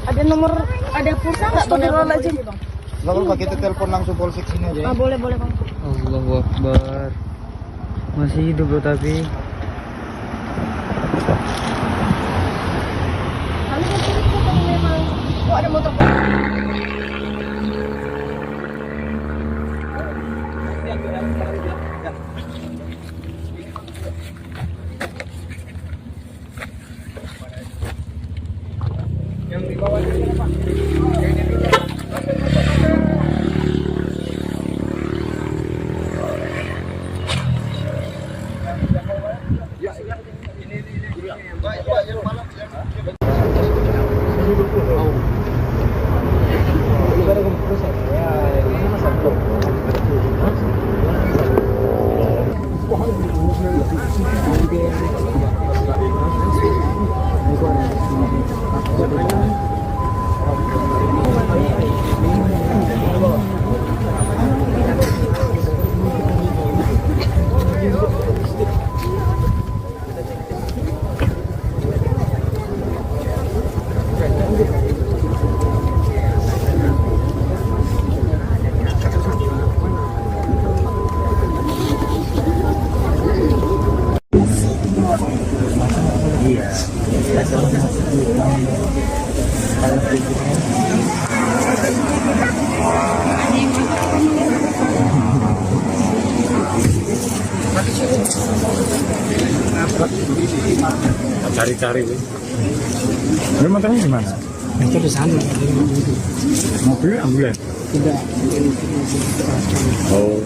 Ada nomor, ada pulsa nggak? Nggak apa-apa, kita telepon langsung polsek sini aja. Boleh bang. Allahu Akbar. Masih hidup loh tapi. Kali itu memang, ada motor. Yang di bawah ini Pak. Cari-cari. Ini motornya gimana? Itu di sana. Mobil ambulan? Tidak. Oh.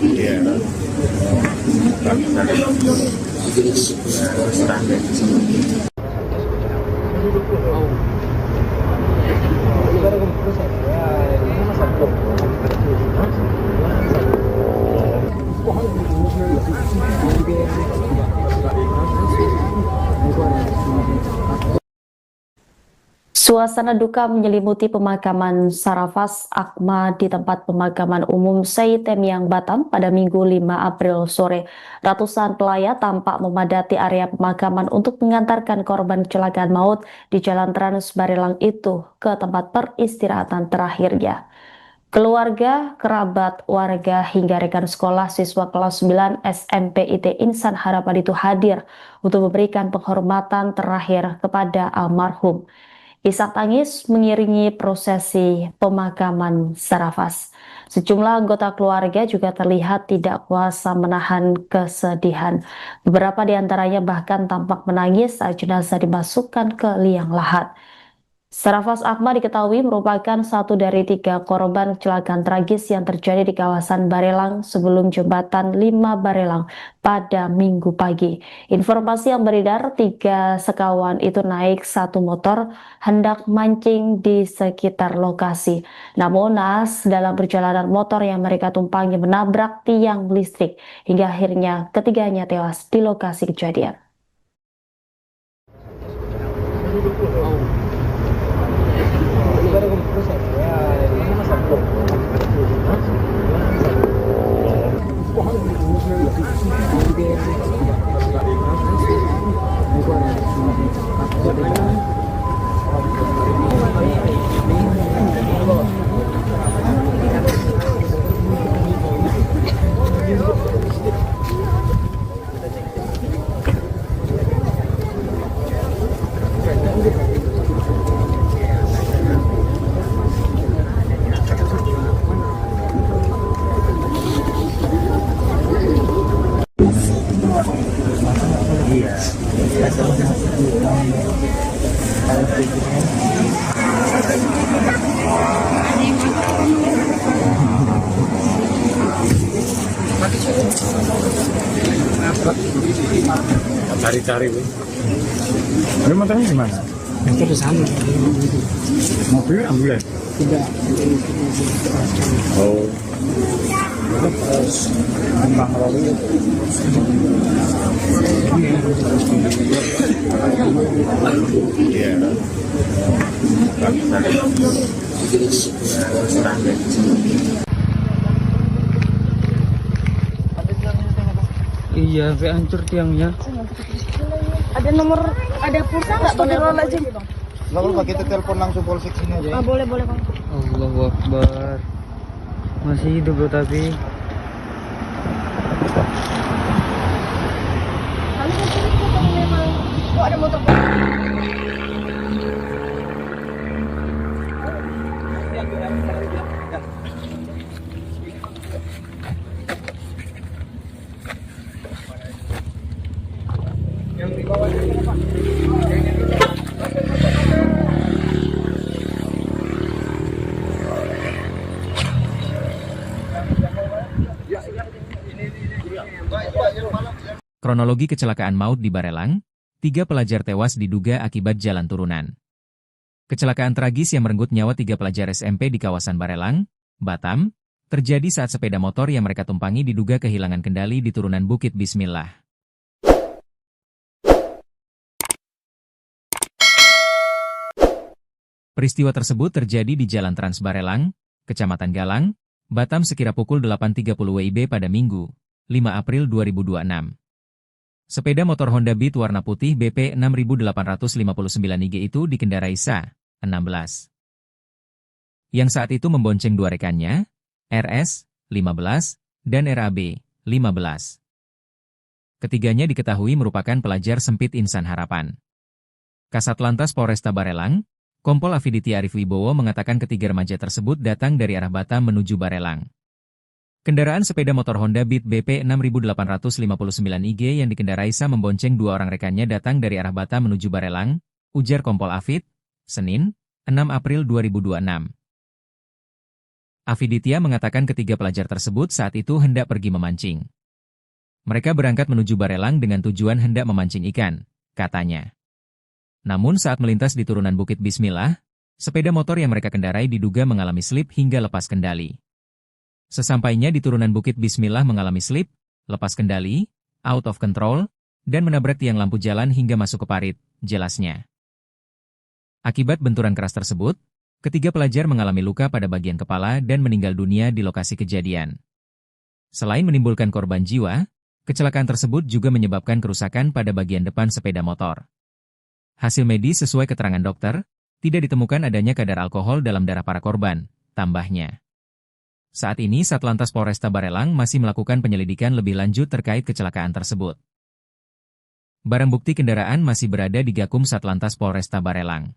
Iya. Suasana duka menyelimuti pemakaman Sarafaz Akma di tempat pemakaman umum Seitemiang Batam pada Minggu 5 April sore. Ratusan pelayat tampak memadati area pemakaman untuk mengantarkan korban kecelakaan maut di Jalan Trans Barelang itu ke tempat peristirahatan terakhirnya. Keluarga, kerabat, warga, hingga rekan sekolah siswa kelas 9 SMP IT Insan Harapan itu hadir untuk memberikan penghormatan terakhir kepada almarhum. Isak tangis mengiringi prosesi pemakaman Sarafaz. Sejumlah anggota keluarga juga terlihat tidak kuasa menahan kesedihan. Beberapa di antaranya bahkan tampak menangis saat jenazah dimasukkan ke liang lahat. Sarafaz Akma diketahui merupakan satu dari 3 korban kecelakaan tragis yang terjadi di kawasan Barelang sebelum jembatan 5 Barelang pada Minggu pagi. Informasi yang beredar, 3 sekawan itu naik satu motor hendak mancing di sekitar lokasi. Namun naas dalam perjalanan motor yang mereka tumpangi menabrak tiang listrik hingga akhirnya ketiganya tewas di lokasi kejadian. Cari-cari. Ini motornya gimana? Itu di sana. Mobil ambulan? Tidak. Oh. Iya. Iya, sampai hancur tiangnya. Ada nomor, ada pulsa nggak Bang? Nggak apa-apa, kita telepon langsung polsek sini aja. Boleh Bang. Allahu Akbar. Masih hidup loh tapi. Kami kan curiga kalau memang kok ada motor. Kronologi kecelakaan maut di Barelang, 3 pelajar tewas diduga akibat jalan turunan. Kecelakaan tragis yang merenggut nyawa 3 pelajar SMP di kawasan Barelang, Batam, terjadi saat sepeda motor yang mereka tumpangi diduga kehilangan kendali di turunan Bukit Bismillah. Peristiwa tersebut terjadi di Jalan Trans Barelang, Kecamatan Galang, Batam sekira pukul 8.30 WIB pada Minggu, 5 April 2026. Sepeda motor Honda Beat warna putih BP 6859 IG itu dikendarai Sa, 16. Yang saat itu membonceng 2 rekannya, RS, 15, dan RAB, 15. Ketiganya diketahui merupakan pelajar sempit Insan Harapan. Kasat Lantas Polresta Barelang, Kompol Afiditya Arif Wibowo mengatakan ketiga remaja tersebut datang dari arah Batam menuju Barelang. Kendaraan sepeda motor Honda Beat BP 6859 IG yang dikendarai Sa membonceng dua orang rekannya datang dari arah Batam menuju Barelang, ujar Kompol Afid, Senin, 6 April 2026. Afiditya mengatakan ketiga pelajar tersebut saat itu hendak pergi memancing. Mereka berangkat menuju Barelang dengan tujuan hendak memancing ikan, katanya. Namun saat melintas di turunan Bukit Bismillah, sepeda motor yang mereka kendarai diduga mengalami slip hingga lepas kendali. Sesampainya di turunan Bukit Bismillah mengalami slip, lepas kendali, out of control, dan menabrak tiang lampu jalan hingga masuk ke parit, jelasnya. Akibat benturan keras tersebut, ketiga pelajar mengalami luka pada bagian kepala dan meninggal dunia di lokasi kejadian. Selain menimbulkan korban jiwa, kecelakaan tersebut juga menyebabkan kerusakan pada bagian depan sepeda motor. Hasil medis sesuai keterangan dokter, tidak ditemukan adanya kadar alkohol dalam darah para korban, tambahnya. Saat ini Satlantas Polresta Barelang masih melakukan penyelidikan lebih lanjut terkait kecelakaan tersebut. Barang bukti kendaraan masih berada di Gakum Satlantas Polresta Barelang.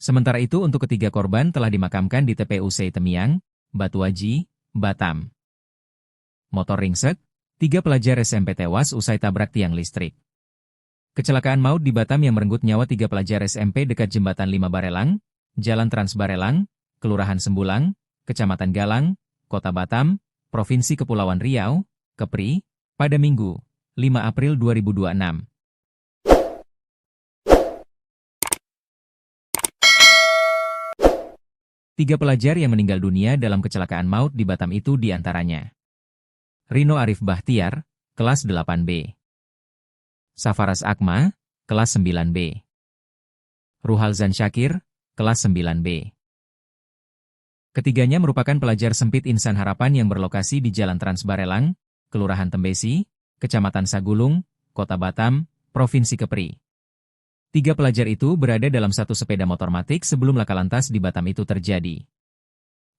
Sementara itu untuk ketiga korban telah dimakamkan di TPUC Temiang, Batuaji, Batam. Motor ringsek, 3 pelajar SMP tewas usai tabrak tiang listrik. Kecelakaan maut di Batam yang merenggut nyawa 3 pelajar SMP dekat Jembatan 5 Barelang, Jalan Trans Barelang, Kelurahan Sembulang, Kecamatan Galang, Kota Batam, Provinsi Kepulauan Riau, Kepri, pada Minggu, 5 April 2026. Tiga pelajar yang meninggal dunia dalam kecelakaan maut di Batam itu diantaranya Rino Arif Bahtiar, kelas 8B. Safaras Akma, kelas 9B. Ruhalzan Syakir, kelas 9B. Ketiganya merupakan pelajar sempit Insan Harapan yang berlokasi di Jalan Trans Barelang, Kelurahan Tembesi, Kecamatan Sagulung, Kota Batam, Provinsi Kepri. 3 pelajar itu berada dalam satu sepeda motor matic sebelum laka lantas di Batam itu terjadi.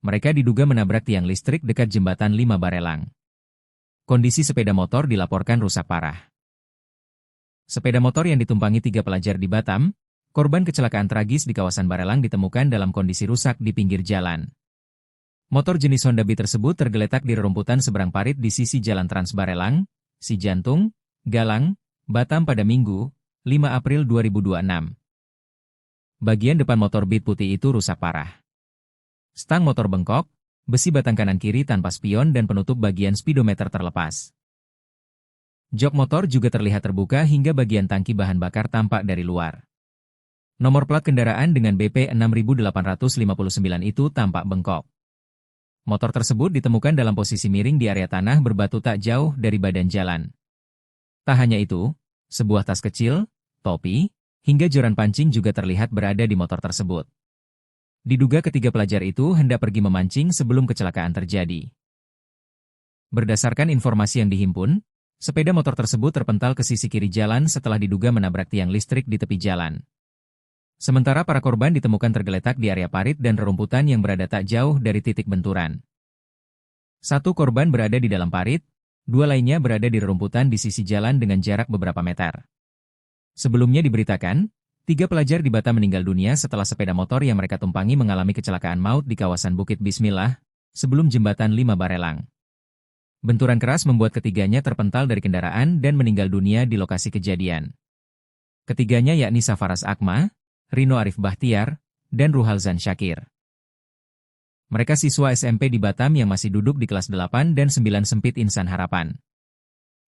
Mereka diduga menabrak tiang listrik dekat Jembatan 5 Barelang. Kondisi sepeda motor dilaporkan rusak parah. Sepeda motor yang ditumpangi 3 pelajar di Batam, korban kecelakaan tragis di kawasan Barelang ditemukan dalam kondisi rusak di pinggir jalan. Motor jenis Honda Beat tersebut tergeletak di rerumputan seberang parit di sisi Jalan Trans Barelang, Sijantung, Galang, Batam pada Minggu, 5 April 2026. Bagian depan motor Beat putih itu rusak parah. Stang motor bengkok, besi batang kanan kiri tanpa spion dan penutup bagian speedometer terlepas. Jok motor juga terlihat terbuka hingga bagian tangki bahan bakar tampak dari luar. Nomor plat kendaraan dengan BP 6859 itu tampak bengkok. Motor tersebut ditemukan dalam posisi miring di area tanah berbatu tak jauh dari badan jalan. Tak hanya itu, sebuah tas kecil, topi, hingga joran pancing juga terlihat berada di motor tersebut. Diduga ketiga pelajar itu hendak pergi memancing sebelum kecelakaan terjadi. Berdasarkan informasi yang dihimpun, sepeda motor tersebut terpental ke sisi kiri jalan setelah diduga menabrak tiang listrik di tepi jalan. Sementara para korban ditemukan tergeletak di area parit dan rerumputan yang berada tak jauh dari titik benturan. 1 korban berada di dalam parit, 2 lainnya berada di rerumputan di sisi jalan dengan jarak beberapa meter. Sebelumnya diberitakan, 3 pelajar di Batam meninggal dunia setelah sepeda motor yang mereka tumpangi mengalami kecelakaan maut di kawasan Bukit Bismillah, sebelum Jembatan 5 Barelang. Benturan keras membuat ketiganya terpental dari kendaraan dan meninggal dunia di lokasi kejadian. Ketiganya yakni Safaras Akma, Rino Arif Bahtiar, dan Ruhalzan Syakir. Mereka siswa SMP di Batam yang masih duduk di kelas 8 dan 9 sempit Insan Harapan.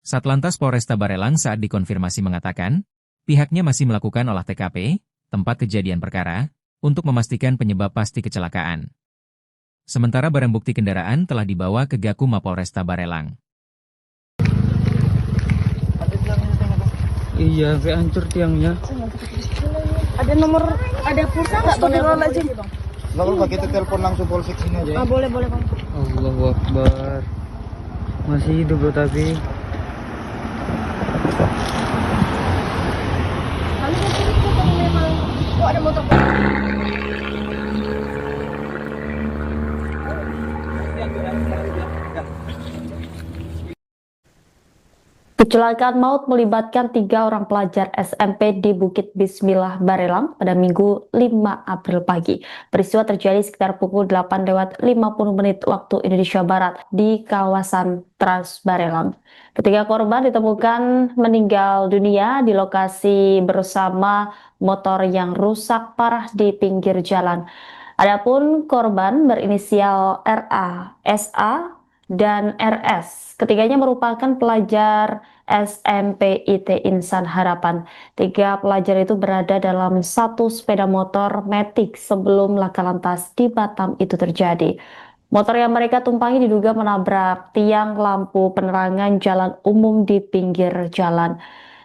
Satlantas Polresta Barelang saat dikonfirmasi mengatakan, pihaknya masih melakukan olah TKP, tempat kejadian perkara, untuk memastikan penyebab pasti kecelakaan. Sementara barang bukti kendaraan telah dibawa ke Gakum Mapolresta Barelang. Iya, sampai hancur tiangnya. Ada nomor, ada pulsa nggak? Nggak apa-apa, kita telepon langsung polsek sini aja. Ah, boleh Bang. Allahu Akbar. Masih hidup loh tapi. Kali itu kalau memang ada motor. Kecelakaan maut melibatkan 3 orang pelajar SMP di Bukit Bismillah, Barelang pada Minggu 5 April pagi. Peristiwa terjadi sekitar pukul 8:50 waktu Indonesia Barat di kawasan Trans Barelang. Ketiga korban ditemukan meninggal dunia di lokasi bersama motor yang rusak parah di pinggir jalan. Adapun korban berinisial RA, SA, dan RS. Ketiganya merupakan pelajar SMP IT Insan Harapan. 3 pelajar itu berada dalam satu sepeda motor Matic sebelum laka lantas di Batam itu terjadi. Motor yang mereka tumpangi diduga menabrak tiang lampu penerangan jalan umum di pinggir jalan.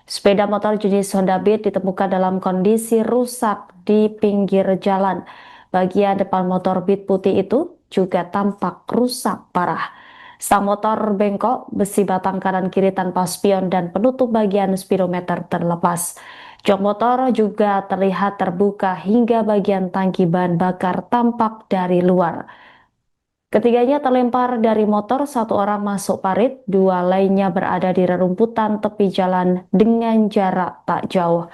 Sepeda motor jenis Honda Beat ditemukan dalam kondisi rusak di pinggir jalan. Bagian depan motor Beat putih itu juga tampak rusak parah. Stang motor bengkok, besi batang kanan kiri tanpa spion dan penutup bagian speedometer terlepas. Jok motor juga terlihat terbuka hingga bagian tangki bahan bakar tampak dari luar. Ketiganya terlempar dari motor, 1 orang masuk parit, 2 lainnya berada di rerumputan tepi jalan dengan jarak tak jauh.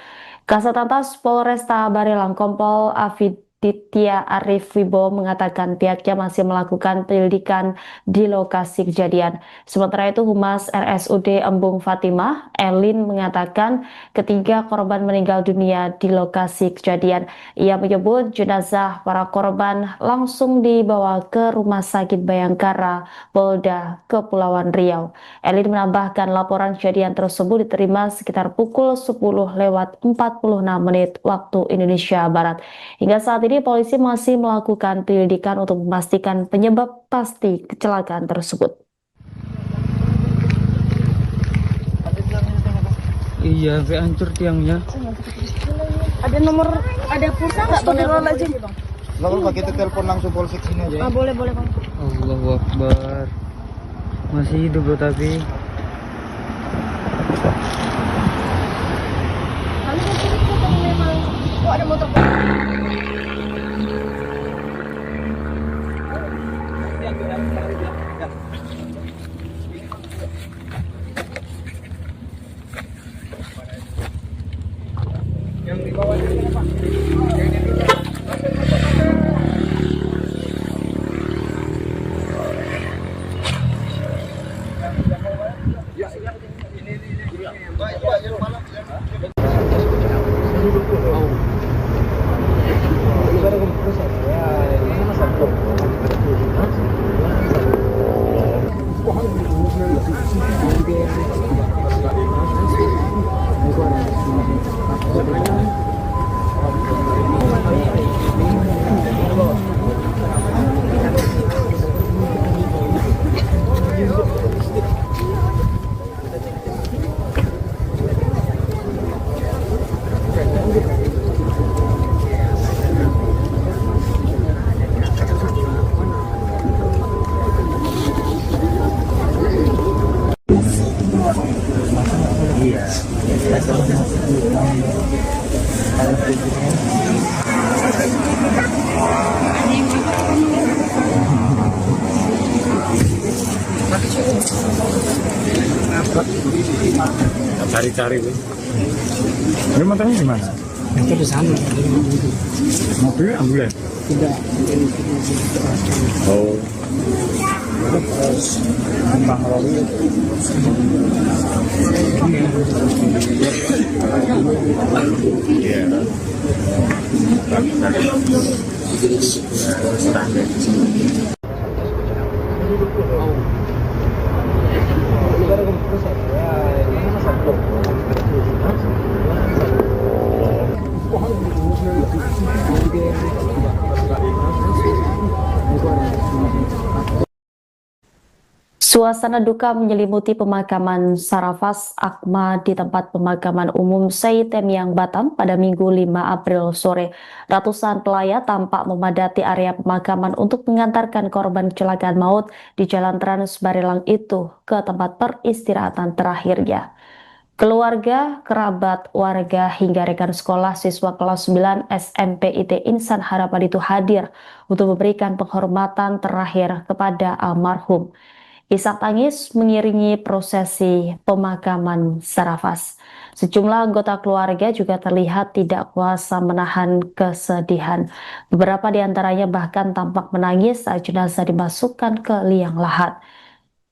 Kasat Lantas Polresta Barelang Kompol Afiditya Arif Wibowo mengatakan pihaknya masih melakukan penyelidikan di lokasi kejadian. Sementara itu Humas RSUD Embung Fatimah, Elin, mengatakan ketiga korban meninggal dunia di lokasi kejadian. Ia menyebut jenazah para korban langsung dibawa ke Rumah Sakit Bayangkara, Polda Kepulauan Riau. Elin menambahkan laporan kejadian tersebut diterima sekitar pukul 10:46 waktu Indonesia Barat. Hingga saat ini polisi masih melakukan penyelidikan untuk memastikan penyebab pasti kecelakaan tersebut. Iya, sampai hancur tiangnya. Ada nomor, ada pulsa nggak bang? Nggak apa-apa, kita telepon langsung polsek sini aja. Ah, boleh bang. Allahu Akbar. Masih hidup bro tapi. Kami kan curiga memang. Oh, ada motor. Cari-cari bu. Ini motornya di mana? Itu di sana. Mobilnya ambulan? Tidak. Oh. Tentang lalu. Iya. Standar. Suasana duka menyelimuti pemakaman Sarafas Akma di tempat pemakaman umum Seitemiang Batam pada Minggu 5 April sore. Ratusan pelayat tampak memadati area pemakaman untuk mengantarkan korban kecelakaan maut di Jalan Trans Barelang itu ke tempat peristirahatan terakhirnya. Keluarga, kerabat, warga, hingga rekan sekolah siswa kelas 9 SMP IT Insan Harapan itu hadir untuk memberikan penghormatan terakhir kepada almarhum. Isak tangis mengiringi prosesi pemakaman Sarafaz. Sejumlah anggota keluarga juga terlihat tidak kuasa menahan kesedihan. Beberapa di antaranya bahkan tampak menangis saat jenazah dimasukkan ke liang lahat.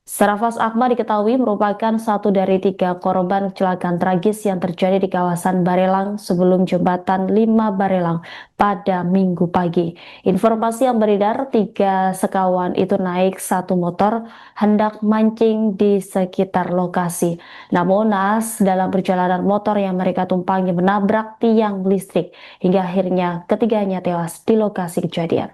Sarafaz Akbar diketahui merupakan satu dari 3 korban kecelakaan tragis yang terjadi di kawasan Barelang sebelum jembatan 5 Barelang pada Minggu pagi. Informasi yang beredar, 3 sekawan itu naik satu motor hendak mancing di sekitar lokasi. Namun naas dalam perjalanan motor yang mereka tumpangi menabrak tiang listrik hingga akhirnya ketiganya tewas di lokasi kejadian.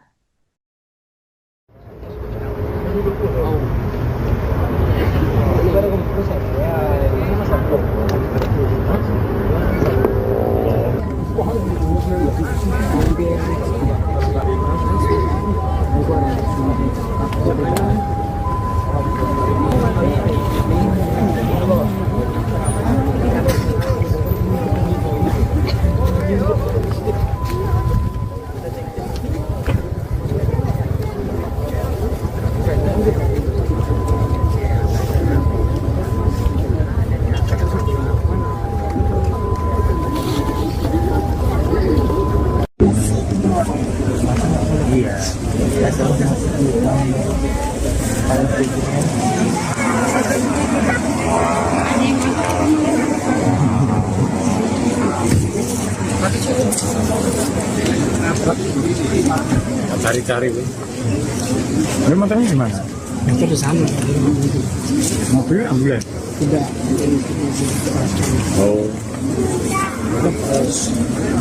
Cari-cari, ini motornya gimana? Motor di sana. Mobilnya ambulan? Tidak. Oh.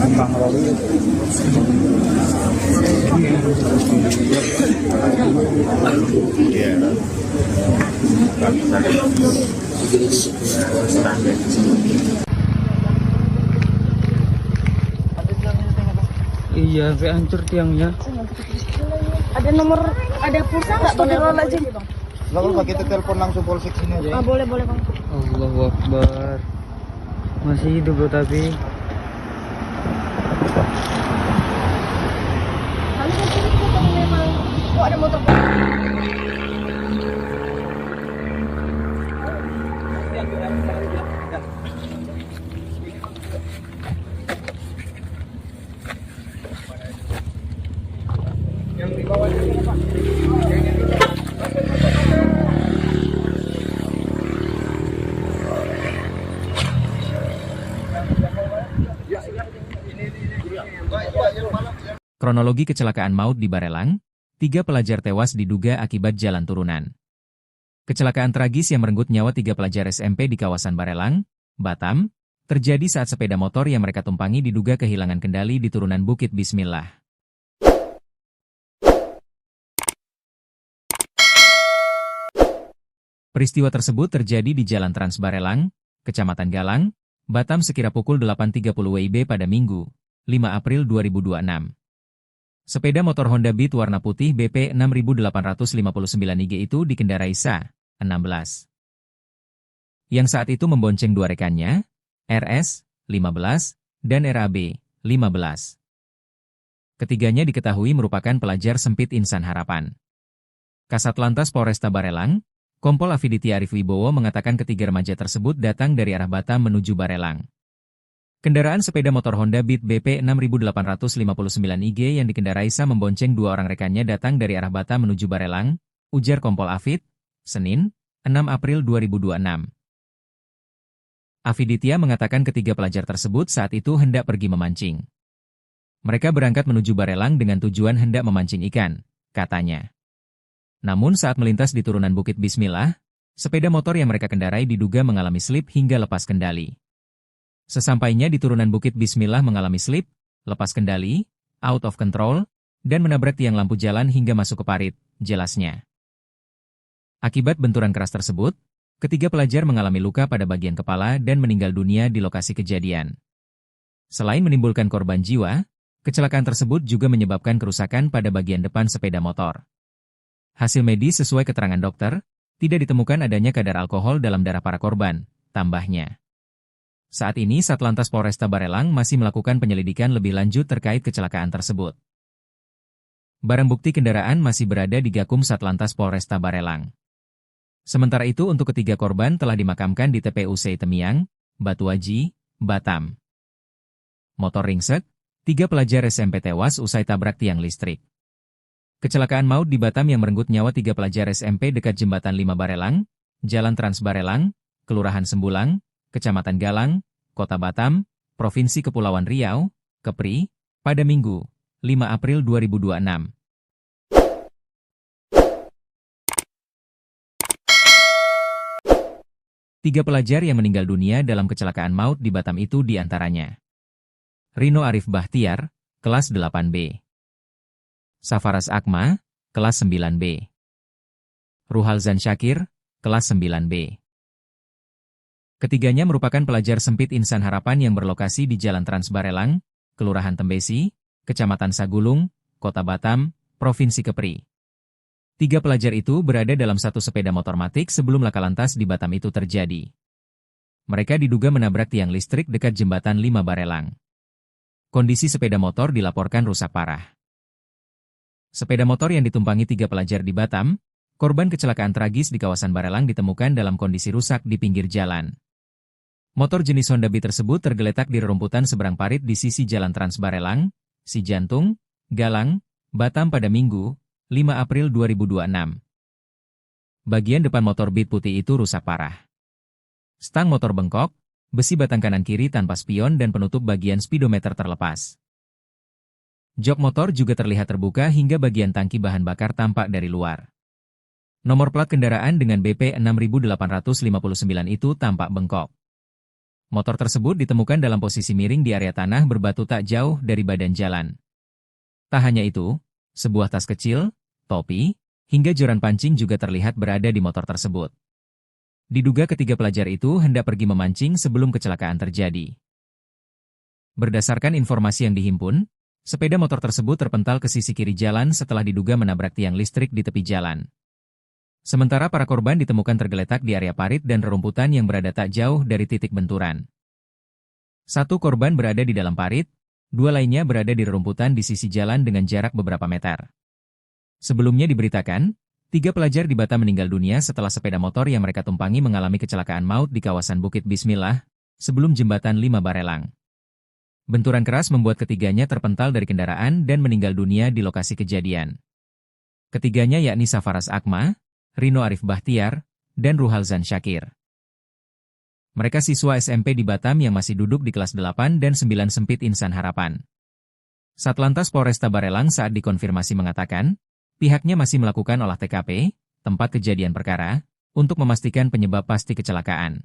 Gampang lalu. Iya. Iya, sampai hancur tiangnya. Ada nomor, ada pulsa nggak? Boleh aja. Nggak apa-apa, kita telepon langsung polsek sini aja. Boleh bang. Allahu Akbar. Masih hidup loh tapi. Kami kan sini kalau memang ada motor. Kronologi kecelakaan maut di Barelang, 3 pelajar tewas diduga akibat jalan turunan. Kecelakaan tragis yang merenggut nyawa 3 pelajar SMP di kawasan Barelang, Batam, terjadi saat sepeda motor yang mereka tumpangi diduga kehilangan kendali di turunan Bukit Bismillah. Peristiwa tersebut terjadi di Jalan Trans Barelang, Kecamatan Galang, Batam sekira pukul 8.30 WIB pada Minggu, 5 April 2026. Sepeda motor Honda Beat warna putih BP 6859 IG itu dikendarai Sa, 16. Yang saat itu membonceng 2 rekannya, RS, 15, dan RAB, 15. Ketiganya diketahui merupakan pelajar sempit Insan Harapan. Kasat Lantas Polresta Barelang, Kompol Afiditi Arif Wibowo mengatakan ketiga remaja tersebut datang dari arah Batam menuju Barelang. Kendaraan sepeda motor Honda Beat BP 6859 IG yang dikendarai Sa membonceng 2 orang rekannya datang dari arah Batam menuju Barelang, ujar Kompol Afid, Senin, 6 April 2026. Afiditia mengatakan ketiga pelajar tersebut saat itu hendak pergi memancing. Mereka berangkat menuju Barelang dengan tujuan hendak memancing ikan, katanya. Namun saat melintas di turunan Bukit Bismillah, sepeda motor yang mereka kendarai diduga mengalami slip hingga lepas kendali. Sesampainya di turunan Bukit Bismillah mengalami slip, lepas kendali, out of control, dan menabrak tiang lampu jalan hingga masuk ke parit, jelasnya. Akibat benturan keras tersebut, ketiga pelajar mengalami luka pada bagian kepala dan meninggal dunia di lokasi kejadian. Selain menimbulkan korban jiwa, kecelakaan tersebut juga menyebabkan kerusakan pada bagian depan sepeda motor. Hasil medis sesuai keterangan dokter, tidak ditemukan adanya kadar alkohol dalam darah para korban, tambahnya. Saat ini Satlantas Polresta Barelang masih melakukan penyelidikan lebih lanjut terkait kecelakaan tersebut. Barang bukti kendaraan masih berada di Gakum Satlantas Polresta Barelang. Sementara itu untuk ketiga korban telah dimakamkan di TPU Temiang, Batuaji, Batam. Motor ringsek, 3 pelajar SMP tewas usai tabrak tiang listrik. Kecelakaan maut di Batam yang merenggut nyawa 3 pelajar SMP dekat Jembatan 5 Barelang, Jalan Trans Barelang, Kelurahan Sembulang, Kecamatan Galang, Kota Batam, Provinsi Kepulauan Riau, Kepri, pada Minggu, 5 April 2026. Tiga pelajar yang meninggal dunia dalam kecelakaan maut di Batam itu diantaranya Rino Arif Bahtiar, kelas 8B. Safaras Akma, kelas 9B. Ruhalzan Syakir, kelas 9B. Ketiganya merupakan pelajar sempit Insan Harapan yang berlokasi di Jalan Trans Barelang, Kelurahan Tembesi, Kecamatan Sagulung, Kota Batam, Provinsi Kepri. 3 pelajar itu berada dalam satu sepeda motor matic sebelum laka lantas di Batam itu terjadi. Mereka diduga menabrak tiang listrik dekat Jembatan 5 Barelang. Kondisi sepeda motor dilaporkan rusak parah. Sepeda motor yang ditumpangi 3 pelajar di Batam, korban kecelakaan tragis di kawasan Barelang ditemukan dalam kondisi rusak di pinggir jalan. Motor jenis Honda Beat tersebut tergeletak di rerumputan seberang parit di sisi Jalan Trans Barelang, Cijantung, Galang, Batam pada Minggu, 5 April 2026. Bagian depan motor Beat putih itu rusak parah. Stang motor bengkok, besi batang kanan kiri tanpa spion dan penutup bagian speedometer terlepas. Jok motor juga terlihat terbuka hingga bagian tangki bahan bakar tampak dari luar. Nomor plat kendaraan dengan BP 6859 itu tampak bengkok. Motor tersebut ditemukan dalam posisi miring di area tanah berbatu tak jauh dari badan jalan. Tak hanya itu, sebuah tas kecil, topi, hingga joran pancing juga terlihat berada di motor tersebut. Diduga ketiga pelajar itu hendak pergi memancing sebelum kecelakaan terjadi. Berdasarkan informasi yang dihimpun, sepeda motor tersebut terpental ke sisi kiri jalan setelah diduga menabrak tiang listrik di tepi jalan. Sementara para korban ditemukan tergeletak di area parit dan rerumputan yang berada tak jauh dari titik benturan. 1 korban berada di dalam parit, 2 lainnya berada di rerumputan di sisi jalan dengan jarak beberapa meter. Sebelumnya diberitakan, 3 pelajar di Batam meninggal dunia setelah sepeda motor yang mereka tumpangi mengalami kecelakaan maut di kawasan Bukit Bismillah, sebelum Jembatan 5 Barelang. Benturan keras membuat ketiganya terpental dari kendaraan dan meninggal dunia di lokasi kejadian. Ketiganya yakni Safaras Akma, Rino Arif Bahtiar, dan Ruhalzan Syakir. Mereka siswa SMP di Batam yang masih duduk di kelas 8 dan 9 sempit Insan Harapan. Satlantas Polresta Barelang saat dikonfirmasi mengatakan, pihaknya masih melakukan olah TKP, tempat kejadian perkara, untuk memastikan penyebab pasti kecelakaan.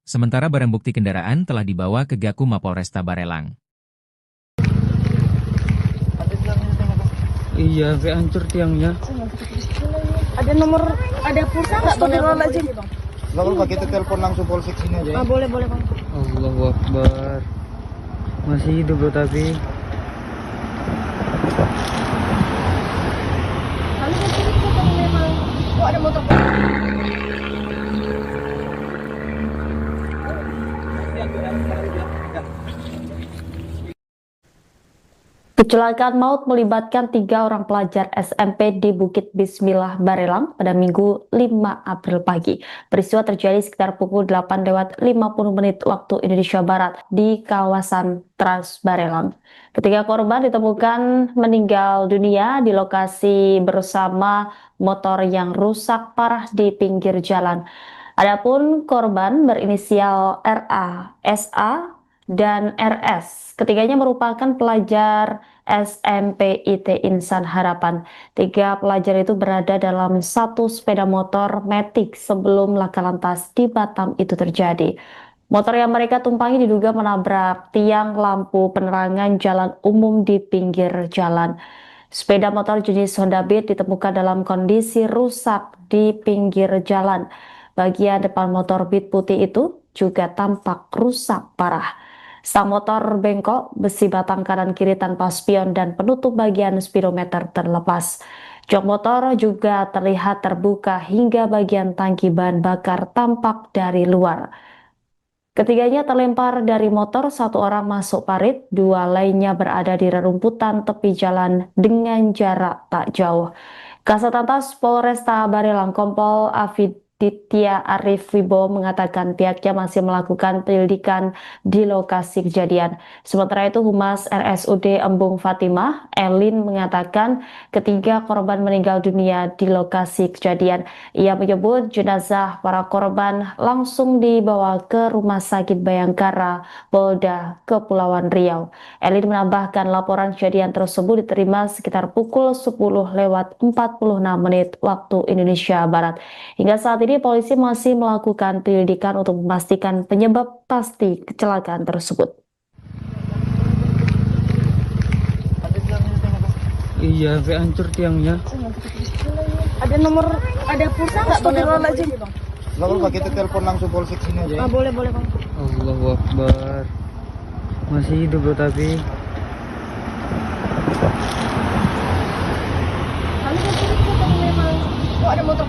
Sementara barang bukti kendaraan telah dibawa ke Gakum Mapolresta Barelang. Iya, sampai hancur tiangnya. Ada nomor, ada pulsa nggak? Astagfirullahaladzim. Nggak apa-apa, kita telepon langsung polsek sini aja. Boleh bang. Allahu Akbar. Masih hidup loh tapi. Oh, ada motor. Kecelakaan maut melibatkan 3 orang pelajar SMP di Bukit Bismillah Barelang pada Minggu 5 April pagi. Peristiwa terjadi sekitar pukul 8:50 waktu Indonesia Barat di kawasan Trans Barelang. Ketiga korban ditemukan meninggal dunia di lokasi bersama motor yang rusak parah di pinggir jalan. Adapun korban berinisial RA, SA, dan RS. Ketiganya merupakan pelajar SMP IT Insan Harapan. 3 pelajar itu berada dalam satu sepeda motor matic sebelum laka lantas di Batam itu terjadi. Motor yang mereka tumpangi diduga menabrak tiang lampu penerangan jalan umum di pinggir jalan. Sepeda motor jenis Honda Beat ditemukan dalam kondisi rusak di pinggir jalan. Bagian depan motor Beat putih itu juga tampak rusak parah. Sang motor bengkok, besi batang kanan kiri tanpa spion dan penutup bagian speedometer terlepas. Jok motor juga terlihat terbuka hingga bagian tangki bahan bakar tampak dari luar. Ketiganya terlempar dari motor, 1 orang masuk parit, 2 lainnya berada di rerumputan tepi jalan dengan jarak tak jauh. Kasatlantas Polresta Barelang Kompol Afiditya Arif Wibowo mengatakan pihaknya masih melakukan penyelidikan di lokasi kejadian. Sementara itu Humas RSUD Embung Fatimah, Elin, mengatakan ketiga korban meninggal dunia di lokasi kejadian. Ia menyebut jenazah para korban langsung dibawa ke Rumah Sakit Bayangkara, Polda Kepulauan Riau. Elin menambahkan laporan kejadian tersebut diterima sekitar pukul 10:46 waktu Indonesia Barat. Hingga saat ini polisi masih melakukan penyelidikan untuk memastikan penyebab pasti kecelakaan tersebut. Iya, sampai hancur tiangnya. Ada nomor, ada pulsa nggak? Boleh aja. Nggak apa-apa, kita telepon langsung polsek sini aja. Boleh bang. Allahu Akbar. Masih hidup loh tapi. Kami kan curiga memang. Oh, ada motor.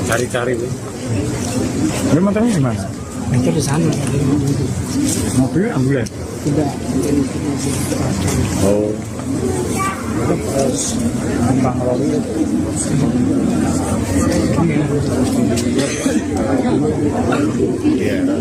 Cari-cari. Ini motornya di mana? Hancur di sana. Mobil ambulan? Tidak. Oh. Bang Loli. Iya.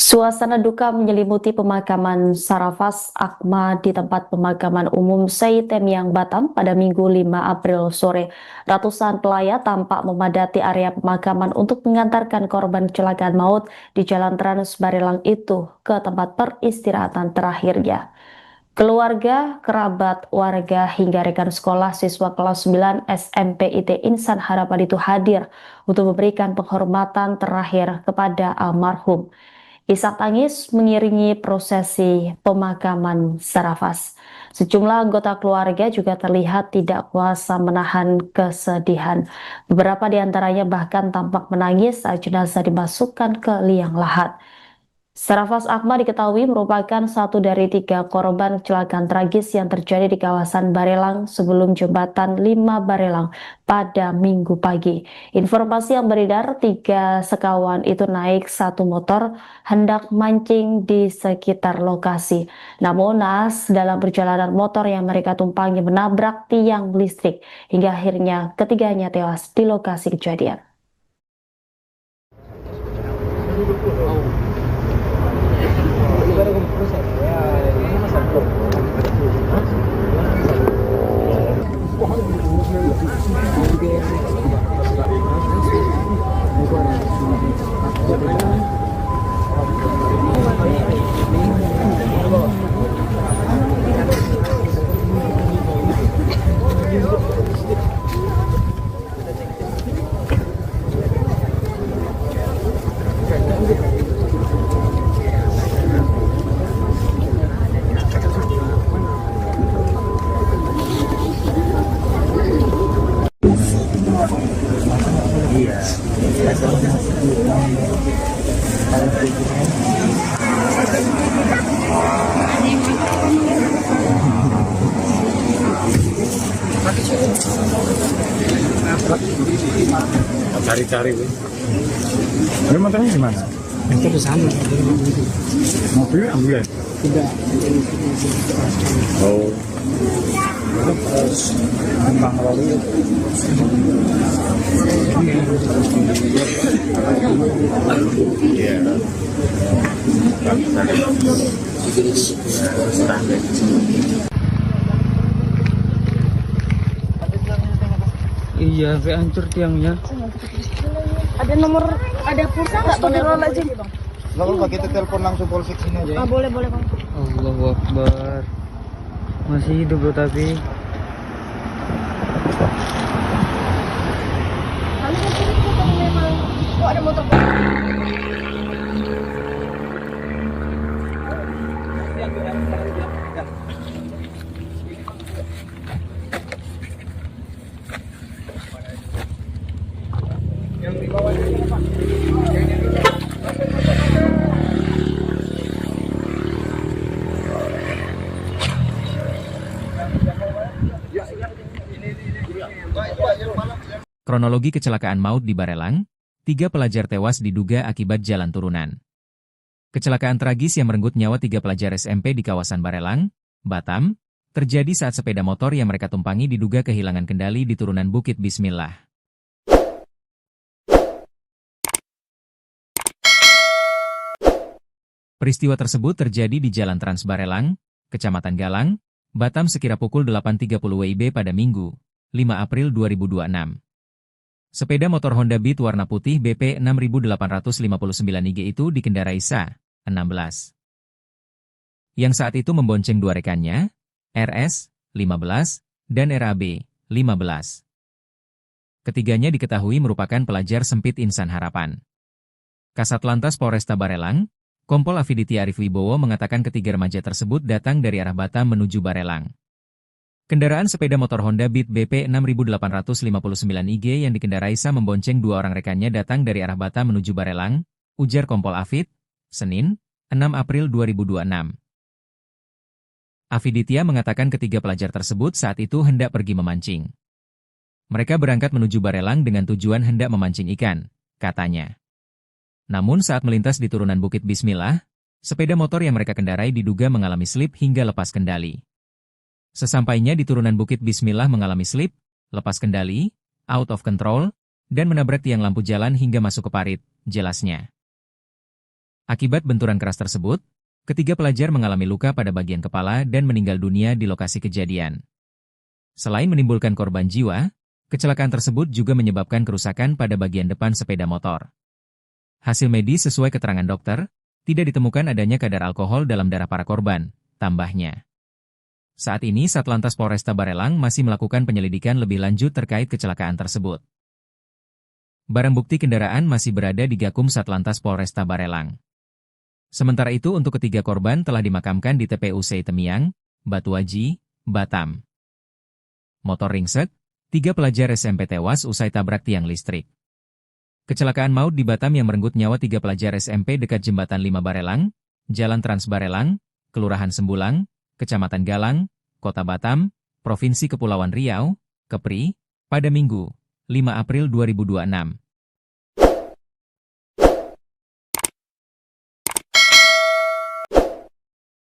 Suasana duka menyelimuti pemakaman Sarafas Akma di tempat pemakaman umum Seitemiang Batam pada Minggu 5 April sore. Ratusan pelayat tampak memadati area pemakaman untuk mengantarkan korban kecelakaan maut di Jalan Trans Barelang itu ke tempat peristirahatan terakhirnya. Keluarga, kerabat, warga, hingga rekan sekolah siswa kelas 9 SMP IT Insan Harapan itu hadir untuk memberikan penghormatan terakhir kepada almarhum. Isak tangis mengiringi prosesi pemakaman Sarafas. Sejumlah anggota keluarga juga terlihat tidak kuasa menahan kesedihan. Beberapa di antaranya bahkan tampak menangis saat jenazah dimasukkan ke liang lahat. Sarafas Akma diketahui merupakan satu dari 3 korban kecelakaan tragis yang terjadi di kawasan Barelang sebelum jembatan 5 Barelang pada Minggu pagi. Informasi yang beredar 3 sekawan itu naik satu motor hendak mancing di sekitar lokasi. Namun naas dalam perjalanan motor yang mereka tumpangi menabrak tiang listrik hingga akhirnya ketiganya tewas di lokasi kejadian. cari-cari. Ini motornya gimana? Motor di sana. Mobilnya ambil. Tidak. Oh. Tembang lalu. Iya. Iya, sampai hancur tiangnya. Ada nomor, ada pulsa nggak? Astagfirullahaladzim. Nggak apa-apa, kita telepon langsung polsek sini aja. Boleh boleh bang. Allahu Akbar. Masih hidup loh tapi. Kali itu kan memang. Oh ada motor. Kronologi kecelakaan maut di Barelang, 3 pelajar tewas diduga akibat jalan turunan. Kecelakaan tragis yang merenggut nyawa 3 pelajar SMP di kawasan Barelang, Batam, terjadi saat sepeda motor yang mereka tumpangi diduga kehilangan kendali di turunan Bukit Bismillah. Peristiwa tersebut terjadi di Jalan Trans Barelang, Kecamatan Galang, Batam sekira pukul 8.30 WIB pada Minggu, 5 April 2026. Sepeda motor Honda Beat warna putih BP 6859 IG itu dikendarai Sa, 16. Yang saat itu membonceng 2 rekannya, RS, 15, dan RAB, 15. Ketiganya diketahui merupakan pelajar sempit Insan Harapan. Kasat Lantas Polresta Barelang, Kompol Afiditi Arif Wibowo mengatakan ketiga remaja tersebut datang dari arah Batam menuju Barelang. Kendaraan sepeda motor Honda Beat BP 6859 IG yang dikendarai Sa membonceng 2 orang rekannya datang dari arah Batam menuju Barelang, ujar Kompol Afid, Senin, 6 April 2026. Afiditia mengatakan ketiga pelajar tersebut saat itu hendak pergi memancing. Mereka berangkat menuju Barelang dengan tujuan hendak memancing ikan, katanya. Namun saat melintas di turunan Bukit Bismillah, sepeda motor yang mereka kendarai diduga mengalami slip hingga lepas kendali. Sesampainya di turunan Bukit Bismillah mengalami slip, lepas kendali, out of control, dan menabrak tiang lampu jalan hingga masuk ke parit, jelasnya. Akibat benturan keras tersebut, ketiga pelajar mengalami luka pada bagian kepala dan meninggal dunia di lokasi kejadian. Selain menimbulkan korban jiwa, kecelakaan tersebut juga menyebabkan kerusakan pada bagian depan sepeda motor. Hasil medis sesuai keterangan dokter, tidak ditemukan adanya kadar alkohol dalam darah para korban, tambahnya. Saat ini Satlantas Polresta Barelang masih melakukan penyelidikan lebih lanjut terkait kecelakaan tersebut. Barang bukti kendaraan masih berada di Gakum Satlantas Polresta Barelang. Sementara itu untuk ketiga korban telah dimakamkan di TPU Temiang, Batuaji, Batam. Motor ringsek, 3 pelajar SMP tewas usai tabrak tiang listrik. Kecelakaan maut di Batam yang merenggut nyawa 3 pelajar SMP dekat Jembatan 5 Barelang, Jalan Trans Barelang, Kelurahan Sembulang, Kecamatan Galang, Kota Batam, Provinsi Kepulauan Riau, Kepri, pada Minggu, 5 April 2026.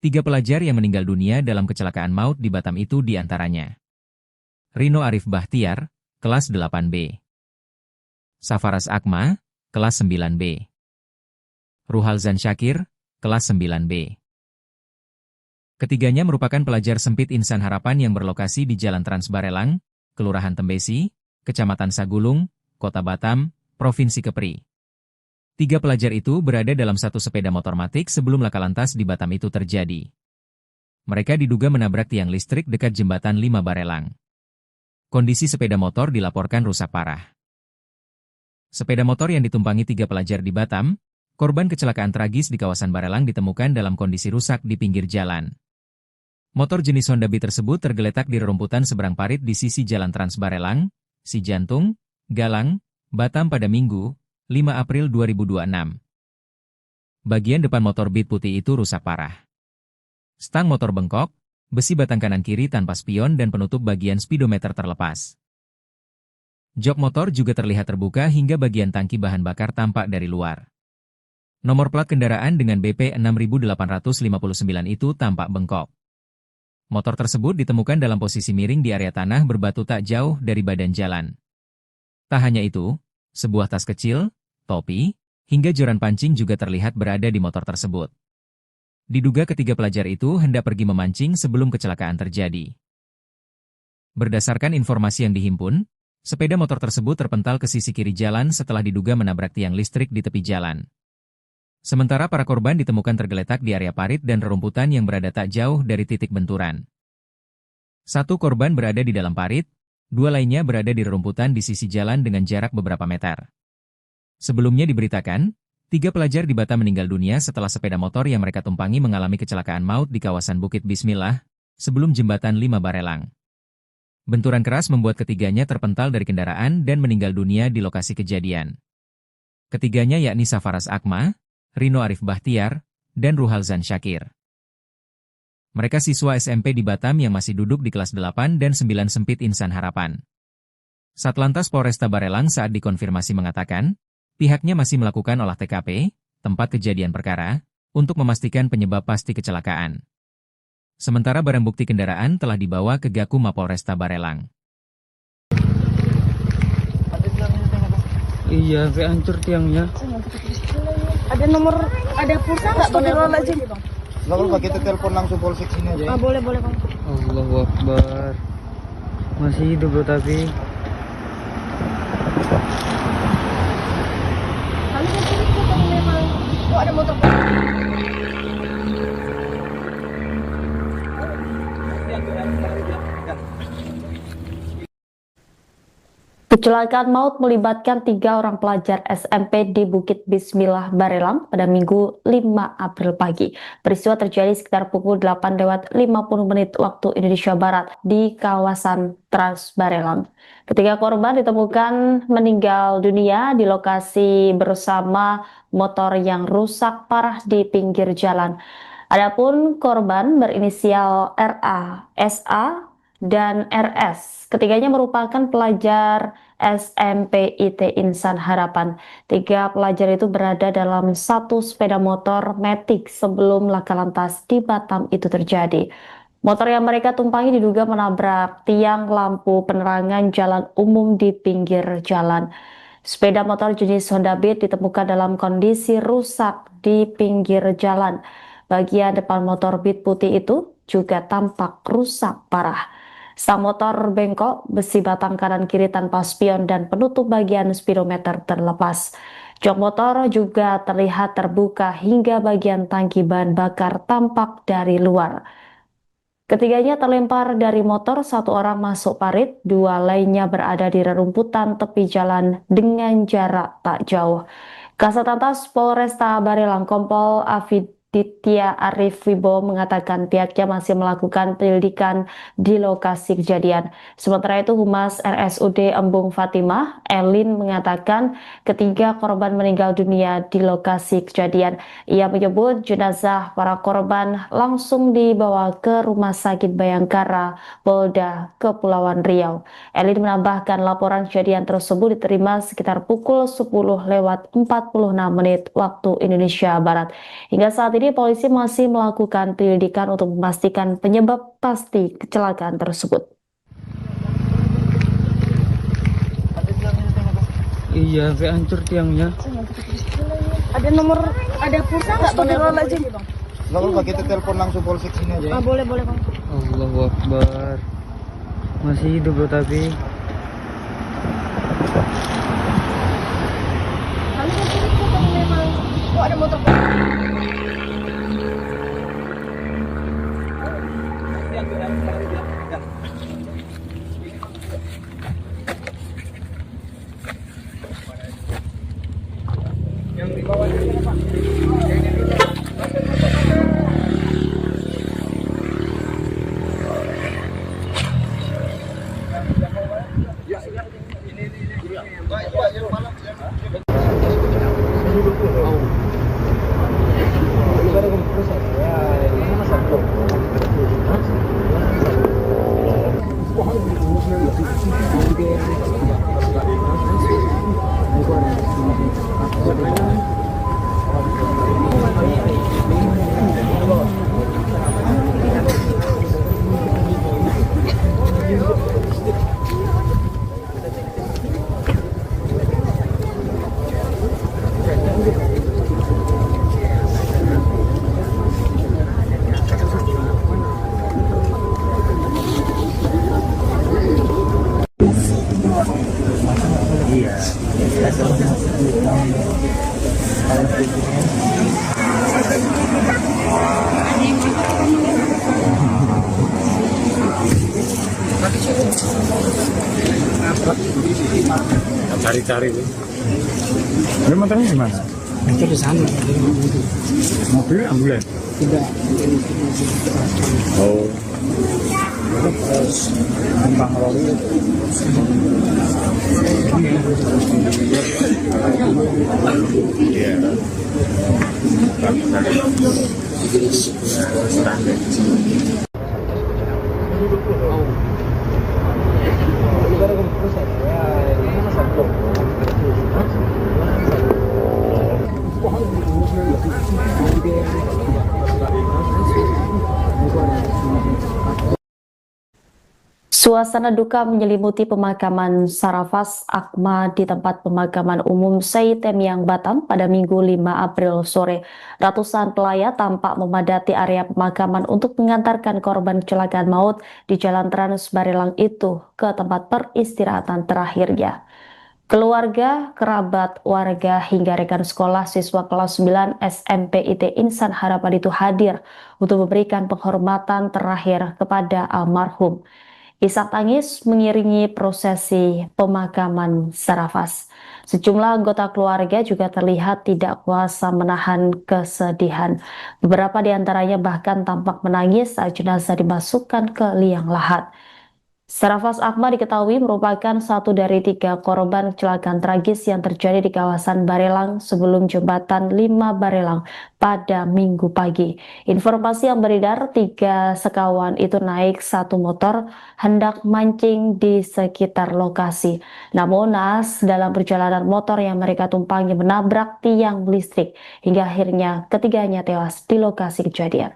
Tiga pelajar yang meninggal dunia dalam kecelakaan maut di Batam itu diantaranya. Rino Arif Bahtiar, kelas 8B. Safaras Akma, kelas 9B. Ruhalzan Syakir, kelas 9B. Ketiganya merupakan pelajar sempit Insan Harapan yang berlokasi di Jalan Trans Barelang, Kelurahan Tembesi, Kecamatan Sagulung, Kota Batam, Provinsi Kepri. 3 pelajar itu berada dalam satu sepeda motor matic sebelum laka lantas di Batam itu terjadi. Mereka diduga menabrak tiang listrik dekat Jembatan 5 Barelang. Kondisi sepeda motor dilaporkan rusak parah. Sepeda motor yang ditumpangi 3 pelajar di Batam, korban kecelakaan tragis di kawasan Barelang ditemukan dalam kondisi rusak di pinggir jalan. Motor jenis Honda Beat tersebut tergeletak di rerumputan seberang parit di sisi Jalan Trans Barelang, Cijantung, Galang, Batam pada Minggu, 5 April 2026. Bagian depan motor Beat putih itu rusak parah. Stang motor bengkok, besi batang kanan kiri tanpa spion dan penutup bagian speedometer terlepas. Jok motor juga terlihat terbuka hingga bagian tangki bahan bakar tampak dari luar. Nomor plat kendaraan dengan BP 6859 itu tampak bengkok. Motor tersebut ditemukan dalam posisi miring di area tanah berbatu tak jauh dari badan jalan. Tak hanya itu, sebuah tas kecil, topi, hingga joran pancing juga terlihat berada di motor tersebut. Diduga ketiga pelajar itu hendak pergi memancing sebelum kecelakaan terjadi. Berdasarkan informasi yang dihimpun, sepeda motor tersebut terpental ke sisi kiri jalan setelah diduga menabrak tiang listrik di tepi jalan. Sementara para korban ditemukan tergeletak di area parit dan rerumputan yang berada tak jauh dari titik benturan. Satu korban berada di dalam parit, dua lainnya berada di rerumputan di sisi jalan dengan jarak beberapa meter. Sebelumnya diberitakan, 3 pelajar di Batam meninggal dunia setelah sepeda motor yang mereka tumpangi mengalami kecelakaan maut di kawasan Bukit Bismillah, sebelum jembatan 5 Barelang. Benturan keras membuat ketiganya terpental dari kendaraan dan meninggal dunia di lokasi kejadian. Ketiganya yakni Safaras Akma, Rino Arif Bahtiar, dan Ruhalzan Syakir. Mereka siswa SMP di Batam yang masih duduk di kelas 8 dan 9 Sempit Insan Harapan. Satlantas Polresta Barelang saat dikonfirmasi mengatakan, pihaknya masih melakukan olah TKP, tempat kejadian perkara, untuk memastikan penyebab pasti kecelakaan. Sementara barang bukti kendaraan telah dibawa ke Gakum Mapolresta Barelang. Iya, sampai hancur tiangnya. Ada nomor, ada pulsa nggak? Astagfirullahaladzim. Nggak apa-apa, kita telepon langsung polsek sini aja. Boleh bang. Allahu Akbar. Masih hidup bro tapi. Kali kan memang. Oh ada motor. Kecelakaan maut melibatkan 3 orang pelajar SMP di Bukit Bismillah Barelang pada Minggu 5 April pagi. Peristiwa terjadi sekitar pukul 8:50 waktu Indonesia Barat di kawasan Trans Barelang. Ketiga korban ditemukan meninggal dunia di lokasi bersama motor yang rusak parah di pinggir jalan. Adapun korban berinisial RA, SA, dan RS. Ketiganya merupakan pelajar SMP IT Insan Harapan. 3 pelajar itu berada dalam satu sepeda motor Matic sebelum laka lantas di Batam itu terjadi. Motor yang mereka tumpangi diduga menabrak tiang lampu penerangan jalan umum di pinggir jalan. Sepeda motor jenis Honda Beat ditemukan dalam kondisi rusak di pinggir jalan. Bagian depan motor Beat putih itu juga tampak rusak parah. Sang motor bengkok, besi batang kanan kiri tanpa spion dan penutup bagian speedometer terlepas. Jok motor juga terlihat terbuka hingga bagian tangki bahan bakar tampak dari luar. Ketiganya terlempar dari motor, 1 orang masuk parit, 2 lainnya berada di rerumputan tepi jalan dengan jarak tak jauh. Kasatlantas Polresta Barelang Kompol Afiditya Arif Wibowo mengatakan pihaknya masih melakukan penyelidikan di lokasi kejadian. Sementara itu Humas RSUD Embung Fatimah, Elin, mengatakan ketiga korban meninggal dunia di lokasi kejadian. Ia menyebut jenazah para korban langsung dibawa ke Rumah Sakit Bayangkara, Polda Kepulauan Riau. Elin menambahkan laporan kejadian tersebut diterima sekitar pukul 10:46 waktu Indonesia Barat. Hingga saat ini polisi masih melakukan penyelidikan untuk memastikan penyebab pasti kecelakaan tersebut. Iya, sampai hancur tiangnya. Ada nomor, ada pulsa nggak? Astagfirullahaladzim. Nggak apa-apa, kita telepon langsung polsek sini aja. Boleh bang. Allahu Akbar. Masih hidup bro tapi. Kali kan memang. Oh ada motor. Cari-cari. Ini motornya gimana? Motor di sana. Mobil ambulans? Tidak. Oh. Kembang lori. Iya. Suasana duka menyelimuti pemakaman Sarafas Akma di tempat pemakaman umum Seitemyang Batam pada Minggu 5 April sore. Ratusan pelayat tampak memadati area pemakaman untuk mengantarkan korban kecelakaan maut di Jalan Trans Barelang itu ke tempat peristirahatan terakhirnya. Keluarga, kerabat, warga, hingga rekan sekolah siswa kelas 9 SMP IT Insan Harapan itu hadir untuk memberikan penghormatan terakhir kepada almarhum. Isak tangis mengiringi prosesi pemakaman Sarafas. Sejumlah anggota keluarga juga terlihat tidak kuasa menahan kesedihan. Beberapa di antaranya bahkan tampak menangis saat jenazah dimasukkan ke liang lahat. Sarafas Akma diketahui merupakan satu dari 3 korban kecelakaan tragis yang terjadi di kawasan Barelang sebelum jembatan 5 Barelang pada Minggu pagi. Informasi yang beredar, 3 sekawan itu naik satu motor hendak mancing di sekitar lokasi. Namun naas dalam perjalanan motor yang mereka tumpangi menabrak tiang listrik hingga akhirnya ketiganya tewas di lokasi kejadian.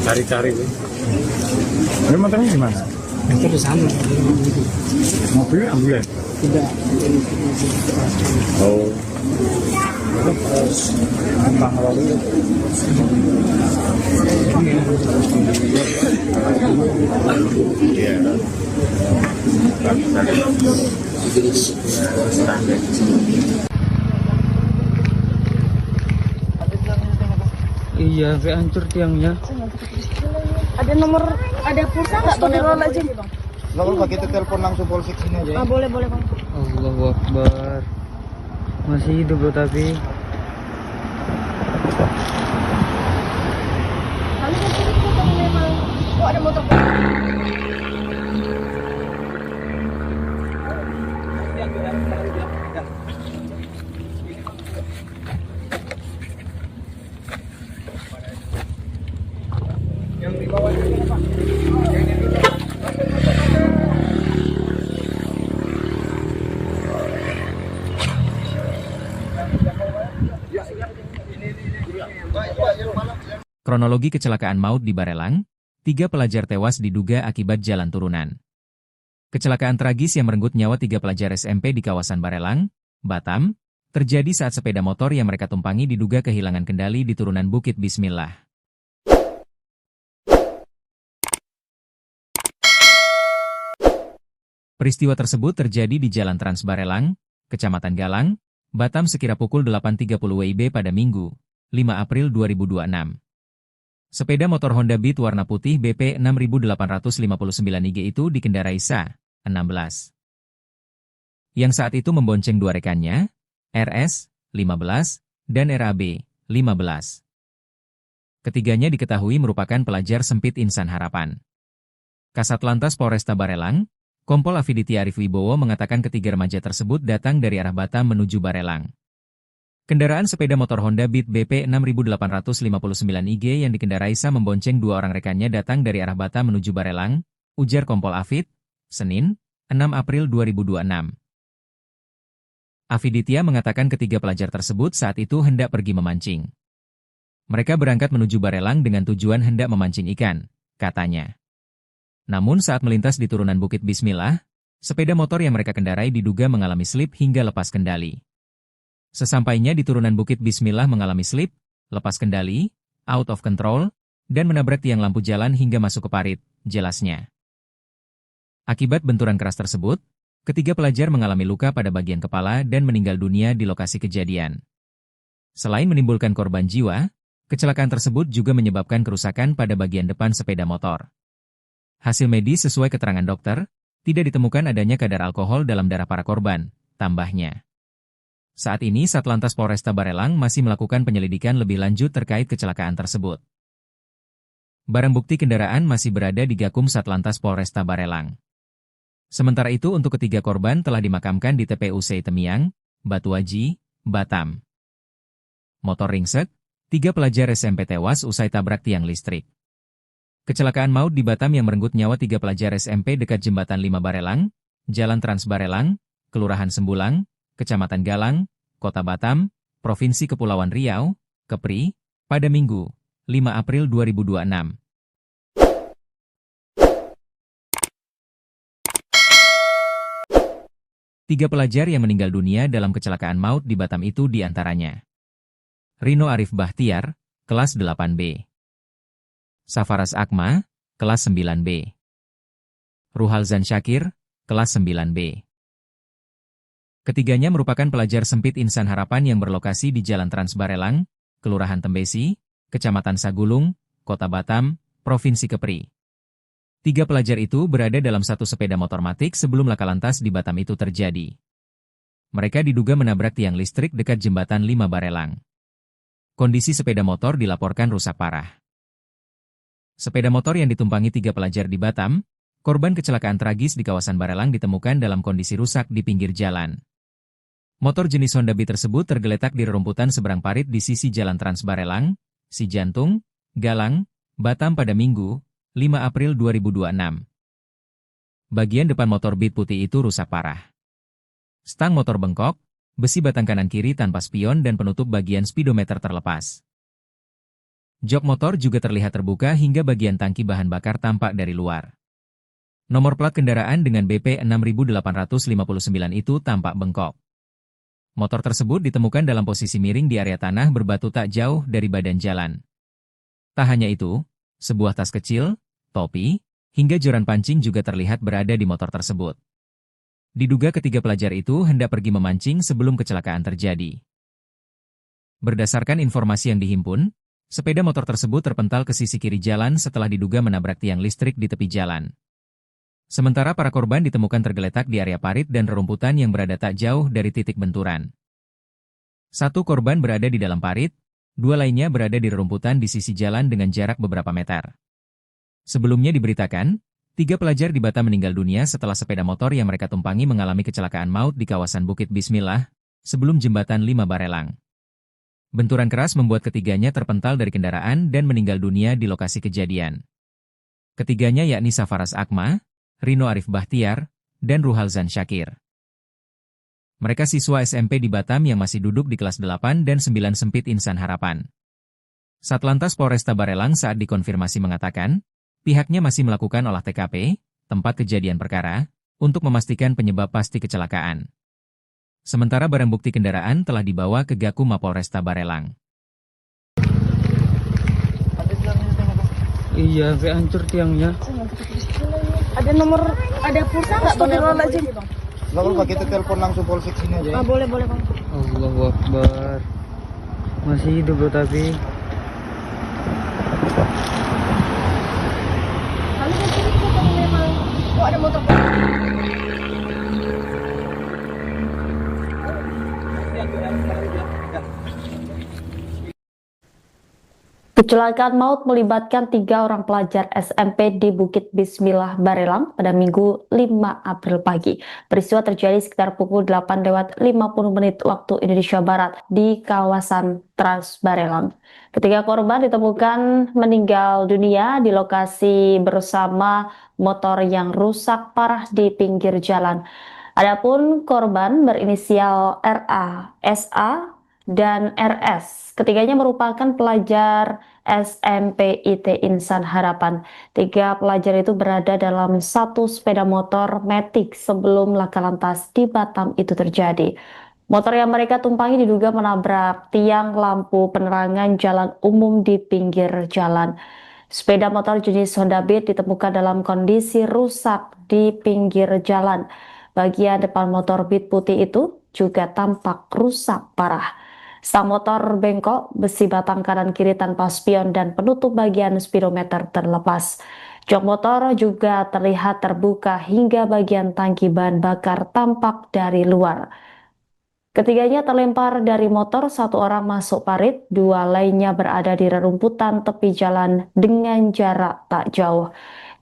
Cari-cari. Ini motornya gimana? Motor di sana. Mobil ambulans? Tidak. Oh. Kembang lori. Iya. Iya, sampai hancur tiangnya. Ada nomor, ada pulsa nggak? Astagfirullahaladzim. Nggak apa-apa, kita telepon langsung polsek sini aja. Boleh bang. Allahu Akbar. Masih hidup loh tapi. Kali kan memang. Oh ada motor. Kronologi kecelakaan maut di Barelang, 3 pelajar tewas diduga akibat jalan turunan. Kecelakaan tragis yang merenggut nyawa 3 pelajar SMP di kawasan Barelang, Batam, terjadi saat sepeda motor yang mereka tumpangi diduga kehilangan kendali di turunan Bukit Bismillah. Peristiwa tersebut terjadi di Jalan Trans Barelang, Kecamatan Galang, Batam sekira pukul 8.30 WIB pada Minggu, 5 April 2026. Sepeda motor Honda Beat warna putih BP 6859 IG itu dikendarai Sa, 16. Yang saat itu membonceng 2 rekannya, RS, 15, dan RAB, 15. Ketiganya diketahui merupakan pelajar sempit Insan Harapan. Kasatlantas Polresta Barelang, Kompol Afiditya Arif Wibowo mengatakan ketiga remaja tersebut datang dari arah Batam menuju Barelang. Kendaraan sepeda motor Honda Beat BP 6859 IG yang dikendarai Sa membonceng dua orang rekannya datang dari arah Batam menuju Barelang, ujar Kompol Afid, Senin, 6 April 2026. Afiditya mengatakan ketiga pelajar tersebut saat itu hendak pergi memancing. Mereka berangkat menuju Barelang dengan tujuan hendak memancing ikan, katanya. Namun saat melintas di turunan Bukit Bismillah, sepeda motor yang mereka kendarai diduga mengalami slip hingga lepas kendali. Sesampainya di turunan Bukit Bismillah mengalami slip, lepas kendali, out of control, dan menabrak tiang lampu jalan hingga masuk ke parit, jelasnya. Akibat benturan keras tersebut, ketiga pelajar mengalami luka pada bagian kepala dan meninggal dunia di lokasi kejadian. Selain menimbulkan korban jiwa, kecelakaan tersebut juga menyebabkan kerusakan pada bagian depan sepeda motor. Hasil medis sesuai keterangan dokter, tidak ditemukan adanya kadar alkohol dalam darah para korban, tambahnya. Saat ini Satlantas Polresta Barelang masih melakukan penyelidikan lebih lanjut terkait kecelakaan tersebut. Barang bukti kendaraan masih berada di Gakum Satlantas Polresta Barelang. Sementara itu untuk ketiga korban telah dimakamkan di TPU Temiang, Batuaji, Batam. Motor ringsek, 3 pelajar SMP tewas usai tabrak tiang listrik. Kecelakaan maut di Batam yang merenggut nyawa 3 pelajar SMP dekat Jembatan 5 Barelang, Jalan Trans Barelang, Kelurahan Sembulang, Kecamatan Galang, Kota Batam, Provinsi Kepulauan Riau, Kepri, pada Minggu, 5 April 2026. Tiga pelajar yang meninggal dunia dalam kecelakaan maut di Batam itu diantaranya Rino Arif Bahtiar, kelas 8B. Safaras Akma, kelas 9B. Ruhalzan Syakir, kelas 9B. Ketiganya merupakan pelajar sempit Insan Harapan yang berlokasi di Jalan Trans Barelang, Kelurahan Tembesi, Kecamatan Sagulung, Kota Batam, Provinsi Kepri. 3 pelajar itu berada dalam satu sepeda motor matic sebelum laka lantas di Batam itu terjadi. Mereka diduga menabrak tiang listrik dekat Jembatan 5 Barelang. Kondisi sepeda motor dilaporkan rusak parah. Sepeda motor yang ditumpangi 3 pelajar di Batam, korban kecelakaan tragis di kawasan Barelang ditemukan dalam kondisi rusak di pinggir jalan. Motor jenis Honda Beat tersebut tergeletak di rerumputan seberang parit di sisi Jalan Trans Barelang, Sijantung, Galang, Batam pada Minggu, 5 April 2026. Bagian depan motor Beat putih itu rusak parah. Stang motor bengkok, besi batang kanan kiri tanpa spion dan penutup bagian speedometer terlepas. Jok motor juga terlihat terbuka hingga bagian tangki bahan bakar tampak dari luar. Nomor plat kendaraan dengan BP 6859 itu tampak bengkok. Motor tersebut ditemukan dalam posisi miring di area tanah berbatu tak jauh dari badan jalan. Tak hanya itu, sebuah tas kecil, topi, hingga joran pancing juga terlihat berada di motor tersebut. Diduga ketiga pelajar itu hendak pergi memancing sebelum kecelakaan terjadi. Berdasarkan informasi yang dihimpun, sepeda motor tersebut terpental ke sisi kiri jalan setelah diduga menabrak tiang listrik di tepi jalan. Sementara para korban ditemukan tergeletak di area parit dan rerumputan yang berada tak jauh dari titik benturan. 1 korban berada di dalam parit, 2 lainnya berada di rerumputan di sisi jalan dengan jarak beberapa meter. Sebelumnya diberitakan, 3 pelajar di Batam meninggal dunia setelah sepeda motor yang mereka tumpangi mengalami kecelakaan maut di kawasan Bukit Bismillah, sebelum Jembatan 5 Barelang. Benturan keras membuat ketiganya terpental dari kendaraan dan meninggal dunia di lokasi kejadian. Ketiganya yakni Safaras Akma, Rino Arif Bahtiar, dan Ruhalzan Syakir. Mereka siswa SMP di Batam yang masih duduk di kelas 8 dan 9 sempit Insan Harapan. Satlantas Polresta Barelang saat dikonfirmasi mengatakan, pihaknya masih melakukan olah TKP, tempat kejadian perkara, untuk memastikan penyebab pasti kecelakaan. Sementara barang bukti kendaraan telah dibawa ke Gakum Mapolresta Barelang. Iya, sampai hancur tiangnya. Ada nomor, ada pulsa nggak? Astagfirullahaladzim. Nggak apa-apa, kita telepon langsung polsek sini aja. Boleh bang. Allahu Akbar. Masih hidup loh tapi. Kali kan memang, ada motor. Kecelakaan maut melibatkan 3 orang pelajar SMP di Bukit Bismillah, Barelang pada Minggu 5 April pagi. Peristiwa terjadi sekitar pukul 8:50 waktu Indonesia Barat di kawasan Trans Barelang. Ketiga korban ditemukan meninggal dunia di lokasi bersama motor yang rusak parah di pinggir jalan. Adapun korban berinisial RA, SA, dan RS. Ketiganya merupakan pelajar SMP IT Insan Harapan. 3 pelajar itu berada dalam satu sepeda motor Matic sebelum laka lantas di Batam itu terjadi. Motor yang mereka tumpangi diduga menabrak tiang lampu penerangan jalan umum di pinggir jalan. Sepeda motor jenis Honda Beat ditemukan dalam kondisi rusak di pinggir jalan. Bagian depan motor Beat putih itu juga tampak rusak parah. Sang motor bengkok, besi batang kanan kiri tanpa spion dan penutup bagian speedometer terlepas. Jok motor juga terlihat terbuka hingga bagian tangki bahan bakar tampak dari luar. Ketiganya terlempar dari motor, 1 orang masuk parit, 2 lainnya berada di rerumputan tepi jalan dengan jarak tak jauh.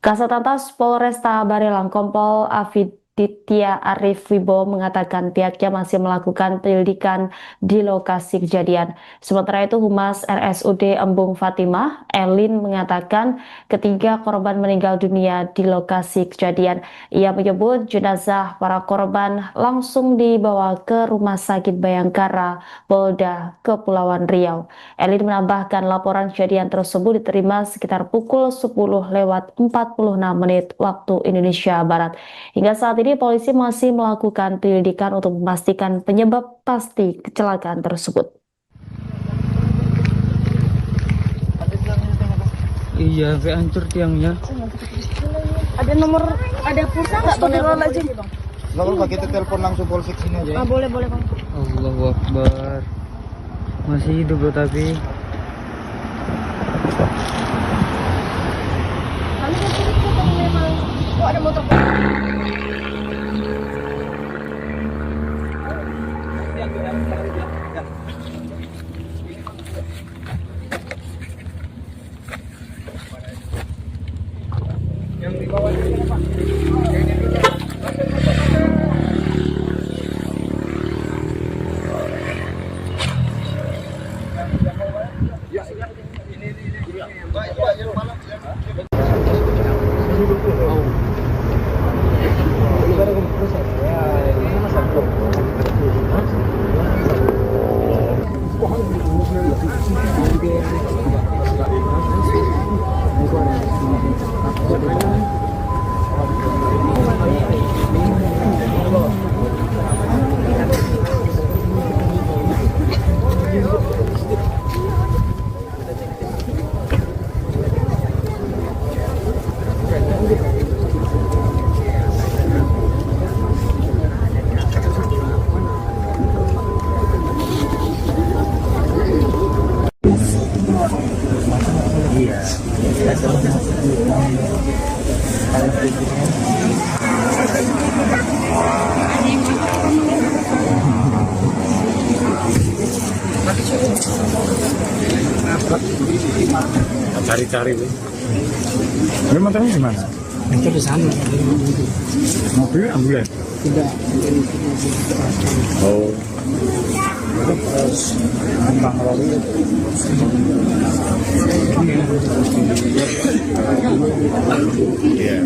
Kasat Lantas Polresta Barelang Kompol Afiditya Arif Wibowo mengatakan pihaknya masih melakukan penyelidikan di lokasi kejadian. Sementara itu Humas RSUD Embung Fatimah, Elin, mengatakan ketiga korban meninggal dunia di lokasi kejadian. Ia menyebut jenazah para korban langsung dibawa ke Rumah Sakit Bayangkara, Polda Kepulauan Riau. Elin menambahkan laporan kejadian tersebut diterima sekitar pukul 10:46 waktu Indonesia Barat. Hingga saat ini polisi masih melakukan penyelidikan untuk memastikan penyebab pasti kecelakaan tersebut. Iya, sampai hancur tiangnya. Ada nomor, ada pulsa nggak bang? Aja bang. Nggak apa-apa, kita telepon langsung polsek sini aja. Boleh boleh bang. Allahu Akbar. Masih hidup loh tapi. Kami kan curiga bang memang. Oh ada motor. Cari-cari. Ini motornya di mana? Itu di sana. Mobil ambulan. Tidak. Oh. Bang Lalu. Iya.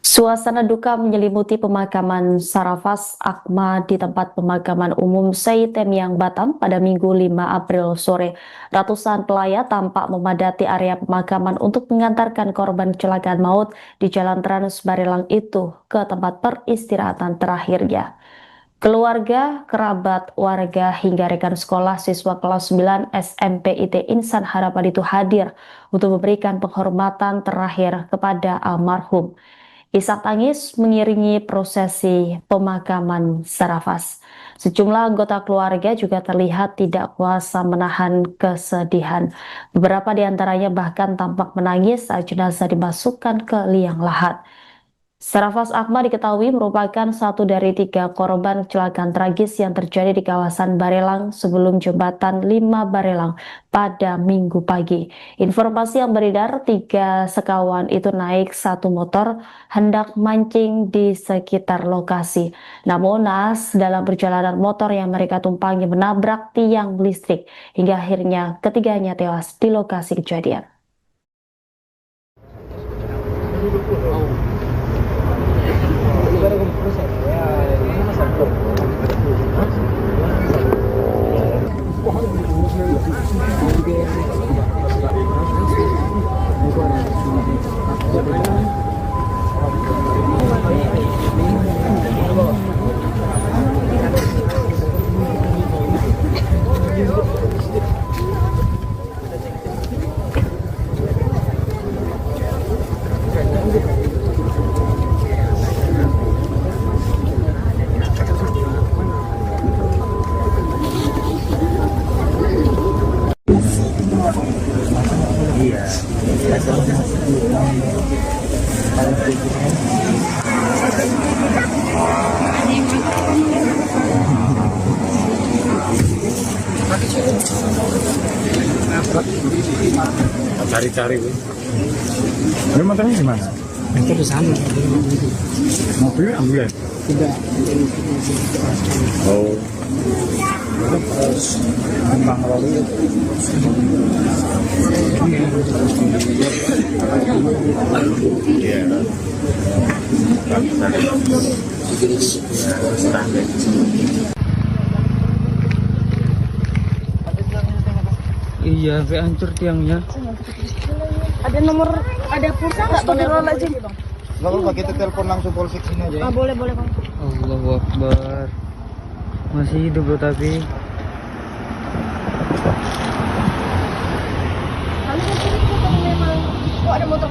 Suasana duka menyelimuti pemakaman Sarafas Akma di tempat pemakaman umum Seitemiang Batam pada Minggu 5 April sore. Ratusan pelayat tampak memadati area pemakaman untuk mengantarkan korban kecelakaan maut di Jalan Trans Barelang itu ke tempat peristirahatan terakhirnya. Keluarga, kerabat, warga, hingga rekan sekolah siswa kelas 9 SMP IT Insan Harapan itu hadir untuk memberikan penghormatan terakhir kepada almarhum. Isak tangis mengiringi prosesi pemakaman Sarafas. Sejumlah anggota keluarga juga terlihat tidak kuasa menahan kesedihan. Beberapa di antaranya bahkan tampak menangis saat jenazah dimasukkan ke liang lahat. Sarafas Akmal diketahui merupakan satu dari 3 korban kecelakaan tragis yang terjadi di kawasan Barelang sebelum jembatan 5 Barelang pada Minggu pagi. Informasi yang beredar, 3 sekawan itu naik satu motor hendak mancing di sekitar lokasi. Namun naas dalam perjalanan motor yang mereka tumpangi menabrak tiang listrik hingga akhirnya ketiganya tewas di lokasi kejadian. Cari-cari. Ini motornya gimana? Motor di sana. Mobilnya ambil? Tidak. Oh. Bang lalu. Iya. Iya, sampai hancur tiangnya. Ada nomor, ada pulsa nggak? Astagfirullahaladzim. Nggak apa-apa, kita telepon langsung polsek sini aja. Boleh bang. Allahu Akbar. Masih hidup bro tapi. Kali kan memang. Oh ada motor.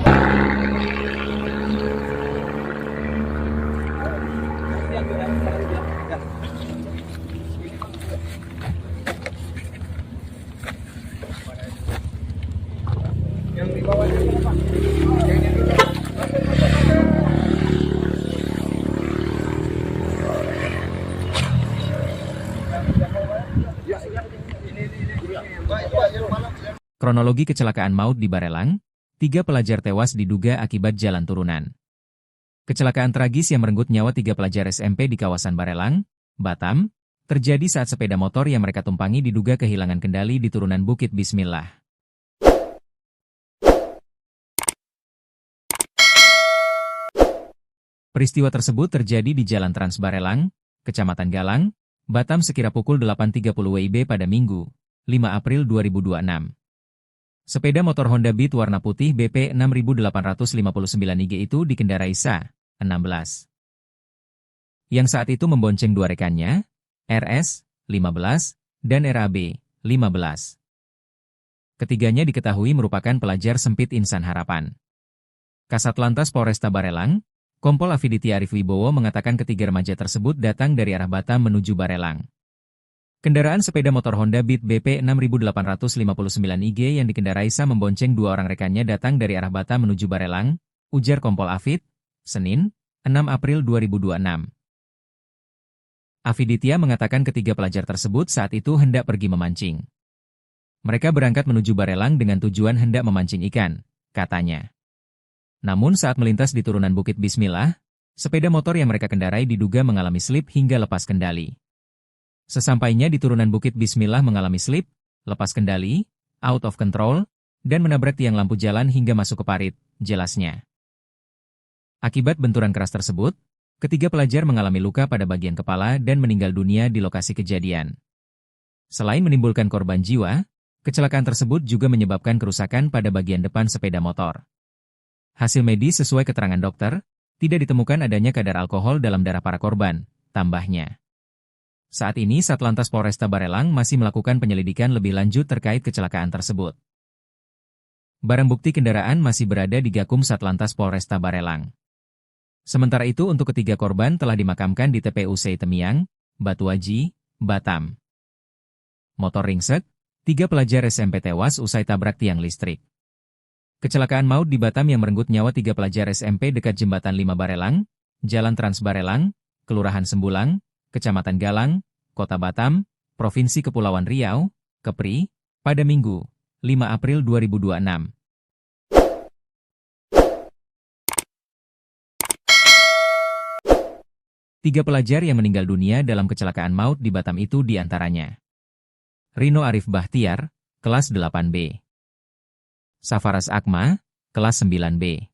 Kronologi kecelakaan maut di Barelang, 3 pelajar tewas diduga akibat jalan turunan. Kecelakaan tragis yang merenggut nyawa 3 pelajar SMP di kawasan Barelang, Batam, terjadi saat sepeda motor yang mereka tumpangi diduga kehilangan kendali di turunan Bukit Bismillah. Peristiwa tersebut terjadi di Jalan Trans Barelang, Kecamatan Galang, Batam sekira pukul 8.30 WIB pada Minggu, 5 April 2026. Sepeda motor Honda Beat warna putih BP 6859 IG itu dikendarai Sa, 16. Yang saat itu membonceng 2 rekannya, RS, 15, dan RAB, 15. Ketiganya diketahui merupakan pelajar sempit Insan Harapan. Kasat Lantas Polresta Barelang, Kompol Afiditi Arif Wibowo mengatakan ketiga remaja tersebut datang dari arah Batam menuju Barelang. Kendaraan sepeda motor Honda Beat BP 6859 IG yang dikendarai Sa membonceng 2 orang rekannya datang dari arah Batam menuju Barelang, ujar Kompol Afid, Senin, 6 April 2026. Afiditia mengatakan ketiga pelajar tersebut saat itu hendak pergi memancing. Mereka berangkat menuju Barelang dengan tujuan hendak memancing ikan, katanya. Namun saat melintas di turunan Bukit Bismillah, sepeda motor yang mereka kendarai diduga mengalami slip hingga lepas kendali. Sesampainya di turunan Bukit Bismillah mengalami slip, lepas kendali, out of control, dan menabrak tiang lampu jalan hingga masuk ke parit, jelasnya. Akibat benturan keras tersebut, ketiga pelajar mengalami luka pada bagian kepala dan meninggal dunia di lokasi kejadian. Selain menimbulkan korban jiwa, kecelakaan tersebut juga menyebabkan kerusakan pada bagian depan sepeda motor. Hasil medis sesuai keterangan dokter, tidak ditemukan adanya kadar alkohol dalam darah para korban, tambahnya. Saat ini Satlantas Polresta Barelang masih melakukan penyelidikan lebih lanjut terkait kecelakaan tersebut. Barang bukti kendaraan masih berada di Gakum Satlantas Polresta Barelang. Sementara itu untuk ketiga korban telah dimakamkan di TPU Temiang, Batuaji, Batam. Motor ringsek, 3 pelajar SMP tewas usai tabrak tiang listrik. Kecelakaan maut di Batam yang merenggut nyawa 3 pelajar SMP dekat Jembatan 5 Barelang, Jalan Trans Barelang, Kelurahan Sembulang, Kecamatan Galang, Kota Batam, Provinsi Kepulauan Riau, Kepri, pada Minggu, 5 April 2026. Tiga pelajar yang meninggal dunia dalam kecelakaan maut di Batam itu diantaranya Rino Arif Bahtiar, kelas 8B. Safaras Akma, kelas 9B.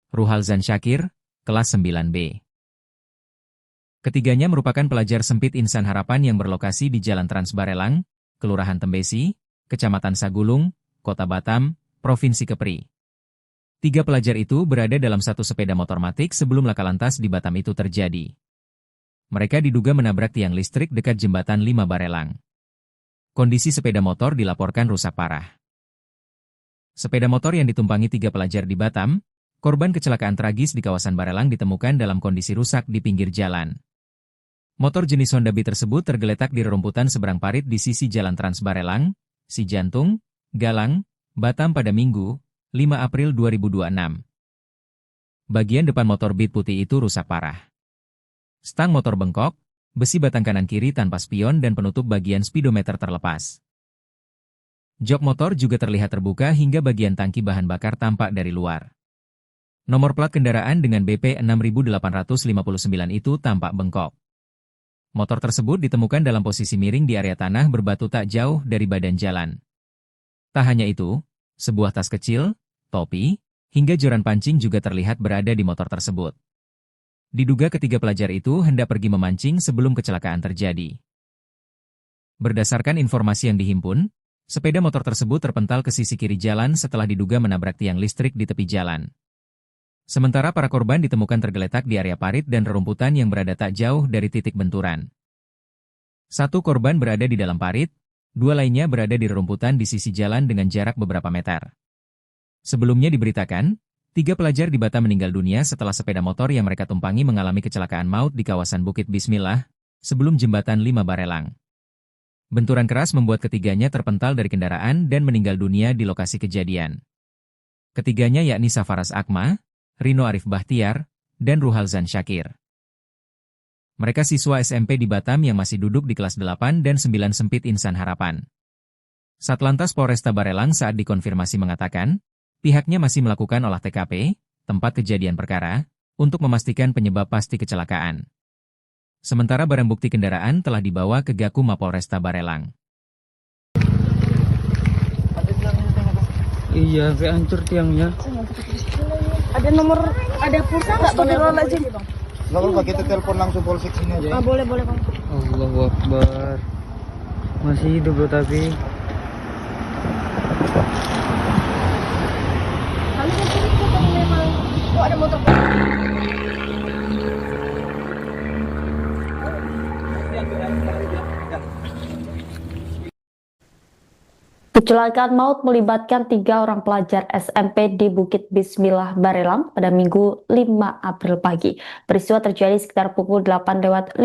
Ruhalzan Syakir, kelas 9B. Ketiganya merupakan pelajar sempit Insan Harapan yang berlokasi di Jalan Trans Barelang, Kelurahan Tembesi, Kecamatan Sagulung, Kota Batam, Provinsi Kepri. 3 pelajar itu berada dalam satu sepeda motor matic sebelum laka lantas di Batam itu terjadi. Mereka diduga menabrak tiang listrik dekat Jembatan 5 Barelang. Kondisi sepeda motor dilaporkan rusak parah. Sepeda motor yang ditumpangi 3 pelajar di Batam, korban kecelakaan tragis di kawasan Barelang ditemukan dalam kondisi rusak di pinggir jalan. Motor jenis Honda Beat tersebut tergeletak di rerumputan seberang parit di sisi Jalan Trans Barelang, Cijantung, Galang, Batam pada Minggu, 5 April 2026. Bagian depan motor Beat putih itu rusak parah. Stang motor bengkok, besi batang kanan kiri tanpa spion dan penutup bagian speedometer terlepas. Jok motor juga terlihat terbuka hingga bagian tangki bahan bakar tampak dari luar. Nomor plat kendaraan dengan BP 6859 itu tampak bengkok. Motor tersebut ditemukan dalam posisi miring di area tanah berbatu tak jauh dari badan jalan. Tak hanya itu, sebuah tas kecil, topi, hingga joran pancing juga terlihat berada di motor tersebut. Diduga ketiga pelajar itu hendak pergi memancing sebelum kecelakaan terjadi. Berdasarkan informasi yang dihimpun, sepeda motor tersebut terpental ke sisi kiri jalan setelah diduga menabrak tiang listrik di tepi jalan. Sementara para korban ditemukan tergeletak di area parit dan rerumputan yang berada tak jauh dari titik benturan. 1 korban berada di dalam parit, 2 lainnya berada di rerumputan di sisi jalan dengan jarak beberapa meter. Sebelumnya diberitakan, 3 pelajar di Batam meninggal dunia setelah sepeda motor yang mereka tumpangi mengalami kecelakaan maut di kawasan Bukit Bismillah, sebelum Jembatan 5 Barelang. Benturan keras membuat ketiganya terpental dari kendaraan dan meninggal dunia di lokasi kejadian. Ketiganya yakni Safaras Akma, Rino Arif Bahtiar, dan Ruhalzan Syakir. Mereka siswa SMP di Batam yang masih duduk di kelas 8 dan 9 sempit Insan Harapan. Satlantas Polresta Barelang saat dikonfirmasi mengatakan, pihaknya masih melakukan olah TKP, tempat kejadian perkara, untuk memastikan penyebab pasti kecelakaan. Sementara barang bukti kendaraan telah dibawa ke Gakum Mapolresta Barelang. Iya, sampai hancur tiangnya. Ada nomor, ada pulsa nggak? Astagfirullahaladzim. Nggak apa-apa, kita telepon langsung polsek sini aja. Boleh Bang. Allahu Akbar. Masih hidup loh tapi. Oh, ada motor. Kecelakaan maut melibatkan 3 orang pelajar SMP di Bukit Bismillah Barelang pada Minggu 5 April pagi. Peristiwa terjadi sekitar pukul 8:50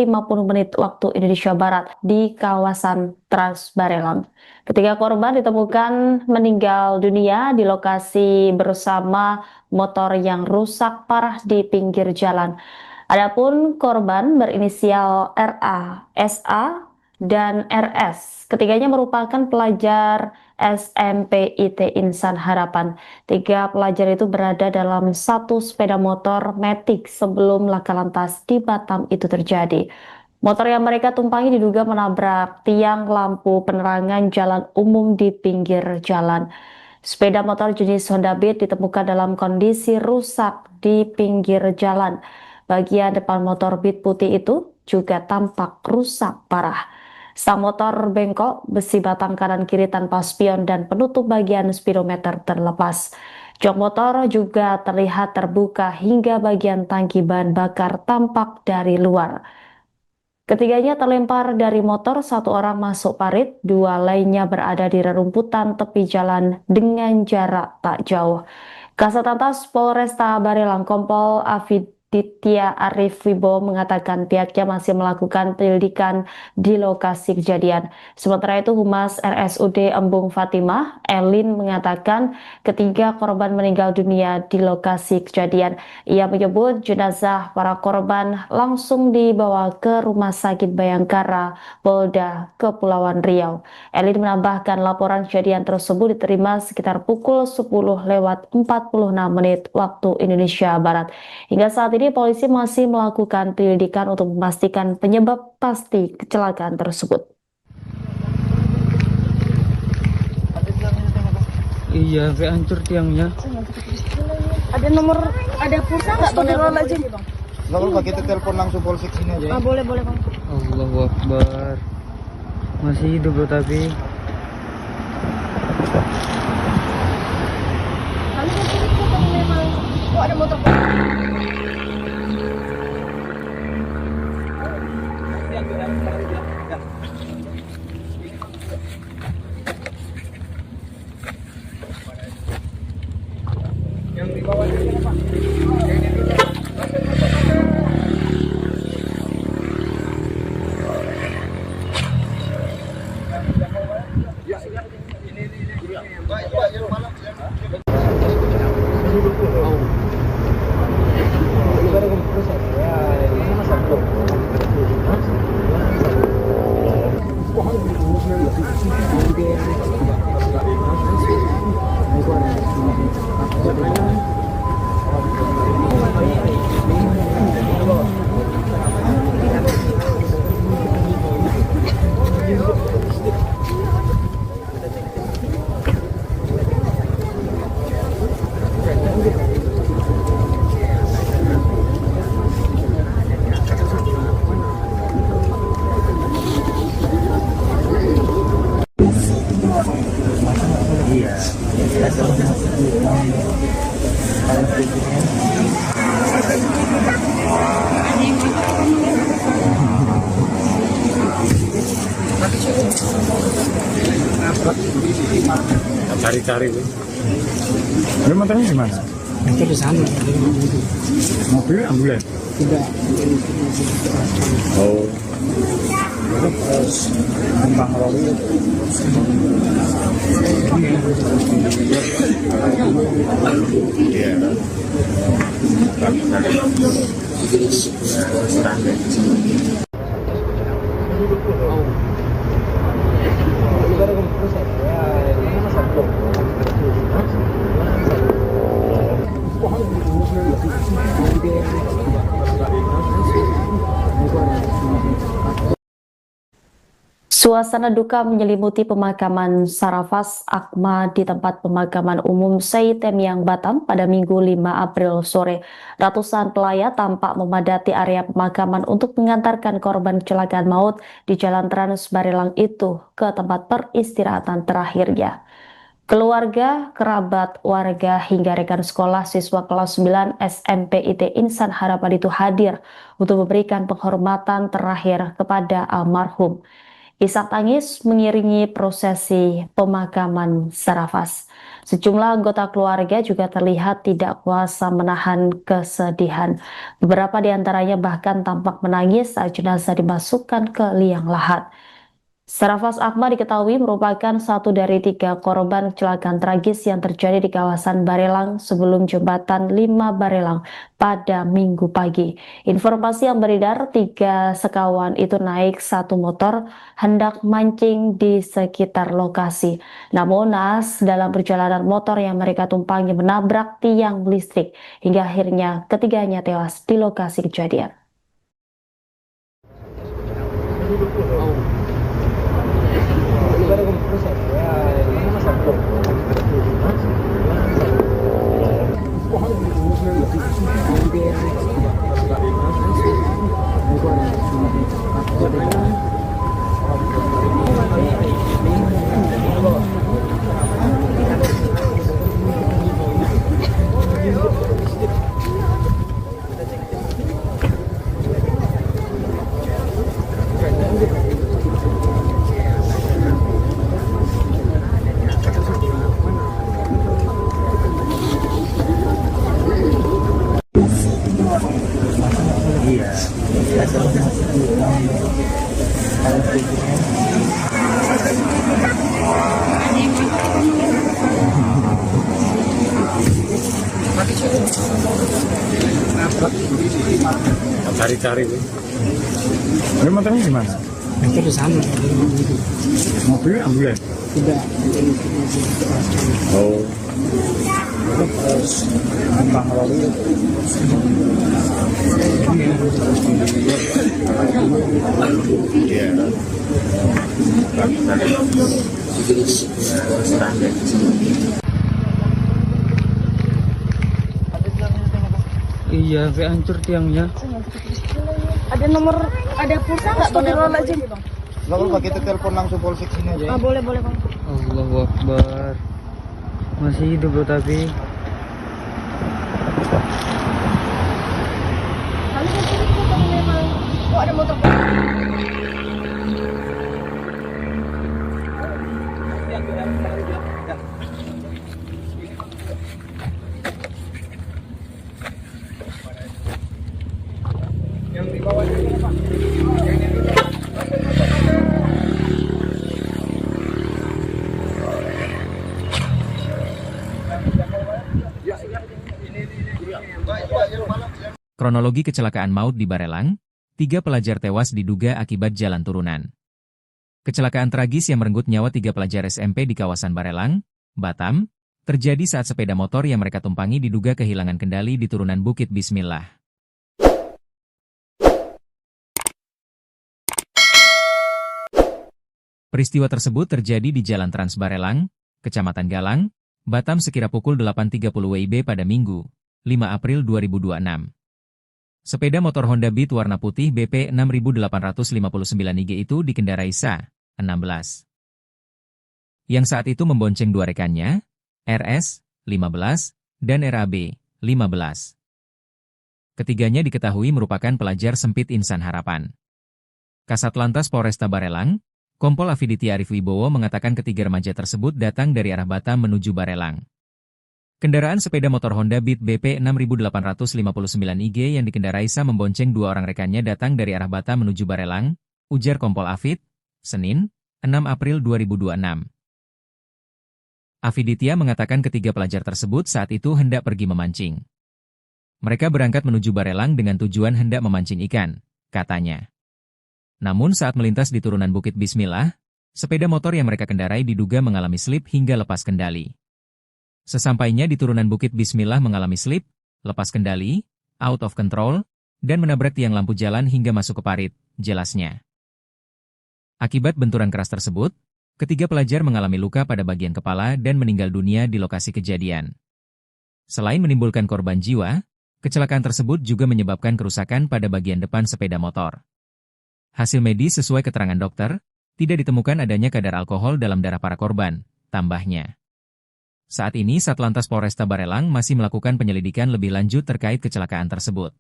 waktu Indonesia Barat di kawasan Trans Barelang. Ketiga korban ditemukan meninggal dunia di lokasi bersama motor yang rusak parah di pinggir jalan. Adapun korban berinisial RA, SA, dan RS. Ketiganya merupakan pelajar SMP IT Insan Harapan. 3 pelajar itu berada dalam satu sepeda motor matic sebelum laka lantas di Batam itu terjadi. Motor yang mereka tumpangi diduga menabrak tiang lampu penerangan jalan umum di pinggir jalan. Sepeda motor jenis Honda Beat ditemukan dalam kondisi rusak di pinggir jalan. Bagian depan motor Beat putih itu juga tampak rusak parah. Sang motor bengkok, besi batang kanan kiri tanpa spion dan penutup bagian speedometer terlepas. Jok motor juga terlihat terbuka hingga bagian tangki bahan bakar tampak dari luar. Ketiganya terlempar dari motor, 1 orang masuk parit, 2 lainnya berada di rerumputan tepi jalan dengan jarak tak jauh. Kasatlantas Polresta Barelang Kompol Afiditya Arif Wibowo mengatakan pihaknya masih melakukan penyelidikan di lokasi kejadian. Sementara itu Humas RSUD Embung Fatimah, Elin, mengatakan ketiga korban meninggal dunia di lokasi kejadian. Ia menyebut jenazah para korban langsung dibawa ke Rumah Sakit Bayangkara, Polda Kepulauan Riau. Elin menambahkan laporan kejadian tersebut diterima sekitar pukul 10:46 waktu Indonesia Barat. Hingga saat ini polisi masih melakukan penyelidikan untuk memastikan penyebab pasti kecelakaan tersebut. Iya, sampai hancur tiangnya. Ada nomor, ada pulsa nggak tuh di luar aja? Nggak apa-apa, kita telepon langsung polsek sini aja. Ah, boleh bang. Allahu Akbar. Masih hidup loh tapi. Kami kan kalau memang ada motor. Cari-cari. Ini motornya gimana? Motor di sana. Mobil ambulans? Tidak. Oh. Kembang lori. Iya. Suasana duka menyelimuti pemakaman Sarafas Akma di tempat pemakaman umum Seitemyang Batam pada Minggu 5 April sore. Ratusan pelayat tampak memadati area pemakaman untuk mengantarkan korban kecelakaan maut di Jalan Trans Barelang itu ke tempat peristirahatan terakhirnya. Keluarga, kerabat, warga, hingga rekan sekolah siswa kelas 9 SMP IT Insan Harapan itu hadir untuk memberikan penghormatan terakhir kepada almarhum. Isak tangis mengiringi prosesi pemakaman Sarafas. Sejumlah anggota keluarga juga terlihat tidak kuasa menahan kesedihan. Beberapa di antaranya bahkan tampak menangis saat jenazah dimasukkan ke liang lahat. Sarafas Akma diketahui merupakan satu dari 3 korban kecelakaan tragis yang terjadi di kawasan Barelang sebelum jembatan 5 Barelang pada Minggu pagi. Informasi yang beredar 3 sekawan itu naik satu motor hendak mancing di sekitar lokasi. Namun naas dalam perjalanan motor yang mereka tumpangi menabrak tiang listrik hingga akhirnya ketiganya tewas di lokasi kejadian. Cari-cari. Ini motornya gimana? Motor di sana. Mobilnya ambil ya? Tidak. Oh. Iya, sampai hancur tiangnya. Ada nomor, ada pulsa nggak? Astagfirullahaladzim. Nggak apa-apa, kita telepon langsung polsek sini aja. Ah, boleh boleh bang. Allahu Akbar. Masih hidup loh tapi. Kali itu bang memang. Oh ada motor. Kronologi kecelakaan maut di Barelang, 3 pelajar tewas diduga akibat jalan turunan. Kecelakaan tragis yang merenggut nyawa 3 pelajar SMP di kawasan Barelang, Batam, terjadi saat sepeda motor yang mereka tumpangi diduga kehilangan kendali di turunan Bukit Bismillah. Peristiwa tersebut terjadi di Jalan Trans Barelang, Kecamatan Galang, Batam sekira pukul 8.30 WIB pada Minggu, 5 April 2026. Sepeda motor Honda Beat warna putih BP 6859 IG itu dikendarai Sa, 16. Yang saat itu membonceng 2 rekannya, RS, 15, dan RAB, 15. Ketiganya diketahui merupakan pelajar sempit Insan Harapan. Kasat Lantas Polresta Barelang, Kompol Afiditi Arif Wibowo mengatakan ketiga remaja tersebut datang dari arah Batam menuju Barelang. Kendaraan sepeda motor Honda Beat BP 6859 IG yang dikendarai Sa membonceng 2 orang rekannya datang dari arah Batam menuju Barelang, ujar Kompol Afid, Senin, 6 April 2026. Afiditia mengatakan ketiga pelajar tersebut saat itu hendak pergi memancing. Mereka berangkat menuju Barelang dengan tujuan hendak memancing ikan, katanya. Namun saat melintas di turunan Bukit Bismillah, sepeda motor yang mereka kendarai diduga mengalami slip hingga lepas kendali. Sesampainya di turunan Bukit Bismillah mengalami slip, lepas kendali, out of control, dan menabrak tiang lampu jalan hingga masuk ke parit, jelasnya. Akibat benturan keras tersebut, ketiga pelajar mengalami luka pada bagian kepala dan meninggal dunia di lokasi kejadian. Selain menimbulkan korban jiwa, kecelakaan tersebut juga menyebabkan kerusakan pada bagian depan sepeda motor. Hasil medis sesuai keterangan dokter, tidak ditemukan adanya kadar alkohol dalam darah para korban, tambahnya. Saat ini Satlantas Polresta Barelang masih melakukan penyelidikan lebih lanjut terkait kecelakaan tersebut.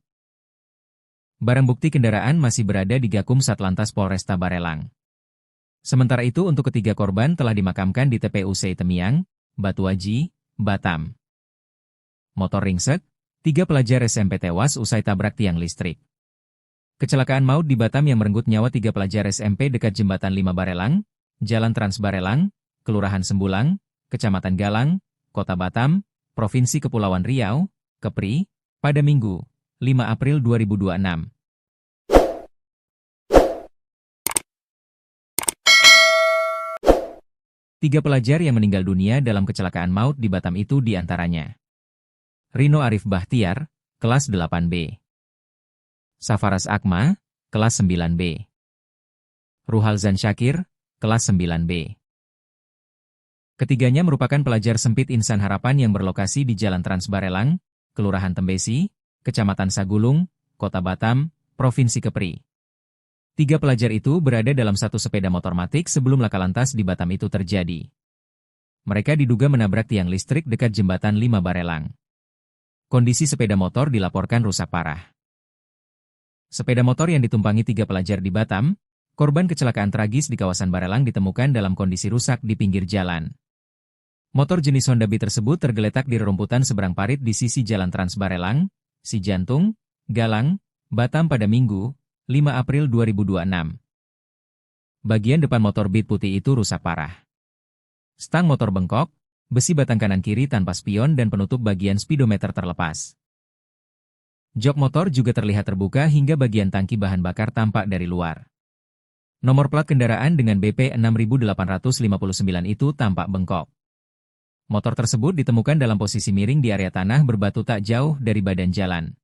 Barang bukti kendaraan masih berada di Gakum Satlantas Polresta Barelang. Sementara itu untuk ketiga korban telah dimakamkan di TPU Temiang, Batuaji, Batam. Motor ringsek, 3 pelajar SMP tewas usai tabrak tiang listrik. Kecelakaan maut di Batam yang merenggut nyawa 3 pelajar SMP dekat Jembatan 5 Barelang, Jalan Trans Barelang, Kelurahan Sembulang, Kecamatan Galang, Kota Batam, Provinsi Kepulauan Riau, Kepri, pada Minggu, 5 April 2026. Tiga pelajar yang meninggal dunia dalam kecelakaan maut di Batam itu diantaranya Rino Arif Bahtiar, kelas 8B. Safaras Akma, kelas 9B. Ruhalzan Syakir, kelas 9B. Ketiganya merupakan pelajar sempit Insan Harapan yang berlokasi di Jalan Trans Barelang, Kelurahan Tembesi, Kecamatan Sagulung, Kota Batam, Provinsi Kepri. 3 pelajar itu berada dalam satu sepeda motor matic sebelum laka lantas di Batam itu terjadi. Mereka diduga menabrak tiang listrik dekat Jembatan 5 Barelang. Kondisi sepeda motor dilaporkan rusak parah. Sepeda motor yang ditumpangi 3 pelajar di Batam, korban kecelakaan tragis di kawasan Barelang ditemukan dalam kondisi rusak di pinggir jalan. Motor jenis Honda Beat tersebut tergeletak di rerumputan seberang parit di sisi Jalan Trans Barelang, Cijantung, Galang, Batam pada Minggu, 5 April 2026. Bagian depan motor Beat putih itu rusak parah. Stang motor bengkok, besi batang kanan kiri tanpa spion dan penutup bagian speedometer terlepas. Jok motor juga terlihat terbuka hingga bagian tangki bahan bakar tampak dari luar. Nomor plat kendaraan dengan BP 6859 itu tampak bengkok. Motor tersebut ditemukan dalam posisi miring di area tanah berbatu tak jauh dari badan jalan.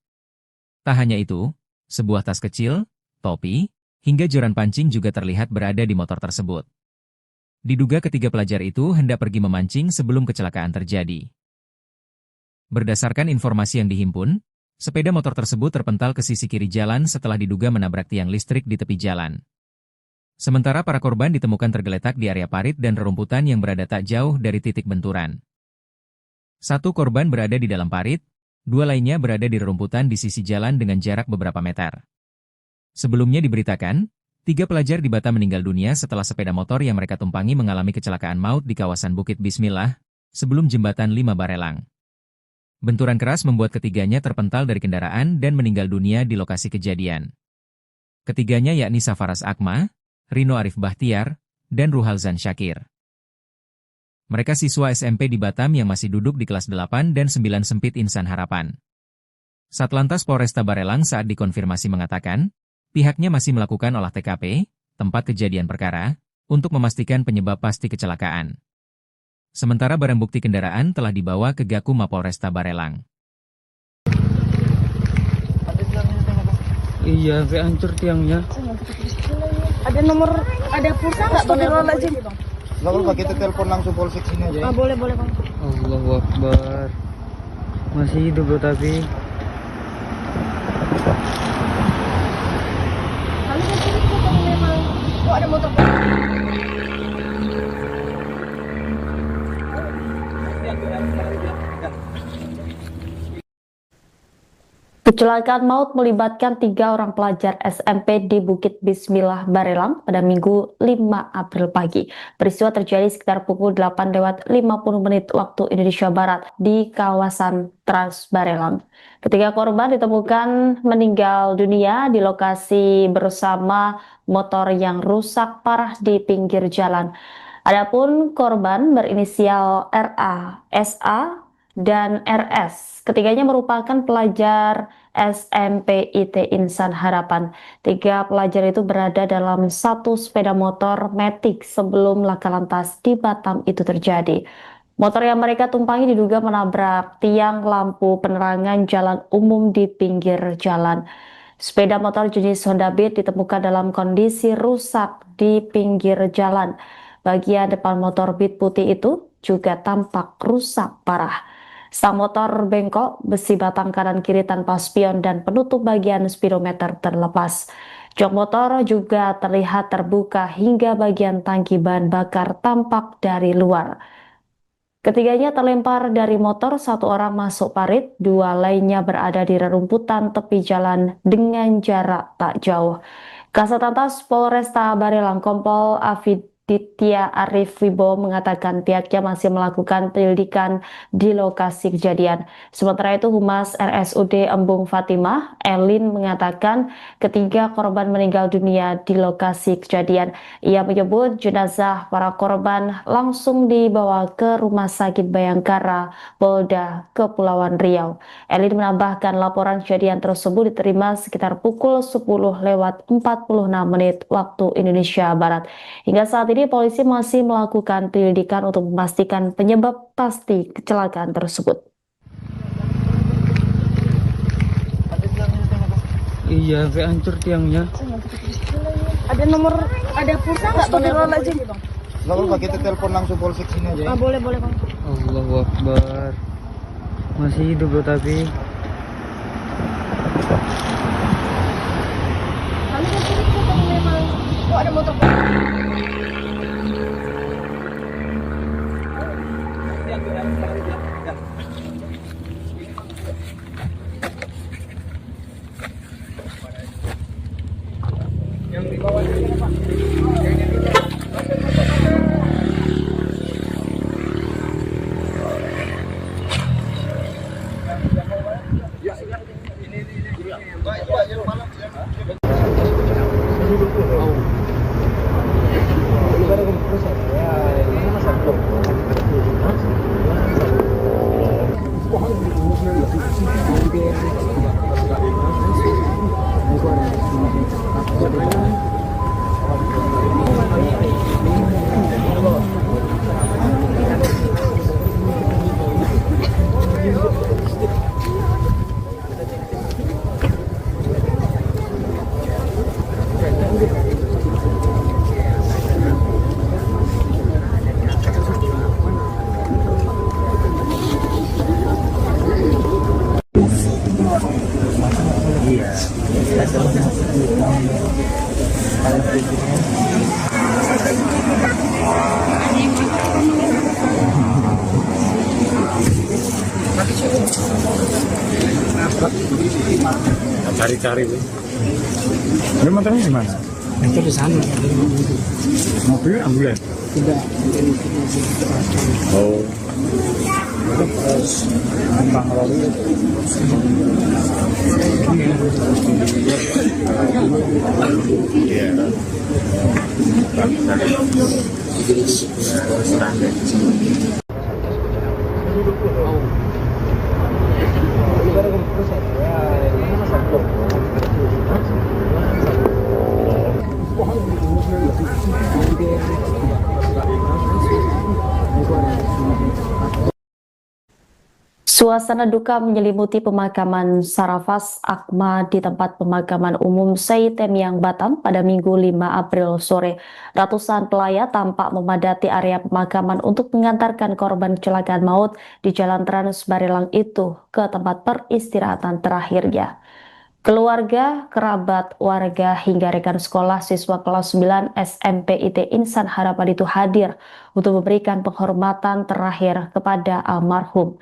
Tak hanya itu, sebuah tas kecil, topi, hingga joran pancing juga terlihat berada di motor tersebut. Diduga ketiga pelajar itu hendak pergi memancing sebelum kecelakaan terjadi. Berdasarkan informasi yang dihimpun, sepeda motor tersebut terpental ke sisi kiri jalan setelah diduga menabrak tiang listrik di tepi jalan. Sementara para korban ditemukan tergeletak di area parit dan rerumputan yang berada tak jauh dari titik benturan. Satu korban berada di dalam parit, dua lainnya berada di rerumputan di sisi jalan dengan jarak beberapa meter. Sebelumnya diberitakan, 3 pelajar di Batam meninggal dunia setelah sepeda motor yang mereka tumpangi mengalami kecelakaan maut di kawasan Bukit Bismillah, sebelum jembatan 5 Barelang. Benturan keras membuat ketiganya terpental dari kendaraan dan meninggal dunia di lokasi kejadian. Ketiganya yakni Safaras Akma, Rino Arif Bahtiar, dan Ruhalzan Syakir. Mereka siswa SMP di Batam yang masih duduk di kelas 8 dan 9 Sempit Insan Harapan. Satlantas Polresta Barelang saat dikonfirmasi mengatakan, pihaknya masih melakukan olah TKP, tempat kejadian perkara, untuk memastikan penyebab pasti kecelakaan. Sementara barang bukti kendaraan telah dibawa ke Gakum Mapolresta Barelang. Iya, sampai hancur tiangnya. Ada nomor, ada pulsa nggak? Astagfirullahaladzim. Nggak apa-apa, kita telepon langsung polsek sini aja. Boleh bang. Allahu Akbar. Masih hidup loh tapi. Oh, ada motor. Kecelakaan maut melibatkan 3 orang pelajar SMP di Bukit Bismillah Barelang pada Minggu 5 April pagi. Peristiwa terjadi sekitar pukul 8:50 waktu Indonesia Barat di kawasan Trans Barelang. Ketiga korban ditemukan meninggal dunia di lokasi bersama motor yang rusak parah di pinggir jalan. Adapun korban berinisial RA, SA, dan RS. Ketiganya merupakan pelajar SMP IT Insan Harapan. 3 pelajar itu berada dalam satu sepeda motor Matic sebelum laka lantas di Batam itu terjadi. Motor yang mereka tumpangi diduga menabrak tiang lampu penerangan jalan umum di pinggir jalan. Sepeda motor jenis Honda Beat ditemukan dalam kondisi rusak di pinggir jalan. Bagian depan motor Beat putih itu juga tampak rusak parah. Sang motor bengkok, besi batang kanan kiri tanpa spion dan penutup bagian speedometer terlepas. Jok motor juga terlihat terbuka hingga bagian tangki bahan bakar tampak dari luar. Ketiganya terlempar dari motor, 1 orang masuk parit, 2 lainnya berada di rerumputan tepi jalan dengan jarak tak jauh. Kasatlantas Polresta Barelang Kompol Afiditya Arif Wibowo mengatakan pihaknya masih melakukan penyelidikan di lokasi kejadian. Sementara itu Humas RSUD Embung Fatimah, Elin, mengatakan ketiga korban meninggal dunia di lokasi kejadian. Ia menyebut jenazah para korban langsung dibawa ke Rumah Sakit Bayangkara, Polda Kepulauan Riau. Elin menambahkan laporan kejadian tersebut diterima sekitar pukul 10:46 waktu Indonesia Barat. Hingga saat ini polisi masih melakukan penyelidikan untuk memastikan penyebab pasti kecelakaan tersebut. Iya, sampai hancur tiangnya. Ada nomor, ada pulsa nggak? Astagfirullahaladzim. Nggak apa-apa, kita telepon langsung polsek sini aja. Boleh bang. Allahu Akbar. Masih hidup loh tapi. Oh, ada motor. Cari-cari. Ini motornya di mana? Itu di sana. Mobil ambulan. Tidak. Oh. Terus Bang Loli. Iya. Suasana duka menyelimuti pemakaman Sarafas Akma di tempat pemakaman umum Seitemyang Batam pada Minggu 5 April sore. Ratusan pelayat tampak memadati area pemakaman untuk mengantarkan korban kecelakaan maut di Jalan Trans Barelang itu ke tempat peristirahatan terakhirnya. Keluarga, kerabat, warga, hingga rekan sekolah siswa kelas 9 SMP IT Insan Harapan itu hadir untuk memberikan penghormatan terakhir kepada almarhum.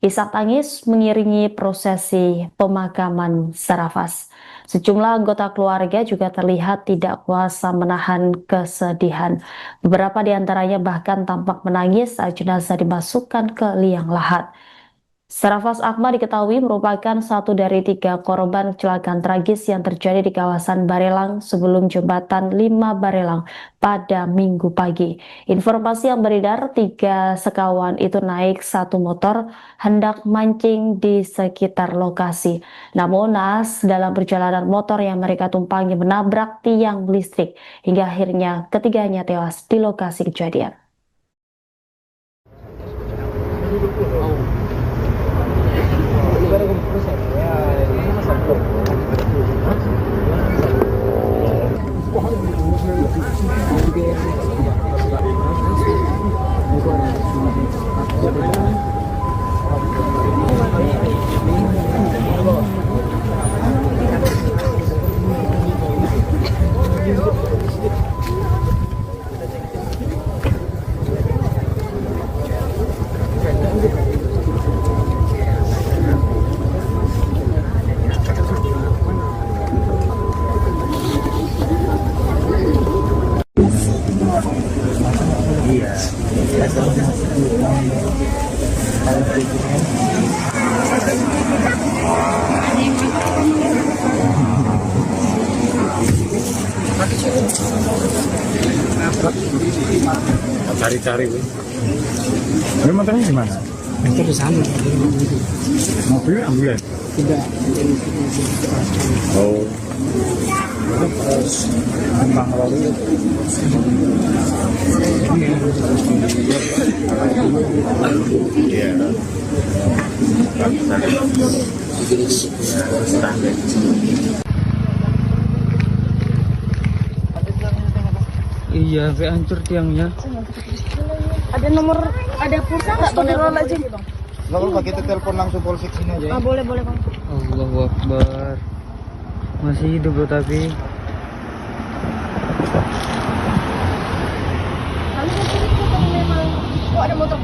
Isak tangis mengiringi prosesi pemakaman Sarafas. Sejumlah anggota keluarga juga terlihat tidak kuasa menahan kesedihan. Beberapa di antaranya bahkan tampak menangis saat jenazah dimasukkan ke liang lahat. Sarafas Akma diketahui merupakan satu dari 3 korban kecelakaan tragis yang terjadi di kawasan Barelang sebelum jembatan 5 Barelang pada Minggu pagi. Informasi yang beredar, 3 sekawan itu naik satu motor hendak mancing di sekitar lokasi. Namun naas dalam perjalanan motor yang mereka tumpangi menabrak tiang listrik hingga akhirnya ketiganya tewas di lokasi kejadian. Cari-cari. Ini motornya di mana? Itu di sana. Mobil ambulan. Tidak. Oh. Terus Bang Loli. Iya. Iya, sampai hancur tiangnya. Ada nomor, ada pulsa nggak? Astagfirullahaladzim. Nggak apa-apa, kita telepon langsung polsek sini aja. Boleh bang. Allahu Akbar. Masih hidup loh tapi. Kami kalau memang, ada motor.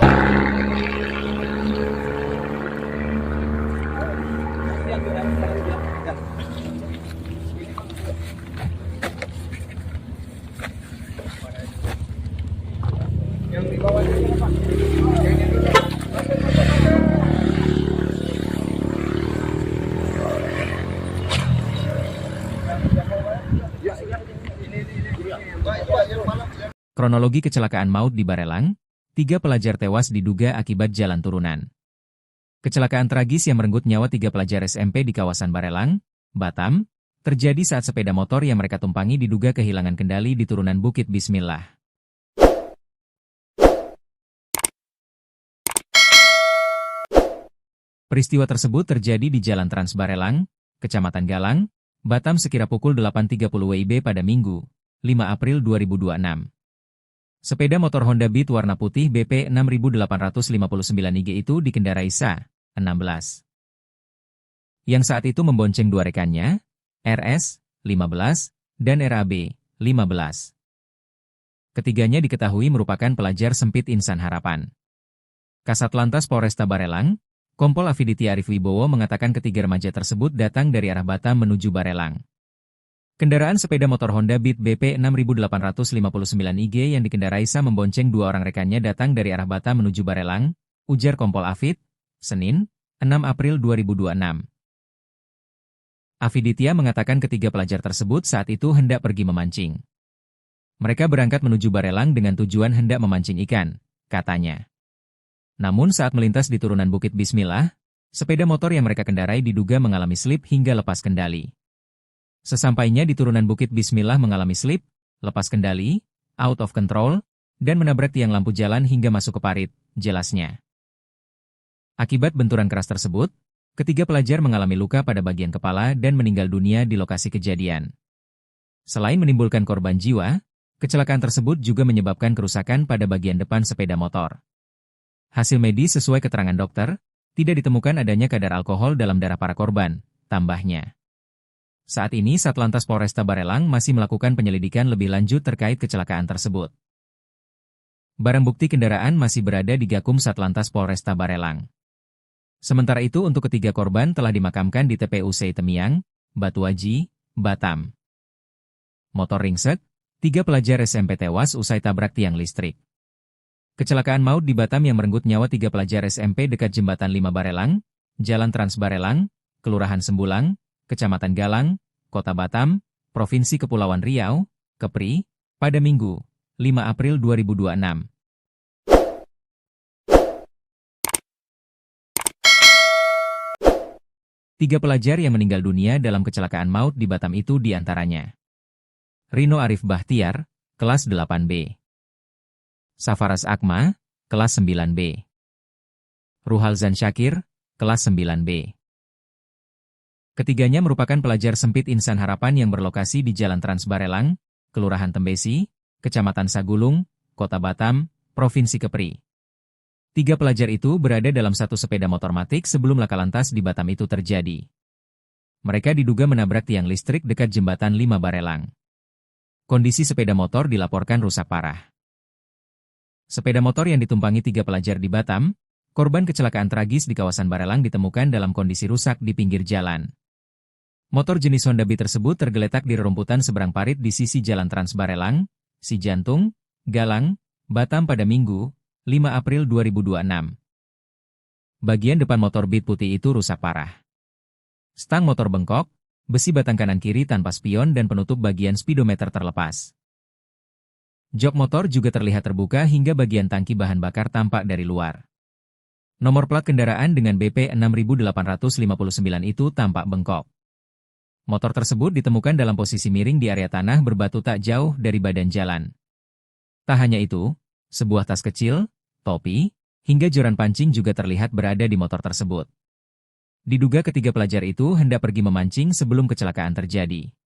Kronologi kecelakaan maut di Barelang, 3 pelajar tewas diduga akibat jalan turunan. Kecelakaan tragis yang merenggut nyawa 3 pelajar SMP di kawasan Barelang, Batam, terjadi saat sepeda motor yang mereka tumpangi diduga kehilangan kendali di turunan Bukit Bismillah. Peristiwa tersebut terjadi di Jalan Trans Barelang, Kecamatan Galang, Batam sekira pukul 8.30 WIB pada Minggu, 5 April 2026. Sepeda motor Honda Beat warna putih BP 6859 IG itu dikendarai Sa, 16. Yang saat itu membonceng 2 rekannya, RS, 15, dan RAB, 15. Ketiganya diketahui merupakan pelajar sempit Insan Harapan. Kasat Lantas Polresta Barelang, Kompol Afiditya Arif Wibowo mengatakan ketiga remaja tersebut datang dari arah Batam menuju Barelang. Kendaraan sepeda motor Honda Beat BP 6859 IG yang dikendarai Sa membonceng dua orang rekannya datang dari arah Batam menuju Barelang, ujar Kompol Afid, Senin, 6 April 2026. Afiditya mengatakan ketiga pelajar tersebut saat itu hendak pergi memancing. Mereka berangkat menuju Barelang dengan tujuan hendak memancing ikan, katanya. Namun saat melintas di turunan Bukit Bismillah, sepeda motor yang mereka kendarai diduga mengalami slip hingga lepas kendali. Sesampainya di turunan Bukit Bismillah mengalami slip, lepas kendali, out of control, dan menabrak tiang lampu jalan hingga masuk ke parit, jelasnya. Akibat benturan keras tersebut, ketiga pelajar mengalami luka pada bagian kepala dan meninggal dunia di lokasi kejadian. Selain menimbulkan korban jiwa, kecelakaan tersebut juga menyebabkan kerusakan pada bagian depan sepeda motor. Hasil medis sesuai keterangan dokter, tidak ditemukan adanya kadar alkohol dalam darah para korban, tambahnya. Saat ini Satlantas Polresta Barelang masih melakukan penyelidikan lebih lanjut terkait kecelakaan tersebut. Barang bukti kendaraan masih berada di Gakum Satlantas Polresta Barelang. Sementara itu untuk ketiga korban telah dimakamkan di TPU Temiang, Batuaji, Batam. Motor ringsek, 3 pelajar SMP tewas usai tabrak tiang listrik. Kecelakaan maut di Batam yang merenggut nyawa 3 pelajar SMP dekat Jembatan 5 Barelang, Jalan Trans Barelang, Kelurahan Sembulang, Kecamatan Galang, Kota Batam, Provinsi Kepulauan Riau, Kepri, pada Minggu, 5 April 2026. Tiga pelajar yang meninggal dunia dalam kecelakaan maut di Batam itu diantaranya Rino Arif Bahtiar, kelas 8B. Safaras Akma, kelas 9B. Ruhalzan Syakir, kelas 9B. Ketiganya merupakan pelajar sempit Insan Harapan yang berlokasi di Jalan Trans Barelang, Kelurahan Tembesi, Kecamatan Sagulung, Kota Batam, Provinsi Kepri. 3 pelajar itu berada dalam satu sepeda motor matic sebelum laka lantas di Batam itu terjadi. Mereka diduga menabrak tiang listrik dekat Jembatan 5 Barelang. Kondisi sepeda motor dilaporkan rusak parah. Sepeda motor yang ditumpangi 3 pelajar di Batam, korban kecelakaan tragis di kawasan Barelang ditemukan dalam kondisi rusak di pinggir jalan. Motor jenis Honda Beat tersebut tergeletak di rerumputan seberang parit di sisi Jalan Trans Barelang, Sijantung, Galang, Batam pada Minggu, 5 April 2026. Bagian depan motor Beat putih itu rusak parah. Stang motor bengkok, besi batang kanan kiri tanpa spion dan penutup bagian speedometer terlepas. Jok motor juga terlihat terbuka hingga bagian tangki bahan bakar tampak dari luar. Nomor plat kendaraan dengan BP 6859 itu tampak bengkok. Motor tersebut ditemukan dalam posisi miring di area tanah berbatu tak jauh dari badan jalan. Tak hanya itu, sebuah tas kecil, topi, hingga joran pancing juga terlihat berada di motor tersebut. Diduga ketiga pelajar itu hendak pergi memancing sebelum kecelakaan terjadi.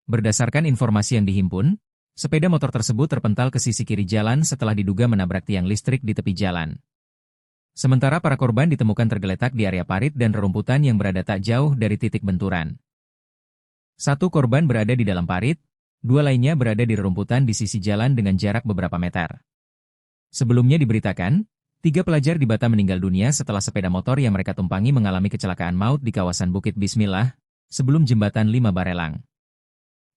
Berdasarkan informasi yang dihimpun, sepeda motor tersebut terpental ke sisi kiri jalan setelah diduga menabrak tiang listrik di tepi jalan. Sementara para korban ditemukan tergeletak di area parit dan rerumputan yang berada tak jauh dari titik benturan. 1 korban berada di dalam parit, 2 lainnya berada di rerumputan di sisi jalan dengan jarak beberapa meter. Sebelumnya diberitakan, 3 pelajar di Batam meninggal dunia setelah sepeda motor yang mereka tumpangi mengalami kecelakaan maut di kawasan Bukit Bismillah, sebelum Jembatan 5 Barelang.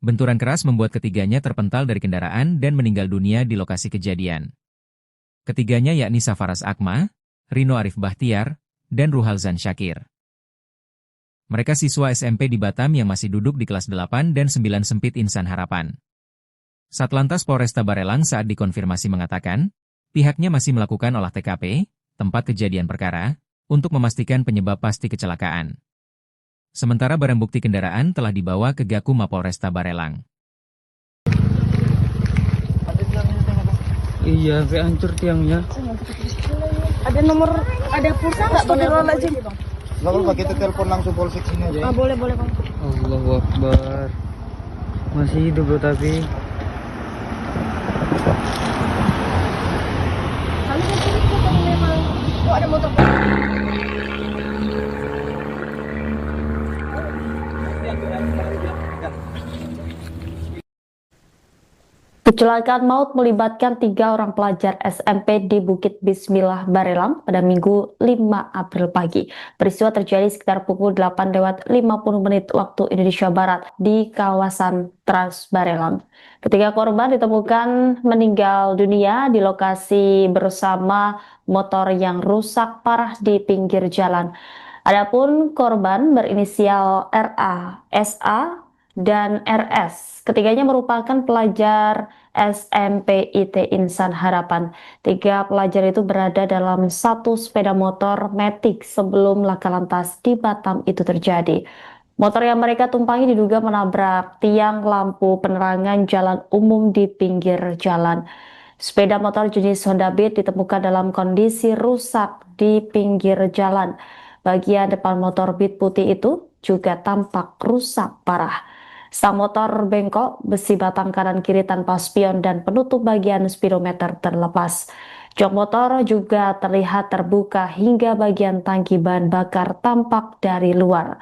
Benturan keras membuat ketiganya terpental dari kendaraan dan meninggal dunia di lokasi kejadian. Ketiganya yakni Safaras Akma, Rino Arif Bahtiar, dan Ruhalzan Syakir. Mereka siswa SMP di Batam yang masih duduk di kelas 8 dan 9 sempit Insan Harapan. Satlantas Polresta Barelang saat dikonfirmasi mengatakan, pihaknya masih melakukan olah TKP, tempat kejadian perkara, untuk memastikan penyebab pasti kecelakaan. Sementara barang bukti kendaraan telah dibawa ke Gakum Mapolresta Barelang. Iya, sampai hancur tiangnya. Ada nomor, ada pulsa nggak? Astagfirullahaladzim. Nggak apa-apa, kita telepon langsung polsek sini aja. Boleh bang. Allahu Akbar. Masih hidup bro tapi. Kami kan memang. Oh ada motor. Kecelakaan maut melibatkan 3 orang pelajar SMP di Bukit Bismillah, Barelang pada Minggu 5 April pagi. Peristiwa terjadi sekitar pukul 8:50 waktu Indonesia Barat di kawasan Trans Barelang. Ketiga korban ditemukan meninggal dunia di lokasi bersama motor yang rusak parah di pinggir jalan. Adapun korban berinisial RA, SA, dan RS. Ketiganya merupakan pelajar SMP IT Insan Harapan. 3 pelajar itu berada dalam satu sepeda motor Matic sebelum laka lantas di Batam itu terjadi. Motor yang mereka tumpangi diduga menabrak tiang lampu penerangan jalan umum di pinggir jalan. Sepeda motor jenis Honda Beat ditemukan dalam kondisi rusak di pinggir jalan. Bagian depan motor Beat putih itu juga tampak rusak parah. Sang motor bengkok, besi batang kanan kiri tanpa spion dan penutup bagian speedometer terlepas. Jok motor juga terlihat terbuka hingga bagian tangki bahan bakar tampak dari luar.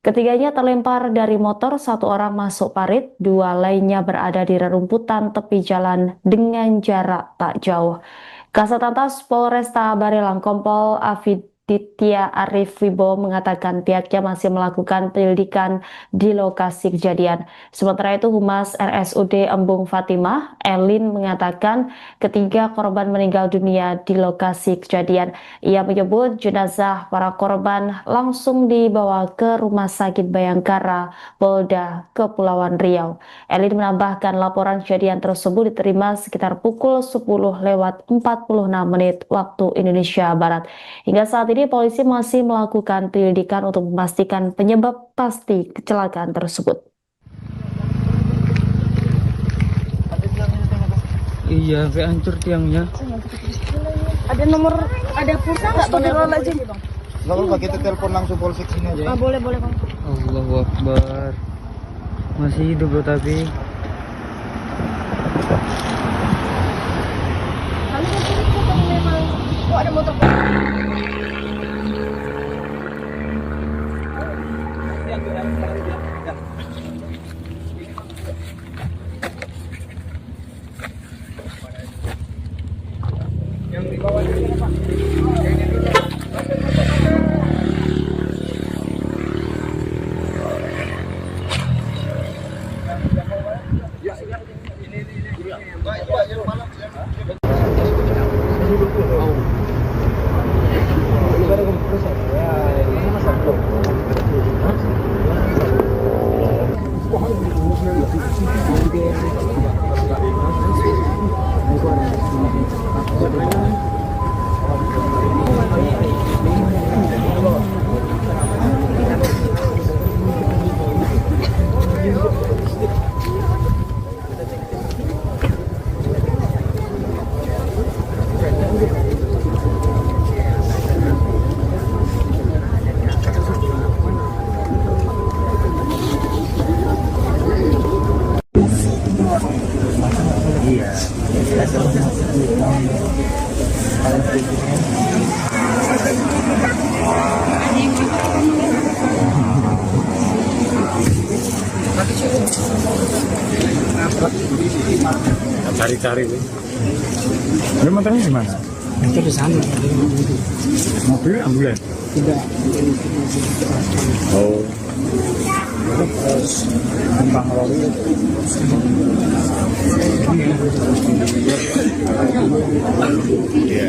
Ketiganya terlempar dari motor, 1 orang masuk parit, 2 lainnya berada di rerumputan tepi jalan dengan jarak tak jauh. Kasatlantas Polresta Barelang Kompol Afiditya Arif Wibowo mengatakan pihaknya masih melakukan penyelidikan di lokasi kejadian. Sementara itu Humas RSUD Embung Fatimah, Elin, mengatakan ketiga korban meninggal dunia di lokasi kejadian. Ia menyebut jenazah para korban langsung dibawa ke Rumah Sakit Bayangkara, Polda Kepulauan Riau. Elin menambahkan laporan kejadian tersebut diterima sekitar pukul 10:46 waktu Indonesia Barat. Hingga saat ini polisi masih melakukan penyelidikan untuk memastikan penyebab pasti kecelakaan tersebut. Iya, sampai hancur tiangnya. Ada nomor, ada pulsa nggak tuh di aja? Nggak apa-apa, kita telepon langsung polsek sini aja. Boleh bang. Allahu Akbar. Masih hidup loh tapi. Kami kan curiga memang. Oh, ada motor. Cari-cari. Ini motornya di mana? Motor di sana. Mobil ambulan? Tidak. Oh. Kembang lori. Iya.